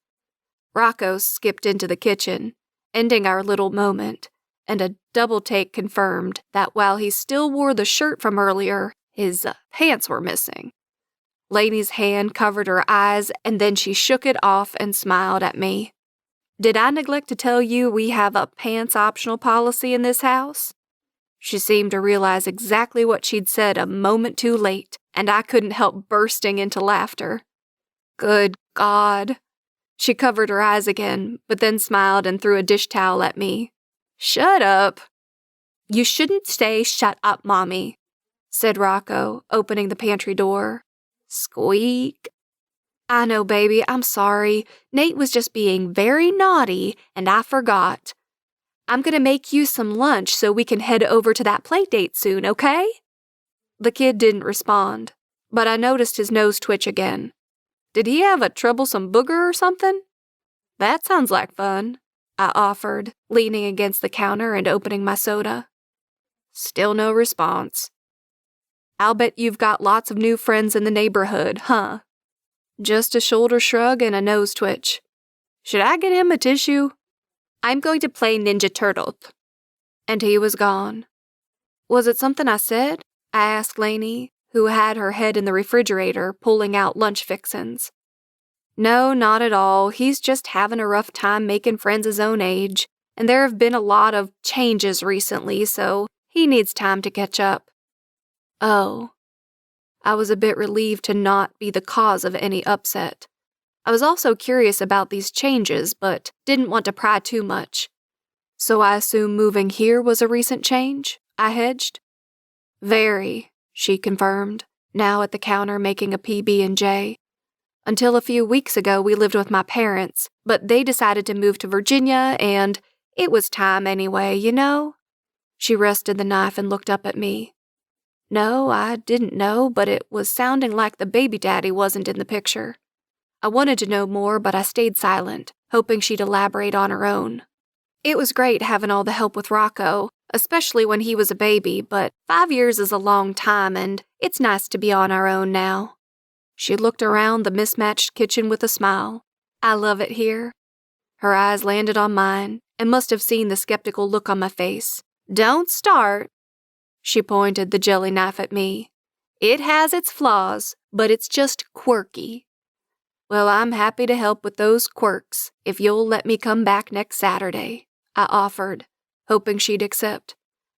Rocco skipped into the kitchen, ending our little moment, and a double take confirmed that while he still wore the shirt from earlier, his pants were missing. Laney's hand covered her eyes, and then she shook it off and smiled at me. "Did I neglect to tell you we have a pants-optional policy in this house?" She seemed to realize exactly what she'd said a moment too late, and I couldn't help bursting into laughter. Good God. She covered her eyes again, but then smiled and threw a dish towel at me. "Shut up." "You shouldn't say 'shut up, Mommy,'" said Rocco, opening the pantry door. Squeak. "I know, baby, I'm sorry. Nate was just being very naughty, and I forgot. I'm gonna make you some lunch so we can head over to that play date soon, okay?" The kid didn't respond, but I noticed his nose twitch again. Did he have a troublesome booger or something? "That sounds like fun," I offered, leaning against the counter and opening my soda. Still no response. "I'll bet you've got lots of new friends in the neighborhood, huh?" Just a shoulder shrug and a nose twitch. "Should I get him a tissue?" "I'm going to play Ninja Turtle." And he was gone. "Was it something I said?" I asked Laney, who had her head in the refrigerator pulling out lunch fixins. "No, not at all. He's just having a rough time making friends his own age, and there have been a lot of changes recently, so he needs time to catch up." Oh. I was a bit relieved to not be the cause of any upset. I was also curious about these changes, but didn't want to pry too much. "So I assume moving here was a recent change?" I hedged. "Very," she confirmed, now at the counter making a PB&J. "Until a few weeks ago we lived with my parents, but they decided to move to Virginia, and it was time anyway, you know?" She rested the knife and looked up at me. No, I didn't know, but it was sounding like the baby daddy wasn't in the picture. I wanted to know more, but I stayed silent, hoping she'd elaborate on her own. "It was great having all the help with Rocco, especially when he was a baby, but 5 years is a long time, and it's nice to be on our own now." She looked around the mismatched kitchen with a smile. "I love it here." Her eyes landed on mine, and must have seen the skeptical look on my face. "Don't start." She pointed the jelly knife at me. "It has its flaws, but it's just quirky." "Well, I'm happy to help with those quirks, if you'll let me come back next Saturday," I offered, hoping she'd accept.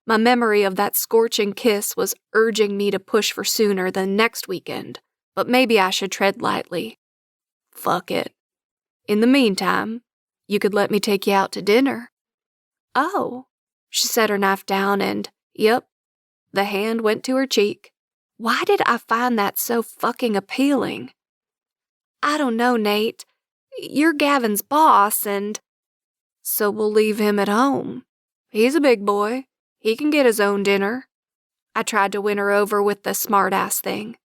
My memory of that scorching kiss was urging me to push for sooner than next weekend, but maybe I should tread lightly. Fuck it. In the meantime, you could let me take you out to dinner. Oh. She set her knife down and, yep, the hand went to her cheek. Why did I find that so fucking appealing? I don't know, Nate. You're Gavin's boss and... So we'll leave him at home. He's a big boy. He can get his own dinner. I tried to win her over with the smart-ass thing.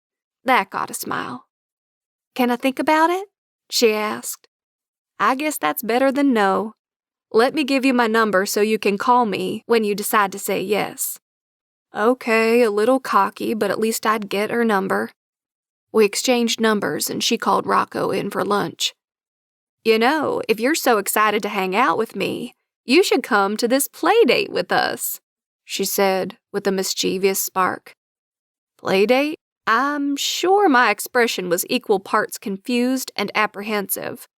That got a smile. Can I think about it? She asked. I guess that's better than no. Let me give you my number so you can call me when you decide to say yes. Okay, a little cocky, but at least I'd get her number. We exchanged numbers and she called Rocco in for lunch. You know, if you're so excited to hang out with me, you should come to this play date with us, she said with a mischievous spark. Play date? I'm sure my expression was equal parts confused and apprehensive.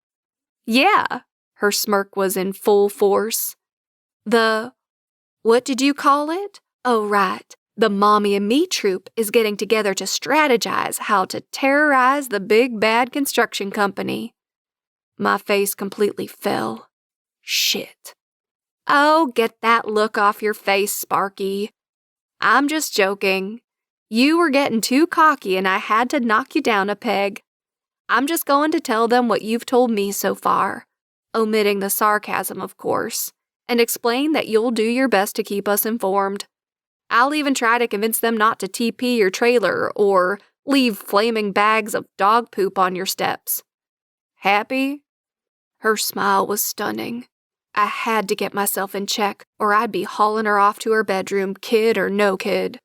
Yeah, her smirk was in full force. What did you call it? Oh, right. The Mommy and Me troupe is getting together to strategize how to terrorize the big bad construction company. My face completely fell. Shit. Oh, get that look off your face, Sparky. I'm just joking. You were getting too cocky and I had to knock you down a peg. I'm just going to tell them what you've told me so far, omitting the sarcasm, of course, and explain that you'll do your best to keep us informed. I'll even try to convince them not to TP your trailer or leave flaming bags of dog poop on your steps. Happy? Her smile was stunning. I had to get myself in check or I'd be hauling her off to her bedroom, kid or no kid.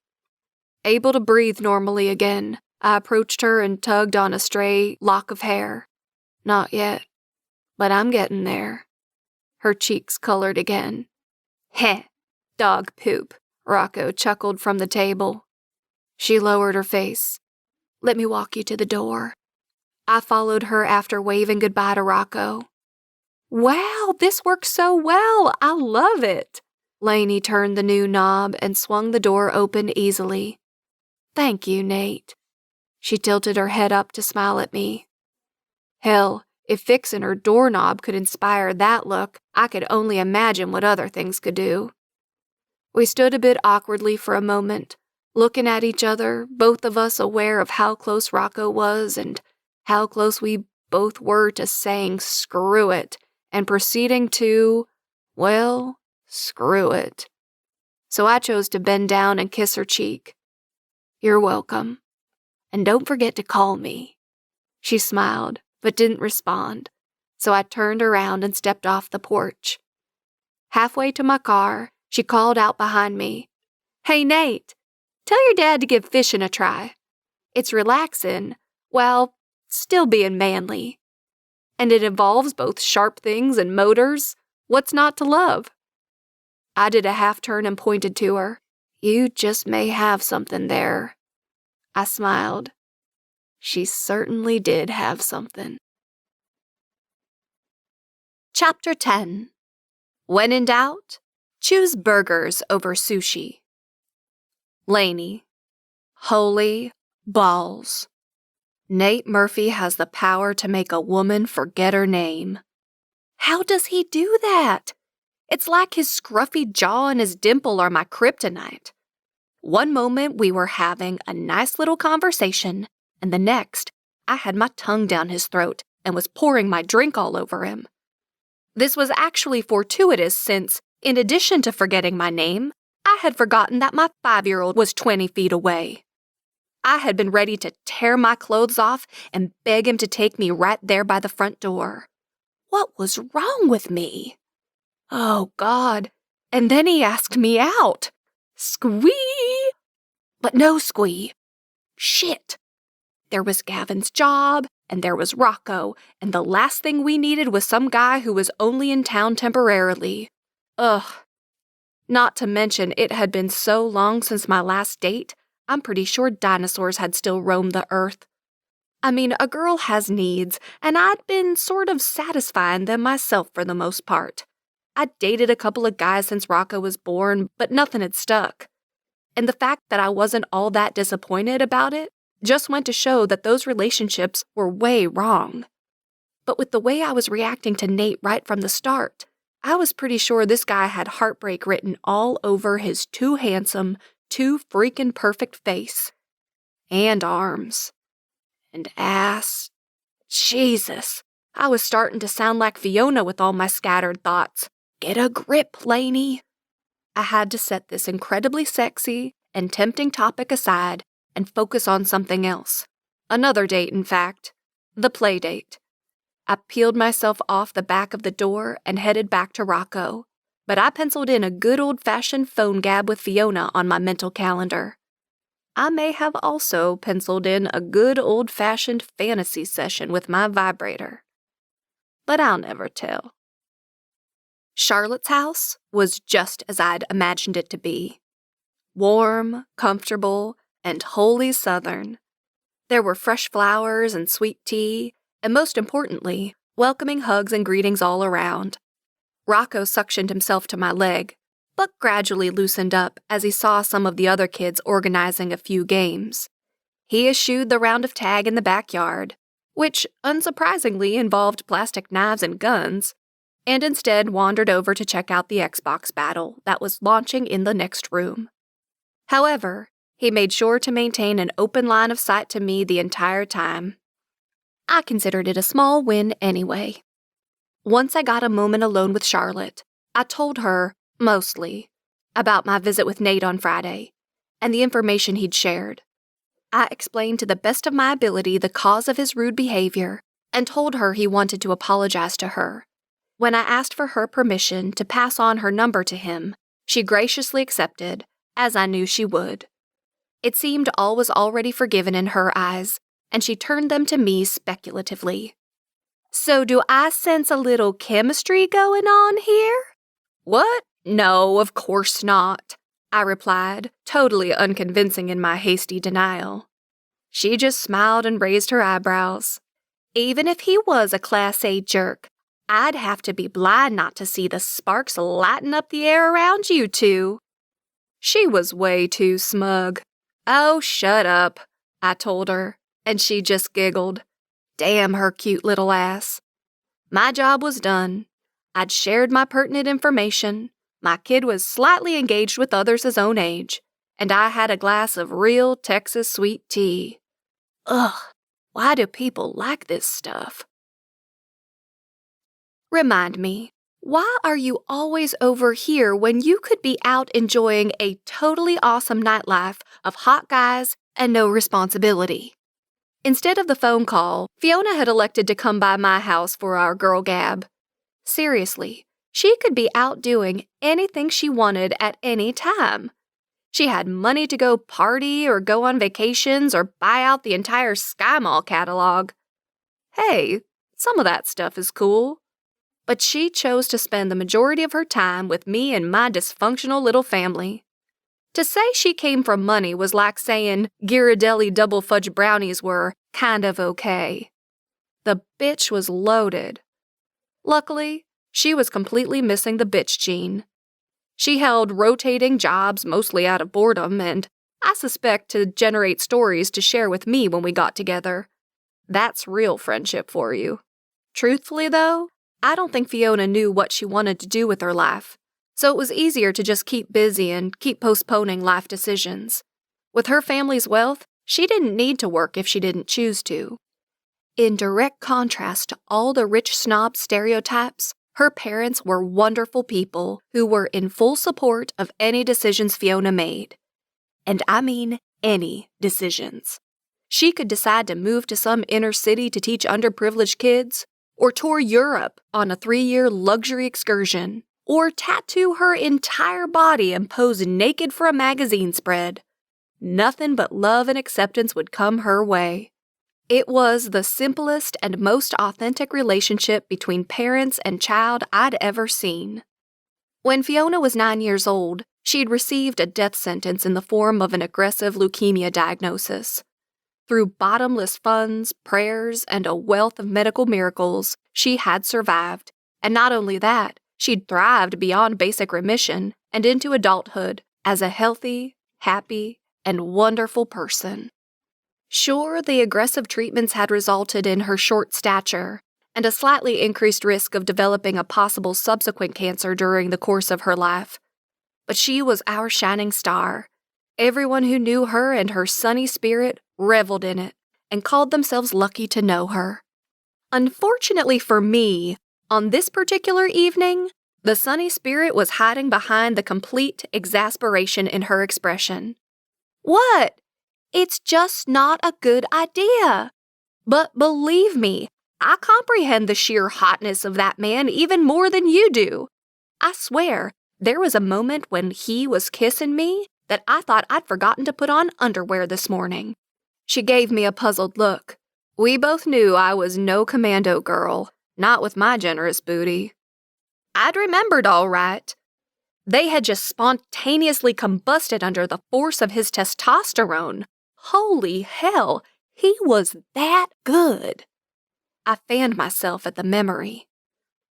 Able to breathe normally again, I approached her and tugged on a stray lock of hair. Not yet, but I'm getting there. Her cheeks colored again. Heh, dog poop, Rocco chuckled from the table. She lowered her face. Let me walk you to the door. I followed her after waving goodbye to Rocco. Wow, this works so well. I love it. Laney turned the new knob and swung the door open easily. Thank you, Nate. She tilted her head up to smile at me. Hell, if fixing her doorknob could inspire that look, I could only imagine what other things could do. We stood a bit awkwardly for a moment, looking at each other, both of us aware of how close Rocco was and how close we both were to saying screw it and proceeding to, well, screw it. So I chose to bend down and kiss her cheek. You're welcome. And don't forget to call me. She smiled, but didn't respond, so I turned around and stepped off the porch. Halfway to my car, she called out behind me. Hey, Nate, tell your dad to give fishing a try. It's relaxing, while still being manly. And it involves both sharp things and motors. What's not to love? I did a half-turn and pointed to her. You just may have something there. I smiled. She certainly did have something. Chapter 10. When in doubt, choose burgers over sushi. Laney. Holy balls. Nate Murphy has the power to make a woman forget her name. How does he do that? It's like his scruffy jaw and his dimple are my kryptonite. One moment we were having a nice little conversation, and the next, I had my tongue down his throat and was pouring my drink all over him. This was actually fortuitous since, in addition to forgetting my name, I had forgotten that my 5-year-old was 20 feet away. I had been ready to tear my clothes off and beg him to take me right there by the front door. What was wrong with me? Oh, God. And then he asked me out. Squee! But no squee. Shit. There was Gavin's job, and there was Rocco, and the last thing we needed was some guy who was only in town temporarily. Ugh. Not to mention it had been so long since my last date, I'm pretty sure dinosaurs had still roamed the earth. I mean, a girl has needs, and I'd been sort of satisfying them myself for the most part. I'd dated a couple of guys since Rocco was born, but nothing had stuck. And the fact that I wasn't all that disappointed about it just went to show that those relationships were way wrong. But with the way I was reacting to Nate right from the start, I was pretty sure this guy had heartbreak written all over his too handsome, too freaking perfect face. And arms. And ass. Jesus, I was starting to sound like Fiona with all my scattered thoughts. Get a grip, Laney. I had to set this incredibly sexy and tempting topic aside and focus on something else. Another date, in fact. The play date. I peeled myself off the back of the door and headed back to Rocco, but I penciled in a good old-fashioned phone gab with Fiona on my mental calendar. I may have also penciled in a good old-fashioned fantasy session with my vibrator. But I'll never tell. Charlotte's house was just as I'd imagined it to be. Warm, comfortable, and wholly southern. There were fresh flowers and sweet tea, and most importantly, welcoming hugs and greetings all around. Rocco suctioned himself to my leg, but gradually loosened up as he saw some of the other kids organizing a few games. He eschewed the round of tag in the backyard, which unsurprisingly involved plastic knives and guns, and instead wandered over to check out the Xbox battle that was launching in the next room. However, he made sure to maintain an open line of sight to me the entire time. I considered it a small win anyway. Once I got a moment alone with Charlotte, I told her, mostly, about my visit with Nate on Friday, and the information he'd shared. I explained to the best of my ability the cause of his rude behavior, and told her he wanted to apologize to her. When I asked for her permission to pass on her number to him, she graciously accepted, as I knew she would. It seemed all was already forgiven in her eyes, and she turned them to me speculatively. So do I sense a little chemistry going on here? What? No, of course not, I replied, totally unconvincing in my hasty denial. She just smiled and raised her eyebrows. Even if he was a Class A jerk, I'd have to be blind not to see the sparks lighting up the air around you two. She was way too smug. Oh, shut up, I told her, and she just giggled. Damn her cute little ass. My job was done. I'd shared my pertinent information, my kid was slightly engaged with others his own age, and I had a glass of real Texas sweet tea. Ugh, why do people like this stuff? Remind me, why are you always over here when you could be out enjoying a totally awesome nightlife of hot guys and no responsibility? Instead of the phone call, Fiona had elected to come by my house for our girl gab. Seriously, she could be out doing anything she wanted at any time. She had money to go party or go on vacations or buy out the entire Sky Mall catalog. Hey, some of that stuff is cool. But she chose to spend the majority of her time with me and my dysfunctional little family. To say she came from money was like saying Ghirardelli double fudge brownies were kind of okay. The bitch was loaded. Luckily, she was completely missing the bitch gene. She held rotating jobs mostly out of boredom and, I suspect, to generate stories to share with me when we got together. That's real friendship for you. Truthfully, though, I don't think Fiona knew what she wanted to do with her life, so it was easier to just keep busy and keep postponing life decisions. With her family's wealth, she didn't need to work if she didn't choose to. In direct contrast to all the rich snob stereotypes, her parents were wonderful people who were in full support of any decisions Fiona made. And I mean any decisions. She could decide to move to some inner city to teach underprivileged kids, or tour Europe on a 3-year luxury excursion, or tattoo her entire body and pose naked for a magazine spread. Nothing but love and acceptance would come her way. It was the simplest and most authentic relationship between parents and child I'd ever seen. When Fiona was 9 years old, she'd received a death sentence in the form of an aggressive leukemia diagnosis. Through bottomless funds, prayers, and a wealth of medical miracles, she had survived, and not only that, she'd thrived beyond basic remission and into adulthood as a healthy, happy, and wonderful person. Sure, the aggressive treatments had resulted in her short stature and a slightly increased risk of developing a possible subsequent cancer during the course of her life. But she was our shining star. Everyone who knew her and her sunny spirit reveled in it and called themselves lucky to know her. Unfortunately for me, on this particular evening, the sunny spirit was hiding behind the complete exasperation in her expression. What? It's just not a good idea. But believe me, I comprehend the sheer hotness of that man even more than you do. I swear, there was a moment when he was kissing me that I thought I'd forgotten to put on underwear this morning. She gave me a puzzled look. We both knew I was no commando girl, not with my generous booty. I'd remembered all right. They had just spontaneously combusted under the force of his testosterone. Holy hell, he was that good. I fanned myself at the memory.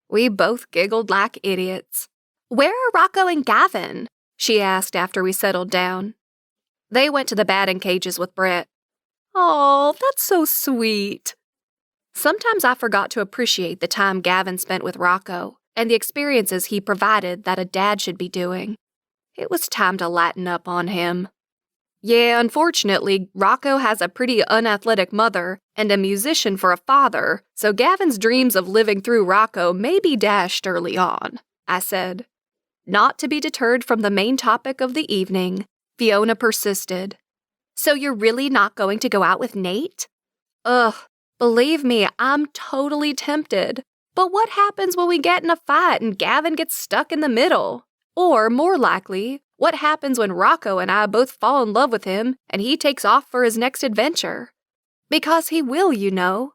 We both giggled like idiots. Where are Rocco and Gavin? She asked after we settled down. They went to the batting cages with Brett. Oh, that's so sweet. Sometimes I forgot to appreciate the time Gavin spent with Rocco and the experiences he provided that a dad should be doing. It was time to lighten up on him. Yeah, unfortunately, Rocco has a pretty unathletic mother and a musician for a father, so Gavin's dreams of living through Rocco may be dashed early on, I said. Not to be deterred from the main topic of the evening, Fiona persisted. So you're really not going to go out with Nate? Ugh, believe me, I'm totally tempted. But what happens when we get in a fight and Gavin gets stuck in the middle? Or, more likely, what happens when Rocco and I both fall in love with him and he takes off for his next adventure? Because he will, you know.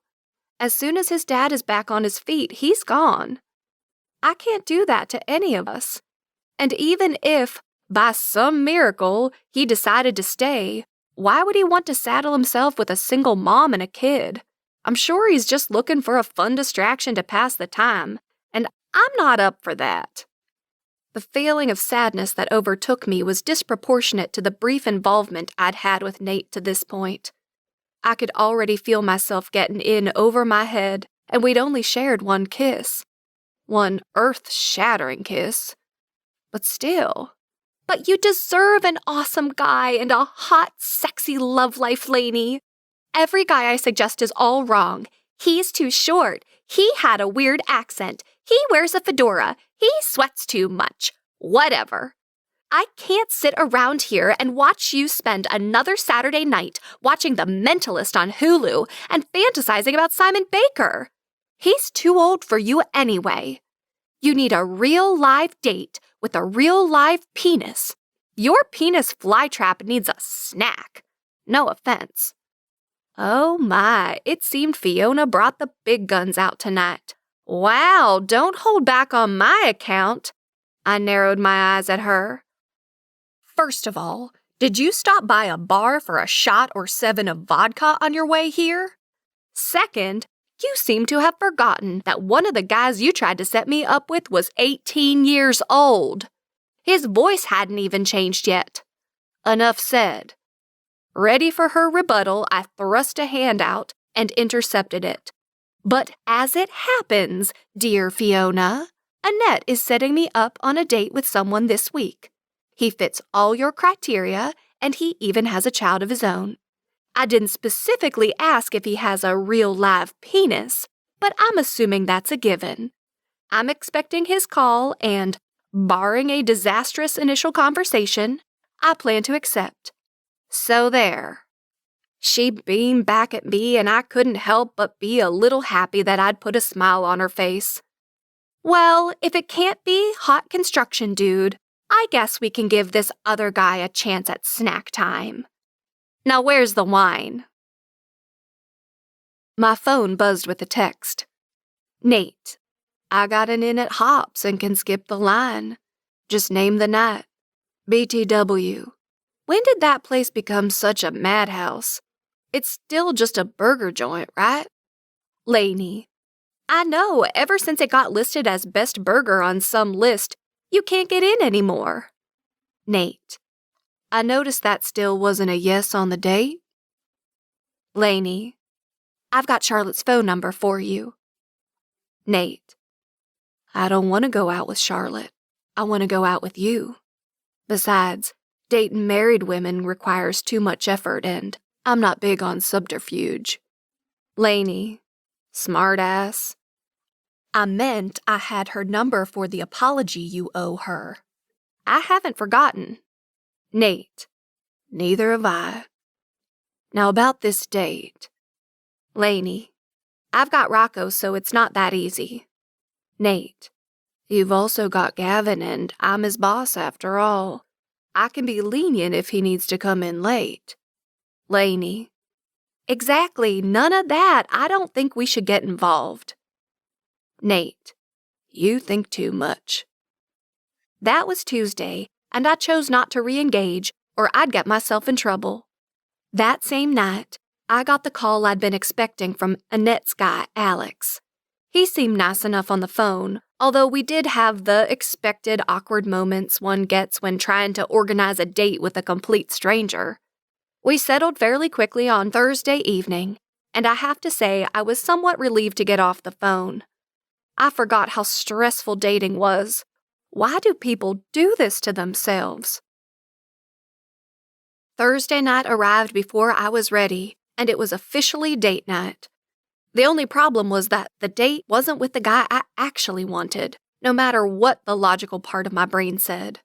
As soon as his dad is back on his feet, he's gone. I can't do that to any of us. And even if, by some miracle, he decided to stay, why would he want to saddle himself with a single mom and a kid? I'm sure he's just looking for a fun distraction to pass the time, and I'm not up for that. The feeling of sadness that overtook me was disproportionate to the brief involvement I'd had with Nate to this point. I could already feel myself getting in over my head, and we'd only shared one kiss. One earth-shattering kiss. But still. But you deserve an awesome guy and a hot, sexy love life, Laney. Every guy I suggest is all wrong. He's too short. He had a weird accent. He wears a fedora. He sweats too much. Whatever. I can't sit around here and watch you spend another Saturday night watching The Mentalist on Hulu and fantasizing about Simon Baker. He's too old for you anyway. You need a real live date with a real live penis. Your penis flytrap needs a snack. No offense. Oh my, it seemed Fiona brought the big guns out tonight. Wow, don't hold back on my account. I narrowed my eyes at her. First of all, did you stop by a bar for a shot or 7 of vodka on your way here? Second, you seem to have forgotten that one of the guys you tried to set me up with was 18 years old. His voice hadn't even changed yet. Enough said. Ready for her rebuttal, I thrust a hand out and intercepted it. But as it happens, dear Fiona, Annette is setting me up on a date with someone this week. He fits all your criteria, and he even has a child of his own. I didn't specifically ask if he has a real live penis, but I'm assuming that's a given. I'm expecting his call and, barring a disastrous initial conversation, I plan to accept. So there. She beamed back at me and I couldn't help but be a little happy that I'd put a smile on her face. Well, if it can't be hot construction dude, I guess we can give this other guy a chance at snack time. Now where's the wine? My phone buzzed with a text. Nate, I got an in at Hops and can skip the line. Just name the night. BTW. When did that place become such a madhouse? It's still just a burger joint, right? Laney. I know, ever since it got listed as best burger on some list, you can't get in anymore. Nate, I noticed that still wasn't a yes on the date. Laney, I've got Charlotte's phone number for you. Nate, I don't want to go out with Charlotte. I want to go out with you. Besides, dating married women requires too much effort and I'm not big on subterfuge. Laney, smartass. I meant I had her number for the apology you owe her. I haven't forgotten. Nate, neither have I. Now about this date. Laney, I've got Rocco, so it's not that easy. Nate, you've also got Gavin, and I'm his boss after all. I can be lenient if he needs to come in late. Laney, exactly, none of that. I don't think we should get involved. Nate, you think too much. That was Tuesday, and I chose not to re-engage, or I'd get myself in trouble. That same night, I got the call I'd been expecting from Annette's guy, Alex. He seemed nice enough on the phone, although we did have the expected awkward moments one gets when trying to organize a date with a complete stranger. We settled fairly quickly on Thursday evening, and I have to say I was somewhat relieved to get off the phone. I forgot how stressful dating was. Why do people do this to themselves? Thursday night arrived before I was ready, and it was officially date night. The only problem was that the date wasn't with the guy I actually wanted, no matter what the logical part of my brain said.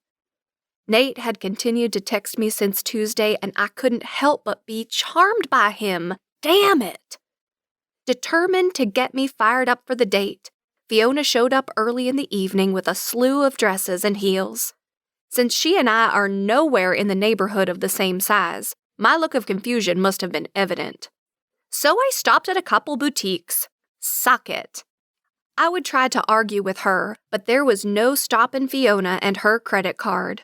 Nate had continued to text me since Tuesday, and I couldn't help but be charmed by him. Damn it! Determined to get me fired up for the date, Fiona showed up early in the evening with a slew of dresses and heels. Since she and I are nowhere in the neighborhood of the same size, my look of confusion must have been evident. So I stopped at a couple boutiques. Suck it. I would try to argue with her, but there was no stopping Fiona and her credit card.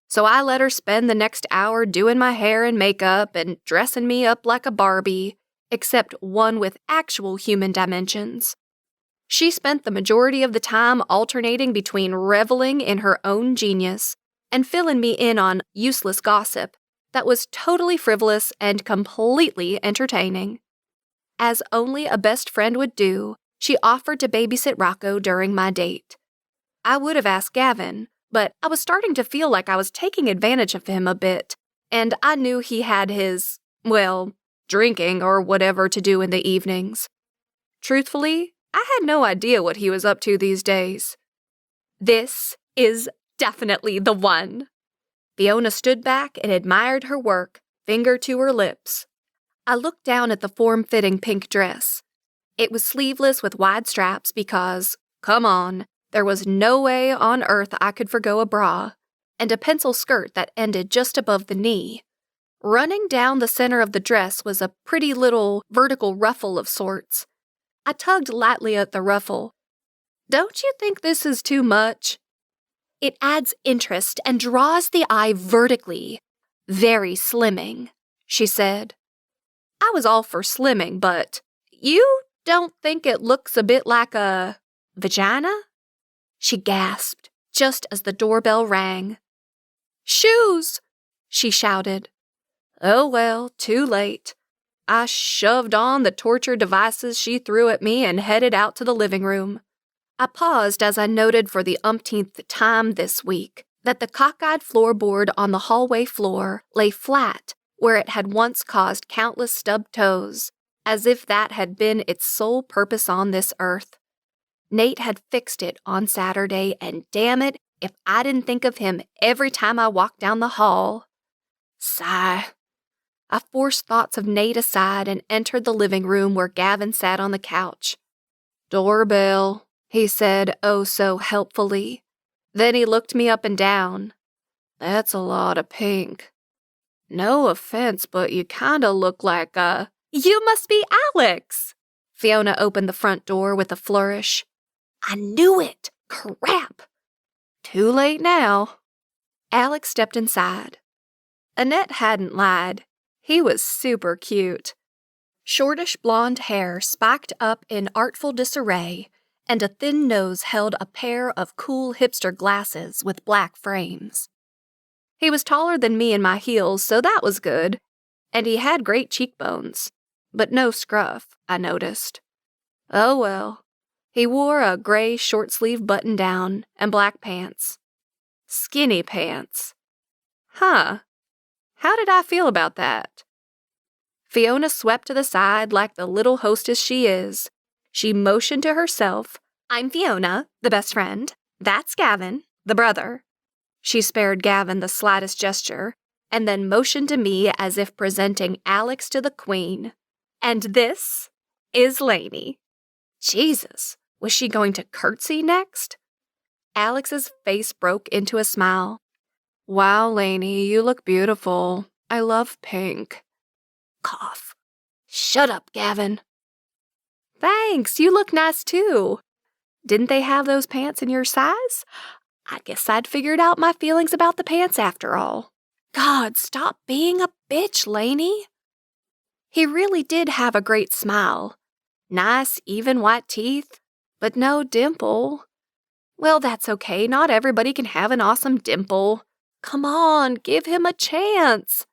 So I let her spend the next hour doing my hair and makeup and dressing me up like a Barbie, except one with actual human dimensions. She spent the majority of the time alternating between reveling in her own genius and filling me in on useless gossip that was totally frivolous and completely entertaining. As only a best friend would do, she offered to babysit Rocco during my date. I would have asked Gavin, but I was starting to feel like I was taking advantage of him a bit, and I knew he had his, drinking or whatever to do in the evenings. Truthfully, I had no idea what he was up to these days. This is definitely the one. Fiona stood back and admired her work, finger to her lips. I looked down at the form-fitting pink dress. It was sleeveless with wide straps because, come on, there was no way on earth I could forgo a bra, and a pencil skirt that ended just above the knee. Running down the center of the dress was a pretty little vertical ruffle of sorts. I tugged lightly at the ruffle. Don't you think this is too much? It adds interest and draws the eye vertically. Very slimming, she said. I was all for slimming, but you don't think it looks a bit like a vagina? She gasped just as the doorbell rang. Shoes! She shouted. Oh well, too late. I shoved on the torture devices she threw at me and headed out to the living room. I paused as I noted for the umpteenth time this week that the cockeyed floorboard on the hallway floor lay flat where it had once caused countless stubbed toes, as if that had been its sole purpose on this earth. Nate had fixed it on Saturday, and damn it, if I didn't think of him every time I walked down the hall. Sigh. I forced thoughts of Nate aside and entered the living room where Gavin sat on the couch. Doorbell, he said oh so helpfully. Then he looked me up and down. That's a lot of pink. No offense, but you kinda look like a... You must be Alex! Fiona opened the front door with a flourish. I knew it! Crap! Too late now. Alex stepped inside. Annette hadn't lied. He was super cute. Shortish blonde hair spiked up in artful disarray, and a thin nose held a pair of cool hipster glasses with black frames. He was taller than me in my heels, so that was good, and he had great cheekbones, but no scruff, I noticed. Oh well. He wore a gray short-sleeve button-down and black pants. Skinny pants. Huh. How did I feel about that? Fiona swept to the side like the little hostess she is. She motioned to herself, "I'm Fiona, the best friend. That's Gavin, the brother." She spared Gavin the slightest gesture, and then motioned to me as if presenting Alex to the queen. "And this is Laney." Jesus, was she going to curtsy next? Alex's face broke into a smile. "Wow, Laney, you look beautiful. I love pink." Cough. "Shut up, Gavin." "Thanks, you look nice too. Didn't they have those pants in your size? I guess I'd figured out my feelings about the pants after all." God, stop being a bitch, Laney. He really did have a great smile. Nice, even white teeth, but no dimple. Well, that's okay. Not everybody can have an awesome dimple. Come on, give him a chance.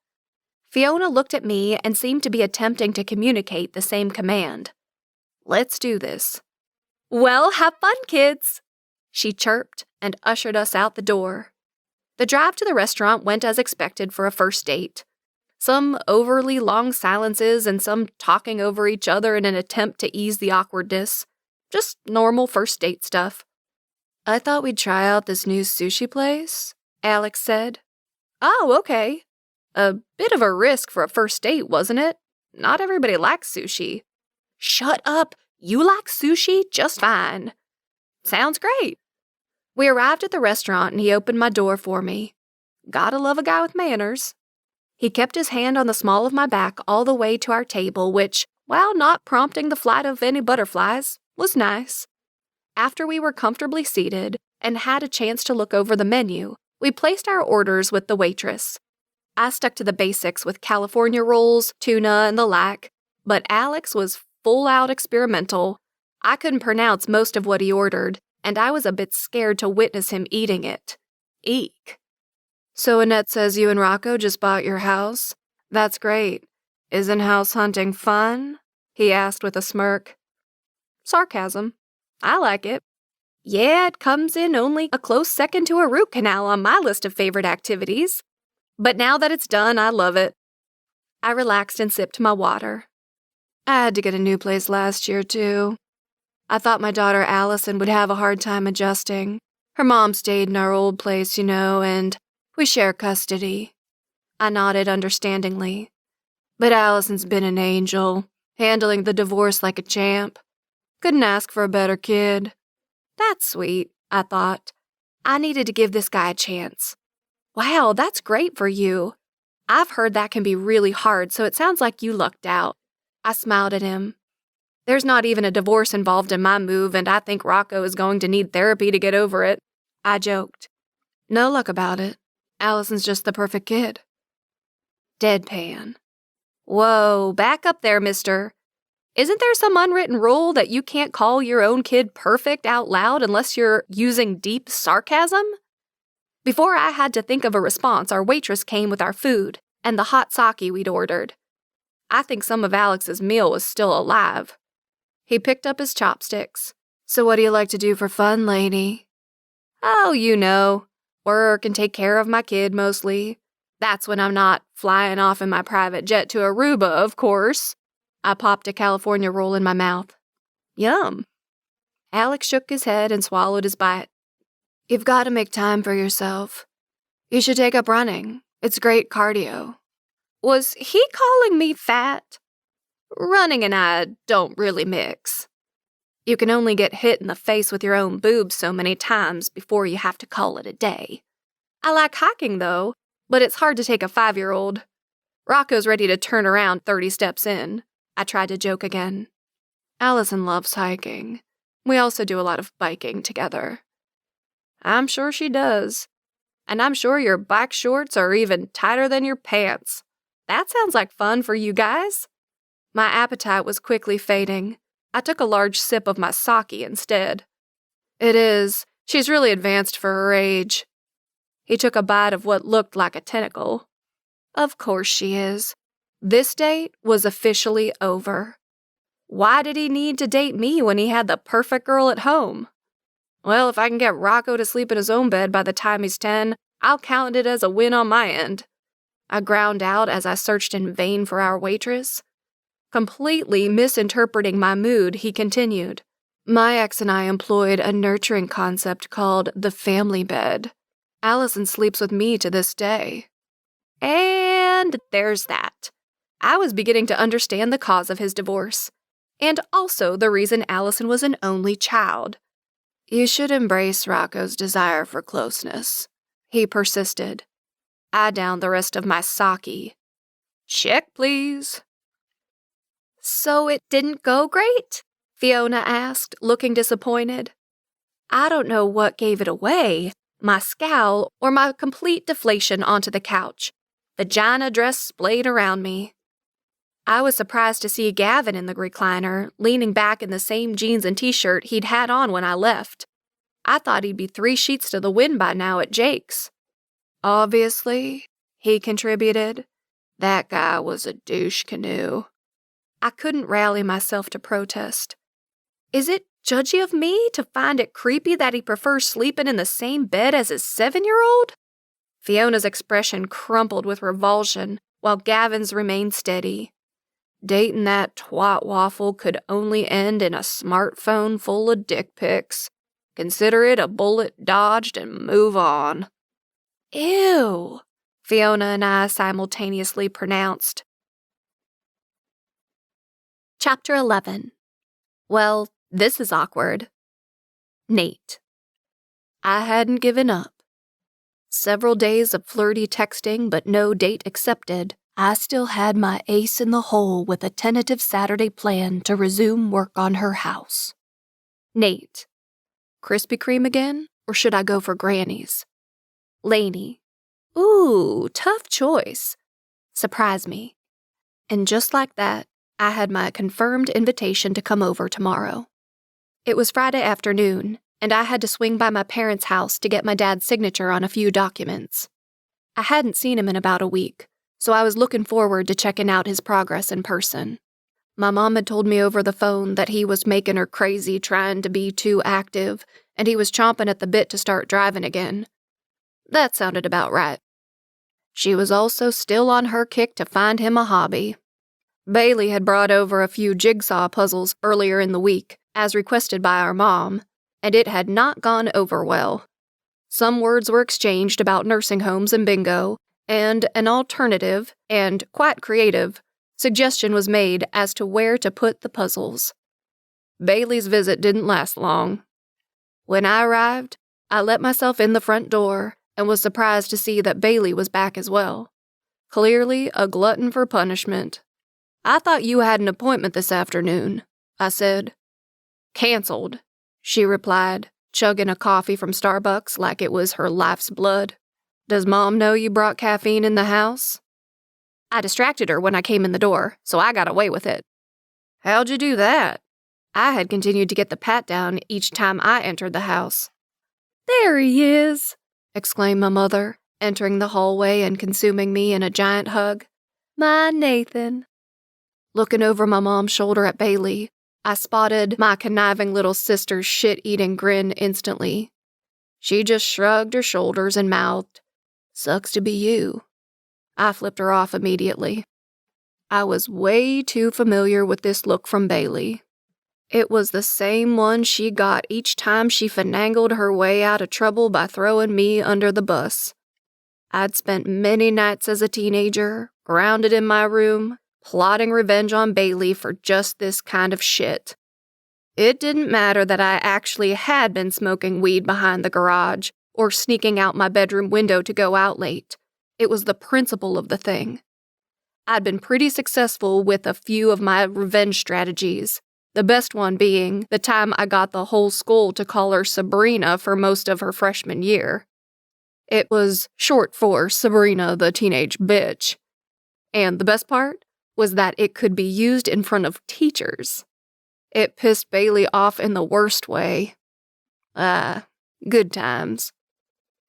Fiona looked at me and seemed to be attempting to communicate the same command. "Let's do this." "Well, have fun, kids," she chirped and ushered us out the door. The drive to the restaurant went as expected for a first date. Some overly long silences and some talking over each other in an attempt to ease the awkwardness. Just normal first date stuff. "I thought we'd try out this new sushi place," Alex said. "Oh, okay. A bit of a risk for a first date, wasn't it? Not everybody likes sushi." "Shut up! You like sushi just fine." "Sounds great." We arrived at the restaurant and he opened my door for me. Gotta love a guy with manners. He kept his hand on the small of my back all the way to our table, which, while not prompting the flight of any butterflies, was nice. After we were comfortably seated and had a chance to look over the menu, we placed our orders with the waitress. I stuck to the basics with California rolls, tuna, and the like, but Alex was full-out experimental. I couldn't pronounce most of what he ordered, and I was a bit scared to witness him eating it. Eek. "So Annette says you and Rocco just bought your house? That's great. Isn't house hunting fun?" he asked with a smirk. Sarcasm. I like it. Yeah, it comes in only a close second to a root canal on my list of favorite activities. But now that it's done, I love it. I relaxed and sipped my water. I had to get a new place last year, too. I thought my daughter Allison would have a hard time adjusting. Her mom stayed in our old place, and we share custody. I nodded understandingly. But Allison's been an angel, handling the divorce like a champ. Couldn't ask for a better kid. That's sweet, I thought. I needed to give this guy a chance. Wow, that's great for you. I've heard that can be really hard, so it sounds like you lucked out. I smiled at him. There's not even a divorce involved in my move, and I think Rocco is going to need therapy to get over it. I joked. No luck about it. Allison's just the perfect kid. Deadpan. Whoa, back up there, mister. Isn't there some unwritten rule that you can't call your own kid perfect out loud unless you're using deep sarcasm? Before I had to think of a response, our waitress came with our food and the hot sake we'd ordered. I think some of Alex's meal was still alive. He picked up his chopsticks. So what do you like to do for fun, Laney? Oh, work and take care of my kid mostly. That's when I'm not flying off in my private jet to Aruba, of course. I popped a California roll in my mouth. Yum. Alex shook his head and swallowed his bite. You've got to make time for yourself. You should take up running. It's great cardio. Was he calling me fat? Running and I don't really mix. You can only get hit in the face with your own boobs so many times before you have to call it a day. I like hiking, though, but it's hard to take a 5-year-old. Rocco's ready to turn around 30 steps in. I tried to joke again. Allison loves hiking. We also do a lot of biking together. I'm sure she does. And I'm sure your bike shorts are even tighter than your pants. That sounds like fun for you guys. My appetite was quickly fading. I took a large sip of my sake instead. It is. She's really advanced for her age. He took a bite of what looked like a tentacle. Of course she is. This date was officially over. Why did he need to date me when he had the perfect girl at home? Well, if I can get Rocco to sleep in his own bed by the time he's 10, I'll count it as a win on my end. I ground out as I searched in vain for our waitress. Completely misinterpreting my mood, he continued. My ex and I employed a nurturing concept called the family bed. Allison sleeps with me to this day. And there's that. I was beginning to understand the cause of his divorce, and also the reason Allison was an only child. You should embrace Rocco's desire for closeness, he persisted. I downed the rest of my sake. Check, please. So it didn't go great? Fiona asked, looking disappointed. I don't know what gave it away, my scowl or my complete deflation onto the couch. Vagina dress splayed around me. I was surprised to see Gavin in the recliner, leaning back in the same jeans and t-shirt he'd had on when I left. I thought he'd be 3 sheets to the wind by now at Jake's. Obviously, he contributed, that guy was a douche canoe. I couldn't rally myself to protest. Is it judgy of me to find it creepy that he prefers sleeping in the same bed as his 7-year-old? Fiona's expression crumpled with revulsion, while Gavin's remained steady. Dating that twat waffle could only end in a smartphone full of dick pics. Consider it a bullet dodged and move on. Ew, Fiona and I simultaneously pronounced. Chapter 11. Well, this is awkward. Nate. I hadn't given up. Several days of flirty texting but no date accepted, I still had my ace in the hole with a tentative Saturday plan to resume work on her house. Nate. Krispy Kreme again, or should I go for Granny's? Laney. Ooh, tough choice. Surprise me. And just like that, I had my confirmed invitation to come over tomorrow. It was Friday afternoon, and I had to swing by my parents' house to get my dad's signature on a few documents. I hadn't seen him in about a week, so I was looking forward to checking out his progress in person. My mom had told me over the phone that he was making her crazy trying to be too active, and he was chomping at the bit to start driving again. That sounded about right. She was also still on her kick to find him a hobby. Bailey had brought over a few jigsaw puzzles earlier in the week, as requested by our mom, and it had not gone over well. Some words were exchanged about nursing homes and bingo, and an alternative, and quite creative, suggestion was made as to where to put the puzzles. Bailey's visit didn't last long. When I arrived, I let myself in the front door and was surprised to see that Bailey was back as well. Clearly a glutton for punishment. I thought you had an appointment this afternoon, I said. Canceled, she replied, chugging a coffee from Starbucks like it was her life's blood. Does Mom know you brought caffeine in the house? I distracted her when I came in the door, so I got away with it. How'd you do that? I had continued to get the pat down each time I entered the house. There he is, exclaimed my mother, entering the hallway and consuming me in a giant hug. My Nathan. Looking over my mom's shoulder at Bailey, I spotted my conniving little sister's shit-eating grin instantly. She just shrugged her shoulders and mouthed, "Sucks to be you." I flipped her off immediately. I was way too familiar with this look from Bailey. It was the same one she got each time she finagled her way out of trouble by throwing me under the bus. I'd spent many nights as a teenager, grounded in my room, plotting revenge on Bailey for just this kind of shit. It didn't matter that I actually had been smoking weed behind the garage or sneaking out my bedroom window to go out late. It was the principle of the thing. I'd been pretty successful with a few of my revenge strategies, the best one being the time I got the whole school to call her Sabrina for most of her freshman year. It was short for Sabrina the Teenage Bitch. And the best part? was that it could be used in front of teachers. It pissed Bailey off in the worst way. Good times.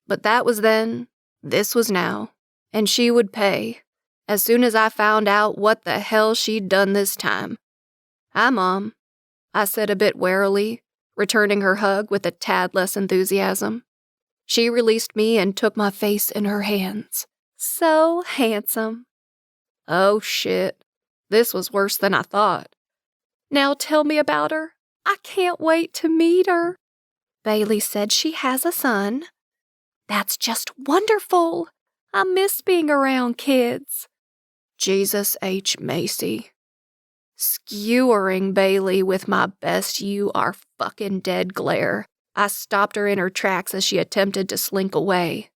But that was then, this was now, and she would pay, as soon as I found out what the hell she'd done this time. "Hi, Mom," I said a bit warily, returning her hug with a tad less enthusiasm. She released me and took my face in her hands. "So handsome." Oh shit, this was worse than I thought. "Now tell me about her. I can't wait to meet her." "Bailey said she has a son." "That's just wonderful. I miss being around kids." Jesus H. Macy. Skewering Bailey with my best "you are fucking dead" glare, I stopped her in her tracks as she attempted to slink away.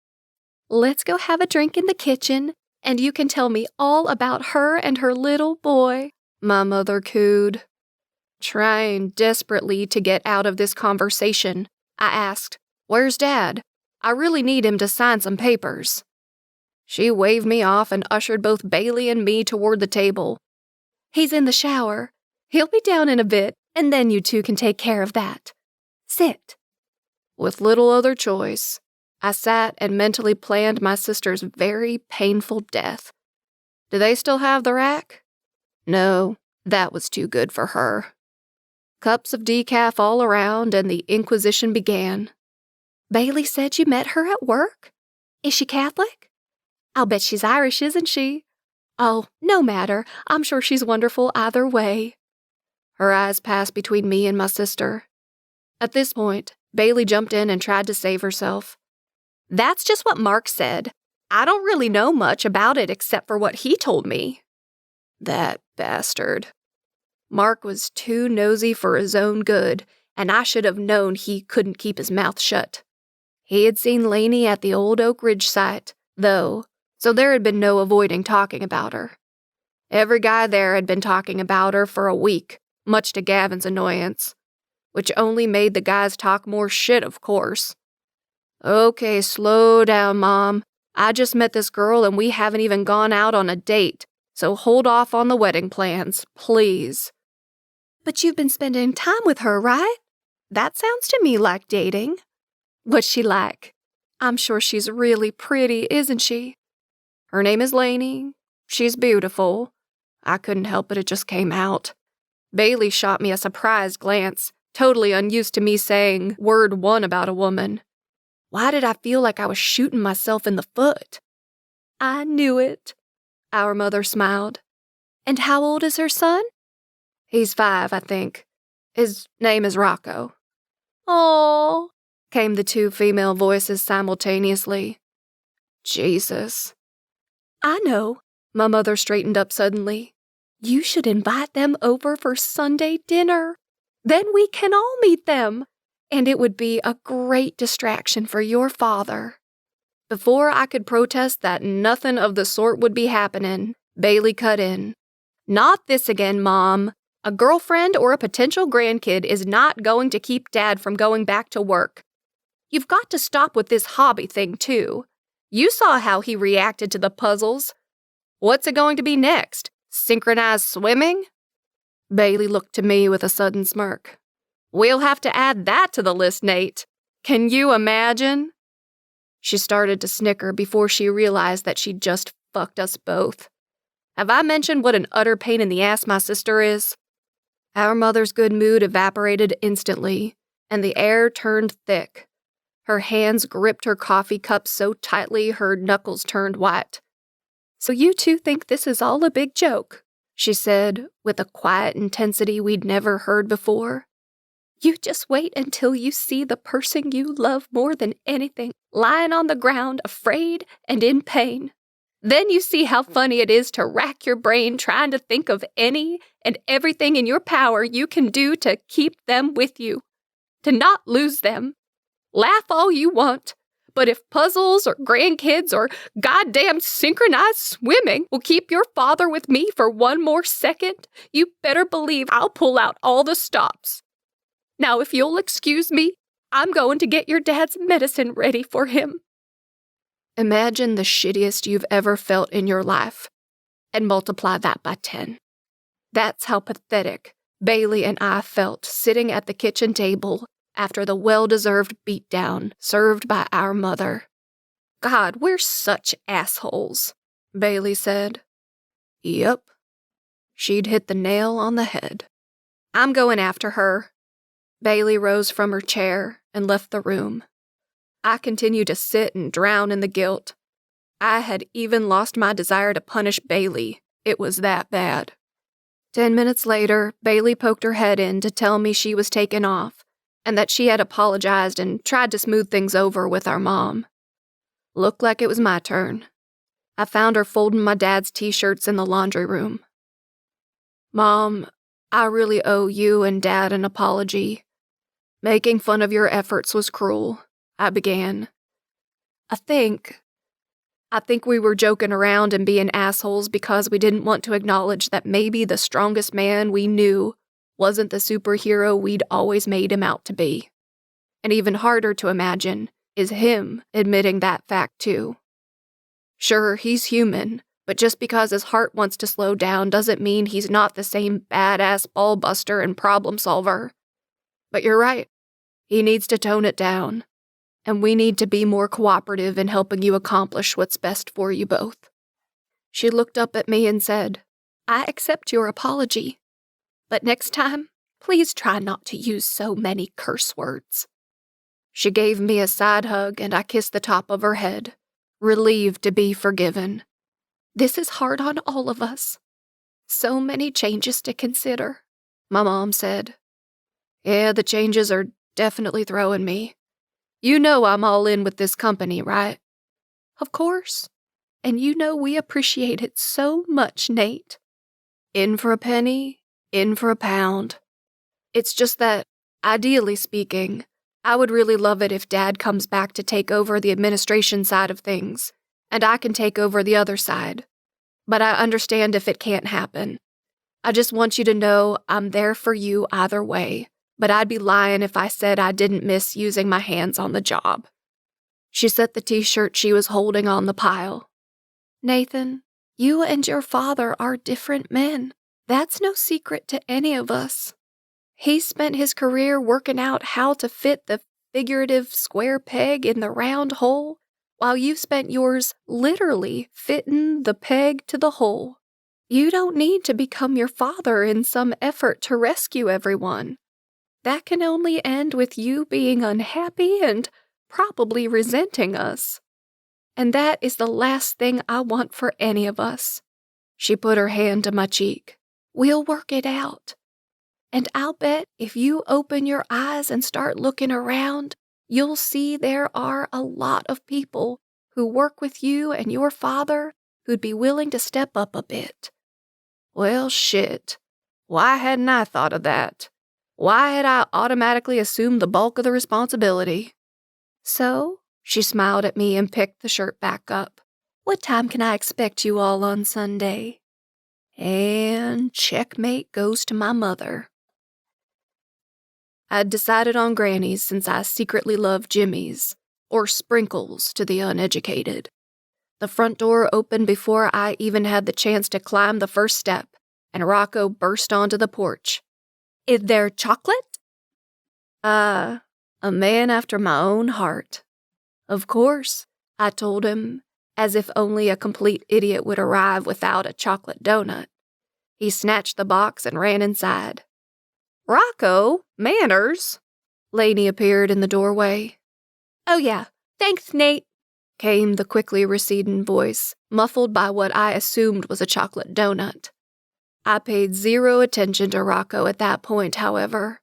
"Let's go have a drink in the kitchen, and you can tell me all about her and her little boy," my mother cooed. Trying desperately to get out of this conversation, I asked, "Where's Dad? I really need him to sign some papers." She waved me off and ushered both Bailey and me toward the table. "He's in the shower. He'll be down in a bit, and then you two can take care of that. Sit." With little other choice, I sat and mentally planned my sister's very painful death. Do they still have the rack? No, that was too good for her. Cups of decaf all around, and the inquisition began. "Bailey said you met her at work? Is she Catholic? I'll bet she's Irish, isn't she? Oh, no matter. I'm sure she's wonderful either way." Her eyes passed between me and my sister. At this point, Bailey jumped in and tried to save herself. "That's just what Mark said. I don't really know much about it except for what he told me." That bastard. Mark was too nosy for his own good, and I should have known he couldn't keep his mouth shut. He had seen Laney at the old Oak Ridge site, though, so there had been no avoiding talking about her. Every guy there had been talking about her for a week, much to Gavin's annoyance, which only made the guys talk more shit, of course. "Okay, slow down, Mom. I just met this girl and we haven't even gone out on a date, so hold off on the wedding plans, please." "But you've been spending time with her, right? That sounds to me like dating." "What's she like? I'm sure she's really pretty, isn't she?" "Her name is Laney. She's beautiful." I couldn't help it, it just came out. Bailey shot me a surprised glance, totally unused to me saying word one about a woman. Why did I feel like I was shooting myself in the foot? "I knew it," our mother smiled. "And how old is her son?" "He's 5, I think. His name is Rocco." "Aw," came the two female voices simultaneously. Jesus. "I know," my mother straightened up suddenly. "You should invite them over for Sunday dinner. Then we can all meet them. And it would be a great distraction for your father." Before I could protest that nothing of the sort would be happening, Bailey cut in. "Not this again, Mom. A girlfriend or a potential grandkid is not going to keep Dad from going back to work. You've got to stop with this hobby thing, too. You saw how he reacted to the puzzles. What's it going to be next? Synchronized swimming?" Bailey looked to me with a sudden smirk. "We'll have to add that to the list, Nate. Can you imagine?" She started to snicker before she realized that she'd just fucked us both. Have I mentioned what an utter pain in the ass my sister is? Our mother's good mood evaporated instantly, and the air turned thick. Her hands gripped her coffee cup so tightly her knuckles turned white. "So you two think this is all a big joke?" she said, with a quiet intensity we'd never heard before. "You just wait until you see the person you love more than anything lying on the ground, afraid and in pain. Then you see how funny it is to rack your brain trying to think of any and everything in your power you can do to keep them with you, to not lose them. Laugh all you want, but if puzzles or grandkids or goddamn synchronized swimming will keep your father with me for one more second, you better believe I'll pull out all the stops. Now, if you'll excuse me, I'm going to get your dad's medicine ready for him." Imagine the shittiest you've ever felt in your life. and multiply that by 10. That's how pathetic Bailey and I felt sitting at the kitchen table after the well-deserved beatdown served by our mother. God, we're such assholes, Bailey said. Yep. She'd hit the nail on the head. I'm going after her. Bailey rose from her chair and left the room. I continued to sit and drown in the guilt. I had even lost my desire to punish Bailey. It was that bad. 10 minutes later, Bailey poked her head in to tell me she was taken off and that she had apologized and tried to smooth things over with our mom. Looked like it was my turn. I found her folding my dad's t-shirts in the laundry room. Mom, I really owe you and Dad an apology. Making fun of your efforts was cruel, I began. I think we were joking around and being assholes because we didn't want to acknowledge that maybe the strongest man we knew wasn't the superhero we'd always made him out to be. And even harder to imagine is him admitting that fact too. Sure, he's human, but just because his heart wants to slow down doesn't mean he's not the same badass ballbuster and problem solver. But you're right, he needs to tone it down. And we need to be more cooperative in helping you accomplish what's best for you both. She looked up at me and said, I accept your apology, but next time, please try not to use so many curse words. She gave me a side hug and I kissed the top of her head, relieved to be forgiven. This is hard on all of us. So many changes to consider, my mom said. Yeah, the changes are definitely throwing me. You know I'm all in with this company, right? Of course. And you know we appreciate it so much, Nate. In for a penny, in for a pound. It's just that, ideally speaking, I would really love it if Dad comes back to take over the administration side of things, and I can take over the other side. But I understand if it can't happen. I just want you to know I'm there for you either way. But I'd be lying if I said I didn't miss using my hands on the job. She set the t-shirt she was holding on the pile. Nathan, you and your father are different men. That's no secret to any of us. He spent his career working out how to fit the figurative square peg in the round hole, while you spent yours literally fitting the peg to the hole. You don't need to become your father in some effort to rescue everyone. That can only end with you being unhappy and probably resenting us. And that is the last thing I want for any of us. She put her hand to my cheek. We'll work it out. And I'll bet if you open your eyes and start looking around, you'll see there are a lot of people who work with you and your father who'd be willing to step up a bit. Well, shit. Why hadn't I thought of that? Why had I automatically assumed the bulk of the responsibility? So, she smiled at me and picked the shirt back up. What time can I expect you all on Sunday? And checkmate goes to my mother. I'd decided on Granny's since I secretly loved Jimmy's, or Sprinkles to the uneducated. The front door opened before I even had the chance to climb the first step, and Rocco burst onto the porch. Is there chocolate? A man after my own heart. Of course, I told him, as if only a complete idiot would arrive without a chocolate donut. He snatched the box and ran inside. Rocco, manners! Laney appeared in the doorway. Oh yeah, thanks, Nate, came the quickly receding voice, muffled by what I assumed was a chocolate donut. I paid zero attention to Rocco at that point, however.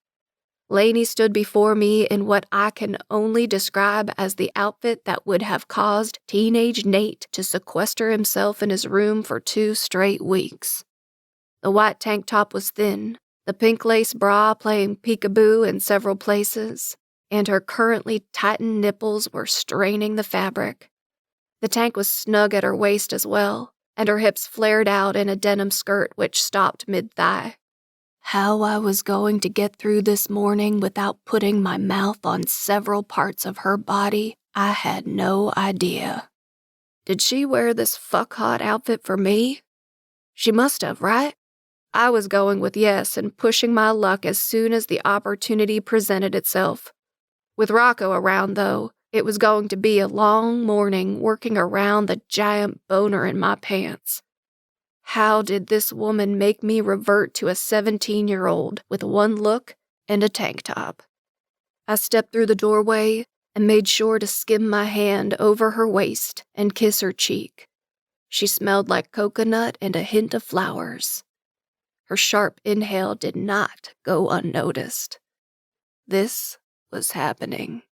Laney stood before me in what I can only describe as the outfit that would have caused teenage Nate to sequester himself in his room for 2 straight weeks. The white tank top was thin, the pink lace bra playing peekaboo in several places, and her currently tightened nipples were straining the fabric. The tank was snug at her waist as well, and her hips flared out in a denim skirt which stopped mid-thigh. How I was going to get through this morning without putting my mouth on several parts of her body, I had no idea. Did she wear this fuck-hot outfit for me? She must have, right? I was going with yes and pushing my luck as soon as the opportunity presented itself. With Rocco around, though, it was going to be a long morning working around the giant boner in my pants. How did this woman make me revert to a 17-year-old with one look and a tank top? I stepped through the doorway and made sure to skim my hand over her waist and kiss her cheek. She smelled like coconut and a hint of flowers. Her sharp inhale did not go unnoticed. This was happening.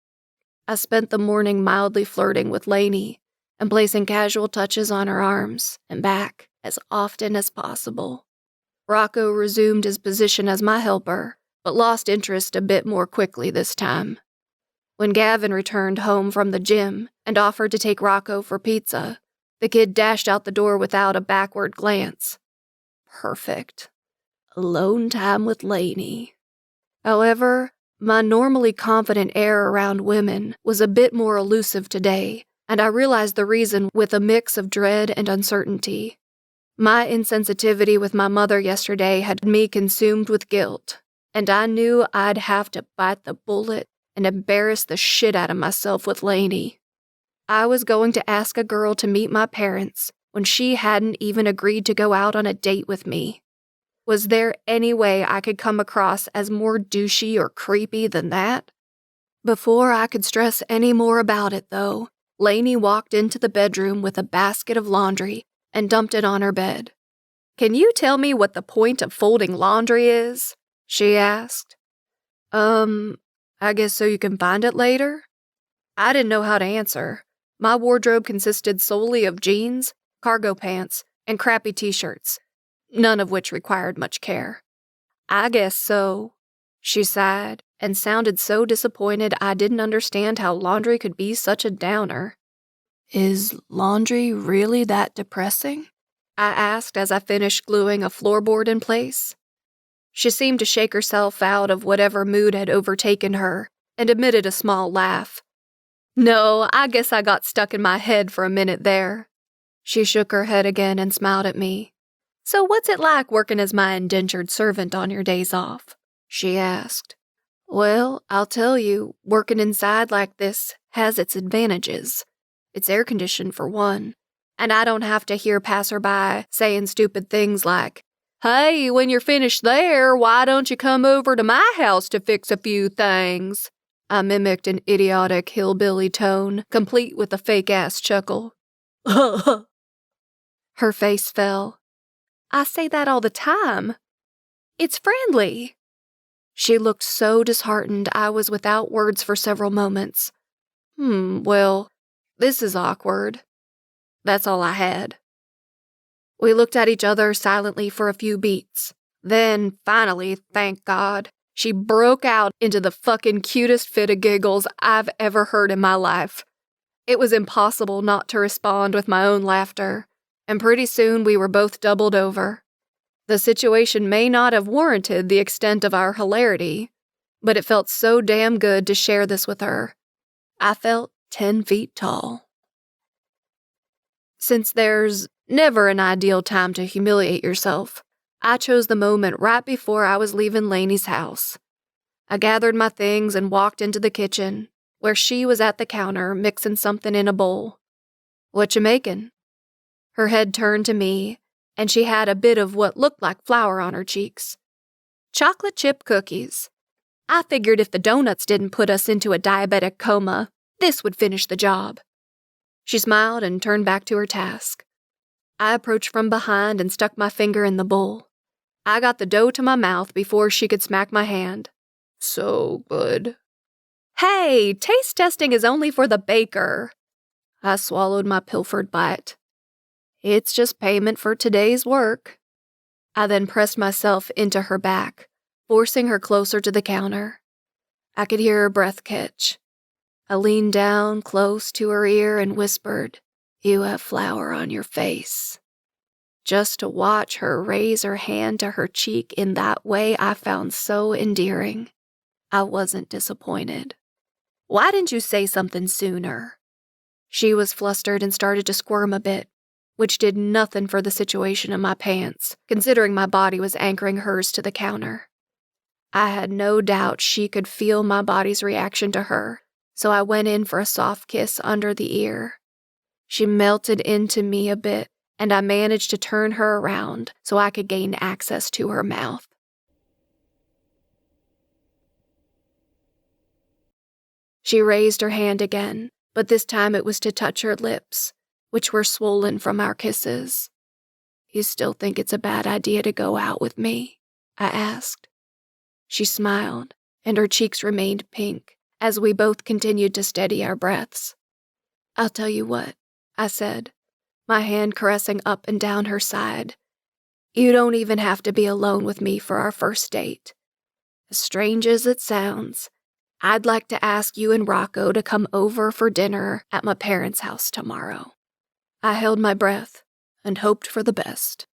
I spent the morning mildly flirting with Laney and placing casual touches on her arms and back as often as possible. Rocco resumed his position as my helper, but lost interest a bit more quickly this time. When Gavin returned home from the gym and offered to take Rocco for pizza, the kid dashed out the door without a backward glance. Perfect. Alone time with Laney. However, my normally confident air around women was a bit more elusive today, and I realized the reason with a mix of dread and uncertainty. My insensitivity with my mother yesterday had me consumed with guilt, and I knew I'd have to bite the bullet and embarrass the shit out of myself with Laney. I was going to ask a girl to meet my parents when she hadn't even agreed to go out on a date with me. Was there any way I could come across as more douchey or creepy than that? Before I could stress any more about it, though, Laney walked into the bedroom with a basket of laundry and dumped it on her bed. "Can you tell me what the point of folding laundry is?" she asked. I guess so you can find it later?" I didn't know how to answer. My wardrobe consisted solely of jeans, cargo pants, and crappy t-shirts, none of which required much care. "I guess so," she sighed, and sounded so disappointed I didn't understand how laundry could be such a downer. "Is laundry really that depressing?" I asked as I finished gluing a floorboard in place. She seemed to shake herself out of whatever mood had overtaken her and emitted a small laugh. "No, I guess I got stuck in my head for a minute there." She shook her head again and smiled at me. "So what's it like working as my indentured servant on your days off?" she asked. "Well, I'll tell you, working inside like this has its advantages. It's air-conditioned for one, and I don't have to hear passerby saying stupid things like, 'Hey, when you're finished there, why don't you come over to my house to fix a few things?'" I mimicked an idiotic hillbilly tone, complete with a fake-ass chuckle. Her face fell. "I say that all the time. It's friendly." She looked so disheartened I was without words for several moments. Well, this is awkward. That's all I had. We looked at each other silently for a few beats. Then, finally, thank God, she broke out into the fucking cutest fit of giggles I've ever heard in my life. It was impossible not to respond with my own laughter, and pretty soon we were both doubled over. The situation may not have warranted the extent of our hilarity, but it felt so damn good to share this with her. I felt 10 feet tall. Since there's never an ideal time to humiliate yourself, I chose the moment right before I was leaving Laney's house. I gathered my things and walked into the kitchen, where she was at the counter mixing something in a bowl. "What you making?" Her head turned to me, and she had a bit of what looked like flour on her cheeks. "Chocolate chip cookies. I figured if the donuts didn't put us into a diabetic coma, this would finish the job." She smiled and turned back to her task. I approached from behind and stuck my finger in the bowl. I got the dough to my mouth before she could smack my hand. "So good." "Hey, taste testing is only for the baker." I swallowed my pilfered bite. "It's just payment for today's work." I then pressed myself into her back, forcing her closer to the counter. I could hear her breath catch. I leaned down close to her ear and whispered, "You have flour on your face." Just to watch her raise her hand to her cheek in that way I found so endearing. I wasn't disappointed. "Why didn't you say something sooner?" She was flustered and started to squirm a bit. which did nothing for the situation in my pants, considering my body was anchoring hers to the counter. I had no doubt she could feel my body's reaction to her, so I went in for a soft kiss under the ear. She melted into me a bit, and I managed to turn her around so I could gain access to her mouth. She raised her hand again, but this time it was to touch her lips, which were swollen from our kisses. "You still think it's a bad idea to go out with me?" I asked. She smiled, and her cheeks remained pink as we both continued to steady our breaths. "I'll tell you what," I said, my hand caressing up and down her side. "You don't even have to be alone with me for our first date. As strange as it sounds, I'd like to ask you and Rocco to come over for dinner at my parents' house tomorrow." I held my breath and hoped for the best.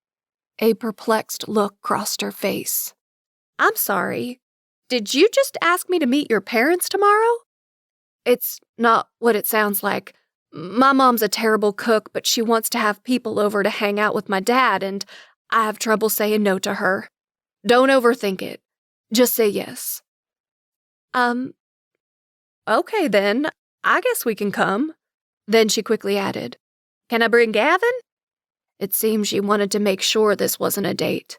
A perplexed look crossed her face. "I'm sorry. Did you just ask me to meet your parents tomorrow?" "It's not what it sounds like. My mom's a terrible cook, but she wants to have people over to hang out with my dad, and I have trouble saying no to her. Don't overthink it. Just say yes." Okay then. I guess we can come." Then she quickly added, "Can I bring Gavin?" It seemed she wanted to make sure this wasn't a date.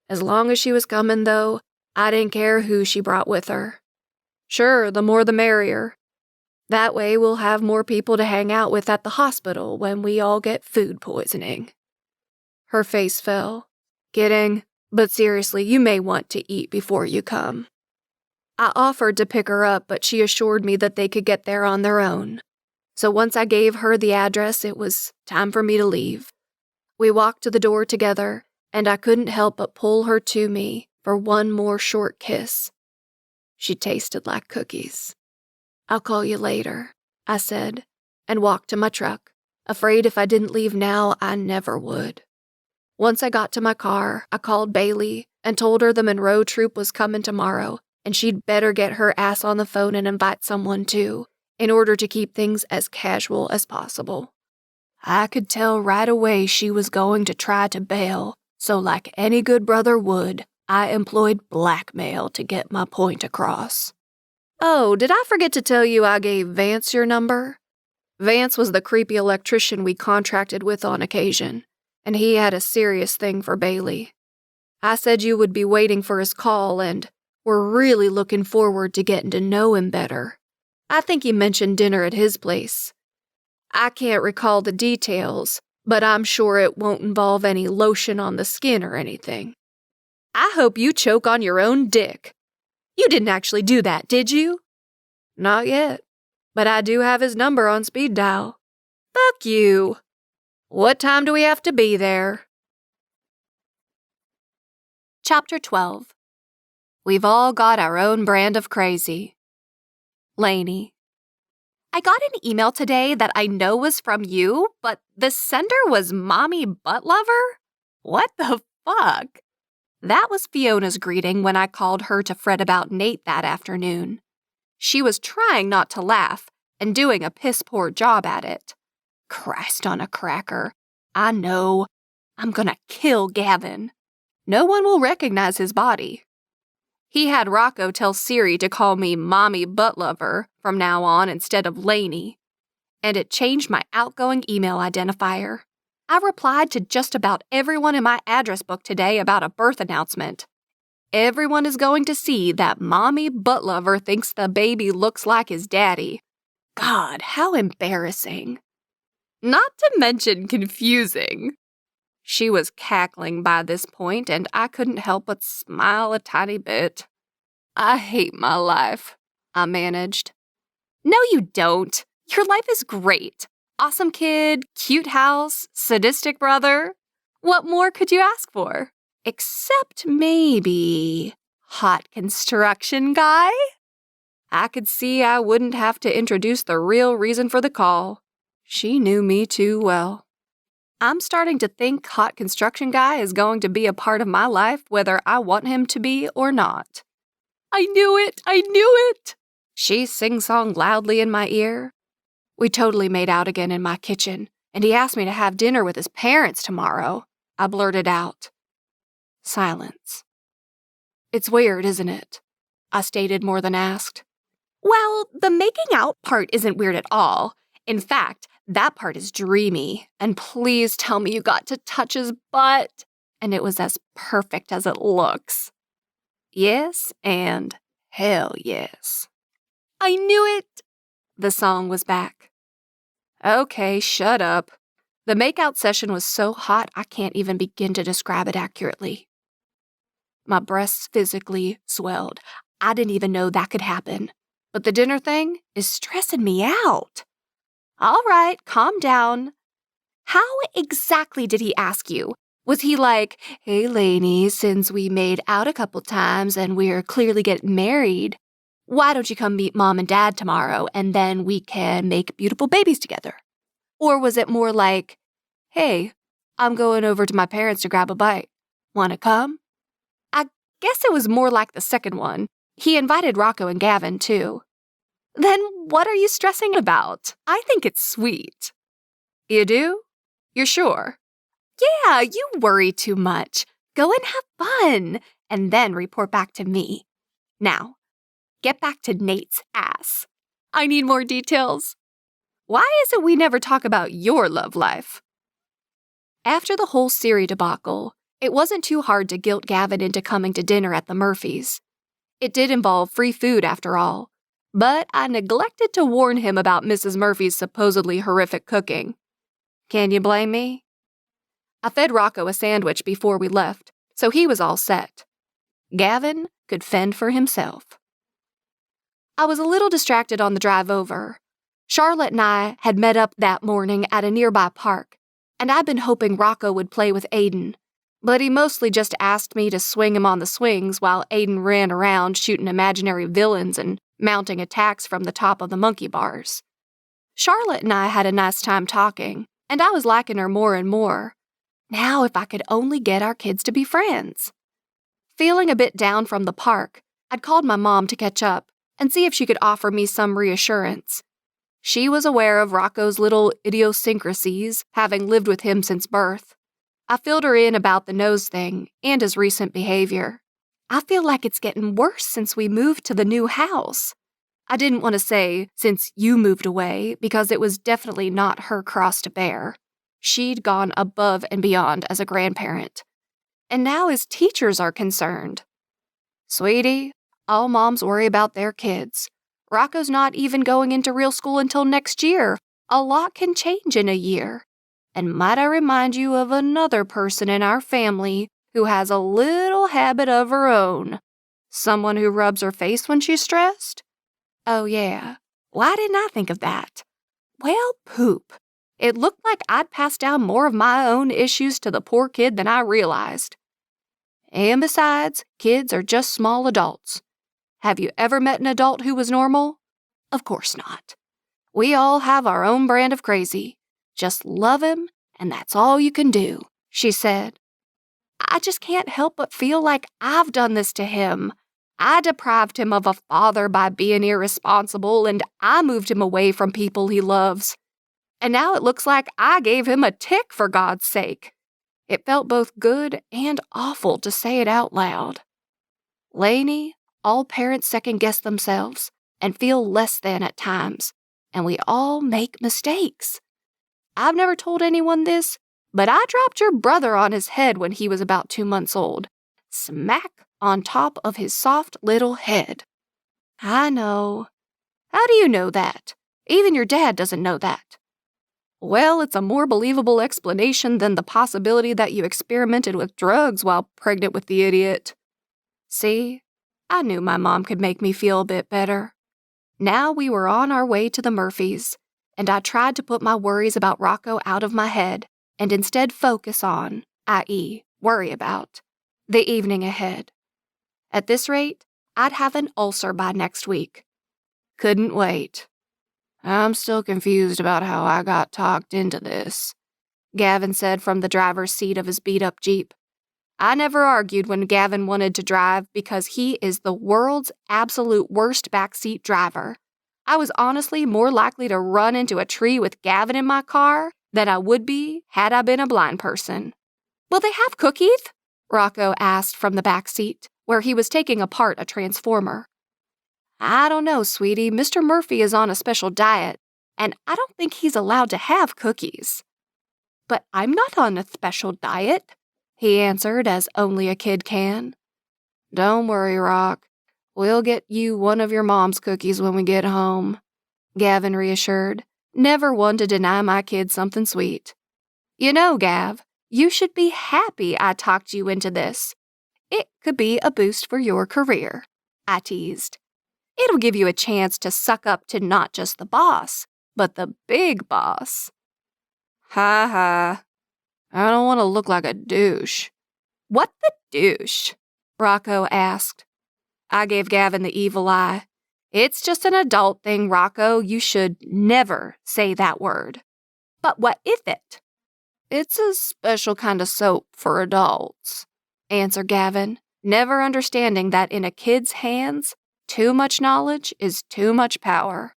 As long as she was coming, though, I didn't care who she brought with her. Sure, the more the merrier. That way we'll have more people to hang out with at the hospital when we all get food poisoning. Her face fell. "Kidding, but seriously, you may want to eat before you come." I offered to pick her up, but she assured me that they could get there on their own. So once I gave her the address, it was time for me to leave. We walked to the door together, and I couldn't help but pull her to me for one more short kiss. She tasted like cookies. "I'll call you later," I said, and walked to my truck, afraid if I didn't leave now, I never would. Once I got to my car, I called Bailey and told her the Monroe troupe was coming tomorrow, and she'd better get her ass on the phone and invite someone too, in order to keep things as casual as possible. I could tell right away she was going to try to bail, so like any good brother would, I employed blackmail to get my point across. "Oh, did I forget to tell you I gave Vance your number?" Vance was the creepy electrician we contracted with on occasion, and he had a serious thing for Bailey. I said you would be waiting for his call, and we're really looking forward to getting to know him better. I think he mentioned dinner at his place. I can't recall the details, but I'm sure it won't involve any lotion on the skin or anything. I hope you choke on your own dick. You didn't actually do that, did you? Not yet, but I do have his number on speed dial. Fuck you. What time do we have to be there? Chapter 12. We've all got our own brand of crazy. Laney. I got an email today that I know was from you, but the sender was Mommy Butt Lover? What the fuck? That was Fiona's greeting when I called her to fret about Nate that afternoon. She was trying not to laugh and doing a piss-poor job at it. Christ on a cracker. I know. I'm gonna kill Gavin. No one will recognize his body. He had Rocco tell Siri to call me Mommy Butt Lover from now on instead of Laney, and it changed my outgoing email identifier. I replied to just about everyone in my address book today about a birth announcement. Everyone is going to see that Mommy Butt Lover thinks the baby looks like his daddy. God, how embarrassing. Not to mention confusing. She was cackling by this point, and I couldn't help but smile a tiny bit. I hate my life, I managed. No, you don't. Your life is great. Awesome kid, cute house, sadistic brother. What more could you ask for? Except maybe hot construction guy? I could see I wouldn't have to introduce the real reason for the call. She knew me too well. I'm starting to think hot construction guy is going to be a part of my life whether I want him to be or not. I knew it! I knew it! She sing-songed loudly in my ear. We totally made out again in my kitchen, and he asked me to have dinner with his parents tomorrow, I blurted out. Silence. It's weird, isn't it? I stated more than asked. Well, the making out part isn't weird at all. In fact, that part is dreamy. And please tell me you got to touch his butt. And it was as perfect as it looks. Yes, and hell yes. I knew it! The song was back. Okay, shut up. The makeout session was so hot I can't even begin to describe it accurately. My breasts physically swelled. I didn't even know that could happen. But the dinner thing is stressing me out. All right, calm down. How exactly did he ask you? Was he like, hey, Laney, since we made out a couple times and we're clearly getting married, why don't you come meet Mom and Dad tomorrow and then we can make beautiful babies together? Or was it more like, hey, I'm going over to my parents to grab a bite. Wanna come? I guess it was more like the second one. He invited Rocco and Gavin, too. Then what are you stressing about? I think it's sweet. You do? You're sure? Yeah, you worry too much. Go and have fun, and then report back to me. Now, get back to Nate's ass. I need more details. Why is it we never talk about your love life? After the whole Siri debacle, it wasn't too hard to guilt Gavin into coming to dinner at the Murphys. It did involve free food after all, but I neglected to warn him about Mrs. Murphy's supposedly horrific cooking. Can you blame me? I fed Rocco a sandwich before we left, so he was all set. Gavin could fend for himself. I was a little distracted on the drive over. Charlotte and I had met up that morning at a nearby park, and I'd been hoping Rocco would play with Aiden, but he mostly just asked me to swing him on the swings while Aiden ran around shooting imaginary villains and mounting attacks from the top of the monkey bars. Charlotte and I had a nice time talking, and I was liking her more and more. Now if I could only get our kids to be friends. Feeling a bit down from the park, I'd called my mom to catch up and see if she could offer me some reassurance. She was aware of Rocco's little idiosyncrasies, having lived with him since birth. I filled her in about the nose thing and his recent behavior. I feel like it's getting worse since we moved to the new house. I didn't want to say, since you moved away, because it was definitely not her cross to bear. She'd gone above and beyond as a grandparent. And now as teachers are concerned. Sweetie, all moms worry about their kids. Rocco's not even going into real school until next year. A lot can change in a year. And might I remind you of another person in our family who has a little habit of her own? Someone who rubs her face when she's stressed? Oh yeah, why didn't I think of that? Well, poop. It looked like I'd passed down more of my own issues to the poor kid than I realized. And besides, kids are just small adults. Have you ever met an adult who was normal? Of course not. We all have our own brand of crazy. Just love him, and that's all you can do, she said. I just can't help but feel like I've done this to him. I deprived him of a father by being irresponsible, and I moved him away from people he loves. And now it looks like I gave him a tick, for God's sake. It felt both good and awful to say it out loud. Laney, all parents second-guess themselves and feel less than at times, and we all make mistakes. I've never told anyone this, but I dropped your brother on his head when he was about 2 months old. Smack on top of his soft little head. I know. How do you know that? Even your dad doesn't know that. Well, it's a more believable explanation than the possibility that you experimented with drugs while pregnant with the idiot. See, I knew my mom could make me feel a bit better. Now we were on our way to the Murphys, and I tried to put my worries about Rocco out of my head and instead focus on, i.e., worry about, the evening ahead. At this rate, I'd have an ulcer by next week. Couldn't wait. I'm still confused about how I got talked into this, Gavin said from the driver's seat of his beat-up Jeep. I never argued when Gavin wanted to drive because he is the world's absolute worst backseat driver. I was honestly more likely to run into a tree with Gavin in my car than I would be had I been a blind person. Will they have cookies? Rocco asked from the back seat, where he was taking apart a transformer. I don't know, sweetie. Mr. Murphy is on a special diet, and I don't think he's allowed to have cookies. But I'm not on a special diet, he answered as only a kid can. Don't worry, Rock. We'll get you one of your mom's cookies when we get home, Gavin reassured, never one to deny my kid something sweet. You know, Gav, you should be happy I talked you into this. It could be a boost for your career, I teased. It'll give you a chance to suck up to not just the boss, but the big boss. Ha ha. I don't want to look like a douche. What the douche? Rocco asked. I gave Gavin the evil eye. It's just an adult thing, Rocco. You should never say that word. But what is it? It's a special kind of soap for adults, answered Gavin, never understanding that in a kid's hands, too much knowledge is too much power.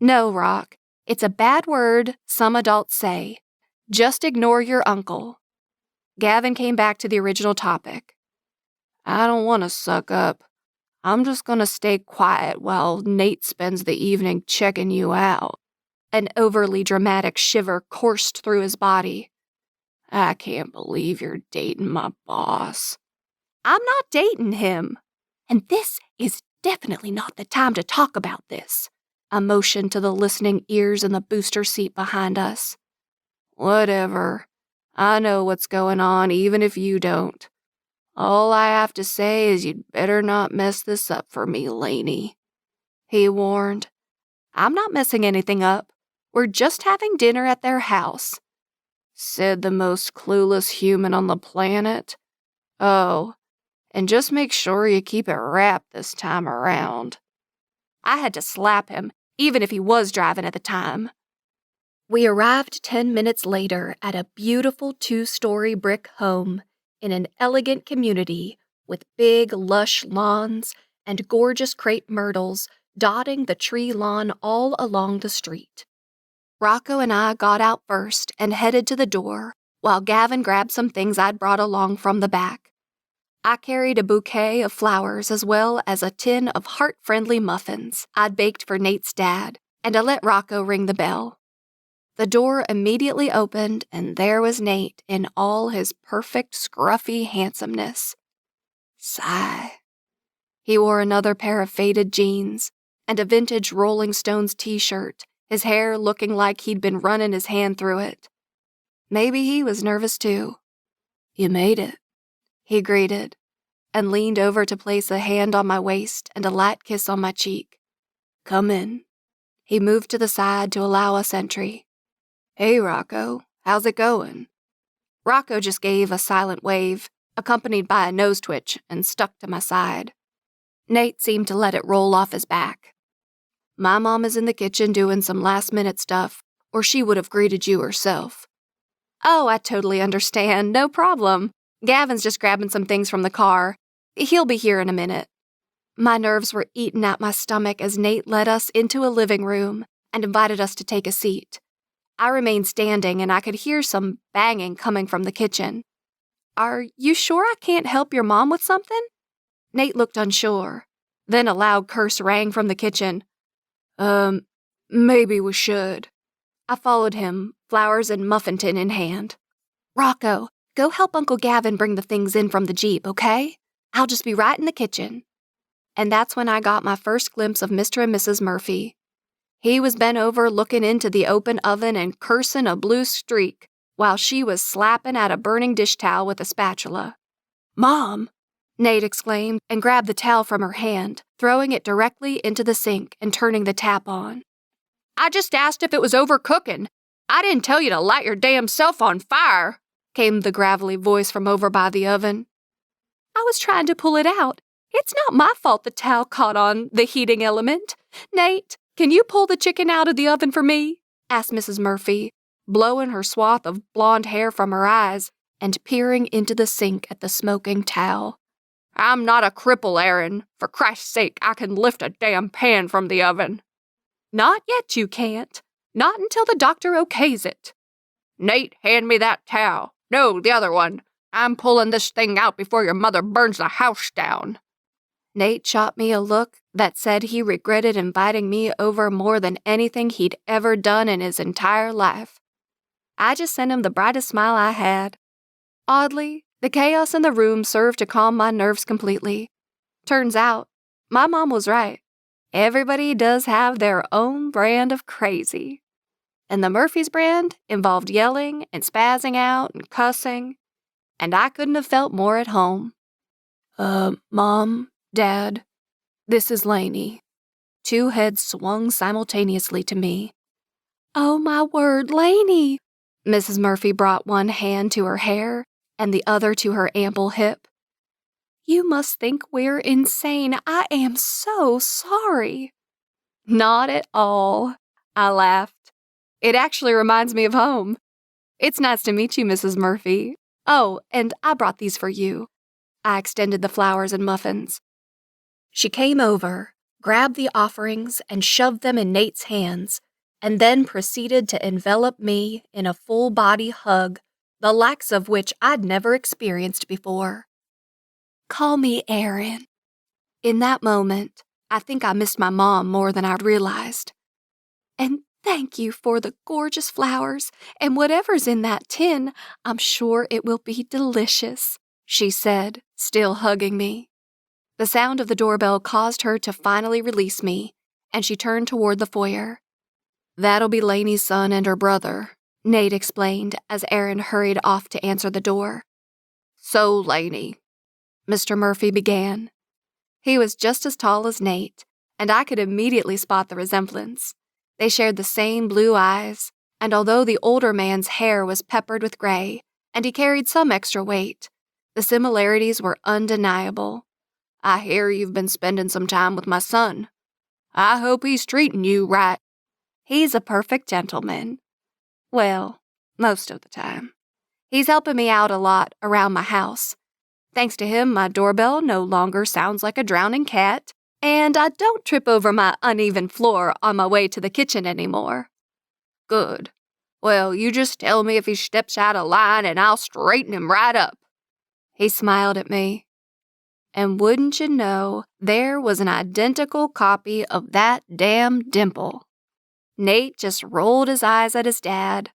No, Rock, it's a bad word some adults say. Just ignore your uncle. Gavin came back to the original topic. I don't want to suck up. I'm just going to stay quiet while Nate spends the evening checking you out. An overly dramatic shiver coursed through his body. I can't believe you're dating my boss. I'm not dating him. And this is definitely not the time to talk about this. I motioned to the listening ears in the booster seat behind us. Whatever. I know what's going on, even if you don't. All I have to say is you'd better not mess this up for me, Laney, he warned. I'm not messing anything up. We're just having dinner at their house. Said the most clueless human on the planet. Oh, and just make sure you keep it wrapped this time around. I had to slap him, even if he was driving at the time. We arrived 10 minutes later at a beautiful 2-story brick home in an elegant community with big, lush lawns and gorgeous crepe myrtles dotting the tree lawn all along the street. Rocco and I got out first and headed to the door, while Gavin grabbed some things I'd brought along from the back. I carried a bouquet of flowers as well as a tin of heart-friendly muffins I'd baked for Nate's dad, and I let Rocco ring the bell. The door immediately opened, and there was Nate in all his perfect, scruffy handsomeness. Sigh. He wore another pair of faded jeans and a vintage Rolling Stones t-shirt, his hair looking like he'd been running his hand through it. Maybe he was nervous too. You made it, he greeted, and leaned over to place a hand on my waist and a light kiss on my cheek. Come in. He moved to the side to allow us entry. Hey, Rocco, how's it going? Rocco just gave a silent wave, accompanied by a nose twitch, and stuck to my side. Nate seemed to let it roll off his back. My mom is in the kitchen doing some last-minute stuff, or she would have greeted you herself. Oh, I totally understand, no problem. Gavin's just grabbing some things from the car. He'll be here in a minute. My nerves were eating at my stomach as Nate led us into a living room and invited us to take a seat. I remained standing and I could hear some banging coming from the kitchen. Are you sure I can't help your mom with something? Nate looked unsure. Then a loud curse rang from the kitchen. Maybe we should. I followed him, flowers and muffin tin in hand. Rocco, go help Uncle Gavin bring the things in from the Jeep, okay? I'll just be right in the kitchen. And that's when I got my first glimpse of Mr. and Mrs. Murphy. He was bent over looking into the open oven and cursing a blue streak while she was slapping at a burning dish towel with a spatula. Mom! Nate exclaimed and grabbed the towel from her hand, throwing it directly into the sink and turning the tap on. I just asked if it was overcooking. I didn't tell you to light your damn self on fire, came the gravelly voice from over by the oven. I was trying to pull it out. It's not my fault the towel caught on the heating element. Nate, can you pull the chicken out of the oven for me? Asked Mrs. Murphy, blowing her swath of blonde hair from her eyes and peering into the sink at the smoking towel. I'm not a cripple, Aaron. For Christ's sake, I can lift a damn pan from the oven. Not yet, you can't. Not until the doctor okays it. Nate, hand me that towel. No, the other one. I'm pulling this thing out before your mother burns the house down. Nate shot me a look that said he regretted inviting me over more than anything he'd ever done in his entire life. I just sent him the brightest smile I had. Oddly, the chaos in the room served to calm my nerves completely. Turns out, my mom was right. Everybody does have their own brand of crazy. And the Murphy's brand involved yelling and spazzing out and cussing, and I couldn't have felt more at home. Mom, Dad, this is Laney. Two heads swung simultaneously to me. Oh my word, Laney! Mrs. Murphy brought one hand to her hair and the other to her ample hip. You must think we're insane. I am so sorry. Not at all, I laughed. It actually reminds me of home. It's nice to meet you, Mrs. Murphy. Oh, and I brought these for you. I extended the flowers and muffins. She came over, grabbed the offerings, and shoved them in Nate's hands, and then proceeded to envelop me in a full-body hug, the likes of which I'd never experienced before. Call me Aaron. In that moment, I think I missed my mom more than I'd realized. And thank you for the gorgeous flowers, and whatever's in that tin, I'm sure it will be delicious, she said, still hugging me. The sound of the doorbell caused her to finally release me, and she turned toward the foyer. That'll be Laney's son and her brother, Nate explained as Aaron hurried off to answer the door. So, Laney, Mr. Murphy began. He was just as tall as Nate, and I could immediately spot the resemblance. They shared the same blue eyes, and although the older man's hair was peppered with gray, and he carried some extra weight, the similarities were undeniable. I hear you've been spending some time with my son. I hope he's treating you right. He's a perfect gentleman. Well, most of the time. He's helping me out a lot around my house. Thanks to him, my doorbell no longer sounds like a drowning cat, and I don't trip over my uneven floor on my way to the kitchen anymore. Good. Well, you just tell me if he steps out of line and I'll straighten him right up. He smiled at me. And wouldn't you know, there was an identical copy of that damn dimple. Nate just rolled his eyes at his dad.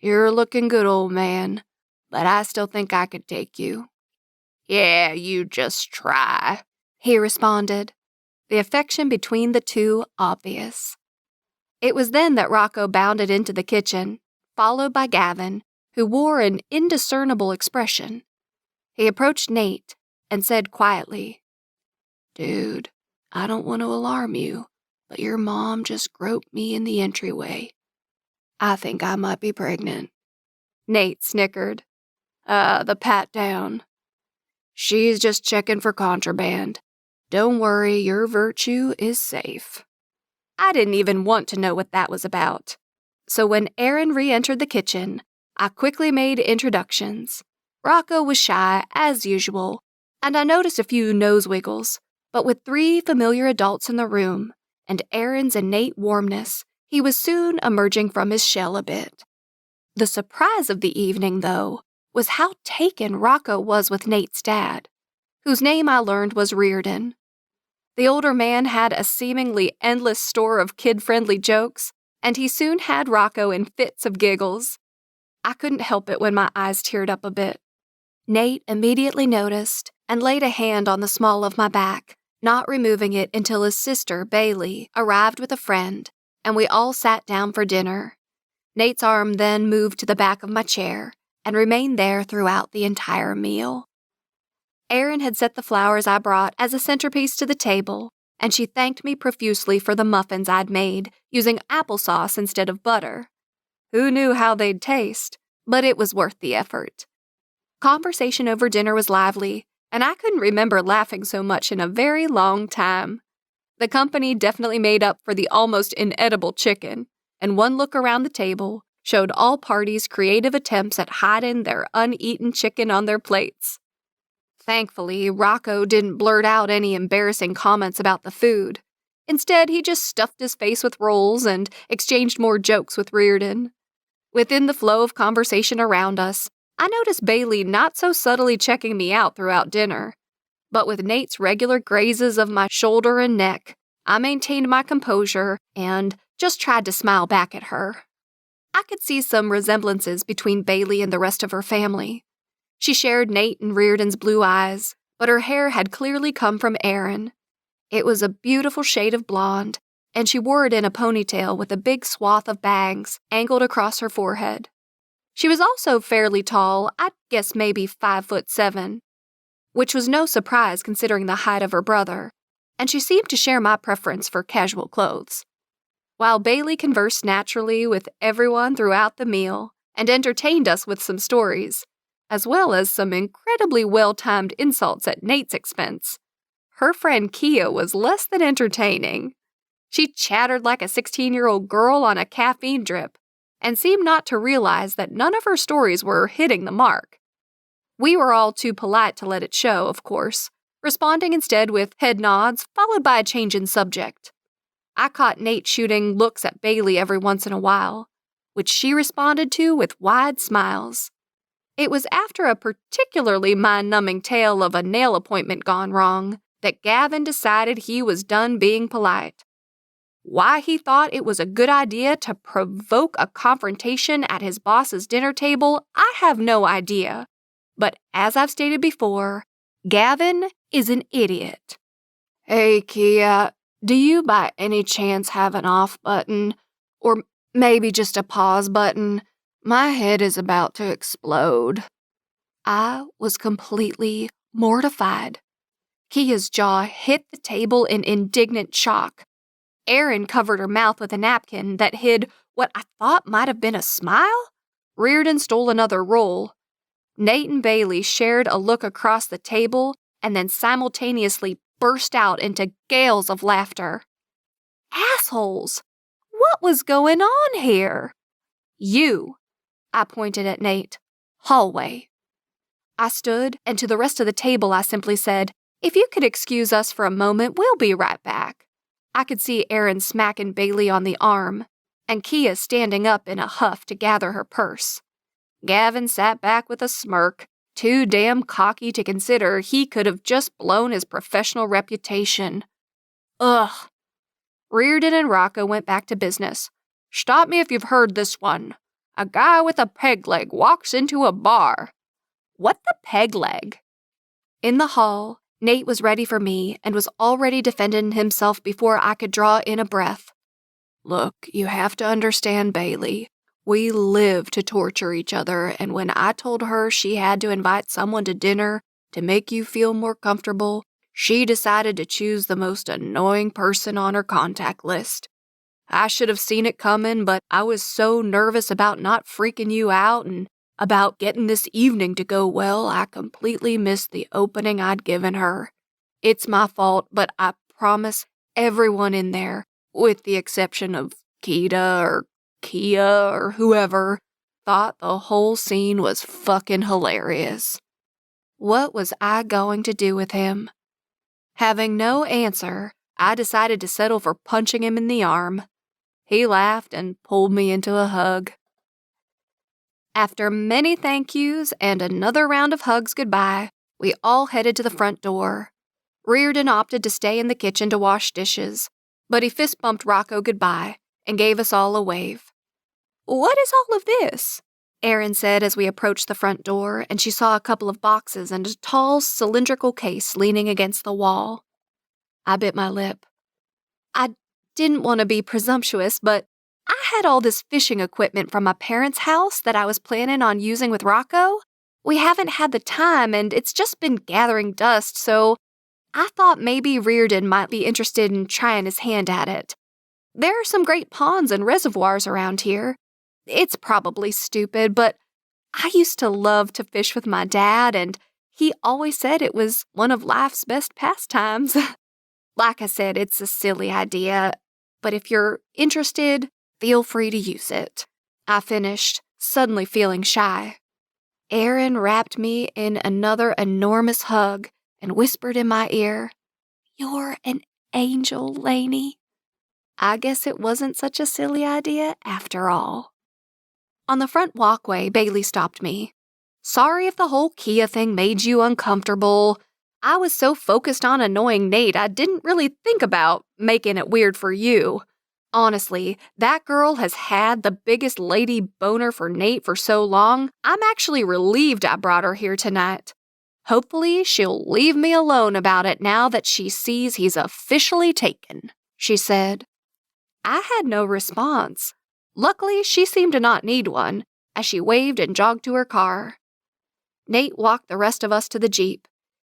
You're looking good, old man, but I still think I could take you. Yeah, you just try, he responded, the affection between the two obvious. It was then that Rocco bounded into the kitchen, followed by Gavin, who wore an indiscernible expression. He approached Nate and said quietly, Dude, I don't want to alarm you, but your mom just groped me in the entryway. I think I might be pregnant. Nate snickered. The pat down. She's just checking for contraband. Don't worry, your virtue is safe. I didn't even want to know what that was about. So when Aaron re-entered the kitchen, I quickly made introductions. Rocco was shy, as usual, and I noticed a few nose wiggles, but with 3 familiar adults in the room, and Aaron's innate warmness, he was soon emerging from his shell a bit. The surprise of the evening, though, was how taken Rocco was with Nate's dad, whose name I learned was Reardon. The older man had a seemingly endless store of kid-friendly jokes, and he soon had Rocco in fits of giggles. I couldn't help it when my eyes teared up a bit. Nate immediately noticed and laid a hand on the small of my back, not removing it until his sister, Bailey, arrived with a friend, and we all sat down for dinner. Nate's arm then moved to the back of my chair and remained there throughout the entire meal. Erin had set the flowers I brought as a centerpiece to the table, and she thanked me profusely for the muffins I'd made using applesauce instead of butter. Who knew how they'd taste, but it was worth the effort. Conversation over dinner was lively, and I couldn't remember laughing so much in a very long time. The company definitely made up for the almost inedible chicken, and one look around the table showed all parties' creative attempts at hiding their uneaten chicken on their plates. Thankfully, Rocco didn't blurt out any embarrassing comments about the food. Instead, he just stuffed his face with rolls and exchanged more jokes with Reardon. Within the flow of conversation around us, I noticed Bailey not so subtly checking me out throughout dinner. But with Nate's regular grazes of my shoulder and neck, I maintained my composure and just tried to smile back at her. I could see some resemblances between Bailey and the rest of her family. She shared Nate and Reardon's blue eyes, but her hair had clearly come from Aaron. It was a beautiful shade of blonde, and she wore it in a ponytail with a big swath of bangs angled across her forehead. She was also fairly tall, I'd guess maybe 5'7", which was no surprise considering the height of her brother, and she seemed to share my preference for casual clothes. While Bailey conversed naturally with everyone throughout the meal and entertained us with some stories, as well as some incredibly well-timed insults at Nate's expense, her friend Kia was less than entertaining. She chattered like a 16-year-old girl on a caffeine drip and seemed not to realize that none of her stories were hitting the mark. We were all too polite to let it show, of course, responding instead with head nods followed by a change in subject. I caught Nate shooting looks at Bailey every once in a while, which she responded to with wide smiles. It was after a particularly mind-numbing tale of a nail appointment gone wrong that Gavin decided he was done being polite. Why he thought it was a good idea to provoke a confrontation at his boss's dinner table, I have no idea. But as I've stated before, Gavin is an idiot. Hey, Kia, do you by any chance have an off button? Or maybe just a pause button? My head is about to explode. I was completely mortified. Kia's jaw hit the table in indignant shock. Erin covered her mouth with a napkin that hid what I thought might have been a smile. Reardon stole another roll. Nate and Bailey shared a look across the table and then simultaneously burst out into gales of laughter. Assholes! What was going on here? You, I pointed at Nate. Hallway. I stood, and to the rest of the table I simply said, if you could excuse us for a moment, we'll be right back. I could see Erin smacking Bailey on the arm, and Kia standing up in a huff to gather her purse. Gavin sat back with a smirk, too damn cocky to consider he could have just blown his professional reputation. Ugh. Reardon and Rocco went back to business. Stop me if you've heard this one. A guy with a peg leg walks into a bar. What the peg leg? In the hall, Nate was ready for me and was already defending himself before I could draw in a breath. Look, you have to understand, Bailey. We live to torture each other, and when I told her she had to invite someone to dinner to make you feel more comfortable, she decided to choose the most annoying person on her contact list. I should have seen it coming, but I was so nervous about not freaking you out and about getting this evening to go well, I completely missed the opening I'd given her. It's my fault, but I promise everyone in there, with the exception of Kita or Kia or whoever, thought the whole scene was fucking hilarious. What was I going to do with him? Having no answer, I decided to settle for punching him in the arm. He laughed and pulled me into a hug. After many thank yous and another round of hugs goodbye, we all headed to the front door. Reardon opted to stay in the kitchen to wash dishes, but he fist-bumped Rocco goodbye and gave us all a wave. What is all of this? Erin said as we approached the front door, and she saw a couple of boxes and a tall, cylindrical case leaning against the wall. I bit my lip. I didn't want to be presumptuous, but I had all this fishing equipment from my parents' house that I was planning on using with Rocco. We haven't had the time, and it's just been gathering dust, so I thought maybe Reardon might be interested in trying his hand at it. There are some great ponds and reservoirs around here. It's probably stupid, but I used to love to fish with my dad, and he always said it was one of life's best pastimes. Like I said, it's a silly idea, but if you're interested, feel free to use it. I finished, suddenly feeling shy. Erin wrapped me in another enormous hug and whispered in my ear, "You're an angel, Laney." I guess it wasn't such a silly idea after all. On the front walkway, Bailey stopped me. Sorry if the whole Kia thing made you uncomfortable. I was so focused on annoying Nate, I didn't really think about making it weird for you. Honestly, that girl has had the biggest lady boner for Nate for so long, I'm actually relieved I brought her here tonight. Hopefully, she'll leave me alone about it now that she sees he's officially taken, she said. I had no response. Luckily, she seemed to not need one, as she waved and jogged to her car. Nate walked the rest of us to the Jeep.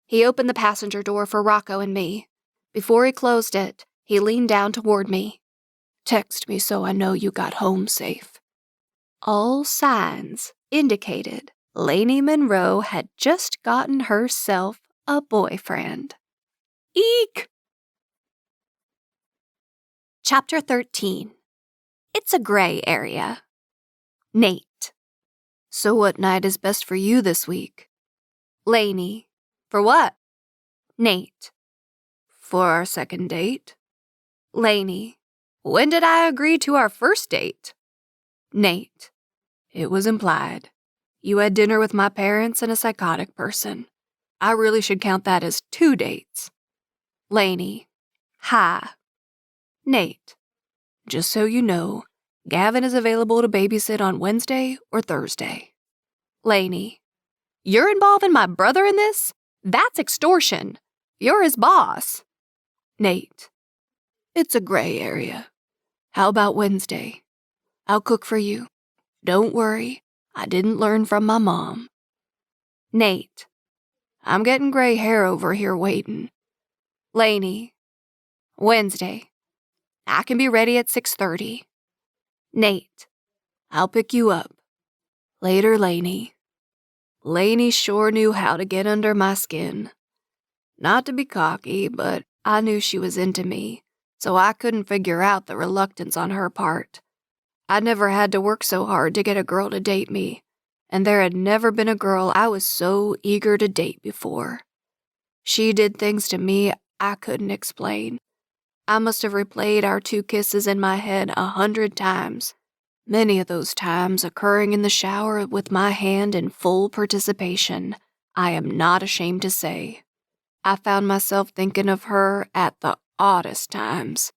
He opened the passenger door for Rocco and me. Before he closed it, he leaned down toward me. Text me so I know you got home safe. All signs indicated Laney Monroe had just gotten herself a boyfriend. Eek! Chapter 13. It's a gray area. Nate. So what night is best for you this week? Laney. For what? Nate. For our second date? Laney. When did I agree to our first date? Nate. It was implied. You had dinner with my parents and a psychotic person. I really should count that as 2 dates. Laney. Hi. Nate. Just so you know, Gavin is available to babysit on Wednesday or Thursday. Laney. You're involving my brother in this? That's extortion. You're his boss. Nate. It's a gray area. How about Wednesday? I'll cook for you. Don't worry, I didn't learn from my mom. Nate. I'm getting gray hair over here waiting. Laney. Wednesday. I can be ready at 6:30. Nate. I'll pick you up. Later, Laney. Laney sure knew how to get under my skin. Not to be cocky, but I knew she was into me, so I couldn't figure out the reluctance on her part. I'd never had to work so hard to get a girl to date me, and there had never been a girl I was so eager to date before. She did things to me I couldn't explain. I must have replayed our 2 kisses in my head 100 times, many of those times occurring in the shower with my hand in full participation, I am not ashamed to say. I found myself thinking of her at the oddest times.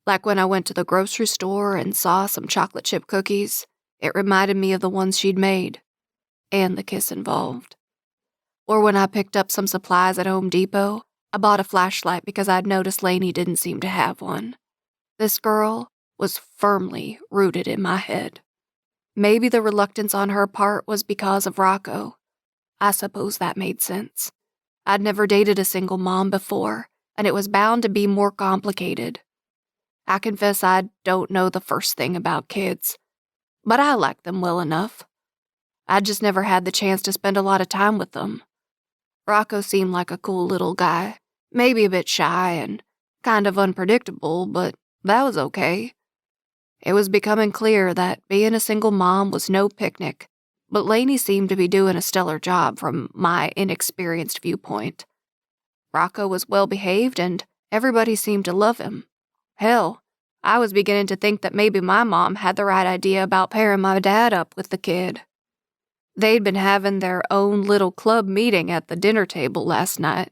Like when I went to the grocery store and saw some chocolate chip cookies, it reminded me of the ones she'd made, and the kiss involved. Or when I picked up some supplies at Home Depot, I bought a flashlight because I'd noticed Laney didn't seem to have one. This girl was firmly rooted in my head. Maybe the reluctance on her part was because of Rocco. I suppose that made sense. I'd never dated a single mom before, and it was bound to be more complicated. I confess I don't know the first thing about kids, but I like them well enough. I'd just never had the chance to spend a lot of time with them. Rocco seemed like a cool little guy, maybe a bit shy and kind of unpredictable, but that was okay. It was becoming clear that being a single mom was no picnic, but Laney seemed to be doing a stellar job from my inexperienced viewpoint. Rocco was well-behaved and everybody seemed to love him. Hell, I was beginning to think that maybe my mom had the right idea about pairing my dad up with the kid. They'd been having their own little club meeting at the dinner table last night.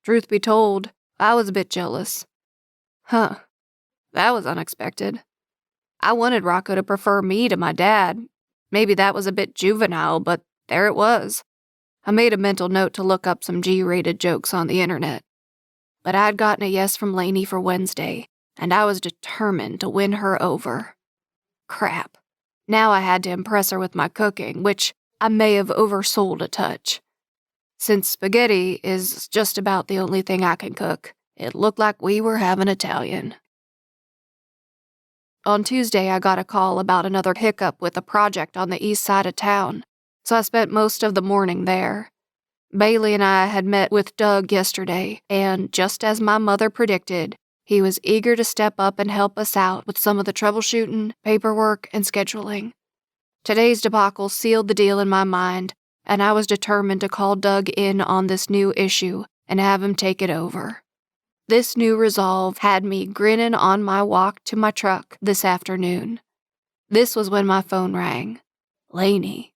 Truth be told, I was a bit jealous. That was unexpected. I wanted Rocco to prefer me to my dad. Maybe that was a bit juvenile, but there it was. I made a mental note to look up some G-rated jokes on the internet. But I'd gotten a yes from Laney for Wednesday, and I was determined to win her over. Crap. Now I had to impress her with my cooking, which I may have oversold a touch. Since spaghetti is just about the only thing I can cook, it looked like we were having Italian. On Tuesday, I got a call about another hiccup with a project on the east side of town, so I spent most of the morning there. Bailey and I had met with Doug yesterday, and just as my mother predicted, he was eager to step up and help us out with some of the troubleshooting, paperwork, and scheduling. Today's debacle sealed the deal in my mind, and I was determined to call Doug in on this new issue and have him take it over. This new resolve had me grinning on my walk to my truck this afternoon. This was when my phone rang. Laney.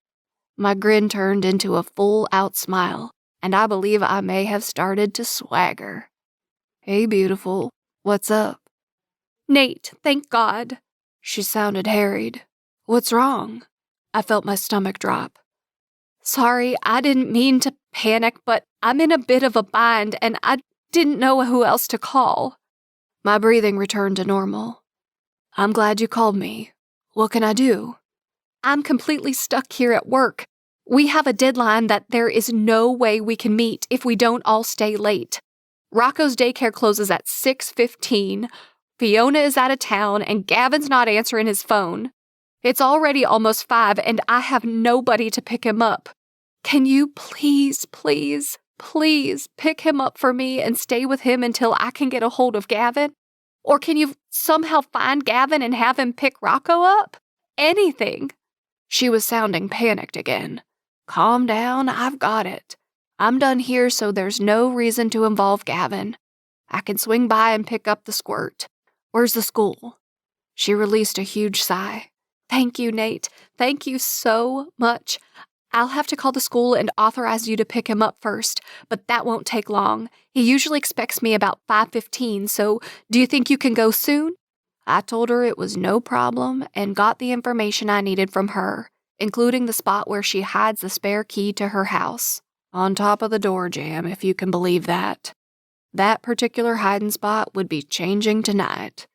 My grin turned into a full-out smile, and I believe I may have started to swagger. Hey, beautiful. What's up? Nate, thank God. She sounded harried. What's wrong? I felt my stomach drop. Sorry, I didn't mean to panic, but I'm in a bit of a bind and I didn't know who else to call. My breathing returned to normal. I'm glad you called me. What can I do? I'm completely stuck here at work. We have a deadline that there is no way we can meet if we don't all stay late. Rocco's daycare closes at 6:15. Fiona is out of town and Gavin's not answering his phone. It's already almost 5 and I have nobody to pick him up. Can you please pick him up for me and stay with him until I can get a hold of Gavin? Or can you somehow find Gavin and have him pick Rocco up? Anything. She was sounding panicked again. Calm down, I've got it. I'm done here, so there's no reason to involve Gavin. I can swing by and pick up the squirt. Where's the school? She released a huge sigh. Thank you, Nate. Thank you so much. I'll have to call the school and authorize you to pick him up first, but that won't take long. He usually expects me about 5:15, so do you think you can go soon? I told her it was no problem and got the information I needed from her, including the spot where she hides the spare key to her house. On top of the door jamb, if you can believe that. That particular hiding spot would be changing tonight.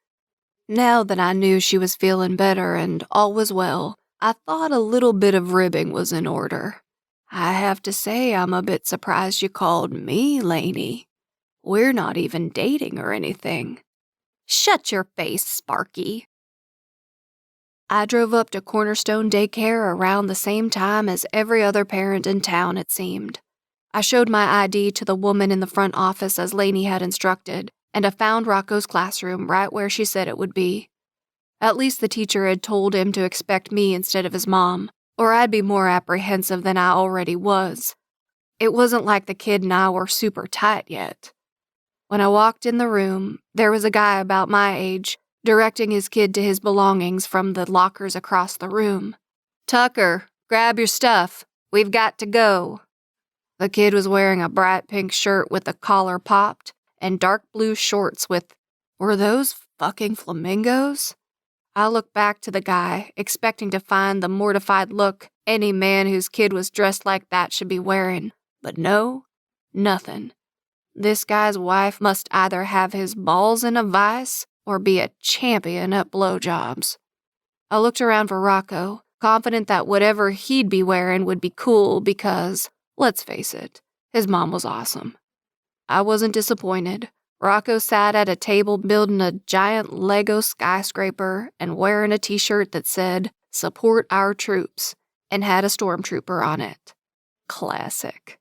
Now that I knew she was feeling better and all was well, I thought a little bit of ribbing was in order. I have to say I'm a bit surprised you called me Laney. We're not even dating or anything. Shut your face, Sparky. I drove up to Cornerstone Daycare around the same time as every other parent in town, it seemed. I showed my ID to the woman in the front office as Laney had instructed, and I found Rocco's classroom right where she said it would be. At least the teacher had told him to expect me instead of his mom, or I'd be more apprehensive than I already was. It wasn't like the kid and I were super tight yet. When I walked in the room, there was a guy about my age, directing his kid to his belongings from the lockers across the room. Tucker, grab your stuff. We've got to go. The kid was wearing a bright pink shirt with the collar popped and dark blue shorts with, were those fucking flamingos? I looked back to the guy, expecting to find the mortified look any man whose kid was dressed like that should be wearing. But no, nothing. This guy's wife must either have his balls in a vice or be a champion at blowjobs. I looked around for Rocco, confident that whatever he'd be wearing would be cool because, let's face it, his mom was awesome. I wasn't disappointed. Rocco sat at a table building a giant Lego skyscraper and wearing a t-shirt that said, "Support our troops," and had a stormtrooper on it. Classic.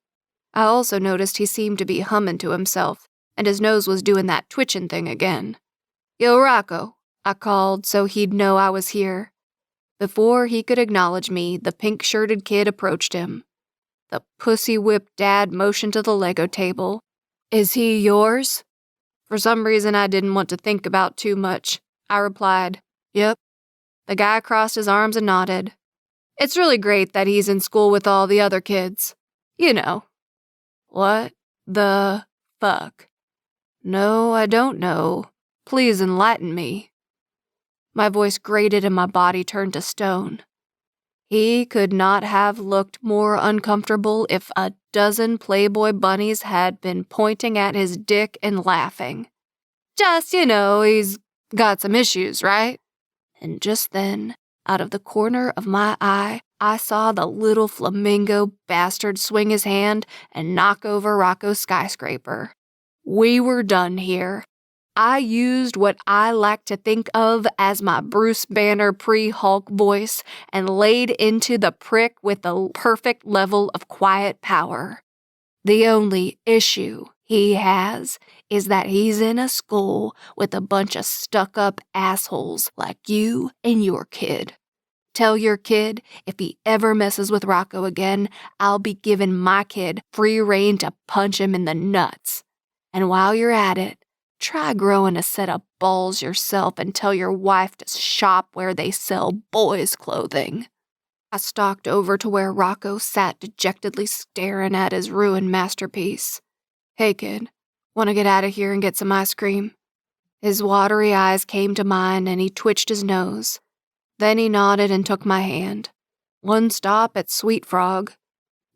I also noticed he seemed to be humming to himself, and his nose was doing that twitching thing again. Yo, Rocco, I called so he'd know I was here. Before he could acknowledge me, the pink-shirted kid approached him. The pussy-whipped dad motioned to the Lego table. Is he yours? For some reason I didn't want to think about too much. I replied, Yep. The guy crossed his arms and nodded. It's really great that he's in school with all the other kids. You know. What the fuck? No, I don't know. Please enlighten me. My voice grated and my body turned to stone. He could not have looked more uncomfortable if a dozen Playboy bunnies had been pointing at his dick and laughing. Just, he's got some issues, right? And just then, out of the corner of my eye, I saw the little flamingo bastard swing his hand and knock over Rocco's skyscraper. We were done here. I used what I like to think of as my Bruce Banner pre-Hulk voice and laid into the prick with a perfect level of quiet power. The only issue he has is that he's in a school with a bunch of stuck-up assholes like you and your kid. Tell your kid if he ever messes with Rocco again, I'll be giving my kid free rein to punch him in the nuts. And while you're at it, try growing a set of balls yourself and tell your wife to shop where they sell boys' clothing. I stalked over to where Rocco sat dejectedly staring at his ruined masterpiece. "Hey, kid, want to get out of here and get some ice cream?" His watery eyes came to mine and he twitched his nose. Then he nodded and took my hand. "One stop at Sweet Frog.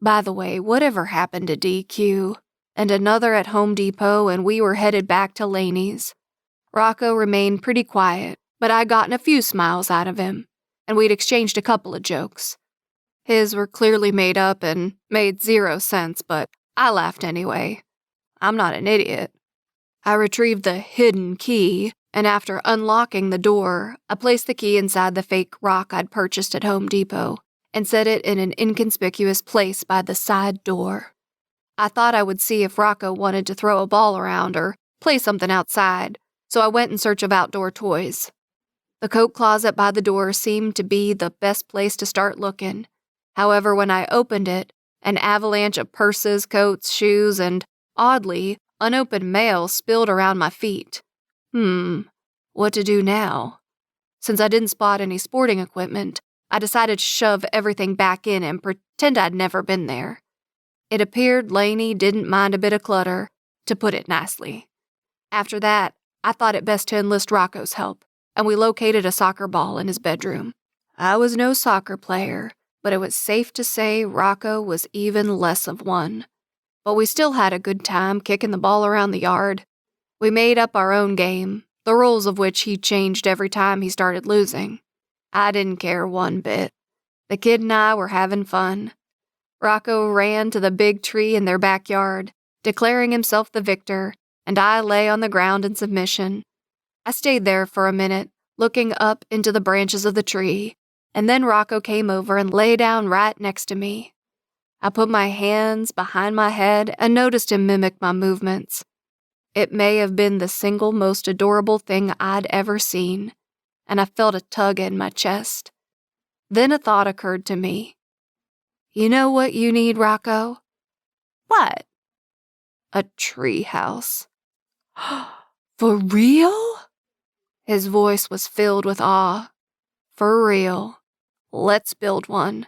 By the way, whatever happened to DQ?" And another at Home Depot, and we were headed back to Laney's. Rocco remained pretty quiet, but I'd gotten a few smiles out of him, and we'd exchanged a couple of jokes. His were clearly made up and made 0 sense, but I laughed anyway. I'm not an idiot. I retrieved the hidden key, and after unlocking the door, I placed the key inside the fake rock I'd purchased at Home Depot and set it in an inconspicuous place by the side door. I thought I would see if Rocco wanted to throw a ball around or play something outside, so I went in search of outdoor toys. The coat closet by the door seemed to be the best place to start looking. However, when I opened it, an avalanche of purses, coats, shoes, and, oddly, unopened mail spilled around my feet. What to do now? Since I didn't spot any sporting equipment, I decided to shove everything back in and pretend I'd never been there. It appeared Laney didn't mind a bit of clutter, to put it nicely. After that, I thought it best to enlist Rocco's help, and we located a soccer ball in his bedroom. I was no soccer player, but it was safe to say Rocco was even less of one. But we still had a good time kicking the ball around the yard. We made up our own game, the rules of which he changed every time he started losing. I didn't care one bit. The kid and I were having fun. Rocco ran to the big tree in their backyard, declaring himself the victor, and I lay on the ground in submission. I stayed there for a minute, looking up into the branches of the tree, and then Rocco came over and lay down right next to me. I put my hands behind my head and noticed him mimic my movements. It may have been the single most adorable thing I'd ever seen, and I felt a tug in my chest. Then a thought occurred to me. "You know what you need, Rocco?" "What?" "A tree house." "For real?" His voice was filled with awe. "For real. Let's build one."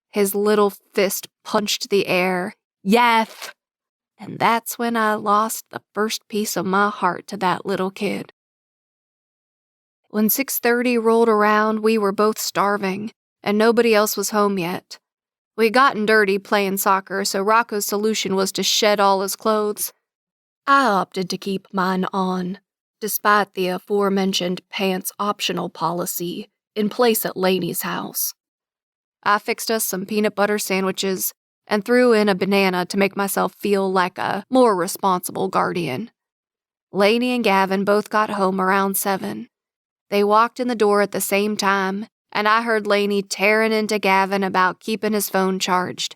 His little fist punched the air. "Yes!" And that's when I lost the first piece of my heart to that little kid. When 6:30 rolled around, we were both starving, and nobody else was home yet. We'd gotten dirty playing soccer, so Rocco's solution was to shed all his clothes. I opted to keep mine on, despite the aforementioned pants optional policy in place at Laney's house. I fixed us some peanut butter sandwiches and threw in a banana to make myself feel like a more responsible guardian. Laney and Gavin both got home around 7. They walked in the door at the same time, and I heard Laney tearing into Gavin about keeping his phone charged.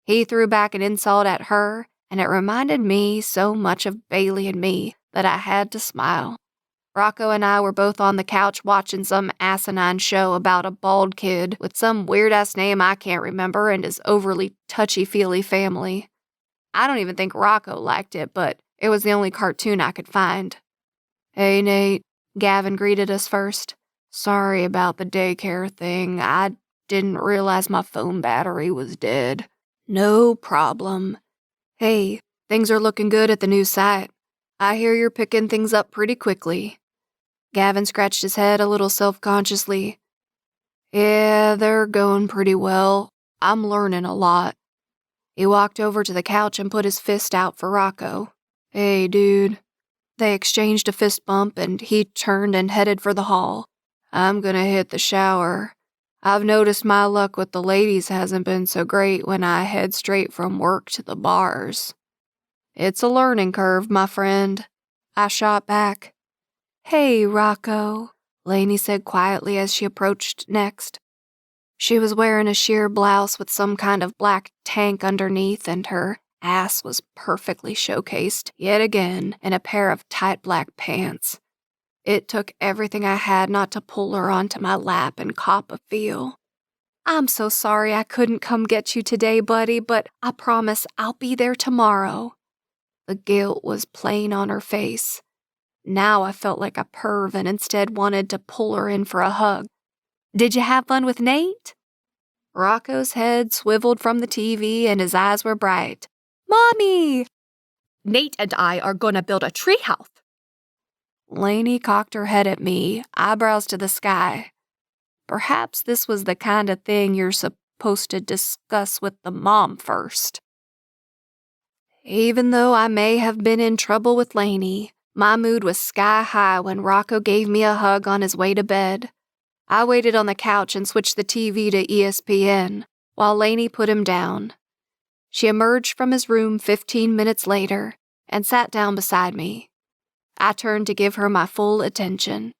He threw back an insult at her, and it reminded me so much of Bailey and me that I had to smile. Rocco and I were both on the couch watching some asinine show about a bald kid with some weird-ass name I can't remember and his overly touchy-feely family. I don't even think Rocco liked it, but it was the only cartoon I could find. "Hey, Nate," Gavin greeted us first. "Sorry about the daycare thing. I didn't realize my phone battery was dead." "No problem. Hey, things are looking good at the new site. I hear you're picking things up pretty quickly." Gavin scratched his head a little self-consciously. "Yeah, they're going pretty well. I'm learning a lot." He walked over to the couch and put his fist out for Rocco. "Hey, dude." They exchanged a fist bump and he turned and headed for the hall. "I'm gonna hit the shower. I've noticed my luck with the ladies hasn't been so great when I head straight from work to the bars." "It's a learning curve, my friend." I shot back. "Hey, Rocco," Laney said quietly as she approached next. She was wearing a sheer blouse with some kind of black tank underneath, and her ass was perfectly showcased, yet again, in a pair of tight black pants. It took everything I had not to pull her onto my lap and cop a feel. "I'm so sorry I couldn't come get you today, buddy, but I promise I'll be there tomorrow." The guilt was plain on her face. Now I felt like a perv and instead wanted to pull her in for a hug. "Did you have fun with Nate?" Rocco's head swiveled from the TV and his eyes were bright. "Mommy! Nate and I are gonna build a treehouse." Laney cocked her head at me, eyebrows to the sky. Perhaps this was the kind of thing you're supposed to discuss with the mom first. Even though I may have been in trouble with Laney, my mood was sky high when Rocco gave me a hug on his way to bed. I waited on the couch and switched the TV to ESPN, while Laney put him down. She emerged from his room 15 minutes later and sat down beside me. I turned to give her my full attention.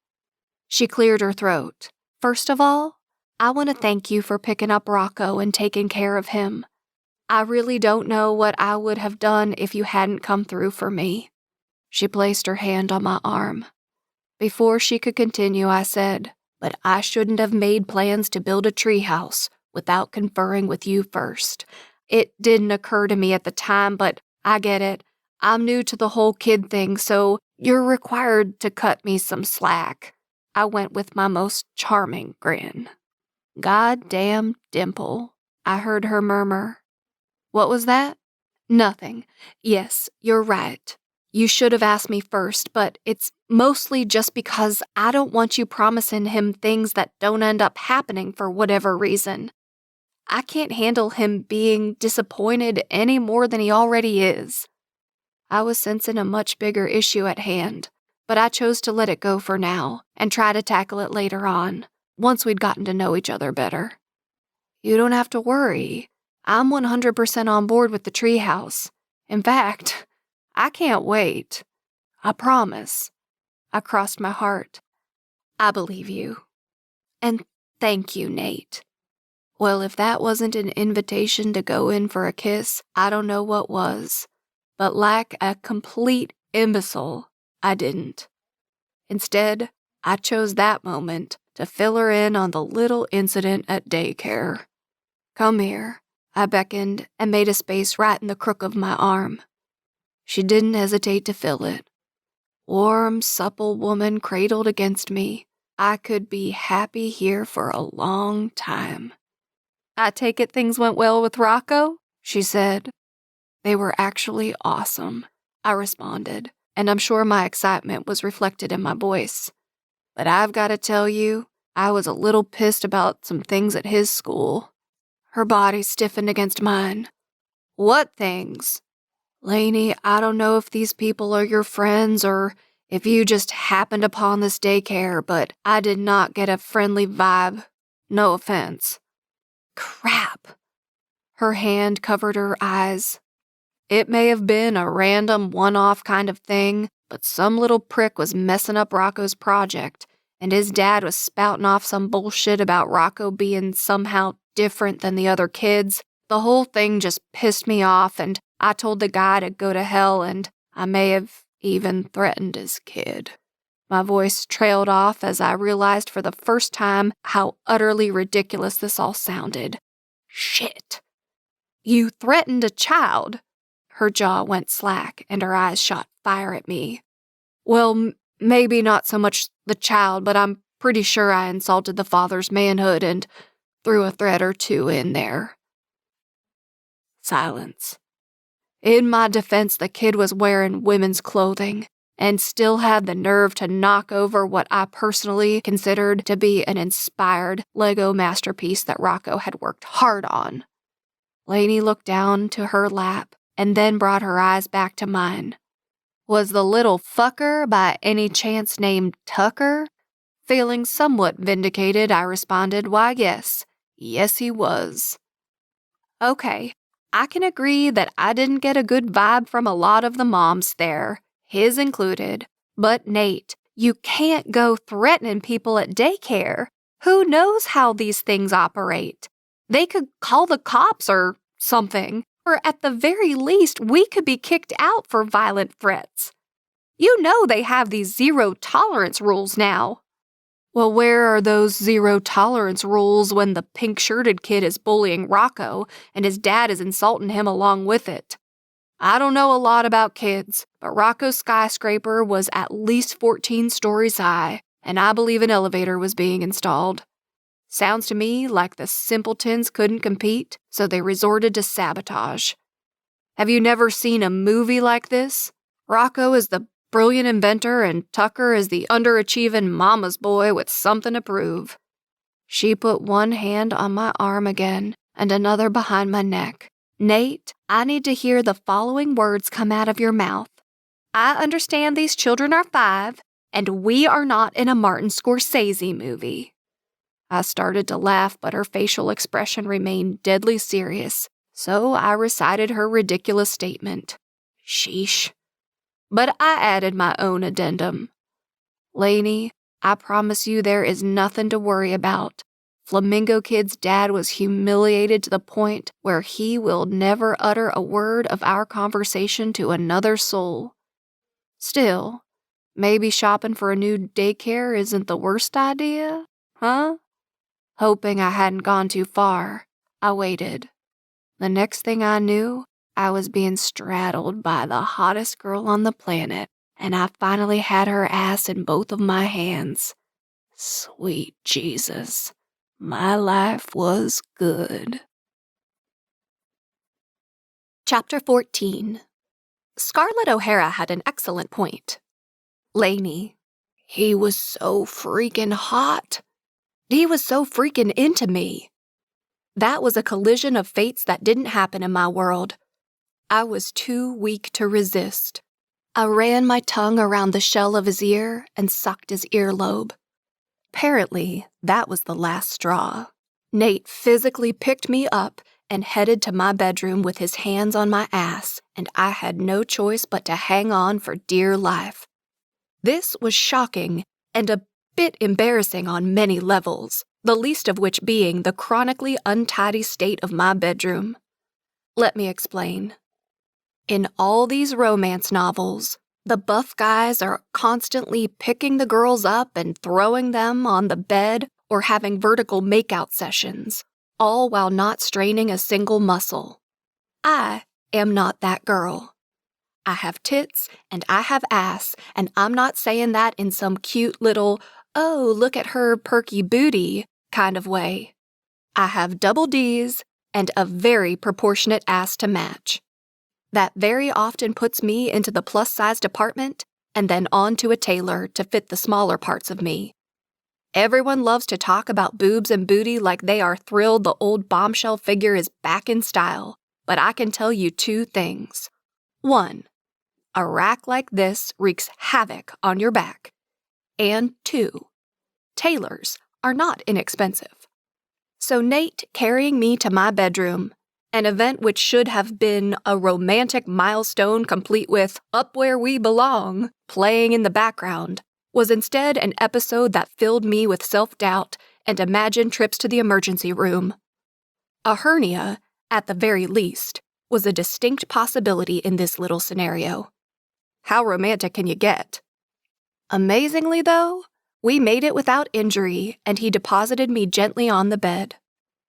She cleared her throat. "First of all, I want to thank you for picking up Rocco and taking care of him. I really don't know what I would have done if you hadn't come through for me." She placed her hand on my arm. Before she could continue, I said, "But I shouldn't have made plans to build a treehouse without conferring with you first. It didn't occur to me at the time, but I get it. I'm new to the whole kid thing, so you're required to cut me some slack." I went with my most charming grin. "Goddamn dimple," I heard her murmur. "What was that?" "Nothing. Yes, you're right. You should have asked me first, but it's mostly just because I don't want you promising him things that don't end up happening for whatever reason. I can't handle him being disappointed any more than he already is." I was sensing a much bigger issue at hand, but I chose to let it go for now and try to tackle it later on, once we'd gotten to know each other better. "You don't have to worry. I'm 100% on board with the treehouse. In fact, I can't wait. I promise." I crossed my heart. "I believe you. And thank you, Nate." Well, if that wasn't an invitation to go in for a kiss, I don't know what was. But like a complete imbecile, I didn't. Instead, I chose that moment to fill her in on the little incident at daycare. "Come here," I beckoned and made a space right in the crook of my arm. She didn't hesitate to fill it. Warm, supple woman cradled against me. I could be happy here for a long time. "I take it things went well with Rocco?" she said. "They were actually awesome," I responded, and I'm sure my excitement was reflected in my voice. "But I've got to tell you, I was a little pissed about some things at his school." Her body stiffened against mine. "What things?" "Laney, I don't know if these people are your friends or if you just happened upon this daycare, but I did not get a friendly vibe. No offense." Crap. Her hand covered her eyes. It may have been a random one-off kind of thing, but some little prick was messing up Rocco's project, and his dad was spouting off some bullshit about Rocco being somehow different than the other kids. The whole thing just pissed me off, and I told the guy to go to hell, and I may have even threatened his kid. My voice trailed off as I realized for the first time how utterly ridiculous this all sounded. Shit. "You threatened a child?" Her jaw went slack and her eyes shot fire at me. "Well, maybe not so much the child, but I'm pretty sure I insulted the father's manhood and threw a threat or two in there." Silence. In my defense, the kid was wearing women's clothing and still had the nerve to knock over what I personally considered to be an inspired Lego masterpiece that Rocco had worked hard on. Laney looked down to her lap and then brought her eyes back to mine. "Was the little fucker by any chance named Tucker?" Feeling somewhat vindicated, I responded, "Why, yes. Yes, he was." Okay, I can agree that I didn't get a good vibe from a lot of the moms there, his included. But Nate, you can't go threatening people at daycare. Who knows how these things operate? They could call the cops or something, or at the very least, we could be kicked out for violent threats. You know they have these zero-tolerance rules now. Well, where are those zero-tolerance rules when the pink-shirted kid is bullying Rocco and his dad is insulting him along with it? I don't know a lot about kids, but Rocco's skyscraper was at least 14 stories high, and I believe an elevator was being installed. Sounds to me like the simpletons couldn't compete, so they resorted to sabotage. Have you never seen a movie like this? Rocco is the brilliant inventor and Tucker is the underachieving mama's boy with something to prove. She put one hand on my arm again and another behind my neck. Nate, I need to hear the following words come out of your mouth. I understand these children are 5, and we are not in a Martin Scorsese movie. I started to laugh, but her facial expression remained deadly serious, so I recited her ridiculous statement. Sheesh. But I added my own addendum. Laney, I promise you there is nothing to worry about. Flamingo Kid's dad was humiliated to the point where he will never utter a word of our conversation to another soul. Still, maybe shopping for a new daycare isn't the worst idea, huh? Hoping I hadn't gone too far, I waited. The next thing I knew, I was being straddled by the hottest girl on the planet, and I finally had her ass in both of my hands. Sweet Jesus, my life was good. Chapter 14. Scarlett O'Hara had an excellent point. Laney, he was so freaking hot. He was so freaking into me. That was a collision of fates that didn't happen in my world. I was too weak to resist. I ran my tongue around the shell of his ear and sucked his earlobe. Apparently, that was the last straw. Nate physically picked me up and headed to my bedroom with his hands on my ass, and I had no choice but to hang on for dear life. This was shocking and a bit embarrassing on many levels, the least of which being the chronically untidy state of my bedroom. Let me explain. In all these romance novels, the buff guys are constantly picking the girls up and throwing them on the bed or having vertical makeout sessions, all while not straining a single muscle. I am not that girl. I have tits and I have ass, and I'm not saying that in some cute little, oh, look at her perky booty kind of way. I have double D's and a very proportionate ass to match. That very often puts me into the plus-size department and then on to a tailor to fit the smaller parts of me. Everyone loves to talk about boobs and booty like they are thrilled the old bombshell figure is back in style, but I can tell you 2 things. 1, a rack like this wreaks havoc on your back. And 2, tailors are not inexpensive. So Nate carrying me to my bedroom, an event which should have been a romantic milestone complete with Up Where We Belong playing in the background, was instead an episode that filled me with self-doubt and imagined trips to the emergency room. A hernia, at the very least, was a distinct possibility in this little scenario. How romantic can you get? Amazingly, though, we made it without injury, and he deposited me gently on the bed.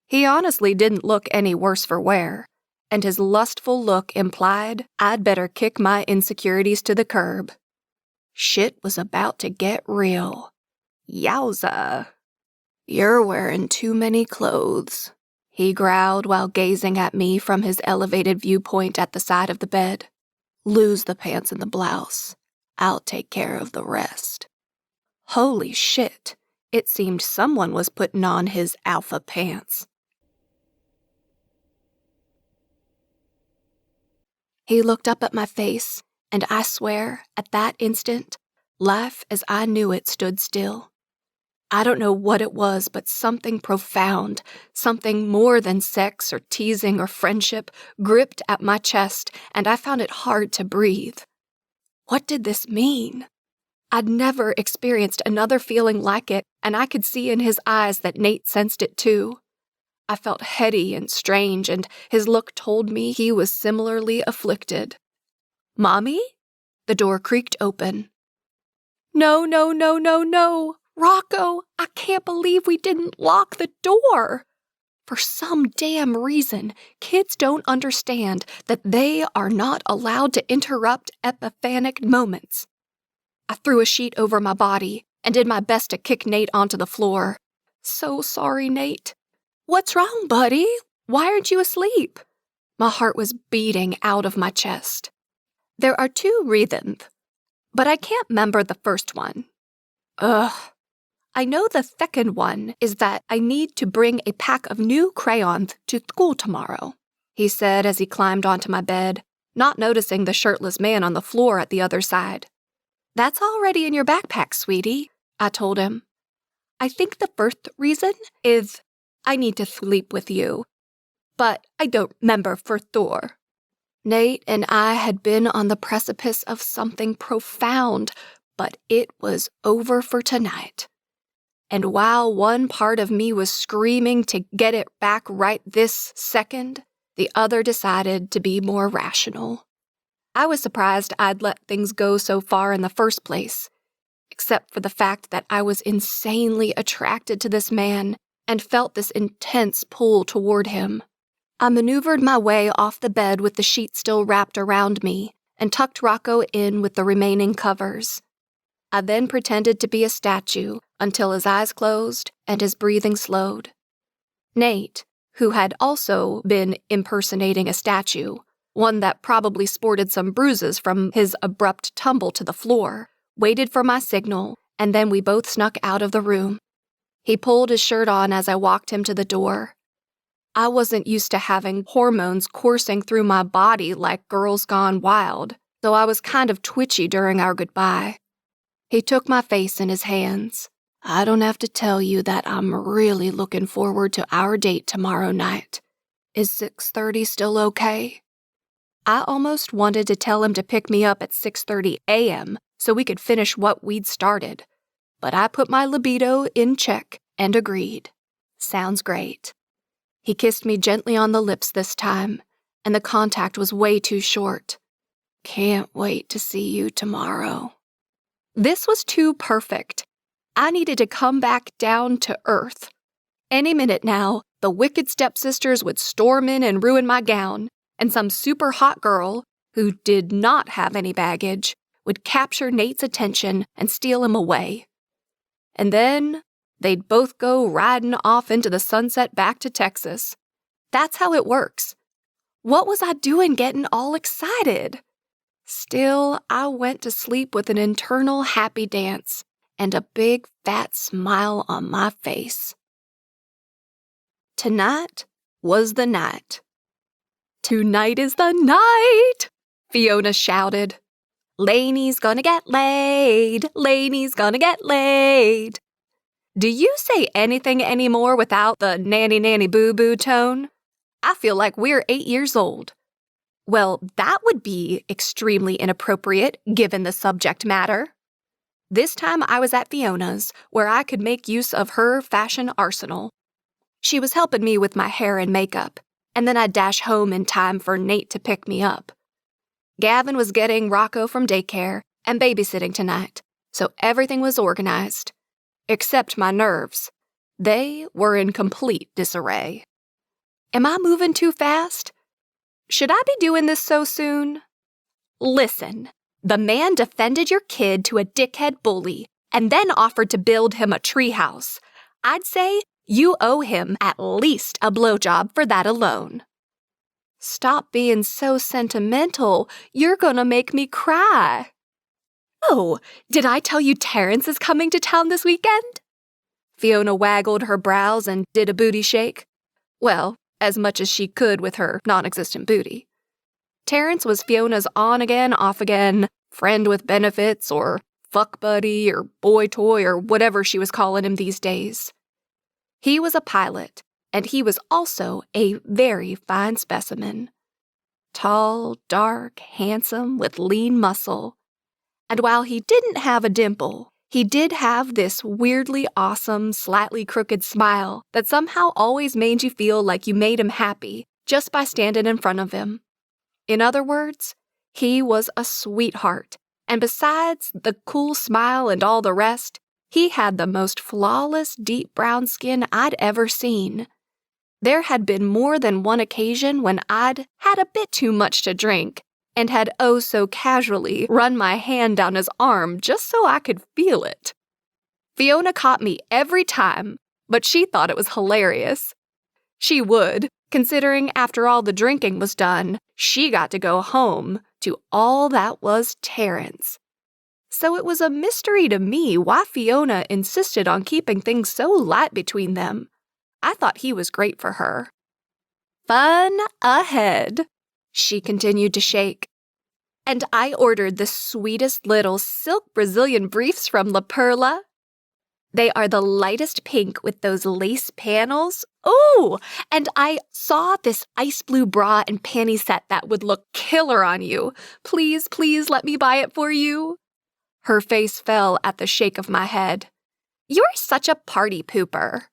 He honestly didn't look any worse for wear, and his lustful look implied I'd better kick my insecurities to the curb. Shit was about to get real. Yowza. You're wearing too many clothes, he growled while gazing at me from his elevated viewpoint at the side of the bed. Lose the pants and the blouse. I'll take care of the rest. Holy shit, it seemed someone was putting on his alpha pants. He looked up at my face, and I swear, at that instant, life as I knew it stood still. I don't know what it was, but something profound, something more than sex or teasing or friendship, gripped at my chest, and I found it hard to breathe. What did this mean? I'd never experienced another feeling like it, and I could see in his eyes that Nate sensed it too. I felt heady and strange, and his look told me he was similarly afflicted. Mommy? The door creaked open. No, no, no, no, no! Rocco, I can't believe we didn't lock the door! For some damn reason, kids don't understand that they are not allowed to interrupt epiphanic moments. I threw a sheet over my body and did my best to kick Nate onto the floor. So sorry, Nate. What's wrong, buddy? Why aren't you asleep? My heart was beating out of my chest. There are 2 reasons, but I can't remember the first one. I know the second one is that I need to bring a pack of new crayons to school tomorrow, he said as he climbed onto my bed, not noticing the shirtless man on the floor at the other side. That's already in your backpack, sweetie, I told him. I think the first reason is I need to sleep with you, but I don't remember for Thor. Nate and I had been on the precipice of something profound, but it was over for tonight. And while one part of me was screaming to get it back right this second, the other decided to be more rational. I was surprised I'd let things go so far in the first place, except for the fact that I was insanely attracted to this man and felt this intense pull toward him. I maneuvered my way off the bed with the sheet still wrapped around me and tucked Rocco in with the remaining covers. I then pretended to be a statue until his eyes closed and his breathing slowed. Nate, who had also been impersonating a statue, one that probably sported some bruises from his abrupt tumble to the floor, waited for my signal, and then we both snuck out of the room. He pulled his shirt on as I walked him to the door. I wasn't used to having hormones coursing through my body like girls gone wild, so I was kind of twitchy during our goodbye. He took my face in his hands. I don't have to tell you that I'm really looking forward to our date tomorrow night. Is 6:30 still okay? I almost wanted to tell him to pick me up at 6:30 a.m. so we could finish what we'd started, but I put my libido in check and agreed. Sounds great. He kissed me gently on the lips this time, and the contact was way too short. Can't wait to see you tomorrow. This was too perfect. I needed to come back down to earth. Any minute now, the wicked stepsisters would storm in and ruin my gown, and some super hot girl, who did not have any baggage, would capture Nate's attention and steal him away. And then they'd both go riding off into the sunset back to Texas. That's how it works. What was I doing getting all excited? Still, I went to sleep with an internal happy dance and a big fat smile on my face. Tonight was the night. Tonight is the night, Fiona shouted. Laney's gonna get laid. Laney's gonna get laid. Do you say anything anymore without the nanny boo-boo tone? I feel like we're 8 years old. Well, that would be extremely inappropriate given the subject matter. This time I was at Fiona's, where I could make use of her fashion arsenal. She was helping me with my hair and makeup, and then I'd dash home in time for Nate to pick me up. Gavin was getting Rocco from daycare and babysitting tonight, so everything was organized. Except my nerves. They were in complete disarray. Am I moving too fast? Should I be doing this so soon? Listen, the man defended your kid to a dickhead bully and then offered to build him a treehouse. I'd say you owe him at least a blowjob for that alone. Stop being so sentimental. You're gonna make me cry. Oh, did I tell you Terrence is coming to town this weekend? Fiona waggled her brows and did a booty shake. Well, as much as she could with her non-existent booty. Terrence was Fiona's on-again, off-again, friend with benefits, or fuck buddy, or boy toy, or whatever she was calling him these days. He was a pilot, and he was also a very fine specimen. Tall, dark, handsome, with lean muscle. And while he didn't have a dimple, he did have this weirdly awesome, slightly crooked smile that somehow always made you feel like you made him happy just by standing in front of him. In other words, he was a sweetheart, and besides the cool smile and all the rest, he had the most flawless deep brown skin I'd ever seen. There had been more than one occasion when I'd had a bit too much to drink, and had oh so casually run my hand down his arm just so I could feel it. Fiona caught me every time, but she thought it was hilarious. She would, considering after all the drinking was done, she got to go home to all that was Terrence. So it was a mystery to me why Fiona insisted on keeping things so light between them. I thought he was great for her. Fun ahead, she continued to shake. And I ordered the sweetest little silk Brazilian briefs from La Perla. They are the lightest pink with those lace panels. Oh, and I saw this ice blue bra and panty set that would look killer on you. Please, please let me buy it for you. Her face fell at the shake of my head. You're such a party pooper.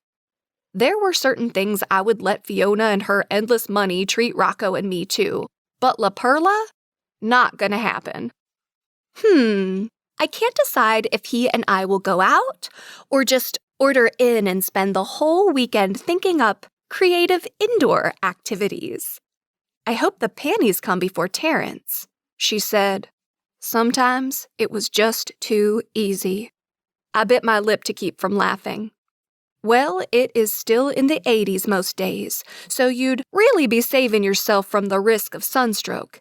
There were certain things I would let Fiona and her endless money treat Rocco and me to, but La Perla? Not gonna happen. I can't decide if he and I will go out or just order in and spend the whole weekend thinking up creative indoor activities. I hope the panties come before Terrence, she said. Sometimes it was just too easy. I bit my lip to keep from laughing. Well, it is still in the 80s most days, so you'd really be saving yourself from the risk of sunstroke.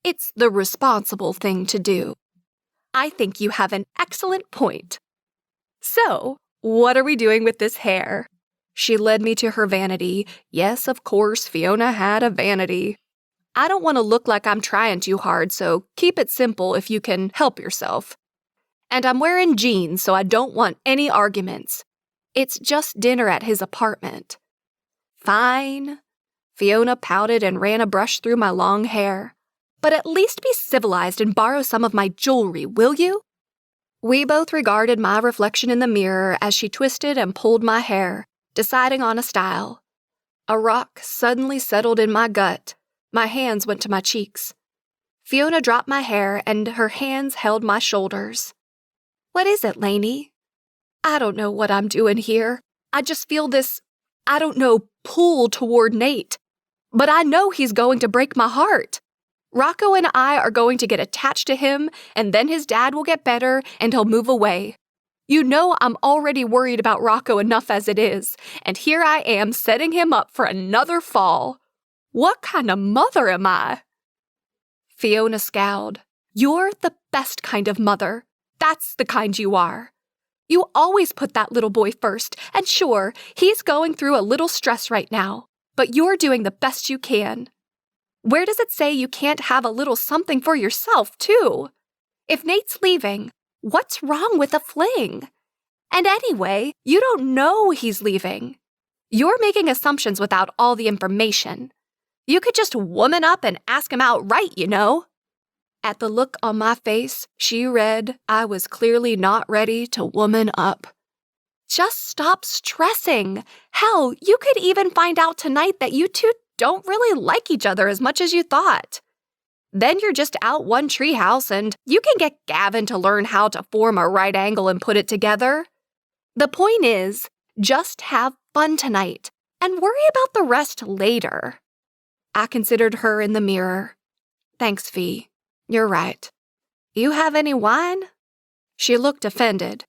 It's the responsible thing to do. I think you have an excellent point. So, what are we doing with this hair? She led me to her vanity. Yes, of course, Fiona had a vanity. I don't want to look like I'm trying too hard, so keep it simple if you can help yourself. And I'm wearing jeans, so I don't want any arguments. It's just dinner at his apartment. Fine. Fiona pouted and ran a brush through my long hair. But at least be civilized and borrow some of my jewelry, will you? We both regarded my reflection in the mirror as she twisted and pulled my hair, deciding on a style. A rock suddenly settled in my gut. My hands went to my cheeks. Fiona dropped my hair and her hands held my shoulders. What is it, Laney? I don't know what I'm doing here. I just feel this, pull toward Nate. But I know he's going to break my heart. Rocco and I are going to get attached to him, and then his dad will get better, and he'll move away. You know I'm already worried about Rocco enough as it is, and here I am setting him up for another fall. What kind of mother am I? Fiona scowled. You're the best kind of mother. That's the kind you are. You always put that little boy first, and sure, he's going through a little stress right now, but you're doing the best you can. Where does it say you can't have a little something for yourself, too? If Nate's leaving, what's wrong with a fling? And anyway, you don't know he's leaving. You're making assumptions without all the information. You could just woman up and ask him outright, you know. At the look on my face, she read I was clearly not ready to woman up. Just stop stressing. Hell, you could even find out tonight that you two don't really like each other as much as you thought. Then you're just out one treehouse and you can get Gavin to learn how to form a right angle and put it together. The point is, just have fun tonight and worry about the rest later. I considered her in the mirror. Thanks, Fee. You're right. You have any wine? She looked offended.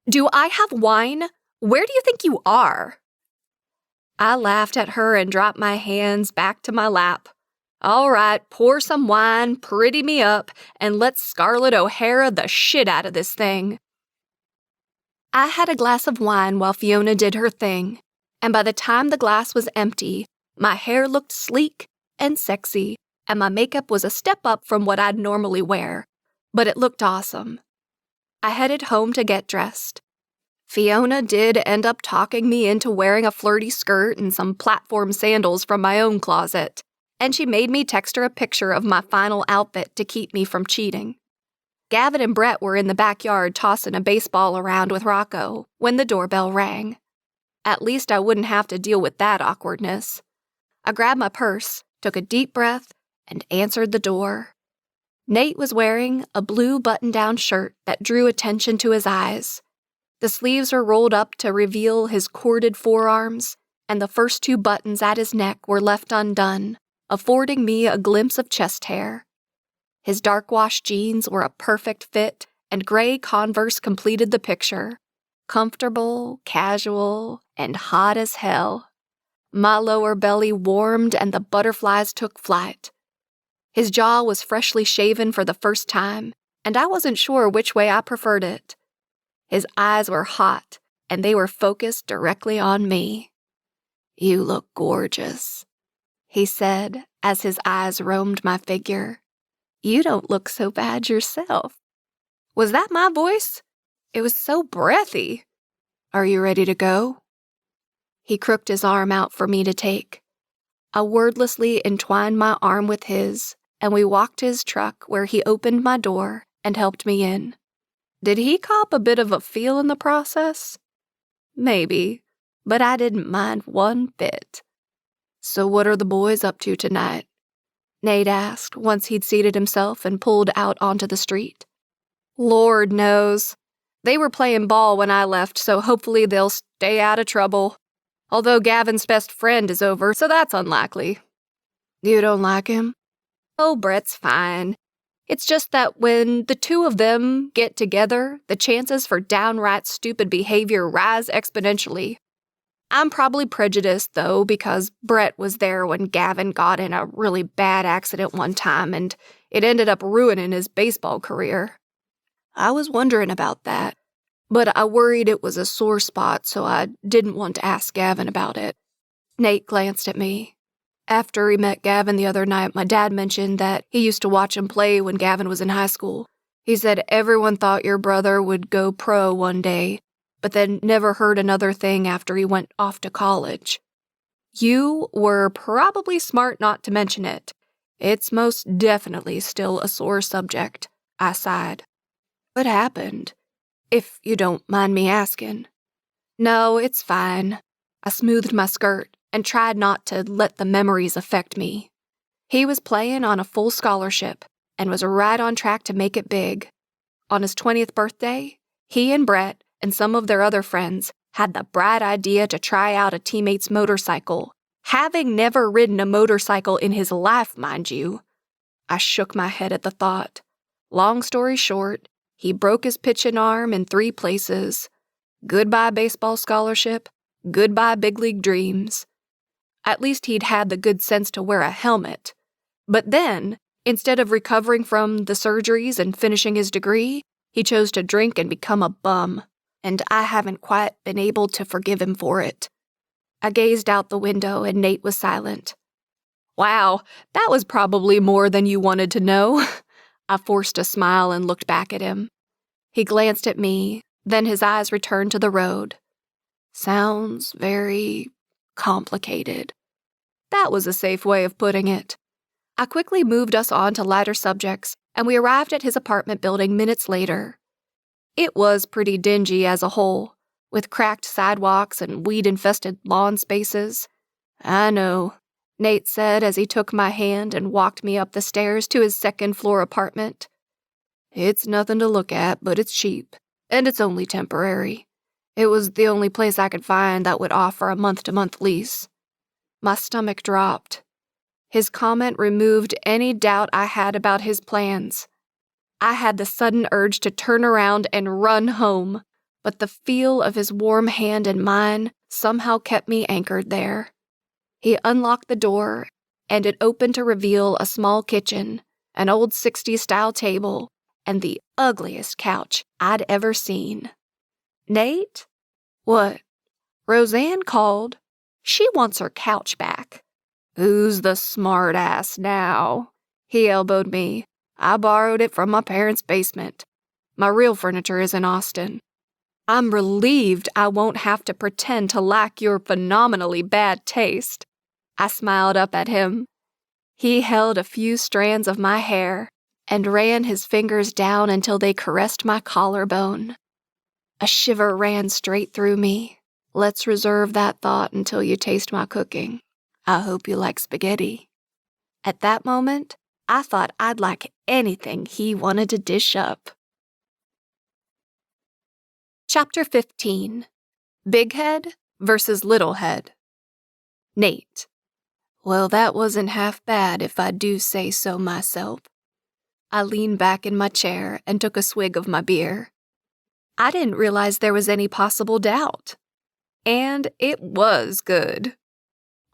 Do I have wine? Where do you think you are? I laughed at her and dropped my hands back to my lap. All right, pour some wine, pretty me up, and let's Scarlett O'Hara the shit out of this thing. I had a glass of wine while Fiona did her thing, and by the time the glass was empty, my hair looked sleek and sexy, and my makeup was a step up from what I'd normally wear, but it looked awesome. I headed home to get dressed. Fiona did end up talking me into wearing a flirty skirt and some platform sandals from my own closet, and she made me text her a picture of my final outfit to keep me from cheating. Gavin and Brett were in the backyard tossing a baseball around with Rocco when the doorbell rang. At least I wouldn't have to deal with that awkwardness. I grabbed my purse, took a deep breath, and answered the door. Nate was wearing a blue button-down shirt that drew attention to his eyes. The sleeves were rolled up to reveal his corded forearms, and the first two buttons at his neck were left undone, affording me a glimpse of chest hair. His dark-wash jeans were a perfect fit, and gray Converse completed the picture. Comfortable, casual, and hot as hell. My lower belly warmed and the butterflies took flight. His jaw was freshly shaven for the first time, and I wasn't sure which way I preferred it. His eyes were hot, and they were focused directly on me. "You look gorgeous," he said as his eyes roamed my figure. "You don't look so bad yourself." Was that my voice? It was so breathy. "Are you ready to go?" He crooked his arm out for me to take. I wordlessly entwined my arm with his, and we walked to his truck where he opened my door and helped me in. Did he cop a bit of a feel in the process? Maybe, but I didn't mind one bit. "So what are the boys up to tonight?" Nate asked once he'd seated himself and pulled out onto the street. "Lord knows. They were playing ball when I left, so hopefully they'll stay out of trouble. Although Gavin's best friend is over, so that's unlikely." "You don't like him?" "Oh, Brett's fine. It's just that when the two of them get together, the chances for downright stupid behavior rise exponentially. I'm probably prejudiced, though, because Brett was there when Gavin got in a really bad accident one time, and it ended up ruining his baseball career. I was wondering about that, but I worried it was a sore spot, so I didn't want to ask Gavin about it." Nate glanced at me. "After he met Gavin the other night, my dad mentioned that he used to watch him play when Gavin was in high school. He said everyone thought your brother would go pro one day, but then never heard another thing after he went off to college. You were probably smart not to mention it. It's most definitely still a sore subject," I sighed. "What happened? If you don't mind me asking." "No, it's fine." I smoothed my skirt and tried not to let the memories affect me. He was playing on a full scholarship and was right on track to make it big. On his 20th birthday, he and Brett and some of their other friends had the bright idea to try out a teammate's motorcycle, having never ridden a motorcycle in his life, mind you. I shook my head at the thought. Long story short, he broke his pitching arm in 3 places. Goodbye baseball scholarship, goodbye big league dreams. At least he'd had the good sense to wear a helmet. But then, instead of recovering from the surgeries and finishing his degree, he chose to drink and become a bum, and I haven't quite been able to forgive him for it. I gazed out the window and Nate was silent. "Wow, that was probably more than you wanted to know." I forced a smile and looked back at him. He glanced at me, then his eyes returned to the road. "Sounds very complicated." That was a safe way of putting it. I quickly moved us on to lighter subjects, and we arrived at his apartment building minutes later. It was pretty dingy as a whole, with cracked sidewalks and weed-infested lawn spaces. "I know," Nate said as he took my hand and walked me up the stairs to his second-floor apartment. "It's nothing to look at, but it's cheap, and it's only temporary. It was the only place I could find that would offer a month-to-month lease." My stomach dropped. His comment removed any doubt I had about his plans. I had the sudden urge to turn around and run home, but the feel of his warm hand in mine somehow kept me anchored there. He unlocked the door, and it opened to reveal a small kitchen, an old 60s-style table, and the ugliest couch I'd ever seen. "Nate?" "What?" "Roseanne called. She wants her couch back." "Who's the smart ass now?" He elbowed me. "I borrowed it from my parents' basement. My real furniture is in Austin." "I'm relieved I won't have to pretend to lack your phenomenally bad taste." I smiled up at him. He held a few strands of my hair and ran his fingers down until they caressed my collarbone. A shiver ran straight through me. "Let's reserve that thought until you taste my cooking. I hope you like spaghetti." At that moment, I thought I'd like anything he wanted to dish up. Chapter 15. Big Head versus Little Head. Nate. Well, that wasn't half bad if I do say so myself. I leaned back in my chair and took a swig of my beer. I didn't realize there was any possible doubt. And it was good.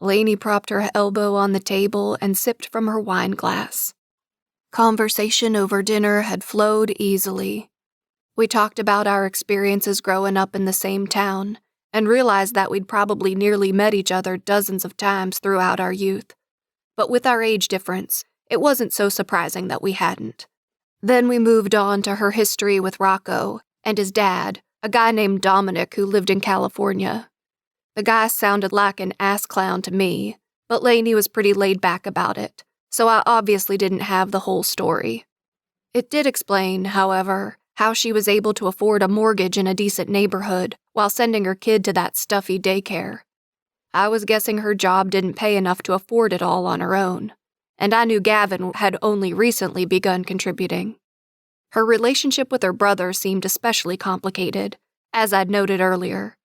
Laney propped her elbow on the table and sipped from her wine glass. Conversation over dinner had flowed easily. We talked about our experiences growing up in the same town and realized that we'd probably nearly met each other dozens of times throughout our youth. But with our age difference, it wasn't so surprising that we hadn't. Then we moved on to her history with Rocco and his dad, a guy named Dominic who lived in California. The guy sounded like an ass clown to me, but Laney was pretty laid back about it, so I obviously didn't have the whole story. It did explain, however, how she was able to afford a mortgage in a decent neighborhood while sending her kid to that stuffy daycare. I was guessing her job didn't pay enough to afford it all on her own, and I knew Gavin had only recently begun contributing. Her relationship with her brother seemed especially complicated, as I'd noted earlier.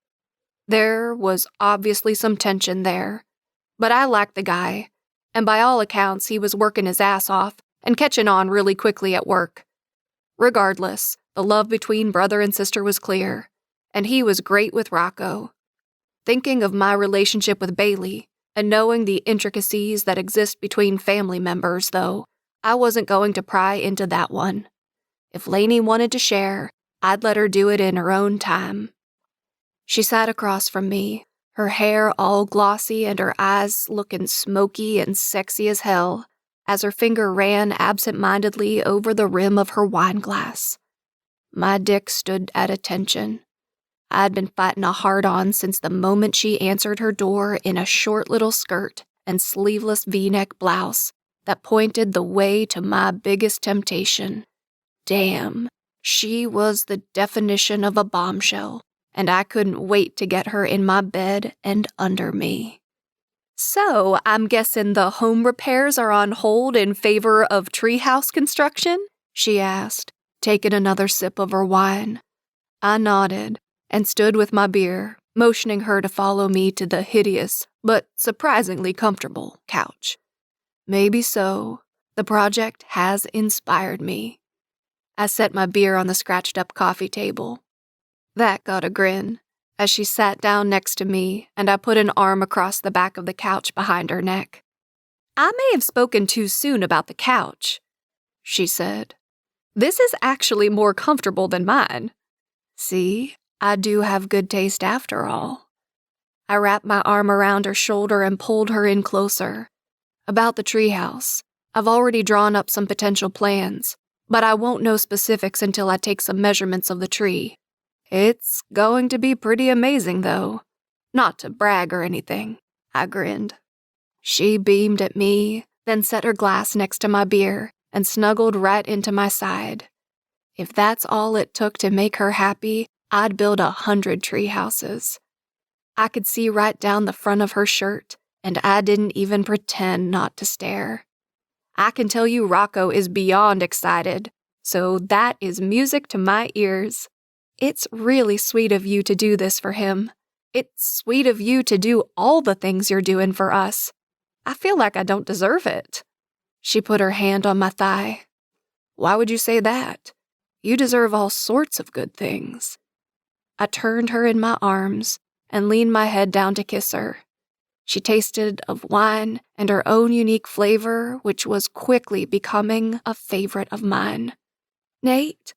There was obviously some tension there, but I liked the guy, and by all accounts he was working his ass off and catching on really quickly at work. Regardless, the love between brother and sister was clear, and he was great with Rocco. Thinking of my relationship with Bailey, and knowing the intricacies that exist between family members, though, I wasn't going to pry into that one. If Laney wanted to share, I'd let her do it in her own time. She sat across from me, her hair all glossy and her eyes looking smoky and sexy as hell, as her finger ran absent-mindedly over the rim of her wine glass. My dick stood at attention. I'd been fighting a hard-on since the moment she answered her door in a short little skirt and sleeveless V-neck blouse that pointed the way to my biggest temptation. Damn, she was the definition of a bombshell, and I couldn't wait to get her in my bed and under me. So, I'm guessing the home repairs are on hold in favor of treehouse construction? She asked, taking another sip of her wine. I nodded and stood with my beer, motioning her to follow me to the hideous, but surprisingly comfortable, couch. Maybe so. The project has inspired me. I set my beer on the scratched-up coffee table. That got a grin, as she sat down next to me and I put an arm across the back of the couch behind her neck. I may have spoken too soon about the couch, she said. This is actually more comfortable than mine. See, I do have good taste after all. I wrapped my arm around her shoulder and pulled her in closer. About the treehouse, I've already drawn up some potential plans, but I won't know specifics until I take some measurements of the tree. It's going to be pretty amazing, though. Not to brag or anything, I grinned. She beamed at me, then set her glass next to my beer and snuggled right into my side. If that's all it took to make her happy, I'd build 100 tree houses. I could see right down the front of her shirt, and I didn't even pretend not to stare. I can tell you Rocco is beyond excited, so that is music to my ears. It's really sweet of you to do this for him. It's sweet of you to do all the things you're doing for us. I feel like I don't deserve it. She put her hand on my thigh. Why would you say that? You deserve all sorts of good things. I turned her in my arms and leaned my head down to kiss her. She tasted of wine and her own unique flavor, which was quickly becoming a favorite of mine. Nate?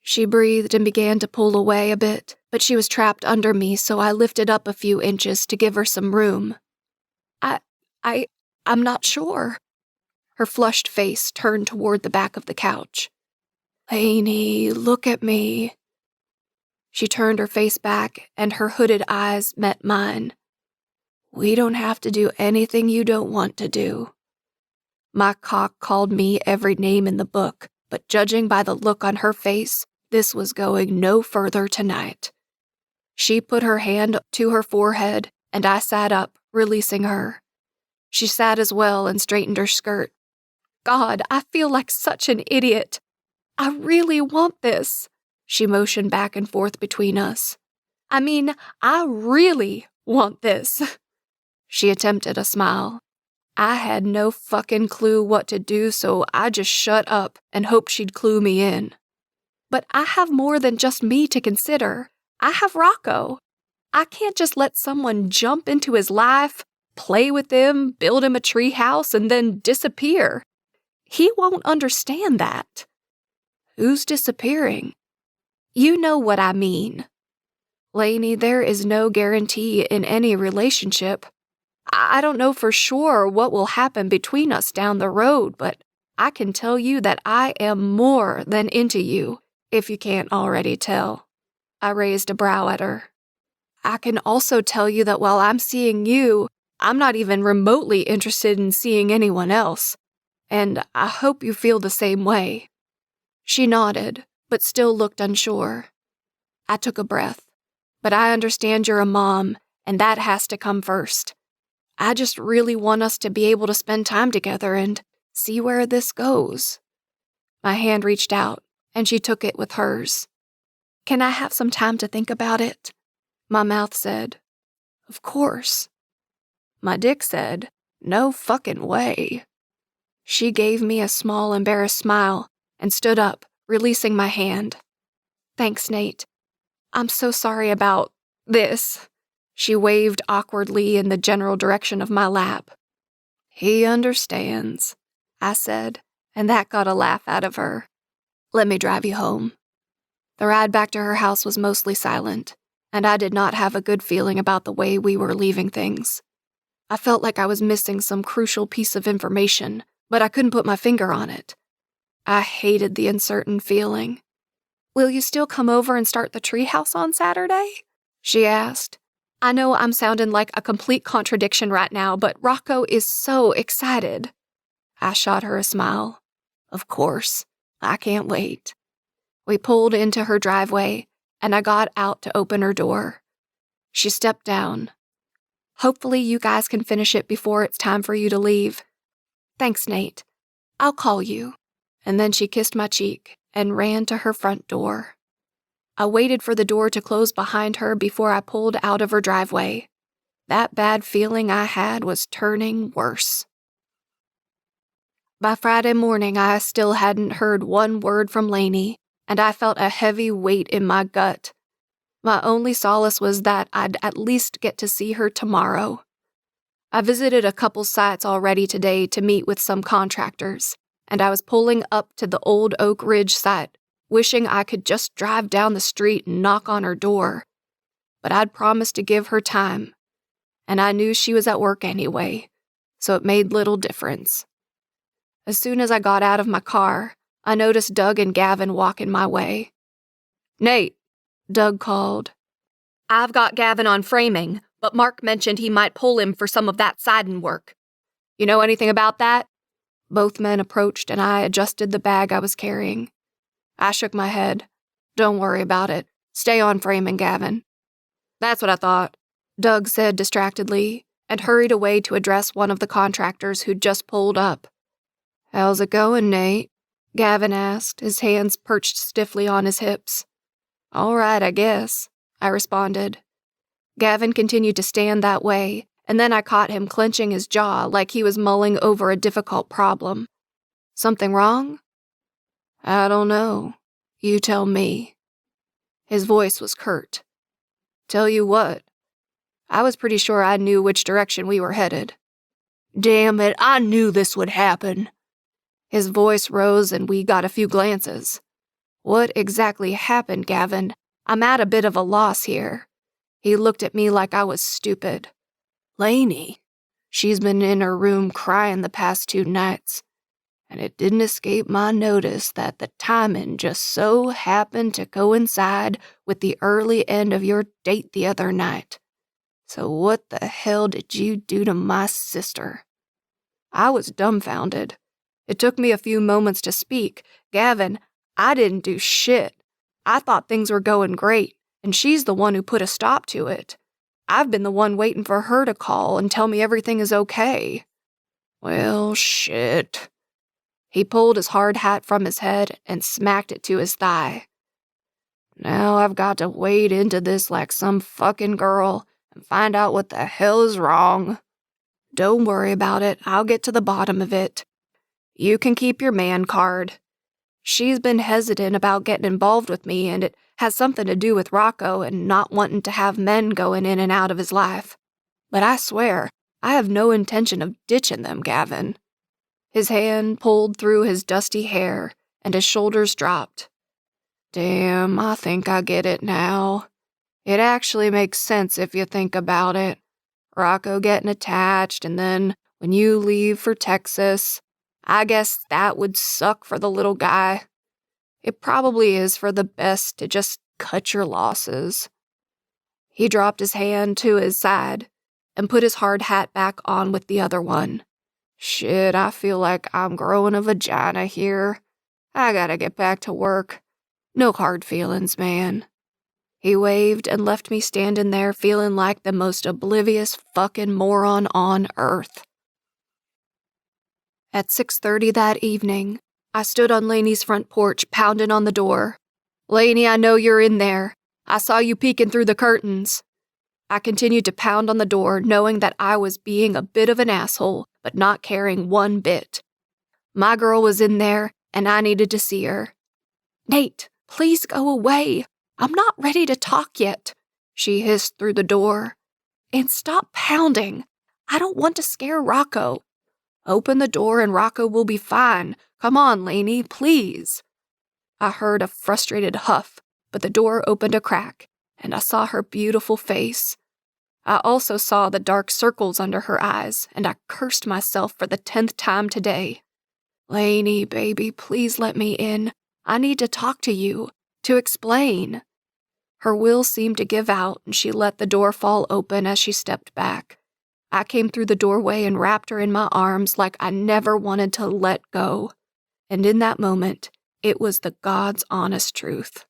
She breathed and began to pull away a bit, but she was trapped under me, so I lifted up a few inches to give her some room. I'm not sure. Her flushed face turned toward the back of the couch. Laney, look at me. She turned her face back, and her hooded eyes met mine. We don't have to do anything you don't want to do. My cock called me every name in the book, but judging by the look on her face, this was going no further tonight. She put her hand to her forehead, and I sat up, releasing her. She sat as well and straightened her skirt. God, I feel like such an idiot. I really want this. She motioned back and forth between us. I mean, I really want this. She attempted a smile. I had no fucking clue what to do, so I just shut up and hoped she'd clue me in. But I have more than just me to consider. I have Rocco. I can't just let someone jump into his life, play with him, build him a treehouse, and then disappear. He won't understand that. Who's disappearing? You know what I mean. Laney, there is no guarantee in any relationship. I don't know for sure what will happen between us down the road, but I can tell you that I am more than into you, if you can't already tell. I raised a brow at her. I can also tell you that while I'm seeing you, I'm not even remotely interested in seeing anyone else, and I hope you feel the same way. She nodded, but still looked unsure. I took a breath. But I understand you're a mom, and that has to come first. I just really want us to be able to spend time together and see where this goes. My hand reached out, and she took it with hers. Can I have some time to think about it? My mouth said, of course. My dick said, no fucking way. She gave me a small, embarrassed smile and stood up, releasing my hand. Thanks, Nate. I'm so sorry about this. She waved awkwardly in the general direction of my lap. He understands, I said, and that got a laugh out of her. Let me drive you home. The ride back to her house was mostly silent, and I did not have a good feeling about the way we were leaving things. I felt like I was missing some crucial piece of information, but I couldn't put my finger on it. I hated the uncertain feeling. Will you still come over and start the treehouse on Saturday? She asked. I know I'm sounding like a complete contradiction right now, but Rocco is so excited. I shot her a smile. Of course. I can't wait. We pulled into her driveway, and I got out to open her door. She stepped down. Hopefully you guys can finish it before it's time for you to leave. Thanks, Nate. I'll call you. And then she kissed my cheek and ran to her front door. I waited for the door to close behind her before I pulled out of her driveway. That bad feeling I had was turning worse. By Friday morning, I still hadn't heard one word from Laney, and I felt a heavy weight in my gut. My only solace was that I'd at least get to see her tomorrow. I visited a couple sites already today to meet with some contractors, and I was pulling up to the old Oak Ridge site, wishing I could just drive down the street and knock on her door. But I'd promised to give her time, and I knew she was at work anyway, so it made little difference. As soon as I got out of my car, I noticed Doug and Gavin walking my way. Nate, Doug called. I've got Gavin on framing, but Mark mentioned he might pull him for some of that siding work. You know anything about that? Both men approached and I adjusted the bag I was carrying. I shook my head. Don't worry about it. Stay on framing, Gavin. That's what I thought, Doug said distractedly, and hurried away to address one of the contractors who'd just pulled up. How's it going, Nate? Gavin asked, his hands perched stiffly on his hips. All right, I guess, I responded. Gavin continued to stand that way, and then I caught him clenching his jaw like he was mulling over a difficult problem. Something wrong? I don't know. You tell me. His voice was curt. Tell you what. I was pretty sure I knew which direction we were headed. Damn it, I knew this would happen. His voice rose and we got a few glances. What exactly happened, Gavin? I'm at a bit of a loss here. He looked at me like I was stupid. Laney. She's been in her room crying the past 2 nights, and it didn't escape my notice that the timing just so happened to coincide with the early end of your date the other night. So what the hell did you do to my sister? I was dumbfounded. It took me a few moments to speak. Gavin, I didn't do shit. I thought things were going great, and she's the one who put a stop to it. I've been the one waiting for her to call and tell me everything is okay. Well, shit. He pulled his hard hat from his head and smacked it to his thigh. Now I've got to wade into this like some fucking girl and find out what the hell is wrong. Don't worry about it. I'll get to the bottom of it. You can keep your man card. She's been hesitant about getting involved with me, and it has something to do with Rocco and not wanting to have men going in and out of his life. But I swear, I have no intention of ditching them, Gavin." His hand pulled through his dusty hair, and his shoulders dropped. "Damn, I think I get it now. It actually makes sense if you think about it. Rocco getting attached, and then when you leave for Texas, I guess that would suck for the little guy. It probably is for the best to just cut your losses." He dropped his hand to his side and put his hard hat back on with the other one. "Shit, I feel like I'm growing a vagina here. I gotta get back to work. No hard feelings, man." He waved and left me standing there feeling like the most oblivious fucking moron on earth. At 6:30 that evening, I stood on Laney's front porch pounding on the door. "Laney, I know you're in there. I saw you peeking through the curtains." I continued to pound on the door, knowing that I was being a bit of an asshole, but not caring one bit. My girl was in there, and I needed to see her. "Nate, please go away. I'm not ready to talk yet," she hissed through the door. "And stop pounding. I don't want to scare Rocco." "Open the door and Rocco will be fine. Come on, Laney, please." I heard a frustrated huff, but the door opened a crack, and I saw her beautiful face. I also saw the dark circles under her eyes, and I cursed myself for the 10th time today. "Laney, baby, please let me in. I need to talk to you, to explain." Her will seemed to give out, and she let the door fall open as she stepped back. I came through the doorway and wrapped her in my arms like I never wanted to let go. And in that moment, it was the God's honest truth.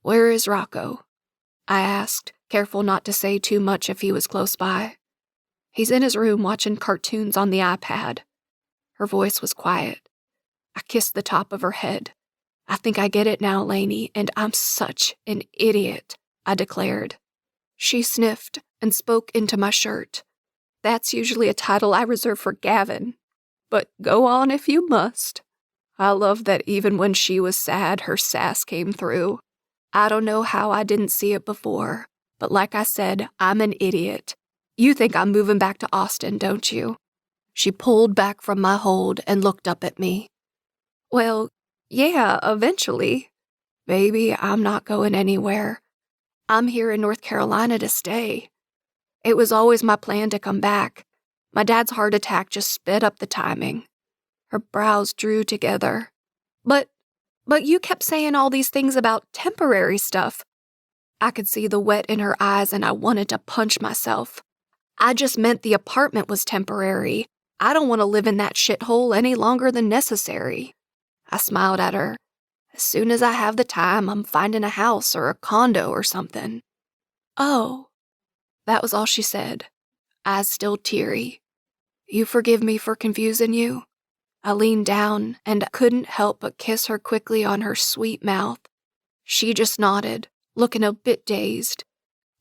"Where is Rocco?" I asked, careful not to say too much if he was close by. "He's in his room watching cartoons on the iPad." Her voice was quiet. I kissed the top of her head. "I think I get it now, Laney, and I'm such an idiot," I declared. She sniffed and spoke into my shirt. That's usually a title I reserve for Gavin, but go on if you must. I love that even when she was sad, her sass came through. I don't know how I didn't see it before, but like I said, I'm an idiot. You think I'm moving back to Austin, don't you? She pulled back from my hold and looked up at me. "Well, yeah, eventually. Baby, I'm not going anywhere. I'm here in North Carolina to stay. It was always my plan to come back. My dad's heart attack just sped up the timing." Her brows drew together. But you kept saying all these things about temporary stuff." I could see the wet in her eyes and I wanted to punch myself. "I just meant the apartment was temporary. I don't want to live in that shithole any longer than necessary." I smiled at her. "As soon as I have the time, I'm finding a house or a condo or something." "Oh." That was all she said, eyes still teary. "You forgive me for confusing you?" I leaned down and couldn't help but kiss her quickly on her sweet mouth. She just nodded, looking a bit dazed.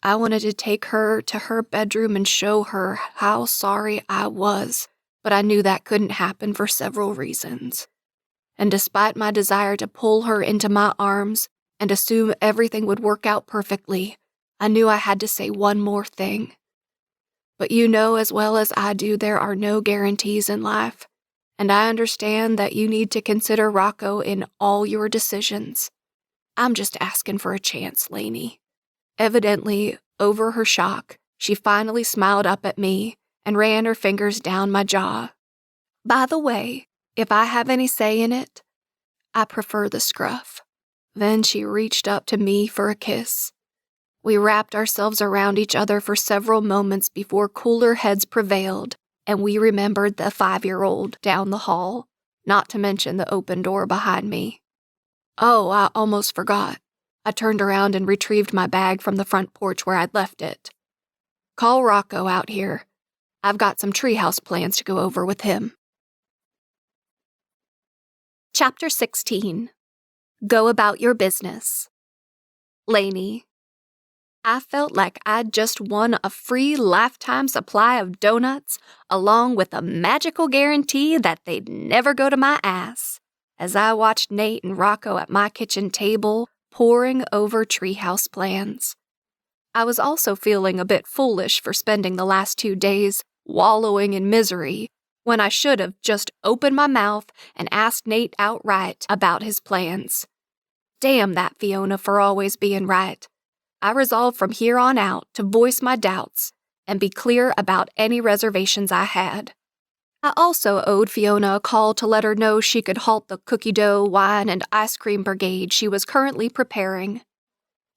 I wanted to take her to her bedroom and show her how sorry I was, but I knew that couldn't happen for several reasons. And despite my desire to pull her into my arms and assume everything would work out perfectly, I knew I had to say one more thing. "But you know as well as I do there are no guarantees in life, and I understand that you need to consider Rocco in all your decisions. I'm just asking for a chance, Laney." Evidently, over her shock, she finally smiled up at me and ran her fingers down my jaw. "By the way, if I have any say in it, I prefer the scruff." Then she reached up to me for a kiss. We wrapped ourselves around each other for several moments before cooler heads prevailed, and we remembered the 5-year-old down the hall, not to mention the open door behind me. Oh, I almost forgot. I turned around and retrieved my bag from the front porch where I'd left it. "Call Rocco out here. I've got some treehouse plans to go over with him." Chapter 16. Go about your business. Laney. I felt like I'd just won a free lifetime supply of donuts, along with a magical guarantee that they'd never go to my ass. as I watched Nate and Rocco at my kitchen table poring over treehouse plans. I was also feeling a bit foolish for spending the last 2 days wallowing in misery when I should have just opened my mouth and asked Nate outright about his plans. Damn that Fiona for always being right. I resolved from here on out to voice my doubts and be clear about any reservations I had. I also owed Fiona a call to let her know she could halt the cookie dough, wine, and ice cream brigade she was currently preparing.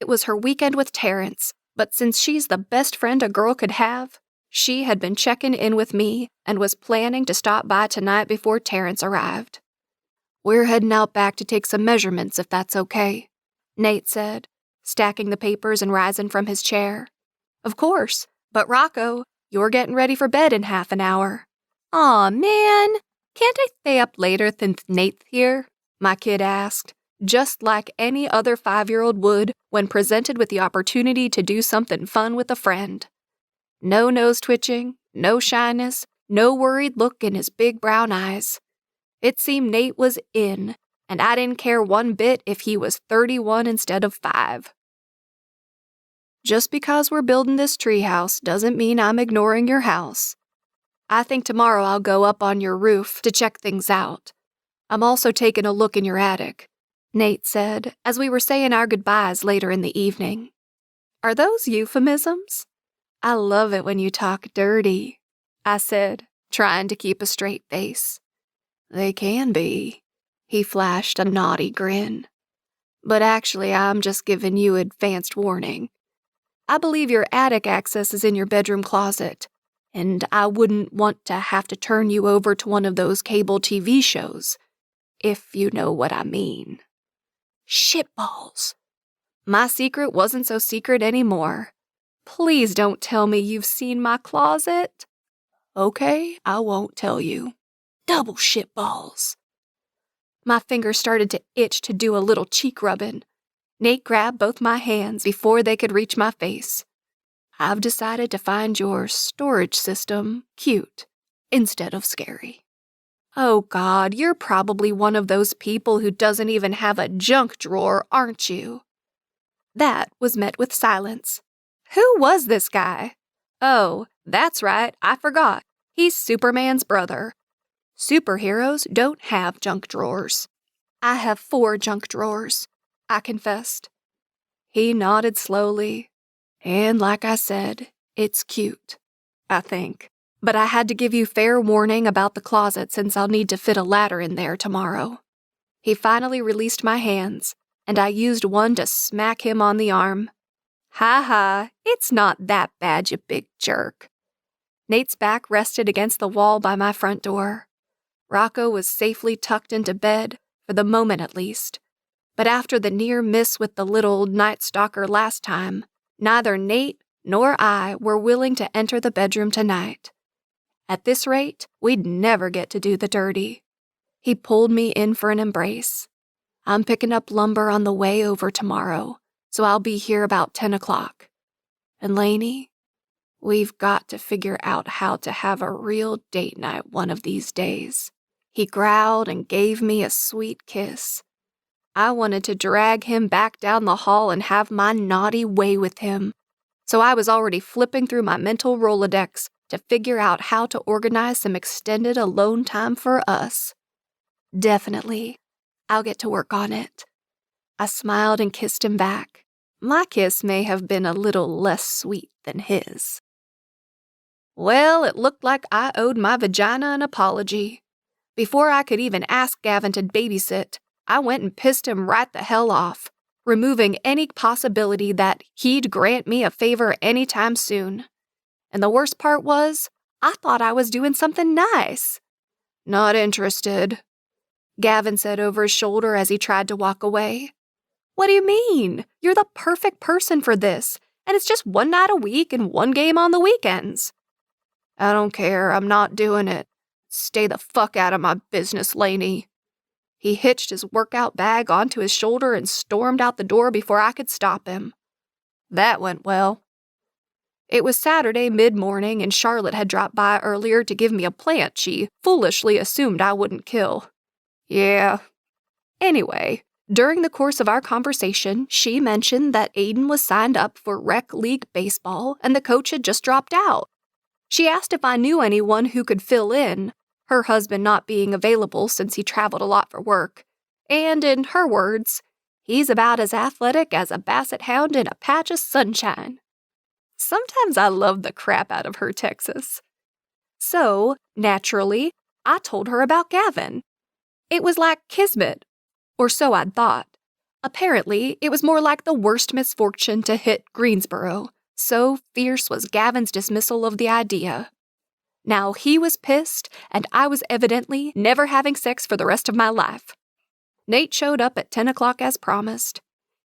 It was her weekend with Terrence, but since she's the best friend a girl could have, she had been checking in with me and was planning to stop by tonight before Terrence arrived. "We're heading out back to take some measurements if that's okay," Nate said, stacking the papers and rising from his chair. "Of course, but Rocco, you're getting ready for bed in half an hour." "Aw, man, can't I stay up later since Nate's here?" my kid asked, just like any other 5-year-old would when presented with the opportunity to do something fun with a friend. No nose twitching, no shyness, no worried look in his big brown eyes. It seemed Nate was in, and I didn't care one bit if he was 31 instead of 5. "Just because we're building this treehouse doesn't mean I'm ignoring your house. I think tomorrow I'll go up on your roof to check things out. I'm also taking a look in your attic," Nate said as we were saying our goodbyes later in the evening. "Are those euphemisms?" "I love it when you talk dirty," I said, trying to keep a straight face. "They can be," he flashed a naughty grin. "But actually, I'm just giving you advanced warning. I believe your attic access is in your bedroom closet, and I wouldn't want to have to turn you over to one of those cable TV shows, if you know what I mean." Shitballs. My secret wasn't so secret anymore. "Please don't tell me you've seen my closet." "Okay, I won't tell you." Double shitballs. My fingers started to itch to do a little cheek rubbing. Nate grabbed both my hands before they could reach my face. "I've decided to find your storage system cute instead of scary." "Oh God, you're probably one of those people who doesn't even have a junk drawer, aren't you?" That was met with silence. Who was this guy? Oh, that's right, I forgot. He's Superman's brother. Superheroes don't have junk drawers. "I have 4 junk drawers," I confessed. He nodded slowly. "And like I said, it's cute, I think. But I had to give you fair warning about the closet since I'll need to fit a ladder in there tomorrow." He finally released my hands, and I used one to smack him on the arm. "Ha ha, it's not that bad, you big jerk." Nate's back rested against the wall by my front door. Rocco was safely tucked into bed, for the moment at least. But after the near miss with the little Night Stalker last time, neither Nate nor I were willing to enter the bedroom tonight. At this rate, we'd never get to do the dirty. He pulled me in for an embrace. "I'm picking up lumber on the way over tomorrow, so I'll be here about 10 o'clock. And Laney, we've got to figure out how to have a real date night one of these days." He growled and gave me a sweet kiss. I wanted to drag him back down the hall and have my naughty way with him, so I was already flipping through my mental Rolodex to figure out how to organize some extended alone time for us. Definitely, I'll get to work on it. I smiled and kissed him back. My kiss may have been a little less sweet than his. Well, it looked like I owed my vagina an apology. Before I could even ask Gavin to babysit, I went and pissed him right the hell off, removing any possibility that he'd grant me a favor anytime soon. And the worst part was, I thought I was doing something nice. "Not interested," Gavin said over his shoulder as he tried to walk away. "What do you mean? You're the perfect person for this, and it's just 1 night a week and 1 game on the weekends." "I don't care, I'm not doing it. Stay the fuck out of my business, Laney." He hitched his workout bag onto his shoulder and stormed out the door before I could stop him. That went well. It was Saturday mid-morning, and Charlotte had dropped by earlier to give me a plant she foolishly assumed I wouldn't kill. Yeah, Anyway, during the course of our conversation, she mentioned that Aiden was signed up for rec league baseball and the coach had just dropped out. She asked if I knew anyone who could fill in, her husband not being available since he traveled a lot for work. And in her words, he's about as athletic as a basset hound in a patch of sunshine. Sometimes I love the crap out of her, Texas. So, naturally, I told her about Gavin. It was like kismet, or so I'd thought. Apparently, it was more like the worst misfortune to hit Greensboro. So fierce was Gavin's dismissal of the idea. Now he was pissed, and I was evidently never having sex for the rest of my life. Nate showed up at 10 o'clock as promised.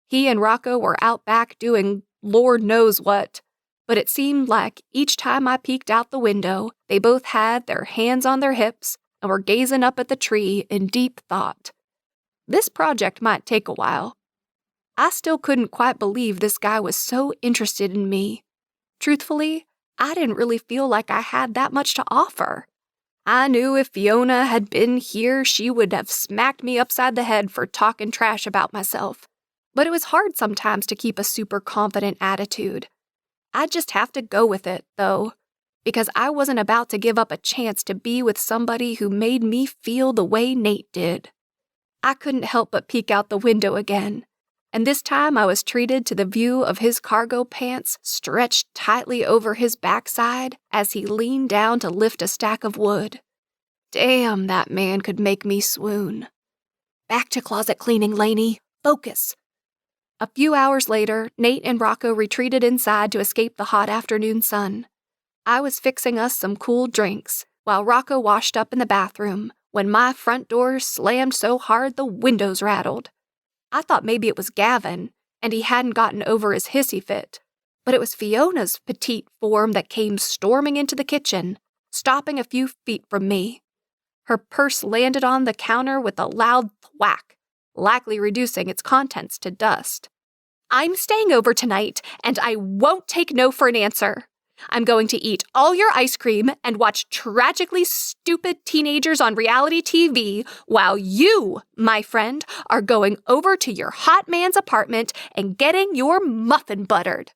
He and Rocco were out back doing Lord knows what, but it seemed like each time I peeked out the window, they both had their hands on their hips and were gazing up at the tree in deep thought. This project might take a while. I still couldn't quite believe this guy was so interested in me. Truthfully, I didn't really feel like I had that much to offer. I knew if Fiona had been here, she would have smacked me upside the head for talking trash about myself. But it was hard sometimes to keep a super confident attitude. I'd just have to go with it, though, because I wasn't about to give up a chance to be with somebody who made me feel the way Nate did. I couldn't help but peek out the window again, and this time I was treated to the view of his cargo pants stretched tightly over his backside as he leaned down to lift a stack of wood. Damn, that man could make me swoon. Back to closet cleaning, Laney. Focus. A few hours later, Nate and Rocco retreated inside to escape the hot afternoon sun. I was fixing us some cool drinks, while Rocco washed up in the bathroom, when my front door slammed so hard the windows rattled. I thought maybe it was Gavin, and he hadn't gotten over his hissy fit, but it was Fiona's petite form that came storming into the kitchen, stopping a few feet from me. Her purse landed on the counter with a loud thwack, likely reducing its contents to dust. I'm staying over tonight, and I won't take no for an answer. I'm going to eat all your ice cream and watch tragically stupid teenagers on reality TV while you, my friend, are going over to your hot man's apartment and getting your muffin buttered.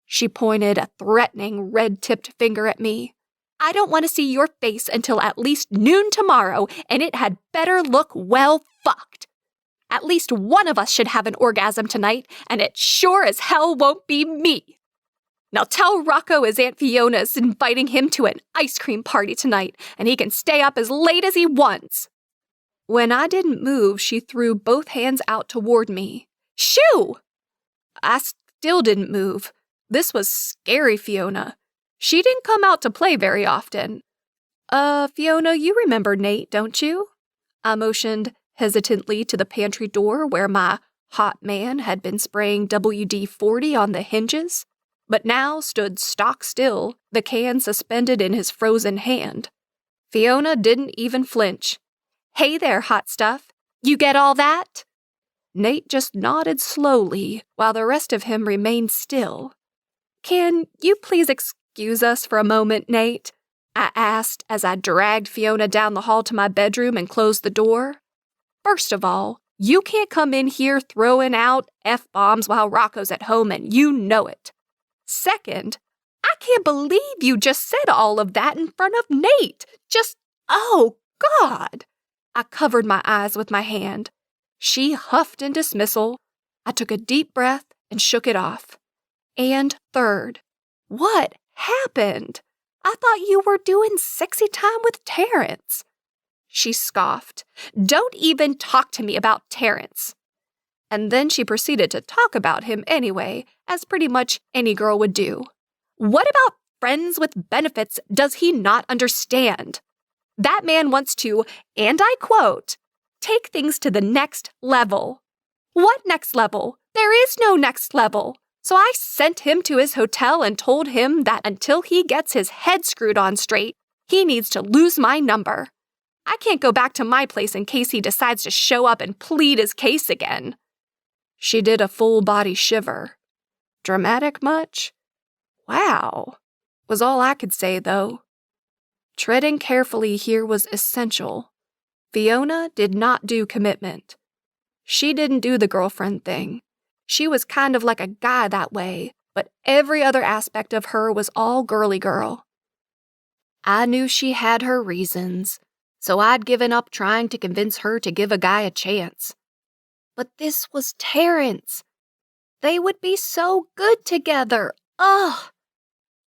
She pointed a threatening red-tipped finger at me. I don't want to see your face until at least noon tomorrow, and it had better look well fucked. At least one of us should have an orgasm tonight, and it sure as hell won't be me. Now tell Rocco his Aunt Fiona's inviting him to an ice cream party tonight, and he can stay up as late as he wants. When I didn't move, she threw both hands out toward me. Shoo! I still didn't move. This was scary Fiona. She didn't come out to play very often. Fiona, you remember Nate, don't you? I motioned hesitantly to the pantry door where my hot man had been spraying WD-40 on the hinges, but now stood stock still, the can suspended in his frozen hand. Fiona didn't even flinch. Hey there, hot stuff. You get all that? Nate just nodded slowly, while the rest of him remained still. Can you please excuse us for a moment, Nate? I asked as I dragged Fiona down the hall to my bedroom and closed the door. First of all, you can't come in here throwing out F-bombs while Rocco's at home, and you know it. Second, I can't believe you just said all of that in front of Nate. Oh, God. I covered my eyes with my hand. She huffed in dismissal. I took a deep breath and shook it off. And third, what happened? I thought you were doing sexy time with Terrence. She scoffed. Don't even talk to me about Terrence. And then she proceeded to talk about him anyway, as pretty much any girl would do. What about friends with benefits does he not understand? That man wants to, and I quote, take things to the next level. What next level? There is no next level. So I sent him to his hotel and told him that until he gets his head screwed on straight, he needs to lose my number. I can't go back to my place in case he decides to show up and plead his case again. She did a full-body shiver. Dramatic much? Wow, was all I could say, though. Treading carefully here was essential. Fiona did not do commitment. She didn't do the girlfriend thing. She was kind of like a guy that way, but every other aspect of her was all girly girl. I knew she had her reasons, so I'd given up trying to convince her to give a guy a chance. But this was Terrence. They would be so good together. Ugh!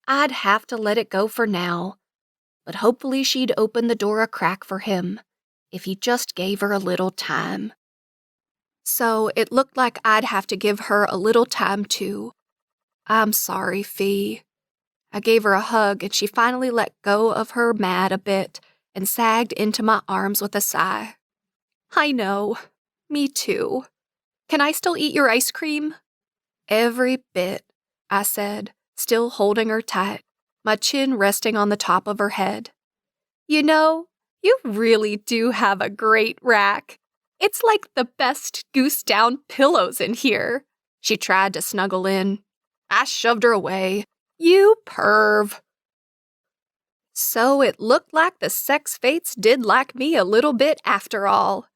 I'd have to let it go for now, but hopefully she'd open the door a crack for him if he just gave her a little time. So it looked like I'd have to give her a little time too. I'm sorry, Fee. I gave her a hug and she finally let go of her mad a bit and sagged into my arms with a sigh. I know. Me too. Can I still eat your ice cream? Every bit, I said, still holding her tight, my chin resting on the top of her head. You know, you really do have a great rack. It's like the best goose-down pillows in here. She tried to snuggle in. I shoved her away. You perv. So it looked like the sex fates did like me a little bit after all.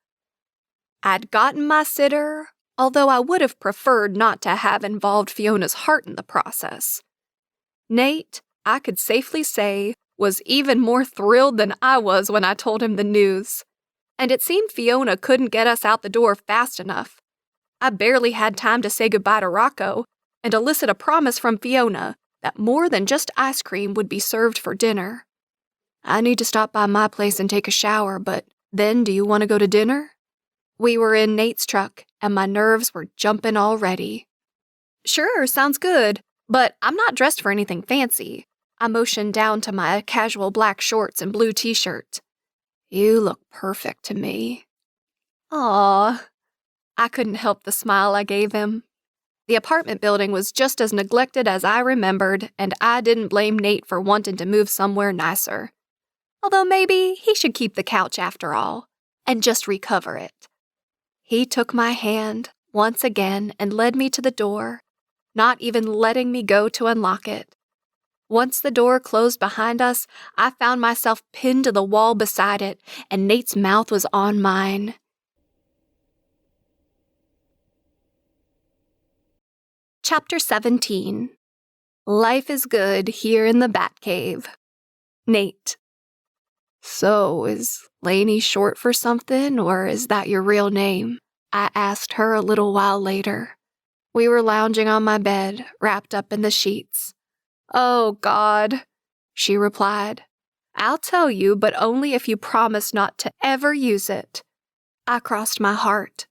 I'd gotten my sitter, although I would have preferred not to have involved Fiona's heart in the process. Nate, I could safely say, was even more thrilled than I was when I told him the news. And it seemed Fiona couldn't get us out the door fast enough. I barely had time to say goodbye to Rocco and elicit a promise from Fiona that more than just ice cream would be served for dinner. I need to stop by my place and take a shower, but then do you want to go to dinner? We were in Nate's truck, and my nerves were jumping already. Sure, sounds good, but I'm not dressed for anything fancy. I motioned down to my casual black shorts and blue t-shirt. You look perfect to me. Aw. I couldn't help the smile I gave him. The apartment building was just as neglected as I remembered, and I didn't blame Nate for wanting to move somewhere nicer. Although maybe he should keep the couch after all, and just recover it. He took my hand once again and led me to the door, not even letting me go to unlock it. Once the door closed behind us, I found myself pinned to the wall beside it, and Nate's mouth was on mine. Chapter 17. Life is good here in the Batcave. Nate. So, is Laney short for something, or is that your real name? I asked her a little while later. We were lounging on my bed, wrapped up in the sheets. Oh, God, she replied. I'll tell you, but only if you promise not to ever use it. I crossed my heart.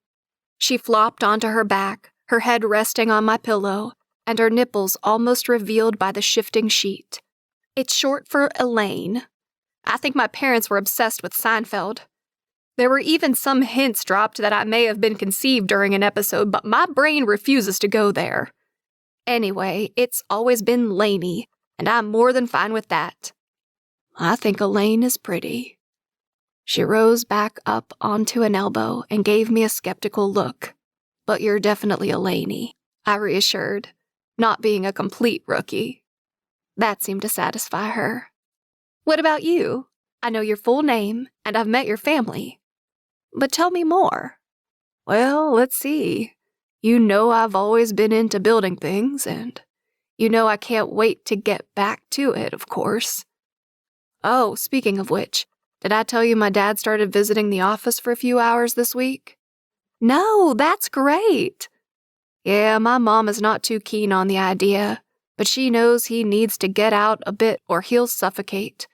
She flopped onto her back, her head resting on my pillow, and her nipples almost revealed by the shifting sheet. It's short for Elaine. I think my parents were obsessed with Seinfeld. There were even some hints dropped that I may have been conceived during an episode, but my brain refuses to go there. Anyway, it's always been Laney, and I'm more than fine with that. I think Elaine is pretty. She rose back up onto an elbow and gave me a skeptical look. But you're definitely a Laney, I reassured, not being a complete rookie. That seemed to satisfy her. What about you? I know your full name, and I've met your family. But tell me more. Well, let's see. You know I've always been into building things, and you know I can't wait to get back to it, of course. Oh, speaking of which, did I tell you my dad started visiting the office for a few hours this week? No, that's great. Yeah, my mom is not too keen on the idea, but she knows he needs to get out a bit or he'll suffocate.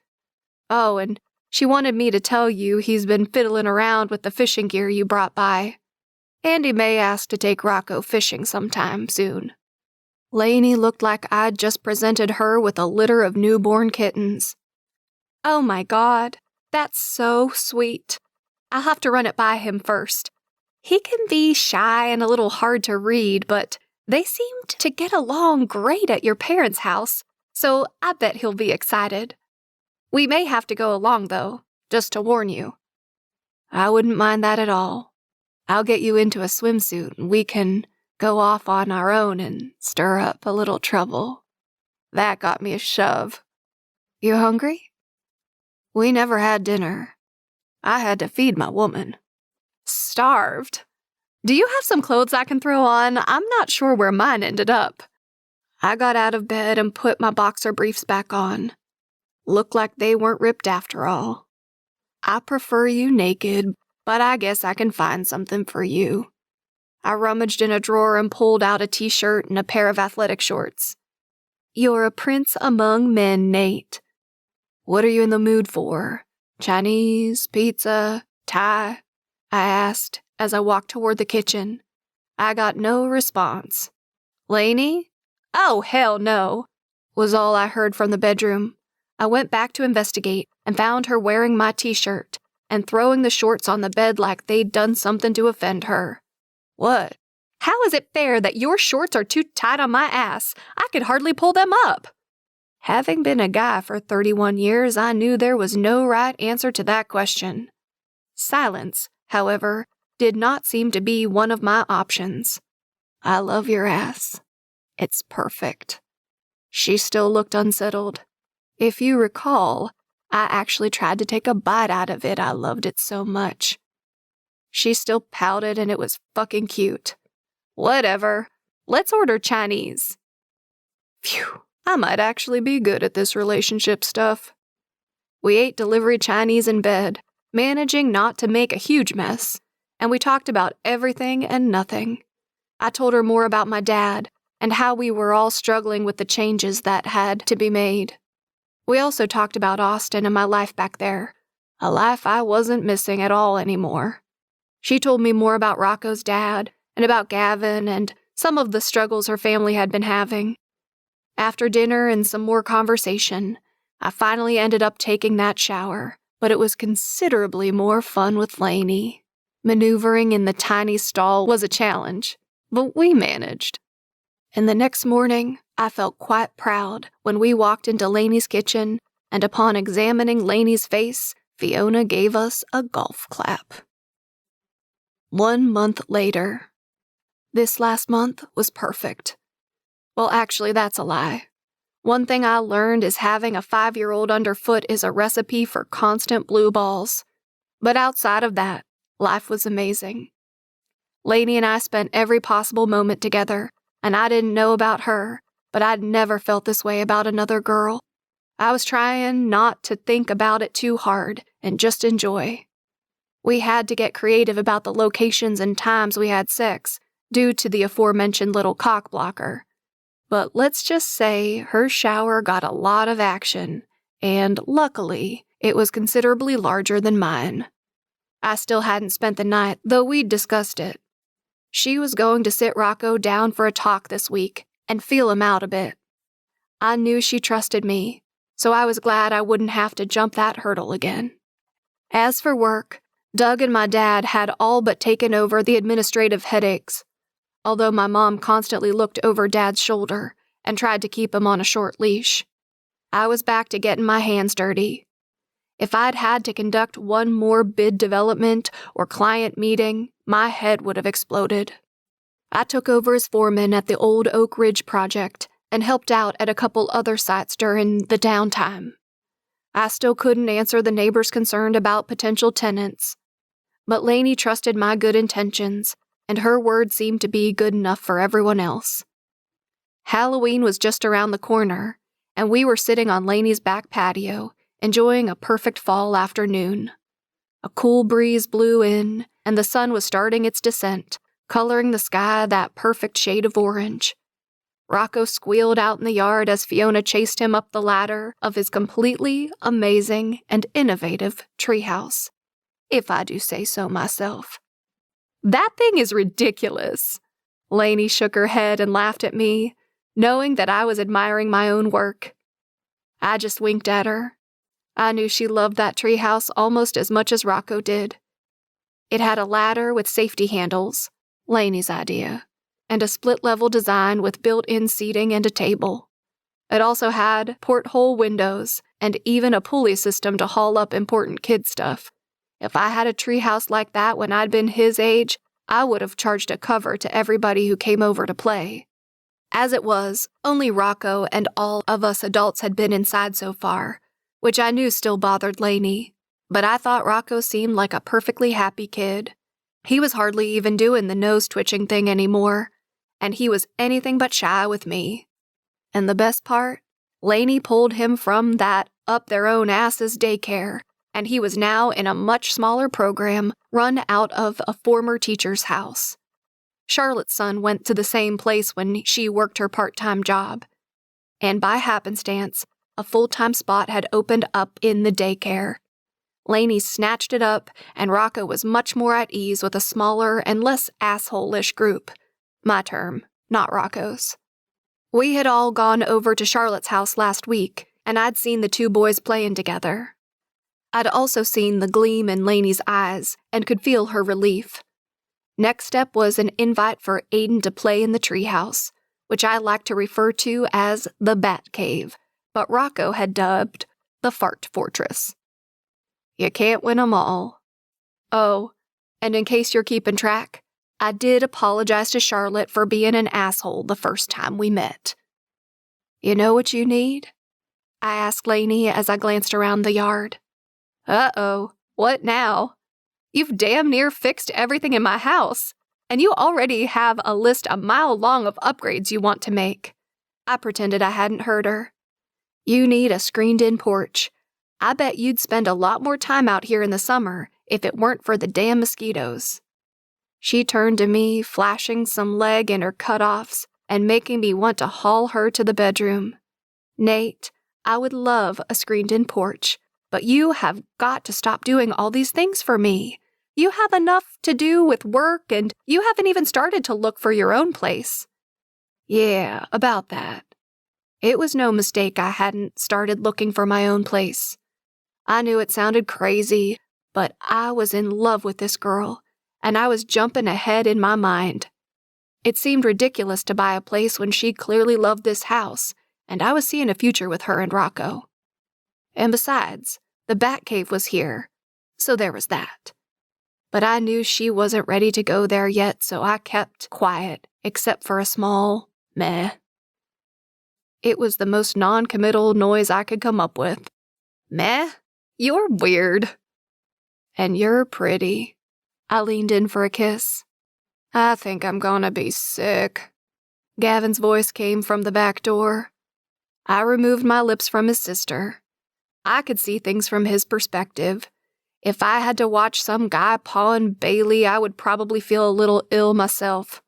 Oh, and she wanted me to tell you he's been fiddling around with the fishing gear you brought by. And he may ask to take Rocco fishing sometime soon. Laney looked like I'd just presented her with a litter of newborn kittens. Oh my God, that's so sweet. I'll have to run it by him first. He can be shy and a little hard to read, but they seemed to get along great at your parents' house, so I bet he'll be excited. We may have to go along, though, just to warn you. I wouldn't mind that at all. I'll get you into a swimsuit and we can go off on our own and stir up a little trouble. That got me a shove. You hungry? We never had dinner. I had to feed my woman. Starved. Do you have some clothes I can throw on? I'm not sure where mine ended up. I got out of bed and put my boxer briefs back on. Looked like they weren't ripped after all. I prefer you naked, but I guess I can find something for you. I rummaged in a drawer and pulled out a t-shirt and a pair of athletic shorts. You're a prince among men, Nate. What are you in the mood for? Chinese, pizza, Thai? I asked as I walked toward the kitchen. I got no response. Laney? Oh, hell no, was all I heard from the bedroom. I went back to investigate and found her wearing my t-shirt and throwing the shorts on the bed like they'd done something to offend her. What? How is it fair that your shorts are too tight on my ass? I could hardly pull them up. Having been a guy for 31 years, I knew there was no right answer to that question. Silence, however, did not seem to be one of my options. I love your ass. It's perfect. She still looked unsettled. If you recall, I actually tried to take a bite out of it. I loved it so much. She still pouted and it was fucking cute. Whatever. Let's order Chinese. Phew, I might actually be good at this relationship stuff. We ate delivery Chinese in bed, managing not to make a huge mess, and we talked about everything and nothing. I told her more about my dad and how we were all struggling with the changes that had to be made. We also talked about Austin and my life back there, a life I wasn't missing at all anymore. She told me more about Rocco's dad and about Gavin and some of the struggles her family had been having. After dinner and some more conversation, I finally ended up taking that shower, but it was considerably more fun with Laney. Maneuvering in the tiny stall was a challenge, but we managed. And the next morning, I felt quite proud when we walked into Laney's kitchen, and upon examining Laney's face, Fiona gave us a golf clap. 1 month later. This last month was perfect. Well, actually, that's a lie. One thing I learned is having a 5-year-old underfoot is a recipe for constant blue balls. But outside of that, life was amazing. Laney and I spent every possible moment together, and I didn't know about her, but I'd never felt this way about another girl. I was trying not to think about it too hard and just enjoy. We had to get creative about the locations and times we had sex, due to the aforementioned little cock blocker. But let's just say her shower got a lot of action, and luckily, it was considerably larger than mine. I still hadn't spent the night, though we'd discussed it. She was going to sit Rocco down for a talk this week and feel him out a bit. I knew she trusted me, so I was glad I wouldn't have to jump that hurdle again. As for work, Doug and my dad had all but taken over the administrative headaches, although my mom constantly looked over Dad's shoulder and tried to keep him on a short leash. I was back to getting my hands dirty. If I'd had to conduct one more bid development or client meeting, my head would have exploded. I took over as foreman at the old Oak Ridge project and helped out at a couple other sites during the downtime. I still couldn't answer the neighbors concerned about potential tenants, but Laney trusted my good intentions, and her word seemed to be good enough for everyone else. Halloween was just around the corner, and we were sitting on Laney's back patio, enjoying a perfect fall afternoon. A cool breeze blew in, and the sun was starting its descent, coloring the sky that perfect shade of orange. Rocco squealed out in the yard as Fiona chased him up the ladder of his completely amazing and innovative treehouse, if I do say so myself. That thing is ridiculous. Laney shook her head and laughed at me, knowing that I was admiring my own work. I just winked at her. I knew she loved that treehouse almost as much as Rocco did. It had a ladder with safety handles, Laney's idea, and a split-level design with built-in seating and a table. It also had porthole windows and even a pulley system to haul up important kid stuff. If I had a treehouse like that when I'd been his age, I would have charged a cover to everybody who came over to play. As it was, only Rocco and all of us adults had been inside so far, which I knew still bothered Laney, but I thought Rocco seemed like a perfectly happy kid. He was hardly even doing the nose-twitching thing anymore, and he was anything but shy with me. And the best part, Laney pulled him from that up-their-own-asses daycare, and he was now in a much smaller program run out of a former teacher's house. Charlotte's son went to the same place when she worked her part-time job, and by happenstance, a full-time spot had opened up in the daycare. Laney snatched it up, and Rocco was much more at ease with a smaller and less asshole-ish group. My term, not Rocco's. We had all gone over to Charlotte's house last week, and I'd seen the two boys playing together. I'd also seen the gleam in Laney's eyes and could feel her relief. Next step was an invite for Aiden to play in the treehouse, which I like to refer to as the Bat Cave, but Rocco had dubbed the Fart Fortress. You can't win 'em all. Oh, and in case you're keeping track, I did apologize to Charlotte for being an asshole the first time we met. You know what you need? I asked Laney as I glanced around the yard. Uh-oh, what now? You've damn near fixed everything in my house, and you already have a list a mile long of upgrades you want to make. I pretended I hadn't heard her. You need a screened-in porch. I bet you'd spend a lot more time out here in the summer if it weren't for the damn mosquitoes. She turned to me, flashing some leg in her cutoffs and making me want to haul her to the bedroom. Nate, I would love a screened-in porch, but you have got to stop doing all these things for me. You have enough to do with work, and you haven't even started to look for your own place. Yeah, about that. It was no mistake I hadn't started looking for my own place. I knew it sounded crazy, but I was in love with this girl, and I was jumping ahead in my mind. It seemed ridiculous to buy a place when she clearly loved this house, and I was seeing a future with her and Rocco. And besides, the Batcave was here, so there was that. But I knew she wasn't ready to go there yet, so I kept quiet, except for a small meh. It was the most non-committal noise I could come up with. Meh? You're weird. And you're pretty. I leaned in for a kiss. I think I'm gonna be sick. Gavin's voice came from the back door. I removed my lips from his sister. I could see things from his perspective. If I had to watch some guy pawing Bailey, I would probably feel a little ill myself.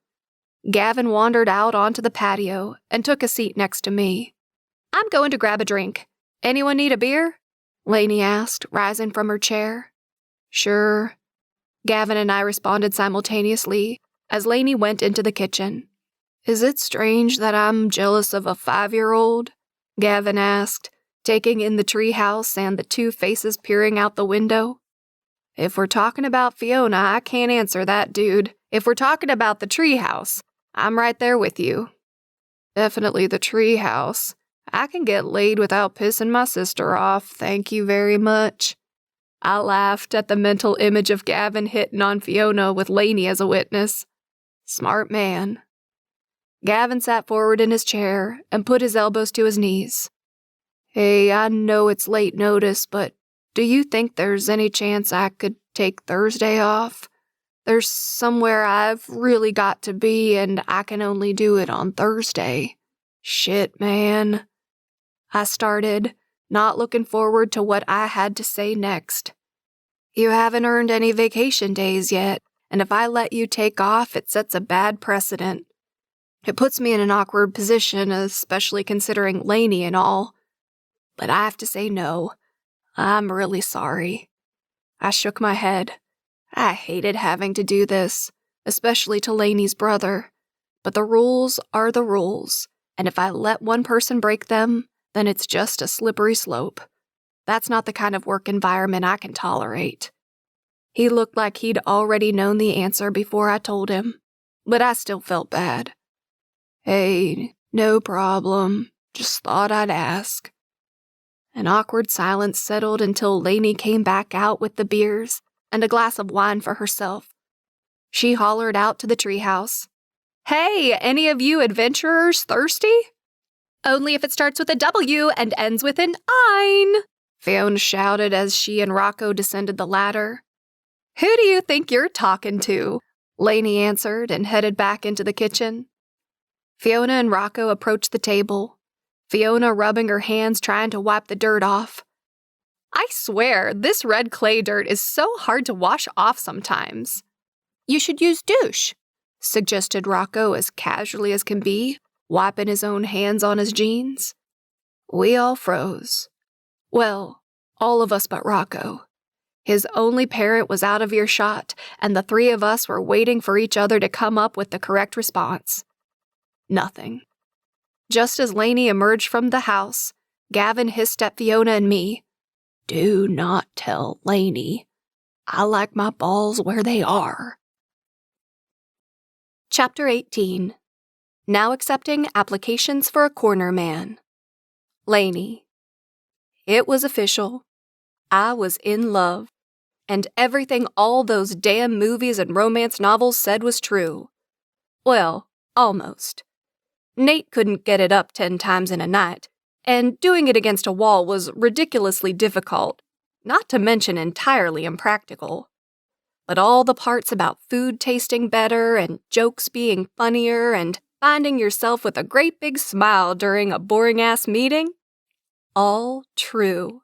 Gavin wandered out onto the patio and took a seat next to me. I'm going to grab a drink. Anyone need a beer? Laney asked, rising from her chair. Sure. Gavin and I responded simultaneously as Laney went into the kitchen. Is it strange that I'm jealous of a 5-year-old? Gavin asked, taking in the treehouse and the two faces peering out the window. If we're talking about Fiona, I can't answer that, dude. If we're talking about the treehouse, I'm right there with you. Definitely the treehouse. I can get laid without pissing my sister off, thank you very much. I laughed at the mental image of Gavin hitting on Fiona with Laney as a witness. Smart man. Gavin sat forward in his chair and put his elbows to his knees. Hey, I know it's late notice, but do you think there's any chance I could take Thursday off? There's somewhere I've really got to be, and I can only do it on Thursday. Shit, man. I started, not looking forward to what I had to say next. You haven't earned any vacation days yet, and if I let you take off, it sets a bad precedent. It puts me in an awkward position, especially considering Laney and all. But I have to say no. I'm really sorry. I shook my head. I hated having to do this, especially to Laney's brother. But the rules are the rules, and if I let one person break them, then it's just a slippery slope. That's not the kind of work environment I can tolerate. He looked like he'd already known the answer before I told him, but I still felt bad. Hey, no problem. Just thought I'd ask. An awkward silence settled until Laney came back out with the beers and a glass of wine for herself. She hollered out to the treehouse. Hey, any of you adventurers thirsty? Only if it starts with a W and ends with an Ein, Fiona shouted as she and Rocco descended the ladder. Who do you think you're talking to? Laney answered and headed back into the kitchen. Fiona and Rocco approached the table, Fiona rubbing her hands trying to wipe the dirt off. I swear, this red clay dirt is so hard to wash off sometimes. You should use douche, suggested Rocco as casually as can be, wiping his own hands on his jeans. We all froze. Well, all of us but Rocco. His only parent was out of earshot, and the three of us were waiting for each other to come up with the correct response. Nothing. Just as Laney emerged from the house, Gavin hissed at Fiona and me, "Do not tell Laney. I like my balls where they are." Chapter 18. Now accepting applications for a corner man. Laney. It was official. I was in love, and everything all those damn movies and romance novels said was true. Well, almost. Nate couldn't get it up 10 times in a night, and doing it against a wall was ridiculously difficult, not to mention entirely impractical. But all the parts about food tasting better and jokes being funnier and finding yourself with a great big smile during a boring-ass meeting? All true.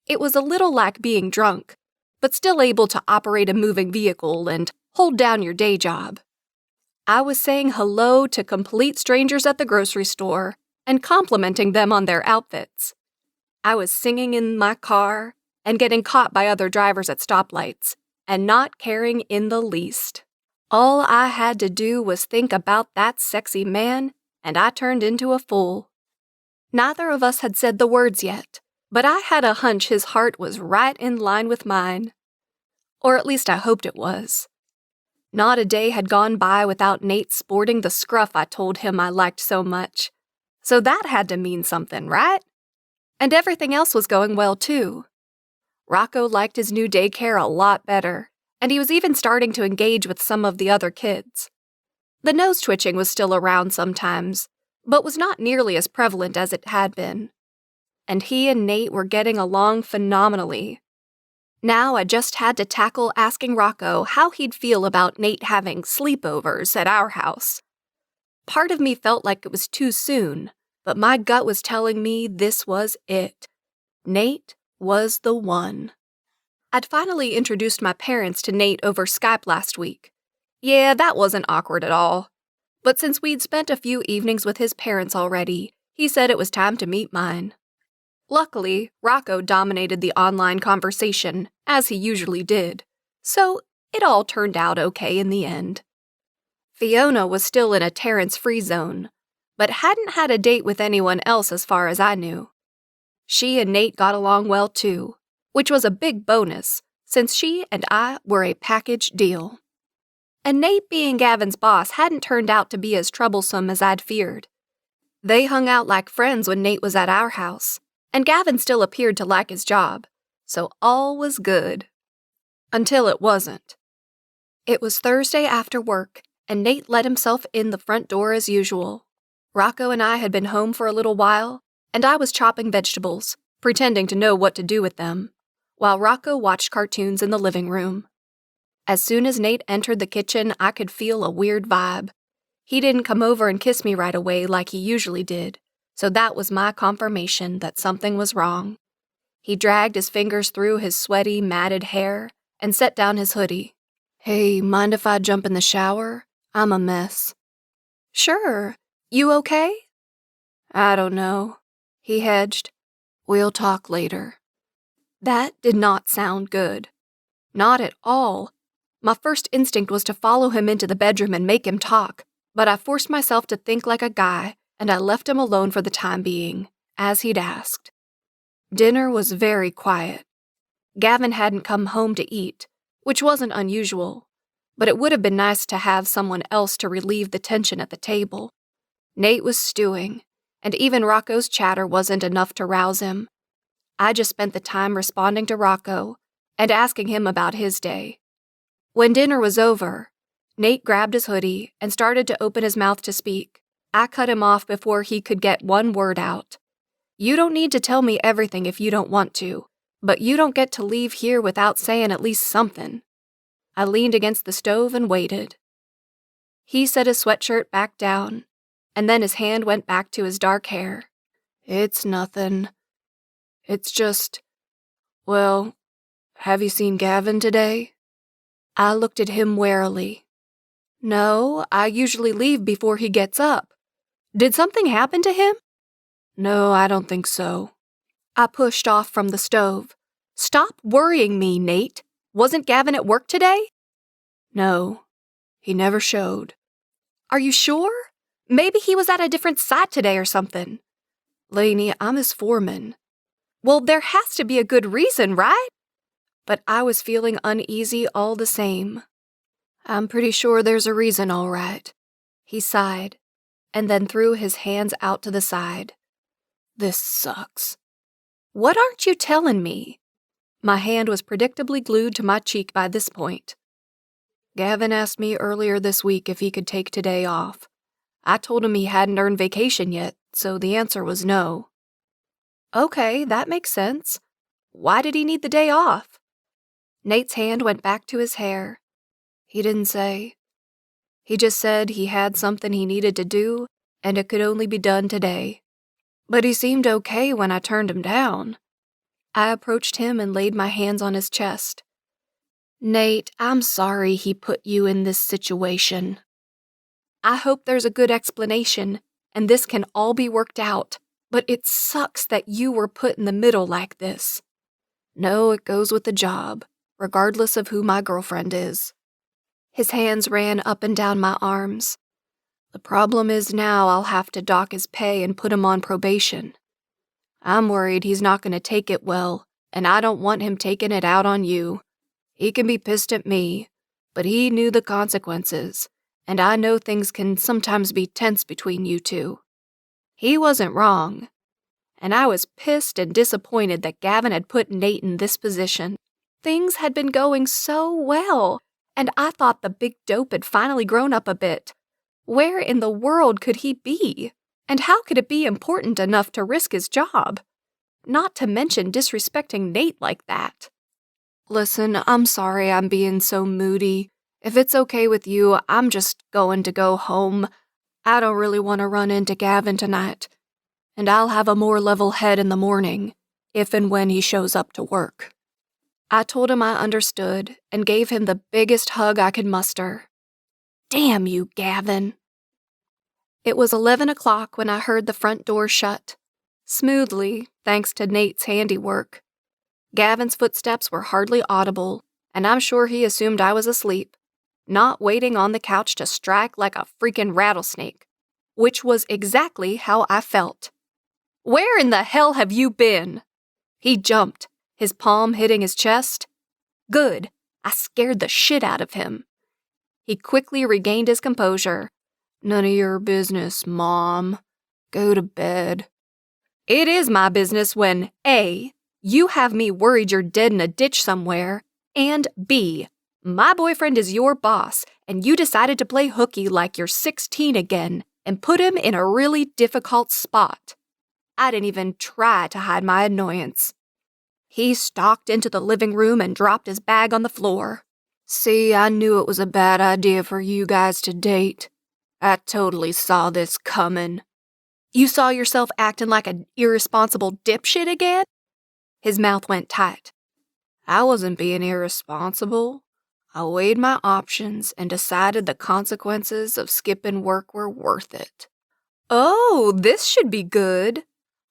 It was a little like being drunk, but still able to operate a moving vehicle and hold down your day job. I was saying hello to complete strangers at the grocery store and complimenting them on their outfits. I was singing in my car and getting caught by other drivers at stoplights and not caring in the least. All I had to do was think about that sexy man, and I turned into a fool. Neither of us had said the words yet, but I had a hunch his heart was right in line with mine. Or at least I hoped it was. Not a day had gone by without Nate sporting the scruff I told him I liked so much. So that had to mean something, right? And everything else was going well, too. Rocco liked his new daycare a lot better, and he was even starting to engage with some of the other kids. The nose twitching was still around sometimes, but was not nearly as prevalent as it had been. And he and Nate were getting along phenomenally. Now I just had to tackle asking Rocco how he'd feel about Nate having sleepovers at our house. Part of me felt like it was too soon, but my gut was telling me this was it. Nate was the one. I'd finally introduced my parents to Nate over Skype last week. Yeah, that wasn't awkward at all. But since we'd spent a few evenings with his parents already, he said it was time to meet mine. Luckily, Rocco dominated the online conversation, as he usually did, so it all turned out okay in the end. Fiona was still in a Terrence-free zone, but hadn't had a date with anyone else as far as I knew. She and Nate got along well too, which was a big bonus, since she and I were a package deal. And Nate being Gavin's boss hadn't turned out to be as troublesome as I'd feared. They hung out like friends when Nate was at our house, and Gavin still appeared to like his job, so all was good. Until it wasn't. It was Thursday after work, and Nate let himself in the front door as usual. Rocco and I had been home for a little while, and I was chopping vegetables, pretending to know what to do with them, while Rocco watched cartoons in the living room. As soon as Nate entered the kitchen, I could feel a weird vibe. He didn't come over and kiss me right away like he usually did, so that was my confirmation that something was wrong. He dragged his fingers through his sweaty, matted hair and set down his hoodie. "Hey, mind if I jump in the shower? I'm a mess." "Sure. You okay?" "I don't know." He hedged. "We'll talk later." That did not sound good. Not at all. My first instinct was to follow him into the bedroom and make him talk, but I forced myself to think like a guy, and I left him alone for the time being, as he'd asked. Dinner was very quiet. Gavin hadn't come home to eat, which wasn't unusual, but it would have been nice to have someone else to relieve the tension at the table. Nate was stewing, and even Rocco's chatter wasn't enough to rouse him. I just spent the time responding to Rocco and asking him about his day. When dinner was over, Nate grabbed his hoodie and started to open his mouth to speak. I cut him off before he could get one word out. "You don't need to tell me everything if you don't want to, but you don't get to leave here without saying at least something." I leaned against the stove and waited. He set his sweatshirt back down, and then his hand went back to his dark hair. It's nothing. It's just, well, have you seen Gavin today? I looked at him warily. No, I usually leave before he gets up. Did something happen to him? No, I don't think so. I pushed off from the stove. Stop worrying me, Nate. Wasn't Gavin at work today? No, he never showed. Are you sure? Maybe he was at a different site today or something. Laney, I'm his foreman. Well, there has to be a good reason, right? But I was feeling uneasy all the same. I'm pretty sure there's a reason, all right. He sighed, and then threw his hands out to the side. This sucks. What aren't you telling me? My hand was predictably glued to my cheek by this point. Gavin asked me earlier this week if he could take today off. I told him he hadn't earned vacation yet, so the answer was no. Okay, that makes sense. Why did he need the day off? Nate's hand went back to his hair. He didn't say. He just said he had something he needed to do, and it could only be done today. But he seemed okay when I turned him down. I approached him and laid my hands on his chest. Nate, I'm sorry he put you in this situation. I hope there's a good explanation, and this can all be worked out, but it sucks that you were put in the middle like this. No, it goes with the job, regardless of who my girlfriend is. His hands ran up and down my arms. The problem is now I'll have to dock his pay and put him on probation. I'm worried he's not going to take it well, and I don't want him taking it out on you. He can be pissed at me, but he knew the consequences, and I know things can sometimes be tense between you two. He wasn't wrong, and I was pissed and disappointed that Gavin had put Nate in this position. Things had been going so well, and I thought the big dope had finally grown up a bit. Where in the world could he be? And how could it be important enough to risk his job? Not to mention disrespecting Nate like that. Listen, I'm sorry I'm being so moody. If it's okay with you, I'm just going to go home. I don't really want to run into Gavin tonight. And I'll have a more level head in the morning, if and when he shows up to work. I told him I understood and gave him the biggest hug I could muster. Damn you, Gavin. It was 11 o'clock when I heard the front door shut. Smoothly, thanks to Nate's handiwork. Gavin's footsteps were hardly audible, and I'm sure he assumed I was asleep, not waiting on the couch to strike like a freaking rattlesnake, which was exactly how I felt. Where in the hell have you been? He jumped, his palm hitting his chest. Good, I scared the shit out of him. He quickly regained his composure. None of your business, Mom. Go to bed. It is my business when A, you have me worried you're dead in a ditch somewhere, and B, my boyfriend is your boss, and you decided to play hooky like you're 16 again and put him in a really difficult spot. I didn't even try to hide my annoyance. He stalked into the living room and dropped his bag on the floor. See, I knew it was a bad idea for you guys to date. I totally saw this coming. You saw yourself acting like an irresponsible dipshit again? His mouth went tight. I wasn't being irresponsible. I weighed my options and decided the consequences of skipping work were worth it. Oh, this should be good.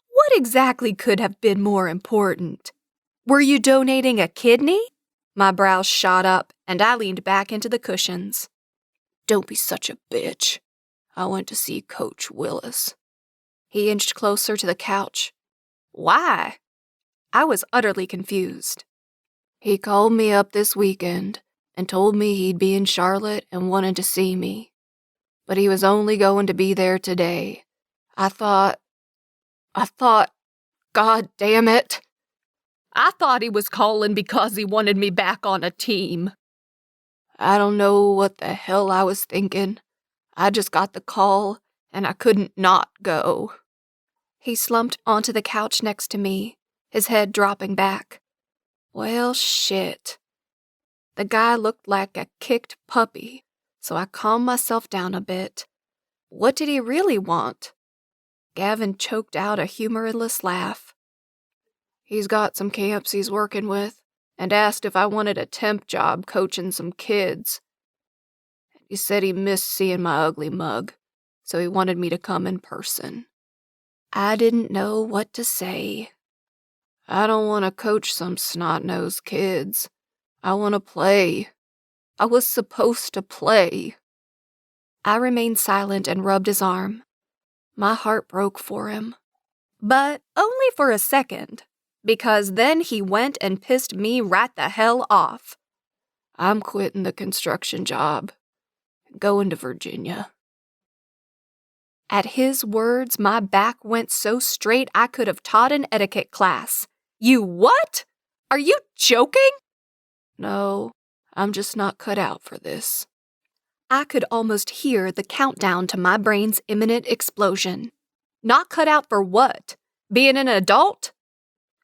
What exactly could have been more important? Were you donating a kidney? My brows shot up, and I leaned back into the cushions. Don't be such a bitch. I went to see Coach Willis. He inched closer to the couch. Why? I was utterly confused. He called me up this weekend and told me he'd be in Charlotte and wanted to see me. But he was only going to be there today. I thought, God damn it. I thought he was calling because he wanted me back on a team. I don't know what the hell I was thinking. I just got the call, and I couldn't not go. He slumped onto the couch next to me, his head dropping back. Well, shit. The guy looked like a kicked puppy, so I calmed myself down a bit. What did he really want? Gavin choked out a humorless laugh. He's got some camps he's working with, and asked if I wanted a temp job coaching some kids. He said he missed seeing my ugly mug, so he wanted me to come in person. I didn't know what to say. I don't want to coach some snot-nosed kids. I want to play. I was supposed to play. I remained silent and rubbed his arm. My heart broke for him. But only for a second, because then he went and pissed me right the hell off. I'm quitting the construction job. Going to Virginia. At his words, my back went so straight I could have taught an etiquette class. You what? Are you joking? No, I'm just not cut out for this. I could almost hear the countdown to my brain's imminent explosion. Not cut out for what? Being an adult?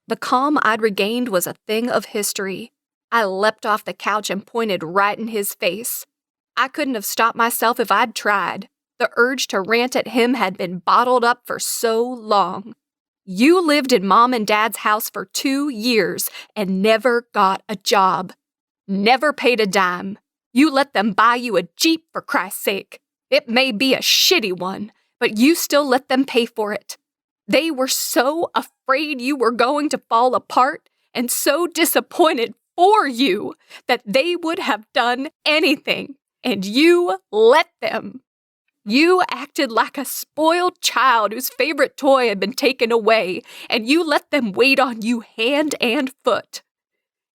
The calm I'd regained was a thing of history. I leapt off the couch and pointed right in his face. I couldn't have stopped myself if I'd tried. The urge to rant at him had been bottled up for so long. You lived in Mom and Dad's house for 2 years and never got a job. Never paid a dime. You let them buy you a Jeep for Christ's sake. It may be a shitty one, but you still let them pay for it. They were so afraid you were going to fall apart and so disappointed for you that they would have done anything, and you let them. You acted like a spoiled child whose favorite toy had been taken away, and you let them wait on you hand and foot.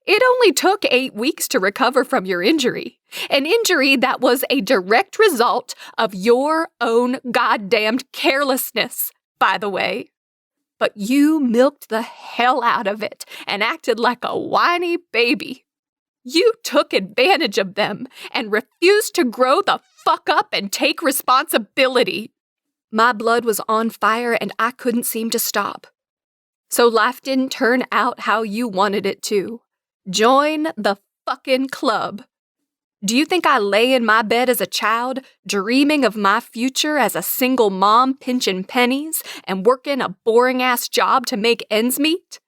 It only took 8 weeks to recover from your injury, an injury that was a direct result of your own goddamned carelessness, by the way. But you milked the hell out of it and acted like a whiny baby. You took advantage of them and refused to grow the fuck up and take responsibility. My blood was on fire and I couldn't seem to stop. So life didn't turn out how you wanted it to. Join the fucking club. Do you think I lay in my bed as a child, dreaming of my future as a single mom pinching pennies and working a boring-ass job to make ends meet?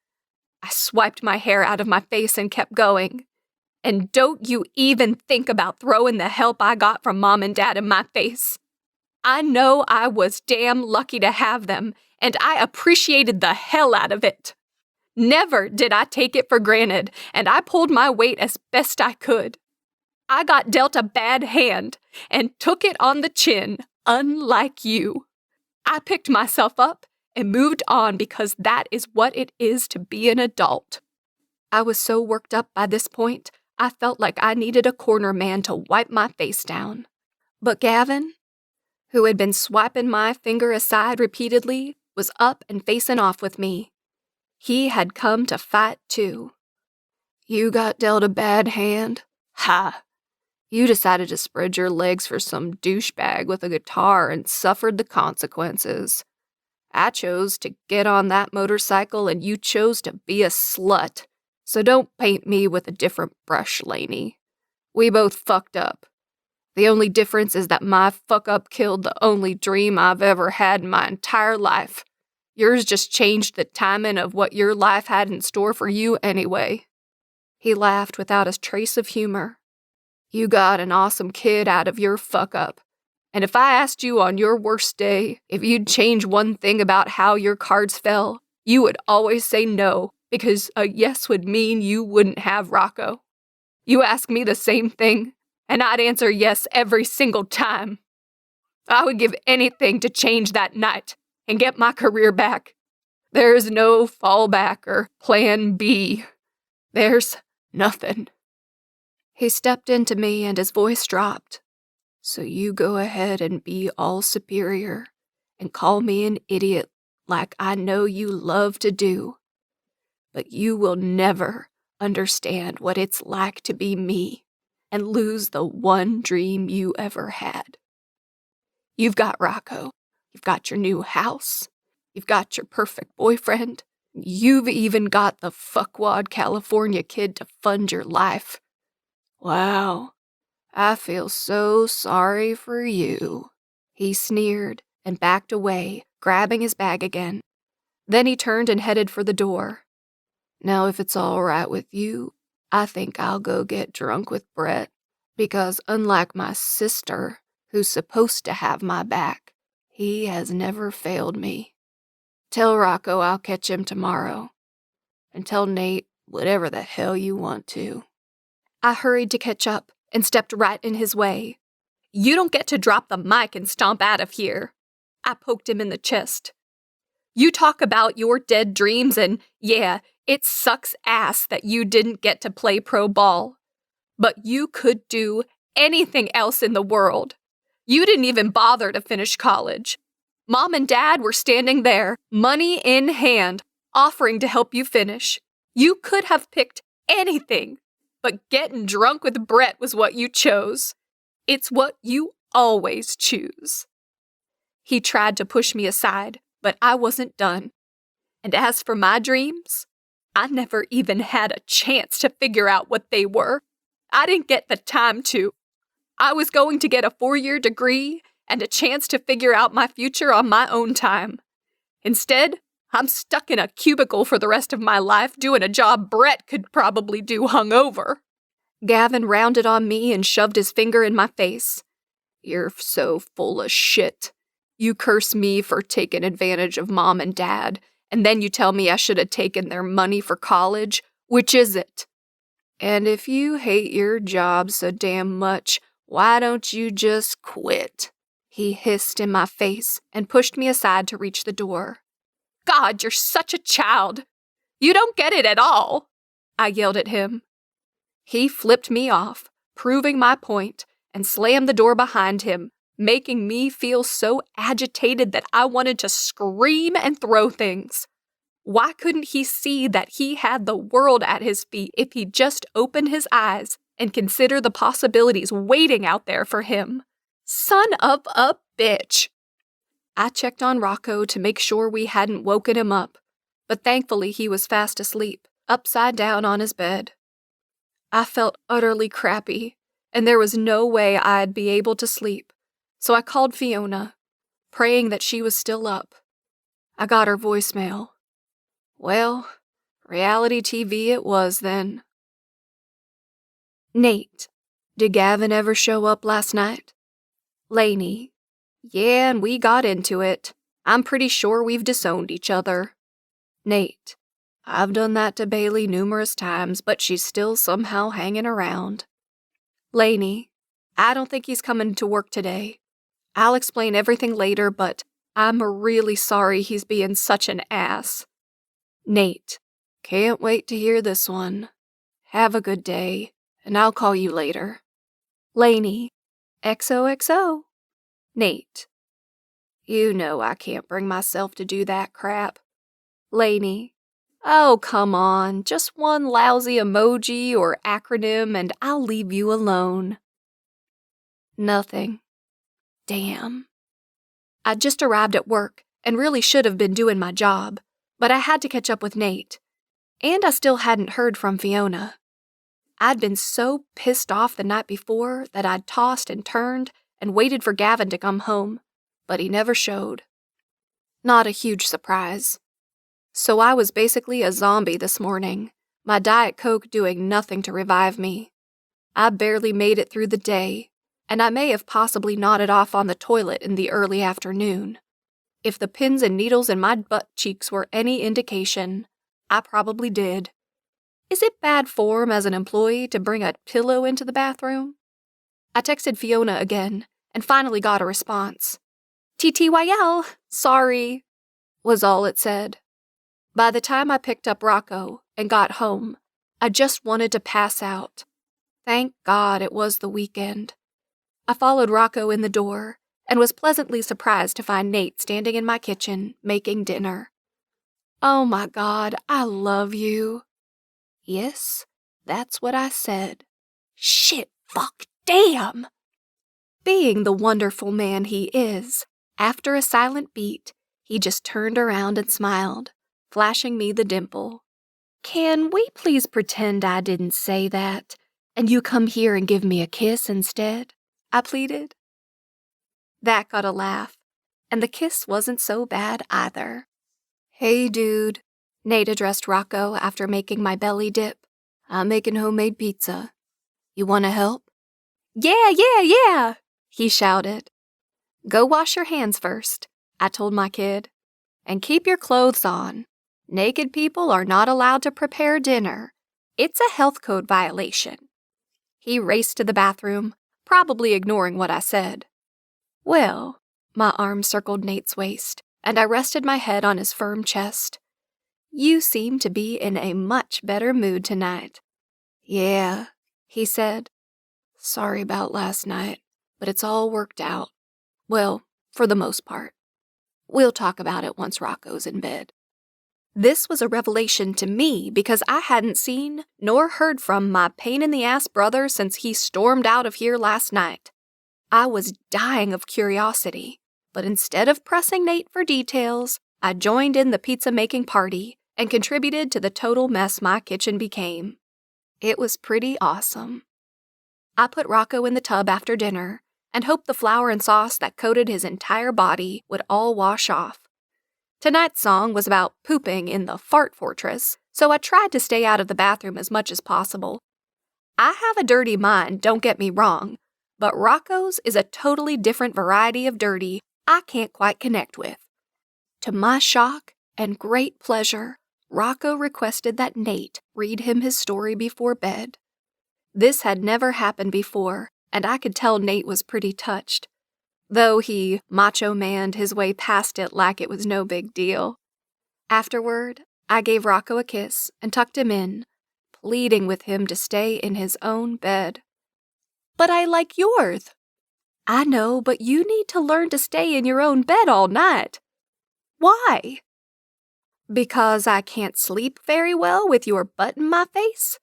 I swiped my hair out of my face and kept going. And don't you even think about throwing the help I got from Mom and Dad in my face. I know I was damn lucky to have them, and I appreciated the hell out of it. Never did I take it for granted, and I pulled my weight as best I could. I got dealt a bad hand and took it on the chin, unlike you. I picked myself up and moved on because that is what it is to be an adult. I was so worked up by this point, I felt like I needed a corner man to wipe my face down. But Gavin, who had been swiping my finger aside repeatedly, was up and facing off with me. He had come to fight too. You got dealt a bad hand? Ha! You decided to spread your legs for some douchebag with a guitar and suffered the consequences. I chose to get on that motorcycle and you chose to be a slut. So don't paint me with a different brush, Laney. We both fucked up. The only difference is that my fuck-up killed the only dream I've ever had in my entire life. Yours just changed the timing of what your life had in store for you anyway. He laughed without a trace of humor. You got an awesome kid out of your fuck-up. And if I asked you on your worst day if you'd change one thing about how your cards fell, you would always say no. Because a yes would mean you wouldn't have Rocco. You ask me the same thing, and I'd answer yes every single time. I would give anything to change that night and get my career back. There's no fallback or plan B. There's nothing. He stepped into me and his voice dropped. So you go ahead and be all superior and call me an idiot like I know you love to do. But you will never understand what it's like to be me and lose the one dream you ever had. You've got Rocco. You've got your new house. You've got your perfect boyfriend. You've even got the fuckwad California kid to fund your life. Wow, I feel so sorry for you, he sneered and backed away, grabbing his bag again. Then he turned and headed for the door. Now, if it's all right with you, I think I'll go get drunk with Brett, because unlike my sister, who's supposed to have my back, he has never failed me. Tell Rocco I'll catch him tomorrow. And tell Nate whatever the hell you want to. I hurried to catch up and stepped right in his way. You don't get to drop the mic and stomp out of here. I poked him in the chest. You talk about your dead dreams and, yeah, it sucks ass that you didn't get to play pro ball. But you could do anything else in the world. You didn't even bother to finish college. Mom and Dad were standing there, money in hand, offering to help you finish. You could have picked anything, but getting drunk with Brett was what you chose. It's what you always choose. He tried to push me aside, but I wasn't done. And as for my dreams, I never even had a chance to figure out what they were. I didn't get the time to. I was going to get a 4-year degree and a chance to figure out my future on my own time. Instead, I'm stuck in a cubicle for the rest of my life doing a job Brett could probably do hungover. Gavin rounded on me and shoved his finger in my face. You're so full of shit. You curse me for taking advantage of Mom and Dad, and then you tell me I should have taken their money for college. Which is it? And if you hate your job so damn much, why don't you just quit? He hissed in my face and pushed me aside to reach the door. God, you're such a child. You don't get it at all, I yelled at him. He flipped me off, proving my point, and slammed the door behind him, making me feel so agitated that I wanted to scream and throw things. Why couldn't he see that he had the world at his feet if he just opened his eyes and consider the possibilities waiting out there for him? Son of a bitch! I checked on Rocco to make sure we hadn't woken him up, but thankfully he was fast asleep, upside down on his bed. I felt utterly crappy, and there was no way I'd be able to sleep, so I called Fiona, praying that she was still up. I got her voicemail. Well, reality TV it was then. Nate, did Gavin ever show up last night? Laney, yeah, and we got into it. I'm pretty sure we've disowned each other. Nate, I've done that to Bailey numerous times, but she's still somehow hanging around. Laney, I don't think he's coming to work today. I'll explain everything later, but I'm really sorry he's being such an ass. Nate, can't wait to hear this one. Have a good day, and I'll call you later. Laney, XOXO. Nate, you know I can't bring myself to do that crap. Laney, oh, come on, just one lousy emoji or acronym and I'll leave you alone. Nothing. Damn. I just arrived at work and really should have been doing my job, but I had to catch up with Nate, and I still hadn't heard from Fiona. I'd been so pissed off the night before that I'd tossed and turned and waited for Gavin to come home, but he never showed. Not a huge surprise. So I was basically a zombie this morning, my Diet Coke doing nothing to revive me. I barely made it through the day, and I may have possibly nodded off on the toilet in the early afternoon. If the pins and needles in my butt cheeks were any indication, I probably did. Is it bad form as an employee to bring a pillow into the bathroom? I texted Fiona again, and finally got a response. TTYL, sorry, was all it said. By the time I picked up Rocco and got home, I just wanted to pass out. Thank God it was the weekend. I followed Rocco in the door and was pleasantly surprised to find Nate standing in my kitchen making dinner. Oh my God, I love you. Yes, that's what I said. Shit, fuck, damn! Being the wonderful man he is, after a silent beat, he just turned around and smiled, flashing me the dimple. Can we please pretend I didn't say that? And you come here and give me a kiss instead? I pleaded. That got a laugh, and the kiss wasn't so bad either. Hey, dude, Nate addressed Rocco after making my belly dip. I'm making homemade pizza. You want to help? Yeah, he shouted. Go wash your hands first, I told my kid. And keep your clothes on. Naked people are not allowed to prepare dinner. It's a health code violation. He raced to the bathroom, probably ignoring what I said. Well, my arm circled Nate's waist, and I rested my head on his firm chest. You seem to be in a much better mood tonight. Yeah, he said. Sorry about last night, but it's all worked out. Well, for the most part. We'll talk about it once Rocco's in bed. This was a revelation to me because I hadn't seen nor heard from my pain-in-the-ass brother since he stormed out of here last night. I was dying of curiosity, but instead of pressing Nate for details, I joined in the pizza-making party and contributed to the total mess my kitchen became. It was pretty awesome. I put Rocco in the tub after dinner and hoped the flour and sauce that coated his entire body would all wash off. Tonight's song was about pooping in the fart fortress, so I tried to stay out of the bathroom as much as possible. I have a dirty mind, don't get me wrong, but Rocco's is a totally different variety of dirty I can't quite connect with. To my shock and great pleasure, Rocco requested that Nate read him his story before bed. This had never happened before, and I could tell Nate was pretty touched, though he macho-manned his way past it like it was no big deal. Afterward, I gave Rocco a kiss and tucked him in, pleading with him to stay in his own bed. But I like yours. I know, but you need to learn to stay in your own bed all night. Why? Because I can't sleep very well with your butt in my face?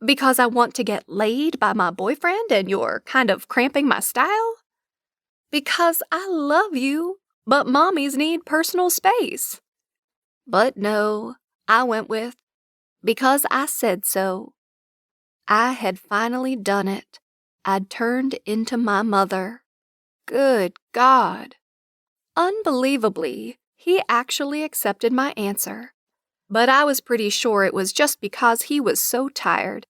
Because I want to get laid by my boyfriend and you're kind of cramping my style? Because I love you, but mommies need personal space. But no, I went with, because I said so. I had finally done it. I'd turned into my mother. Good God. Unbelievably, he actually accepted my answer. But I was pretty sure it was just because he was so tired.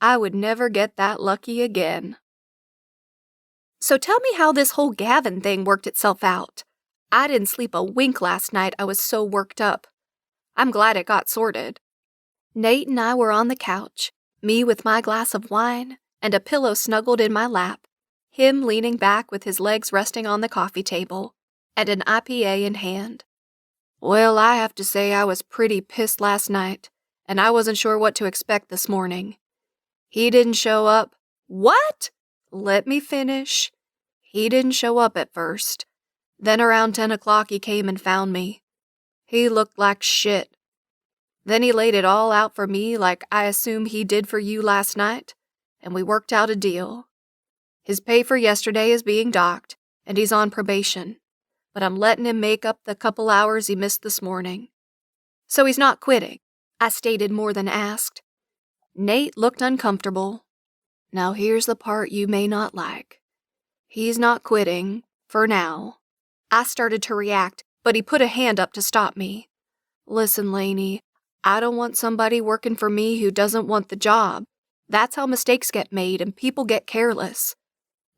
I would never get that lucky again. So tell me how this whole Gavin thing worked itself out. I didn't sleep a wink last night, I was so worked up. I'm glad it got sorted. Nate and I were on the couch, me with my glass of wine and a pillow snuggled in my lap, him leaning back with his legs resting on the coffee table, and an IPA in hand. Well, I have to say I was pretty pissed last night, and I wasn't sure what to expect this morning. He didn't show up. What? Let me finish. He didn't show up at first. Then around 10 o'clock he came and found me. He looked like shit. Then he laid it all out for me like I assume he did for you last night, and we worked out a deal. His pay for yesterday is being docked, and he's on probation, but I'm letting him make up the couple hours he missed this morning. So he's not quitting, I stated more than asked. Nate looked uncomfortable. Now here's the part you may not like. He's not quitting, for now. I started to react, but he put a hand up to stop me. Listen, Laney, I don't want somebody working for me who doesn't want the job. That's how mistakes get made and people get careless.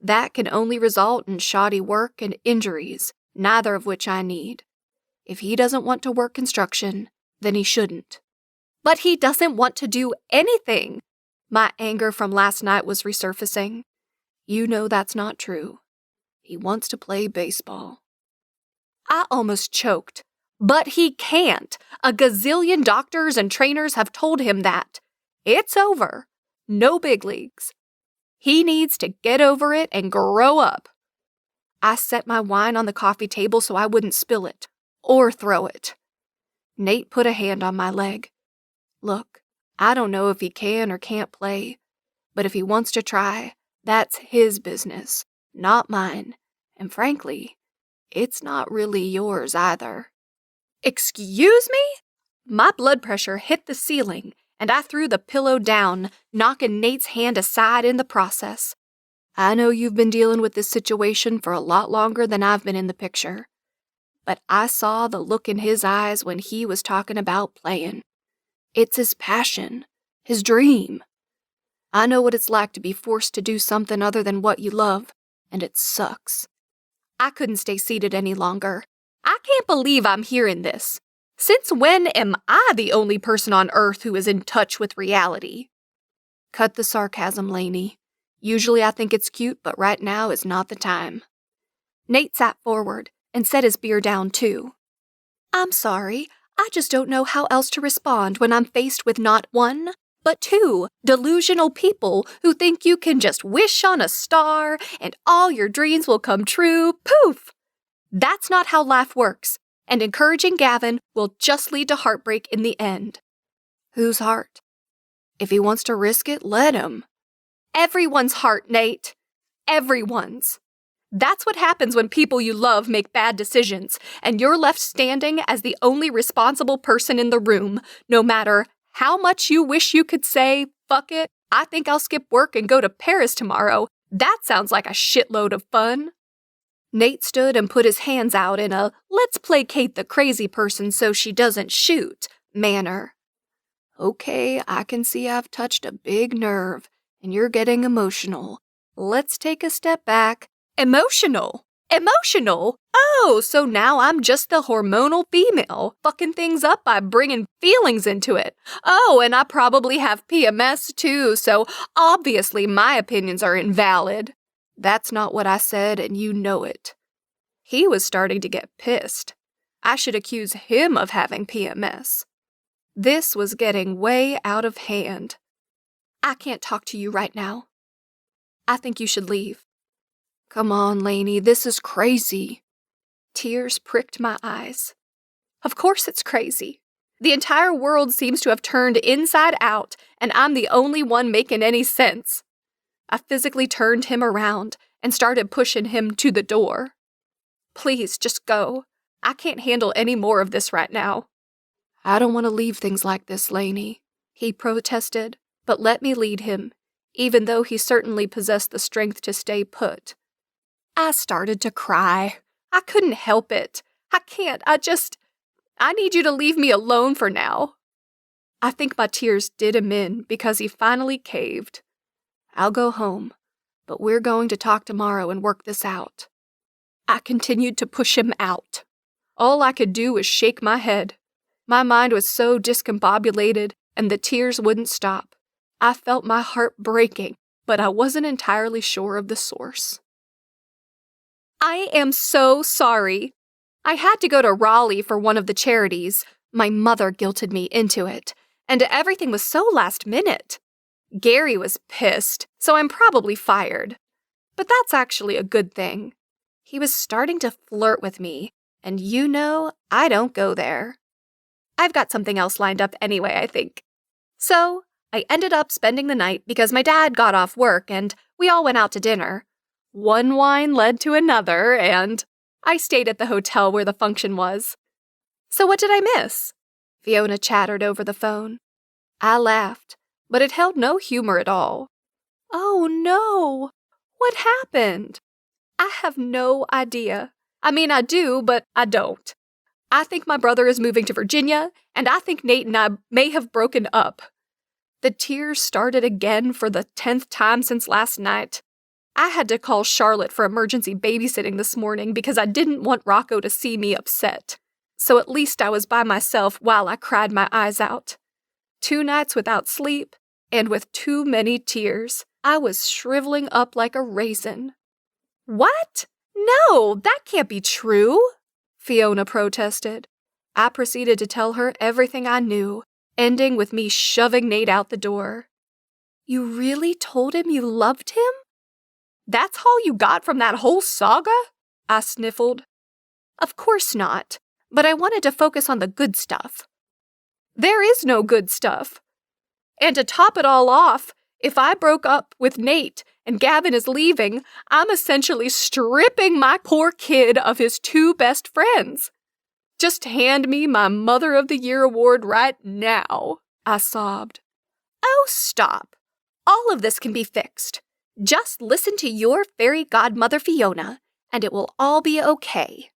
That can only result in shoddy work and injuries, neither of which I need. If he doesn't want to work construction, then he shouldn't. But he doesn't want to do anything. My anger from last night was resurfacing. You know that's not true. He wants to play baseball. I almost choked. But he can't. A gazillion doctors and trainers have told him that. It's over. No big leagues. He needs to get over it and grow up. I set my wine on the coffee table so I wouldn't spill it, or throw it. Nate put a hand on my leg. Look, I don't know if he can or can't play, but if he wants to try, that's his business, not mine, and frankly, it's not really yours either. Excuse me? My blood pressure hit the ceiling, and I threw the pillow down, knocking Nate's hand aside in the process. I know you've been dealing with this situation for a lot longer than I've been in the picture, but I saw the look in his eyes when he was talking about playing. It's his passion, his dream. I know what it's like to be forced to do something other than what you love, and it sucks. I couldn't stay seated any longer. I can't believe I'm hearing this. Since when am I the only person on Earth who is in touch with reality? Cut the sarcasm, Laney. Usually I think it's cute, but right now is not the time. Nate sat forward and set his beer down too. I'm sorry, I just don't know how else to respond when I'm faced with not one, but two delusional people who think you can just wish on a star and all your dreams will come true, poof! That's not how life works, and encouraging Gavin will just lead to heartbreak in the end. Whose heart? If he wants to risk it, let him. Everyone's heart, Nate. Everyone's. That's what happens when people you love make bad decisions, and you're left standing as the only responsible person in the room, no matter how much you wish you could say, fuck it, I think I'll skip work and go to Paris tomorrow. That sounds like a shitload of fun. Nate stood and put his hands out in a let's placate the crazy person so she doesn't shoot manner. Okay, I can see I've touched a big nerve, and you're getting emotional. Let's take a step back. Emotional? Emotional? Oh, so now I'm just the hormonal female, fucking things up by bringing feelings into it. Oh, and I probably have PMS too, so obviously my opinions are invalid. That's not what I said, and you know it. He was starting to get pissed. I should accuse him of having PMS. This was getting way out of hand. I can't talk to you right now. I think you should leave. Come on, Laney, this is crazy. Tears pricked my eyes. Of course it's crazy. The entire world seems to have turned inside out, and I'm the only one making any sense. I physically turned him around and started pushing him to the door. Please, just go. I can't handle any more of this right now. I don't want to leave things like this, Laney, he protested, but let me lead him, even though he certainly possessed the strength to stay put. I started to cry. I couldn't help it. I can't. I need you to leave me alone for now. I think my tears did him in because he finally caved. I'll go home, but we're going to talk tomorrow and work this out. I continued to push him out. All I could do was shake my head. My mind was so discombobulated, and the tears wouldn't stop. I felt my heart breaking, but I wasn't entirely sure of the source. I am so sorry. I had to go to Raleigh for one of the charities. My mother guilted me into it, and everything was so last minute. Gary was pissed, so I'm probably fired. But that's actually a good thing. He was starting to flirt with me, and you know, I don't go there. I've got something else lined up anyway, I think. So, I ended up spending the night because my dad got off work and we all went out to dinner. One wine led to another, and I stayed at the hotel where the function was. So what did I miss? Fiona chattered over the phone. I laughed, but it held no humor at all. Oh no! What happened? I have no idea. I mean, I do, but I don't. I think my brother is moving to Virginia, and I think Nate and I may have broken up. The tears started again for the 10th time since last night. I had to call Charlotte for emergency babysitting this morning because I didn't want Rocco to see me upset. So at least I was by myself while I cried my eyes out. 2 nights without sleep, and with too many tears. I was shriveling up like a raisin. What? No, that can't be true, Fiona protested. I proceeded to tell her everything I knew, ending with me shoving Nate out the door. You really told him you loved him? That's all you got from that whole saga? I sniffled. Of course not, but I wanted to focus on the good stuff. There is no good stuff. And to top it all off, if I broke up with Nate and Gavin is leaving, I'm essentially stripping my poor kid of his 2 best friends. Just hand me my Mother of the Year award right now, I sobbed. stop. All of this can be fixed. Just listen to your fairy godmother Fiona, and it will all be okay."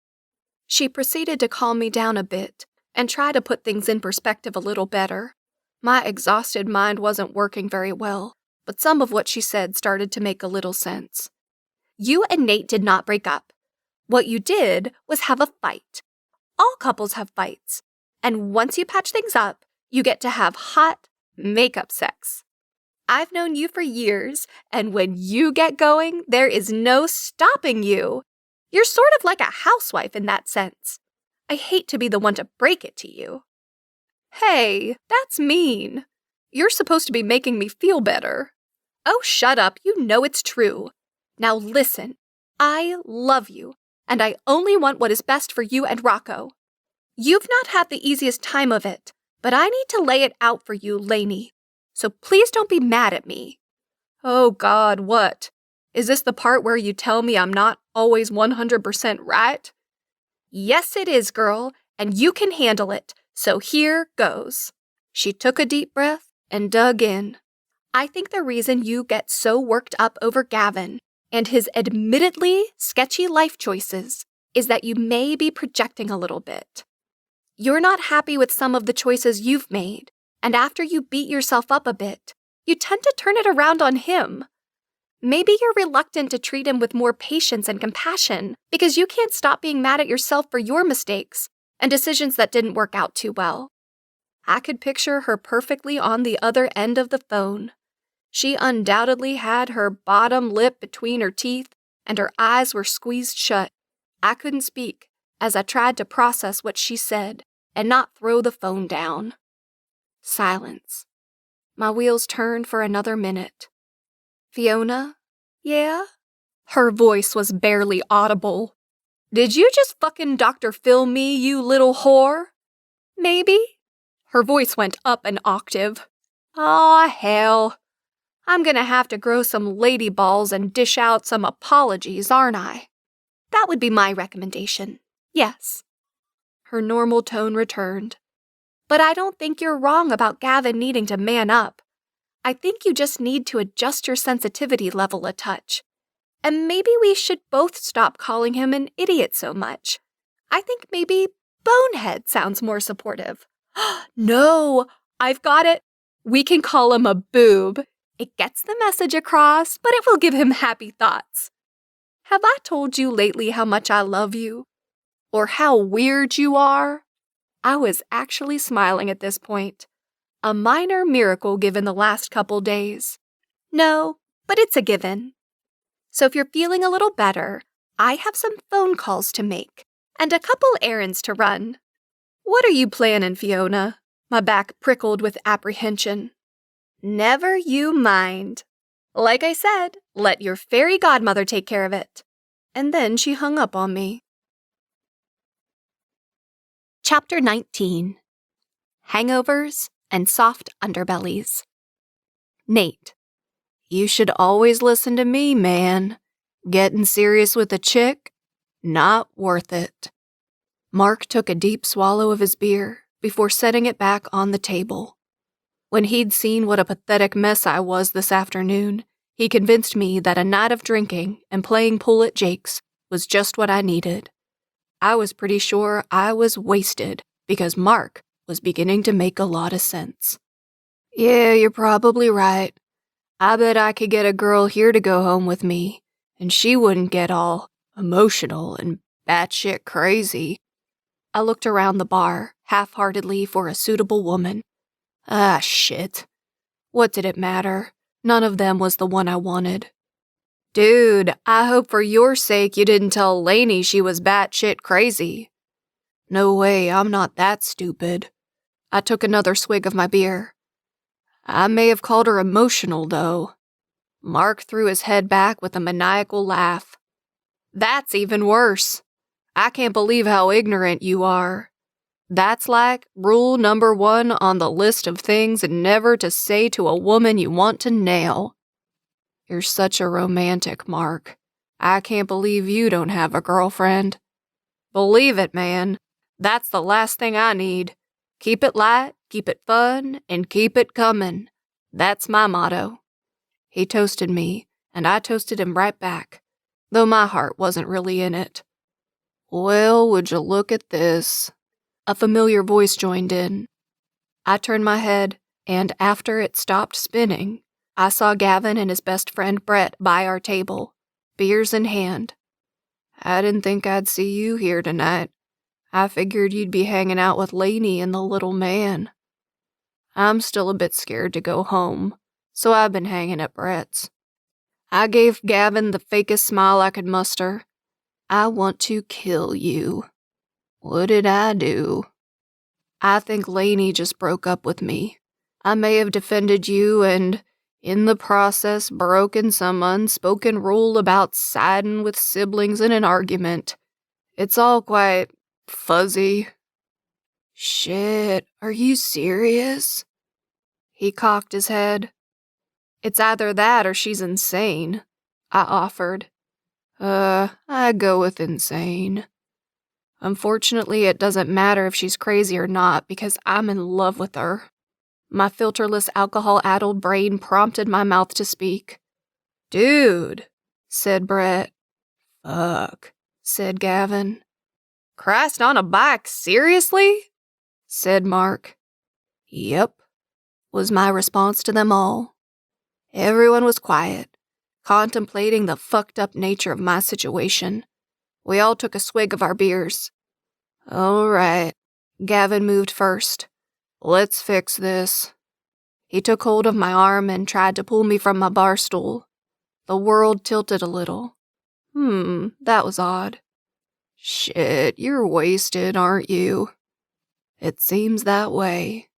She proceeded to calm me down a bit and try to put things in perspective a little better. My exhausted mind wasn't working very well, but some of what she said started to make a little sense. "You and Nate did not break up. What you did was have a fight. All couples have fights, and once you patch things up, you get to have hot makeup sex. I've known you for years, and when you get going, there is no stopping you. You're sort of like a housewife in that sense. I hate to be the one to break it to you." "Hey, that's mean. You're supposed to be making me feel better." "Oh, shut up. You know it's true. Now listen, I love you, and I only want what is best for you and Rocco. You've not had the easiest time of it, but I need to lay it out for you, Laney. So please don't be mad at me." "Oh God, what? Is this the part where you tell me I'm not always 100% right?" "Yes, it is, girl, and you can handle it, so here goes." She took a deep breath and dug in. "I think the reason you get so worked up over Gavin and his admittedly sketchy life choices is that you may be projecting a little bit. You're not happy with some of the choices you've made, and after you beat yourself up a bit, you tend to turn it around on him. Maybe you're reluctant to treat him with more patience and compassion because you can't stop being mad at yourself for your mistakes and decisions that didn't work out too well." I could picture her perfectly on the other end of the phone. She undoubtedly had her bottom lip between her teeth and her eyes were squeezed shut. I couldn't speak as I tried to process what she said and not throw the phone down. Silence. My wheels turned for another minute. "Fiona? Yeah?" Her voice was barely audible. "Did you just fucking Dr. Phil me, you little whore?" "Maybe." Her voice went up an octave. "Aw, hell. I'm gonna have to grow some lady balls and dish out some apologies, aren't I?" "That would be my recommendation. Yes." Her normal tone returned. "But I don't think you're wrong about Gavin needing to man up. I think you just need to adjust your sensitivity level a touch. And maybe we should both stop calling him an idiot so much. I think maybe bonehead sounds more supportive." "No, I've got it. We can call him a boob. It gets the message across, but it will give him happy thoughts. Have I told you lately how much I love you? Or how weird you are?" I was actually smiling at this point. A minor miracle given the last couple days. "No, but it's a given. So if you're feeling a little better, I have some phone calls to make and a couple errands to run." "What are you planning, Fiona?" My back prickled with apprehension. "Never you mind. Like I said, let your fairy godmother take care of it." And then she hung up on me. Chapter 19. Hangovers and Soft Underbellies. Nate. "You should always listen to me, man. Getting serious with a chick? Not worth it." Mark took a deep swallow of his beer before setting it back on the table. When he'd seen what a pathetic mess I was this afternoon, he convinced me that a night of drinking and playing pool at Jake's was just what I needed. I was pretty sure I was wasted because Mark was beginning to make a lot of sense. "Yeah, you're probably right. I bet I could get a girl here to go home with me, and she wouldn't get all emotional and batshit crazy." I looked around the bar, half-heartedly for a suitable woman. Ah, shit. What did it matter? None of them was the one I wanted. "Dude, I hope for your sake you didn't tell Laney she was batshit crazy." "No way, I'm not that stupid." I took another swig of my beer. "I may have called her emotional, though." Mark threw his head back with a maniacal laugh. "That's even worse. I can't believe how ignorant you are. That's like rule number 1 on the list of things never to say to a woman you want to nail." "You're such a romantic, Mark. I can't believe you don't have a girlfriend." "Believe it, man. That's the last thing I need. Keep it light, keep it fun, and keep it coming. That's my motto. He toasted me, and I toasted him right back, though my heart wasn't really in it. Well, would you look at this? A familiar voice joined in. I turned my head, and after it stopped spinning, I saw Gavin and his best friend Brett by our table, beers in hand. I didn't think I'd see you here tonight. I figured you'd be hanging out with Laney and the little man. I'm still a bit scared to go home, so I've been hanging at Brett's. I gave Gavin the fakest smile I could muster. I want to kill you. What did I do? I think Laney just broke up with me. I may have defended you and, in the process, broken some unspoken rule about siding with siblings in an argument. It's all quite fuzzy. Shit, are you serious? He cocked his head. It's either that or she's insane, I offered. I go with insane. Unfortunately, it doesn't matter if she's crazy or not because I'm in love with her. My filterless, alcohol-addled brain prompted my mouth to speak. Dude, said Brett. Fuck, said Gavin. Christ on a bike, seriously? Said Mark. Yep, was my response to them all. Everyone was quiet, contemplating the fucked up nature of my situation. We all took a swig of our beers. All right, Gavin moved first. Let's fix this. He took hold of my arm and tried to pull me from my bar stool. The world tilted a little. That was odd. Shit, you're wasted, aren't you? It seems that way.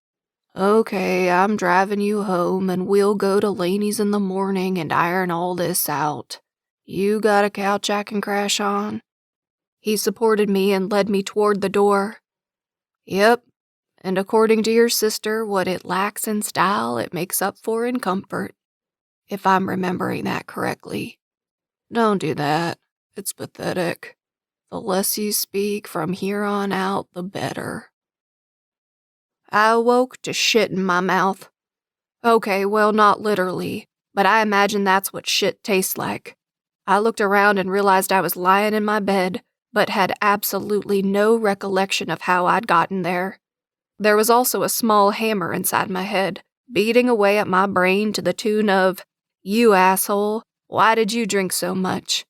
Okay, I'm driving you home and we'll go to Laney's in the morning and iron all this out. You got a couch I can crash on? He supported me and led me toward the door. Yep, and according to your sister, what it lacks in style, it makes up for in comfort. If I'm remembering that correctly. Don't do that. It's pathetic. The less you speak from here on out, the better. I awoke to shit in my mouth. Okay, well, not literally, but I imagine that's what shit tastes like. I looked around and realized I was lying in my bed, but had absolutely no recollection of how I'd gotten there. There was also a small hammer inside my head, beating away at my brain to the tune of, "You asshole, why did you drink so much?"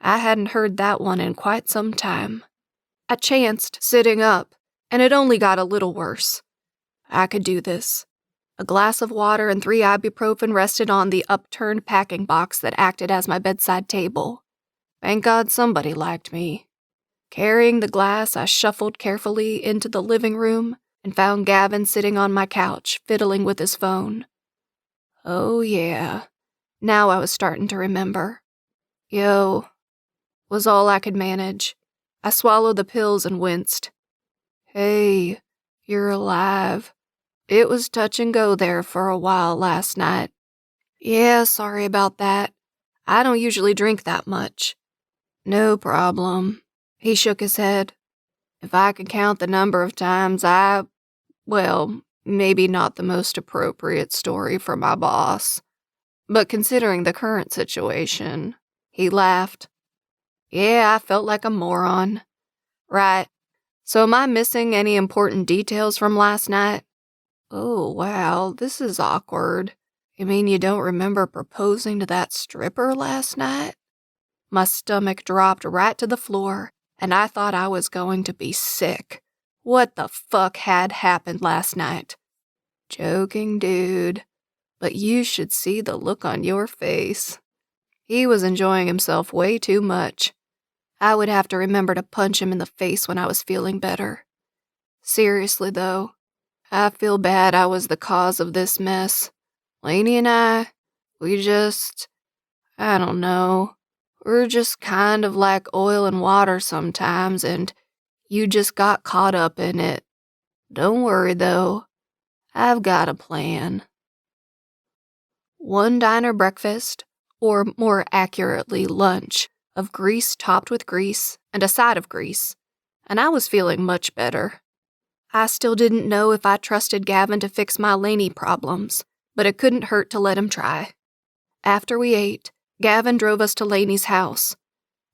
I hadn't heard that one in quite some time. I chanced sitting up, and it only got a little worse. I could do this. A glass of water and 3 ibuprofen rested on the upturned packing box that acted as my bedside table. Thank God somebody liked me. Carrying the glass, I shuffled carefully into the living room and found Gavin sitting on my couch, fiddling with his phone. Oh yeah, now I was starting to remember. Yo, was all I could manage. I swallowed the pills and winced. Hey, you're alive. It was touch and go there for a while last night. Yeah, sorry about that. I don't usually drink that much. No problem. He shook his head. If I could count the number of times well, maybe not the most appropriate story for my boss. But considering the current situation, he laughed. Yeah, I felt like a moron. Right. So am I missing any important details from last night? Oh, wow, this is awkward. You mean you don't remember proposing to that stripper last night? My stomach dropped right to the floor, and I thought I was going to be sick. What the fuck had happened last night? Joking, dude. But you should see the look on your face. He was enjoying himself way too much. I would have to remember to punch him in the face when I was feeling better. Seriously, though, I feel bad I was the cause of this mess. Laney and I don't know. We're just kind of like oil and water sometimes, and you just got caught up in it. Don't worry, though. I've got a plan. One diner breakfast, or more accurately lunch, of grease topped with grease and a side of grease, and I was feeling much better. I still didn't know if I trusted Gavin to fix my Laney problems, but it couldn't hurt to let him try. After we ate, Gavin drove us to Laney's house.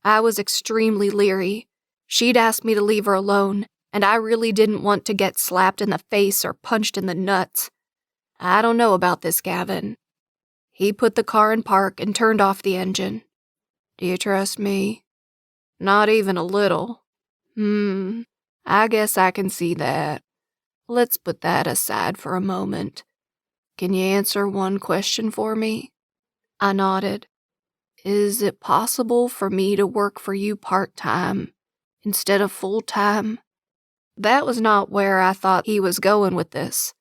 I was extremely leery. She'd asked me to leave her alone, and I really didn't want to get slapped in the face or punched in the nuts. I don't know about this Gavin. He put the car in park and turned off the engine. Do you trust me? Not even a little. I guess I can see that. Let's put that aside for a moment. Can you answer one question for me? I nodded. Is it possible for me to work for you part-time instead of full-time? That was not where I thought he was going with this.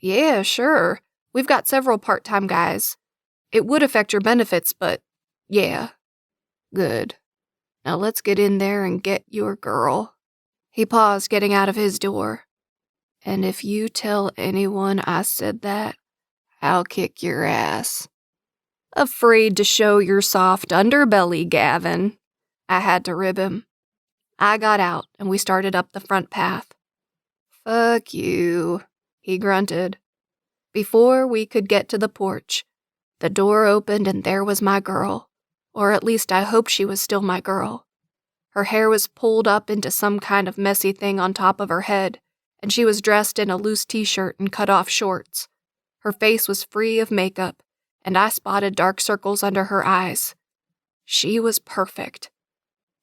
Yeah, sure. We've got several part-time guys. It would affect your benefits, but yeah. Good. Now let's get in there and get your girl. He paused, getting out of his door. And if you tell anyone I said that, I'll kick your ass. Afraid to show your soft underbelly, Gavin. I had to rib him. I got out, and we started up the front path. Fuck you, he grunted. Before we could get to the porch, the door opened and there was my girl. Or at least I hoped she was still my girl. Her hair was pulled up into some kind of messy thing on top of her head, and she was dressed in a loose t-shirt and cut-off shorts. Her face was free of makeup, and I spotted dark circles under her eyes. She was perfect.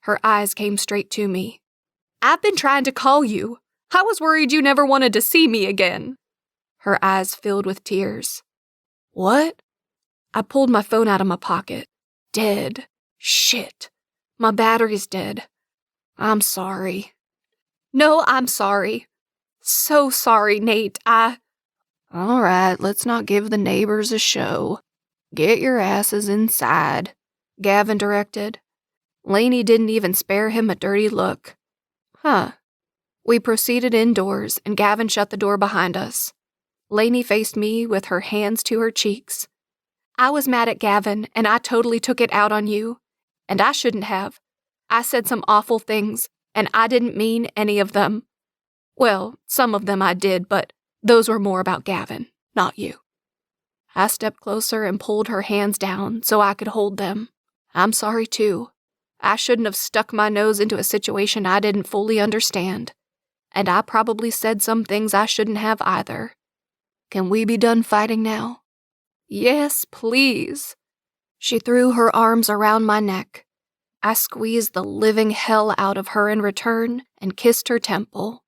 Her eyes came straight to me. I've been trying to call you. I was worried you never wanted to see me again. Her eyes filled with tears. What? I pulled my phone out of my pocket. Dead. Shit. My battery's dead. I'm sorry. No, I'm sorry. So sorry, Nate. All right, let's not give the neighbors a show. Get your asses inside, Gavin directed. Laney didn't even spare him a dirty look. We proceeded indoors, and Gavin shut the door behind us. Laney faced me with her hands to her cheeks. I was mad at Gavin, and I totally took it out on you. And I shouldn't have. I said some awful things, and I didn't mean any of them. Well, some of them I did, but those were more about Gavin, not you. I stepped closer and pulled her hands down so I could hold them. I'm sorry, too. I shouldn't have stuck my nose into a situation I didn't fully understand. And I probably said some things I shouldn't have either. Can we be done fighting now? Yes, please. She threw her arms around my neck. I squeezed the living hell out of her in return and kissed her temple.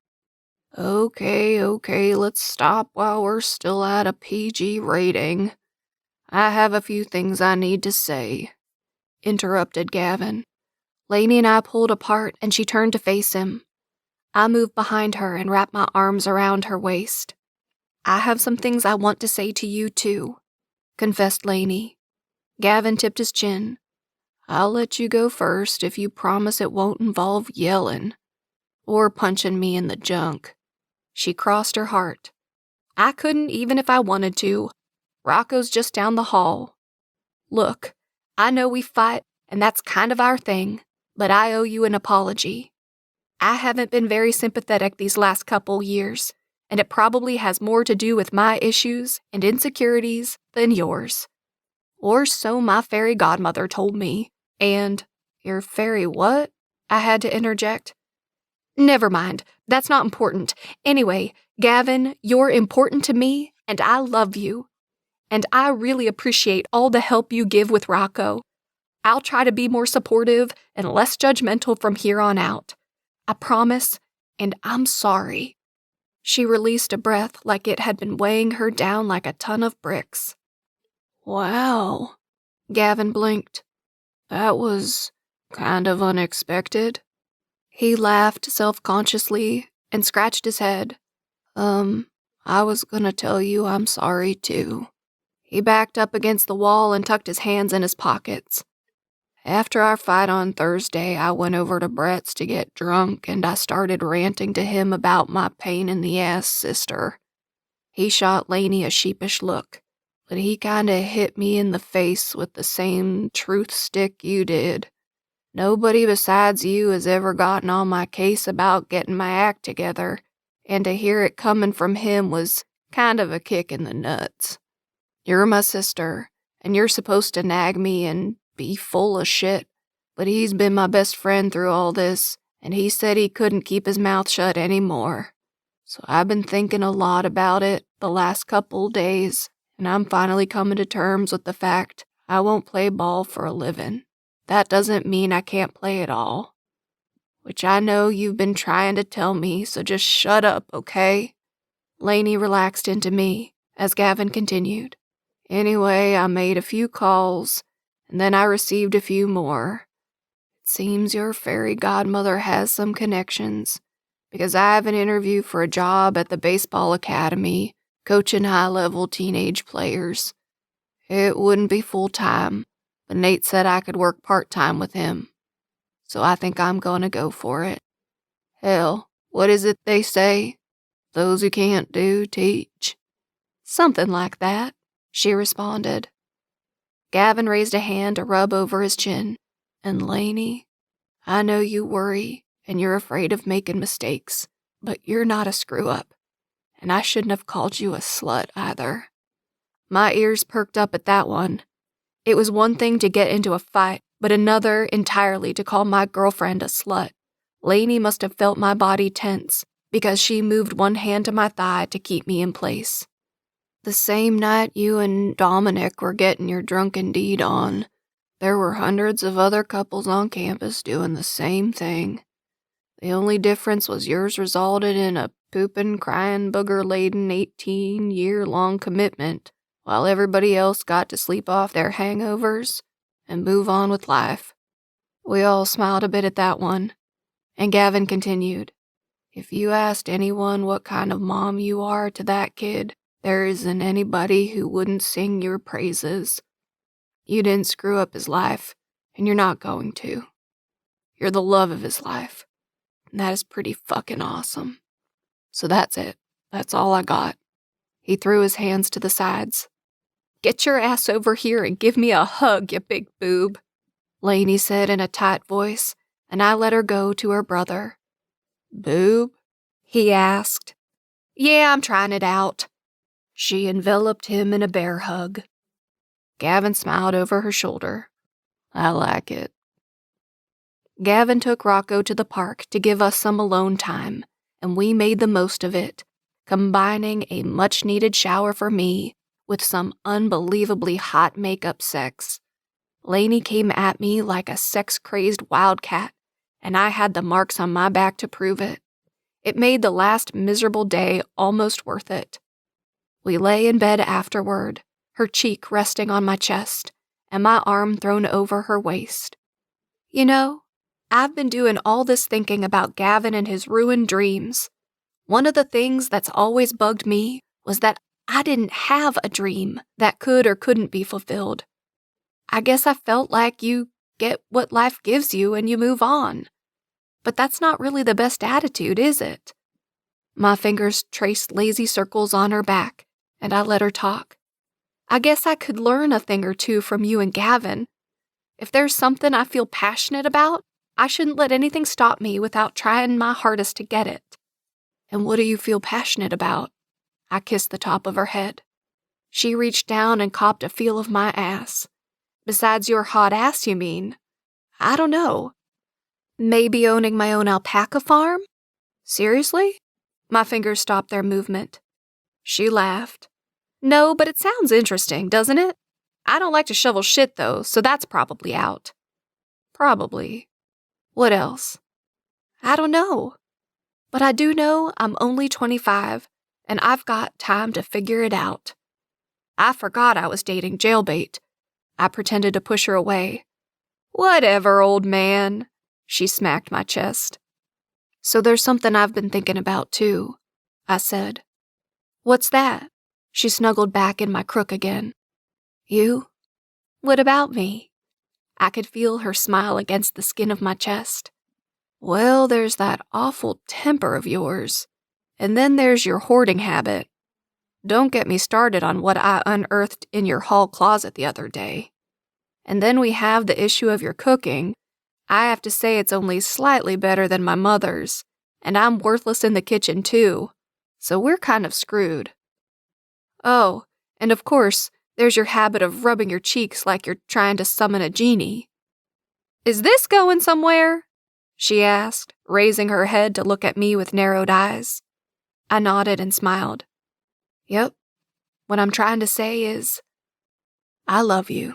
Okay, let's stop while we're still at a PG rating. I have a few things I need to say, interrupted Gavin. Laney and I pulled apart and she turned to face him. I moved behind her and wrapped my arms around her waist. I have some things I want to say to you too, confessed Laney. Gavin tipped his chin. I'll let you go first if you promise it won't involve yelling or punching me in the junk. She crossed her heart. I couldn't even if I wanted to. Rocco's just down the hall. Look, I know we fight, and that's kind of our thing, but I owe you an apology. I haven't been very sympathetic these last couple years, and it probably has more to do with my issues and insecurities than yours. Or so my fairy godmother told me. And, your fairy what? I had to interject. Never mind, that's not important. Anyway, Gavin, you're important to me, and I love you. And I really appreciate all the help you give with Rocco. I'll try to be more supportive and less judgmental from here on out. I promise, and I'm sorry. She released a breath like it had been weighing her down like a ton of bricks. Wow, Gavin blinked. That was kind of unexpected. He laughed self-consciously and scratched his head. I was gonna tell you I'm sorry too. He backed up against the wall and tucked his hands in his pockets. After our fight on Thursday, I went over to Brett's to get drunk and I started ranting to him about my pain-in-the-ass sister. He shot Laney a sheepish look, but he kinda hit me in the face with the same truth stick you did. Nobody besides you has ever gotten on my case about getting my act together, and to hear it coming from him was kind of a kick in the nuts. You're my sister, and you're supposed to nag me and be full of shit, but he's been my best friend through all this, and he said he couldn't keep his mouth shut anymore. So I've been thinking a lot about it the last couple days, and I'm finally coming to terms with the fact I won't play ball for a living. That doesn't mean I can't play at all. Which I know you've been trying to tell me, so just shut up, okay? Laney relaxed into me as Gavin continued. Anyway, I made a few calls, and then I received a few more. It seems your fairy godmother has some connections, because I have an interview for a job at the baseball academy, coaching high-level teenage players. It wouldn't be full-time, but Nate said I could work part-time with him. So I think I'm gonna go for it. Hell, what is it they say? Those who can't do, teach. Something like that, she responded. Gavin raised a hand to rub over his chin. And Laney, I know you worry and you're afraid of making mistakes, but you're not a screw-up. And I shouldn't have called you a slut either. My ears perked up at that one. It was one thing to get into a fight, but another entirely to call my girlfriend a slut. Laney must have felt my body tense, because she moved one hand to my thigh to keep me in place. The same night you and Dominic were getting your drunken deed on, there were hundreds of other couples on campus doing the same thing. The only difference was yours resulted in a poopin', crying, booger-laden 18-year-long commitment, while everybody else got to sleep off their hangovers and move on with life. We all smiled a bit at that one, and Gavin continued, If you asked anyone what kind of mom you are to that kid, there isn't anybody who wouldn't sing your praises. You didn't screw up his life, and you're not going to. You're the love of his life, and that is pretty fucking awesome. So that's it. That's all I got. He threw his hands to the sides. Get your ass over here and give me a hug, you big boob, Laney said in a tight voice, and I let her go to her brother. Boob? He asked. Yeah, I'm trying it out. She enveloped him in a bear hug. Gavin smiled over her shoulder. I like it. Gavin took Rocco to the park to give us some alone time, and we made the most of it, combining a much-needed shower for me with some unbelievably hot makeup sex. Laney came at me like a sex-crazed wildcat, and I had the marks on my back to prove it. It made the last miserable day almost worth it. We lay in bed afterward, her cheek resting on my chest, and my arm thrown over her waist. You know, I've been doing all this thinking about Gavin and his ruined dreams. One of the things that's always bugged me was that I didn't have a dream that could or couldn't be fulfilled. I guess I felt like you get what life gives you and you move on. But that's not really the best attitude, is it? My fingers traced lazy circles on her back, and I let her talk. I guess I could learn a thing or two from you and Gavin. If there's something I feel passionate about, I shouldn't let anything stop me without trying my hardest to get it. And what do you feel passionate about? I kissed the top of her head. She reached down and copped a feel of my ass. Besides your hot ass, you mean? I don't know. Maybe owning my own alpaca farm? Seriously? My fingers stopped their movement. She laughed. No, but it sounds interesting, doesn't it? I don't like to shovel shit, though, so that's probably out. Probably. What else? I don't know. But I do know I'm only 25, and I've got time to figure it out. I forgot I was dating Jailbait. I pretended to push her away. Whatever, old man. She smacked my chest. So there's something I've been thinking about, too, I said. What's that? She snuggled back in my crook again. You? What about me? I could feel her smile against the skin of my chest. Well, there's that awful temper of yours. And then there's your hoarding habit. Don't get me started on what I unearthed in your hall closet the other day. And then we have the issue of your cooking. I have to say it's only slightly better than my mother's, and I'm worthless in the kitchen too, so we're kind of screwed. Oh, and of course, There's your habit of rubbing your cheeks like you're trying to summon a genie." "Is this going somewhere?" she asked, raising her head to look at me with narrowed eyes. I nodded and smiled. "Yep, what I'm trying to say is, I love you."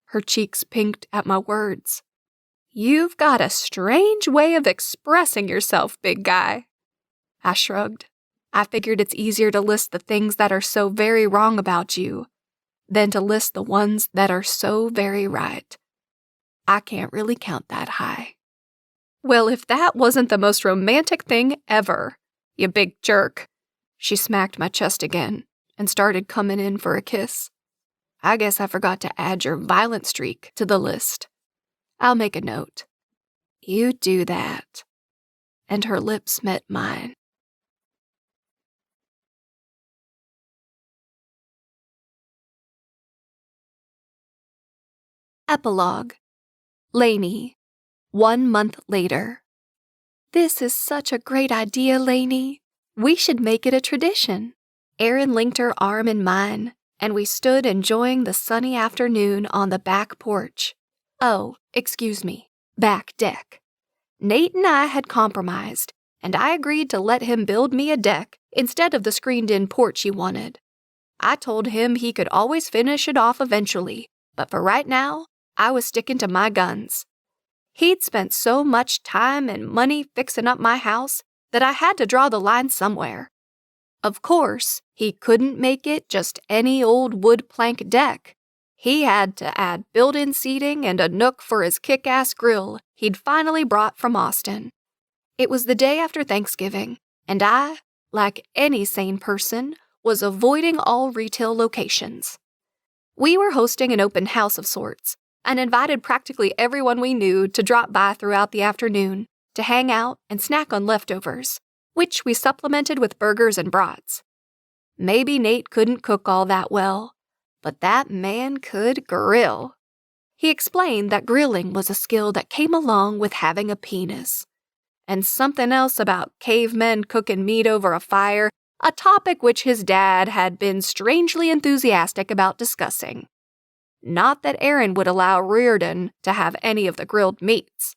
Her cheeks pinked at my words. "You've got a strange way of expressing yourself, big guy." I shrugged. I figured it's easier to list the things that are so very wrong about you than to list the ones that are so very right. I can't really count that high. "Well, if that wasn't the most romantic thing ever, you big jerk." She smacked my chest again and started coming in for a kiss. "I guess I forgot to add your violent streak to the list. I'll make a note. You do that." And her lips met mine. Epilogue. Laney. 1 month later. "This is such a great idea, Laney. We should make it a tradition." Erin linked her arm in mine, and we stood enjoying the sunny afternoon on the back porch. Oh, excuse me, back deck. Nate and I had compromised, and I agreed to let him build me a deck instead of the screened-in porch he wanted. I told him he could always finish it off eventually, but for right now, I was sticking to my guns. He'd spent so much time and money fixing up my house that I had to draw the line somewhere. Of course, he couldn't make it just any old wood plank deck. He had to add built-in seating and a nook for his kick-ass grill he'd finally brought from Austin. It was the day after Thanksgiving, and I, like any sane person, was avoiding all retail locations. We were hosting an open house of sorts, and invited practically everyone we knew to drop by throughout the afternoon to hang out and snack on leftovers, which we supplemented with burgers and brats. Maybe Nate couldn't cook all that well, but that man could grill. He explained that grilling was a skill that came along with having a penis. And something else about cavemen cooking meat over a fire, a topic which his dad had been strangely enthusiastic about discussing. Not that Erin would allow Reardon to have any of the grilled meats.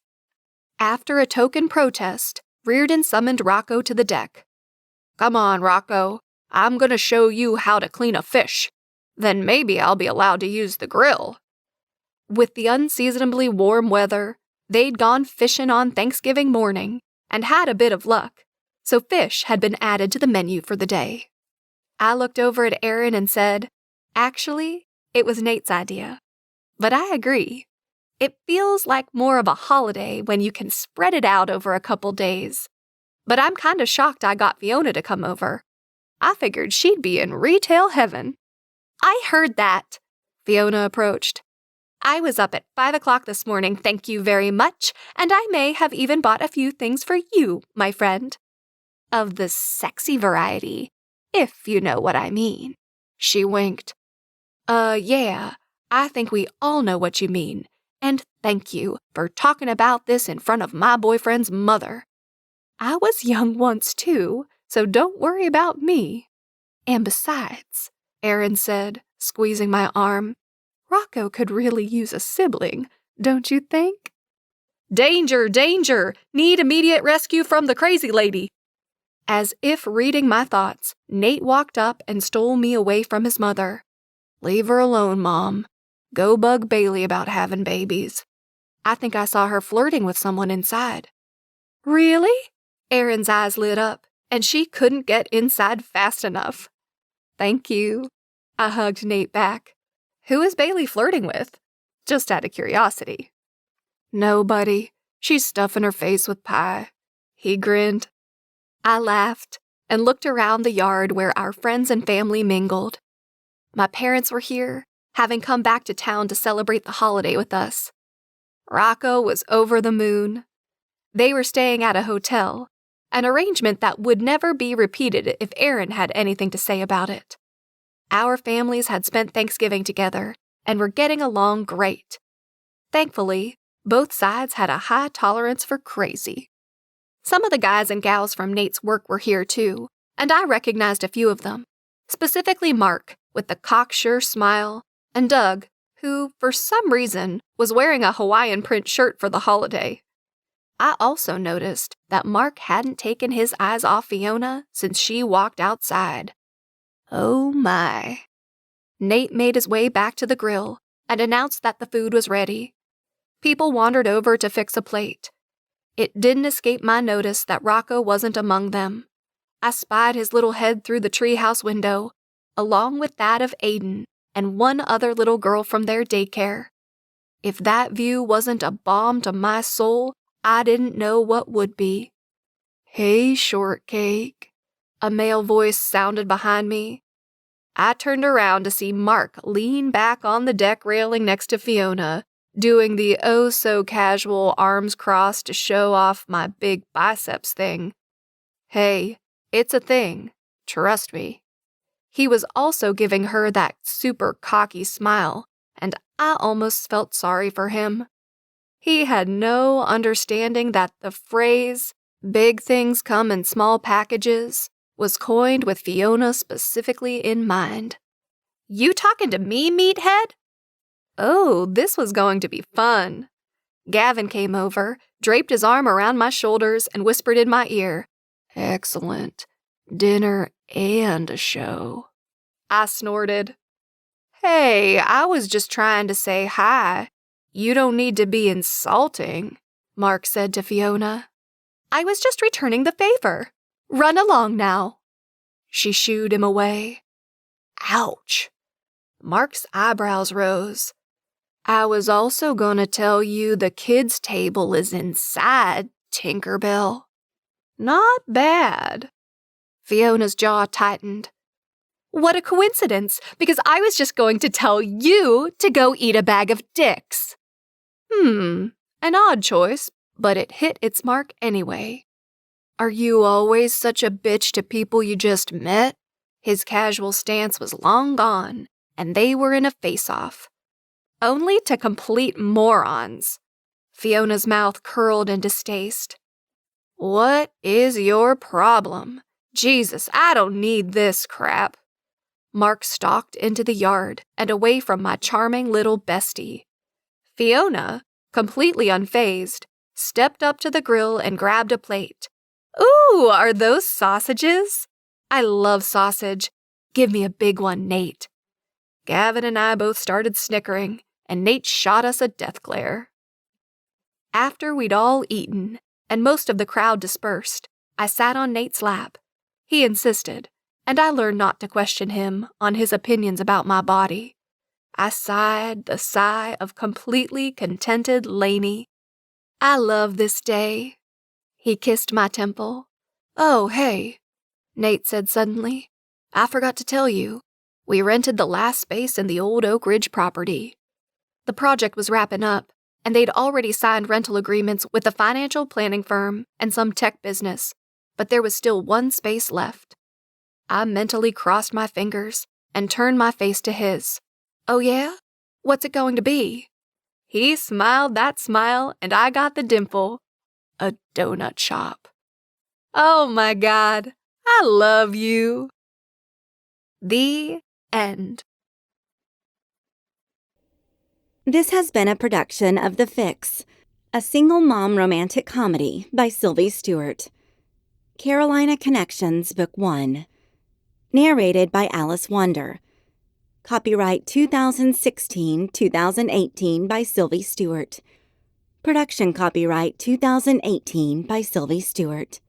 After a token protest, Reardon summoned Rocco to the deck. "Come on, Rocco. I'm gonna show you how to clean a fish. Then maybe I'll be allowed to use the grill." With the unseasonably warm weather, they'd gone fishing on Thanksgiving morning and had a bit of luck, so fish had been added to the menu for the day. I looked over at Erin and said, "Actually, it was Nate's idea. But I agree. It feels like more of a holiday when you can spread it out over a couple days. But I'm kinda shocked I got Fiona to come over. I figured she'd be in retail heaven." "I heard that," Fiona approached. "I was up at 5 o'clock this morning, thank you very much, and I may have even bought a few things for you, my friend. Of the sexy variety, if you know what I mean." She winked. Yeah, I think we all know what you mean, and thank you for talking about this in front of my boyfriend's mother. I was young once too, so don't worry about me. And besides," Erin said, squeezing my arm, "Rocco could really use a sibling, don't you think?" "Danger, danger! Need immediate rescue from the crazy lady!" As if reading my thoughts, Nate walked up and stole me away from his mother. "Leave her alone, Mom. Go bug Bailey about having babies. I think I saw her flirting with someone inside." "Really?" Erin's eyes lit up, and she couldn't get inside fast enough. "Thank you." I hugged Nate back. "Who is Bailey flirting with? Just out of curiosity." "Nobody. She's stuffing her face with pie." He grinned. I laughed and looked around the yard where our friends and family mingled. My parents were here, having come back to town to celebrate the holiday with us. Rocco was over the moon. They were staying at a hotel, an arrangement that would never be repeated if Erin had anything to say about it. Our families had spent Thanksgiving together and were getting along great. Thankfully, both sides had a high tolerance for crazy. Some of the guys and gals from Nate's work were here too, and I recognized a few of them, specifically Mark, with the cocksure smile, and Doug, who, for some reason, was wearing a Hawaiian print shirt for the holiday. I also noticed that Mark hadn't taken his eyes off Fiona since she walked outside. Oh my. Nate made his way back to the grill and announced that the food was ready. People wandered over to fix a plate. It didn't escape my notice that Rocco wasn't among them. I spied his little head through the treehouse window, along with that of Aiden and one other little girl from their daycare. If that view wasn't a balm to my soul, I didn't know what would be. "Hey, shortcake," a male voice sounded behind me. I turned around to see Mark lean back on the deck railing next to Fiona, doing the oh-so-casual arms crossed to show off my big biceps thing. Hey, it's a thing. Trust me. He was also giving her that super cocky smile, and I almost felt sorry for him. He had no understanding that the phrase, "big things come in small packages," was coined with Fiona specifically in mind. "You talking to me, meathead?" Oh, this was going to be fun. Gavin came over, draped his arm around my shoulders, and whispered in my ear, "Excellent. Dinner and a show." I snorted. "Hey, I was just trying to say hi. You don't need to be insulting," Mark said to Fiona. "I was just returning the favor. Run along now." She shooed him away. Ouch. Mark's eyebrows rose. "I was also gonna tell you the kids' table is inside, Tinkerbell." Not bad. Fiona's jaw tightened. "What a coincidence, because I was just going to tell you to go eat a bag of dicks." An odd choice, but it hit its mark anyway. "Are you always such a bitch to people you just met?" His casual stance was long gone, and they were in a face-off. "Only to complete morons." Fiona's mouth curled in distaste. "What is your problem? Jesus, I don't need this crap." Mark stalked into the yard and away from my charming little bestie. Fiona, completely unfazed, stepped up to the grill and grabbed a plate. "Ooh, are those sausages? I love sausage. Give me a big one, Nate." Gavin and I both started snickering, and Nate shot us a death glare. After we'd all eaten, and most of the crowd dispersed, I sat on Nate's lap. He insisted, and I learned not to question him on his opinions about my body. I sighed the sigh of completely contented Laney. "I love this day." He kissed my temple. "Oh, hey," Nate said suddenly. "I forgot to tell you. We rented the last space in the old Oak Ridge property." The project was wrapping up, and they'd already signed rental agreements with a financial planning firm and some tech business, but there was still one space left. I mentally crossed my fingers and turned my face to his. "Oh yeah? What's it going to be?" He smiled that smile, and I got the dimple. A donut shop. Oh my God, I love you. The end. This has been a production of The Fix, a single mom romantic comedy by Sylvie Stewart. Carolina Connections, Book 1. Narrated by Alice Wonder. Copyright 2016-2018 by Sylvie Stewart. Production copyright 2018 by Sylvie Stewart.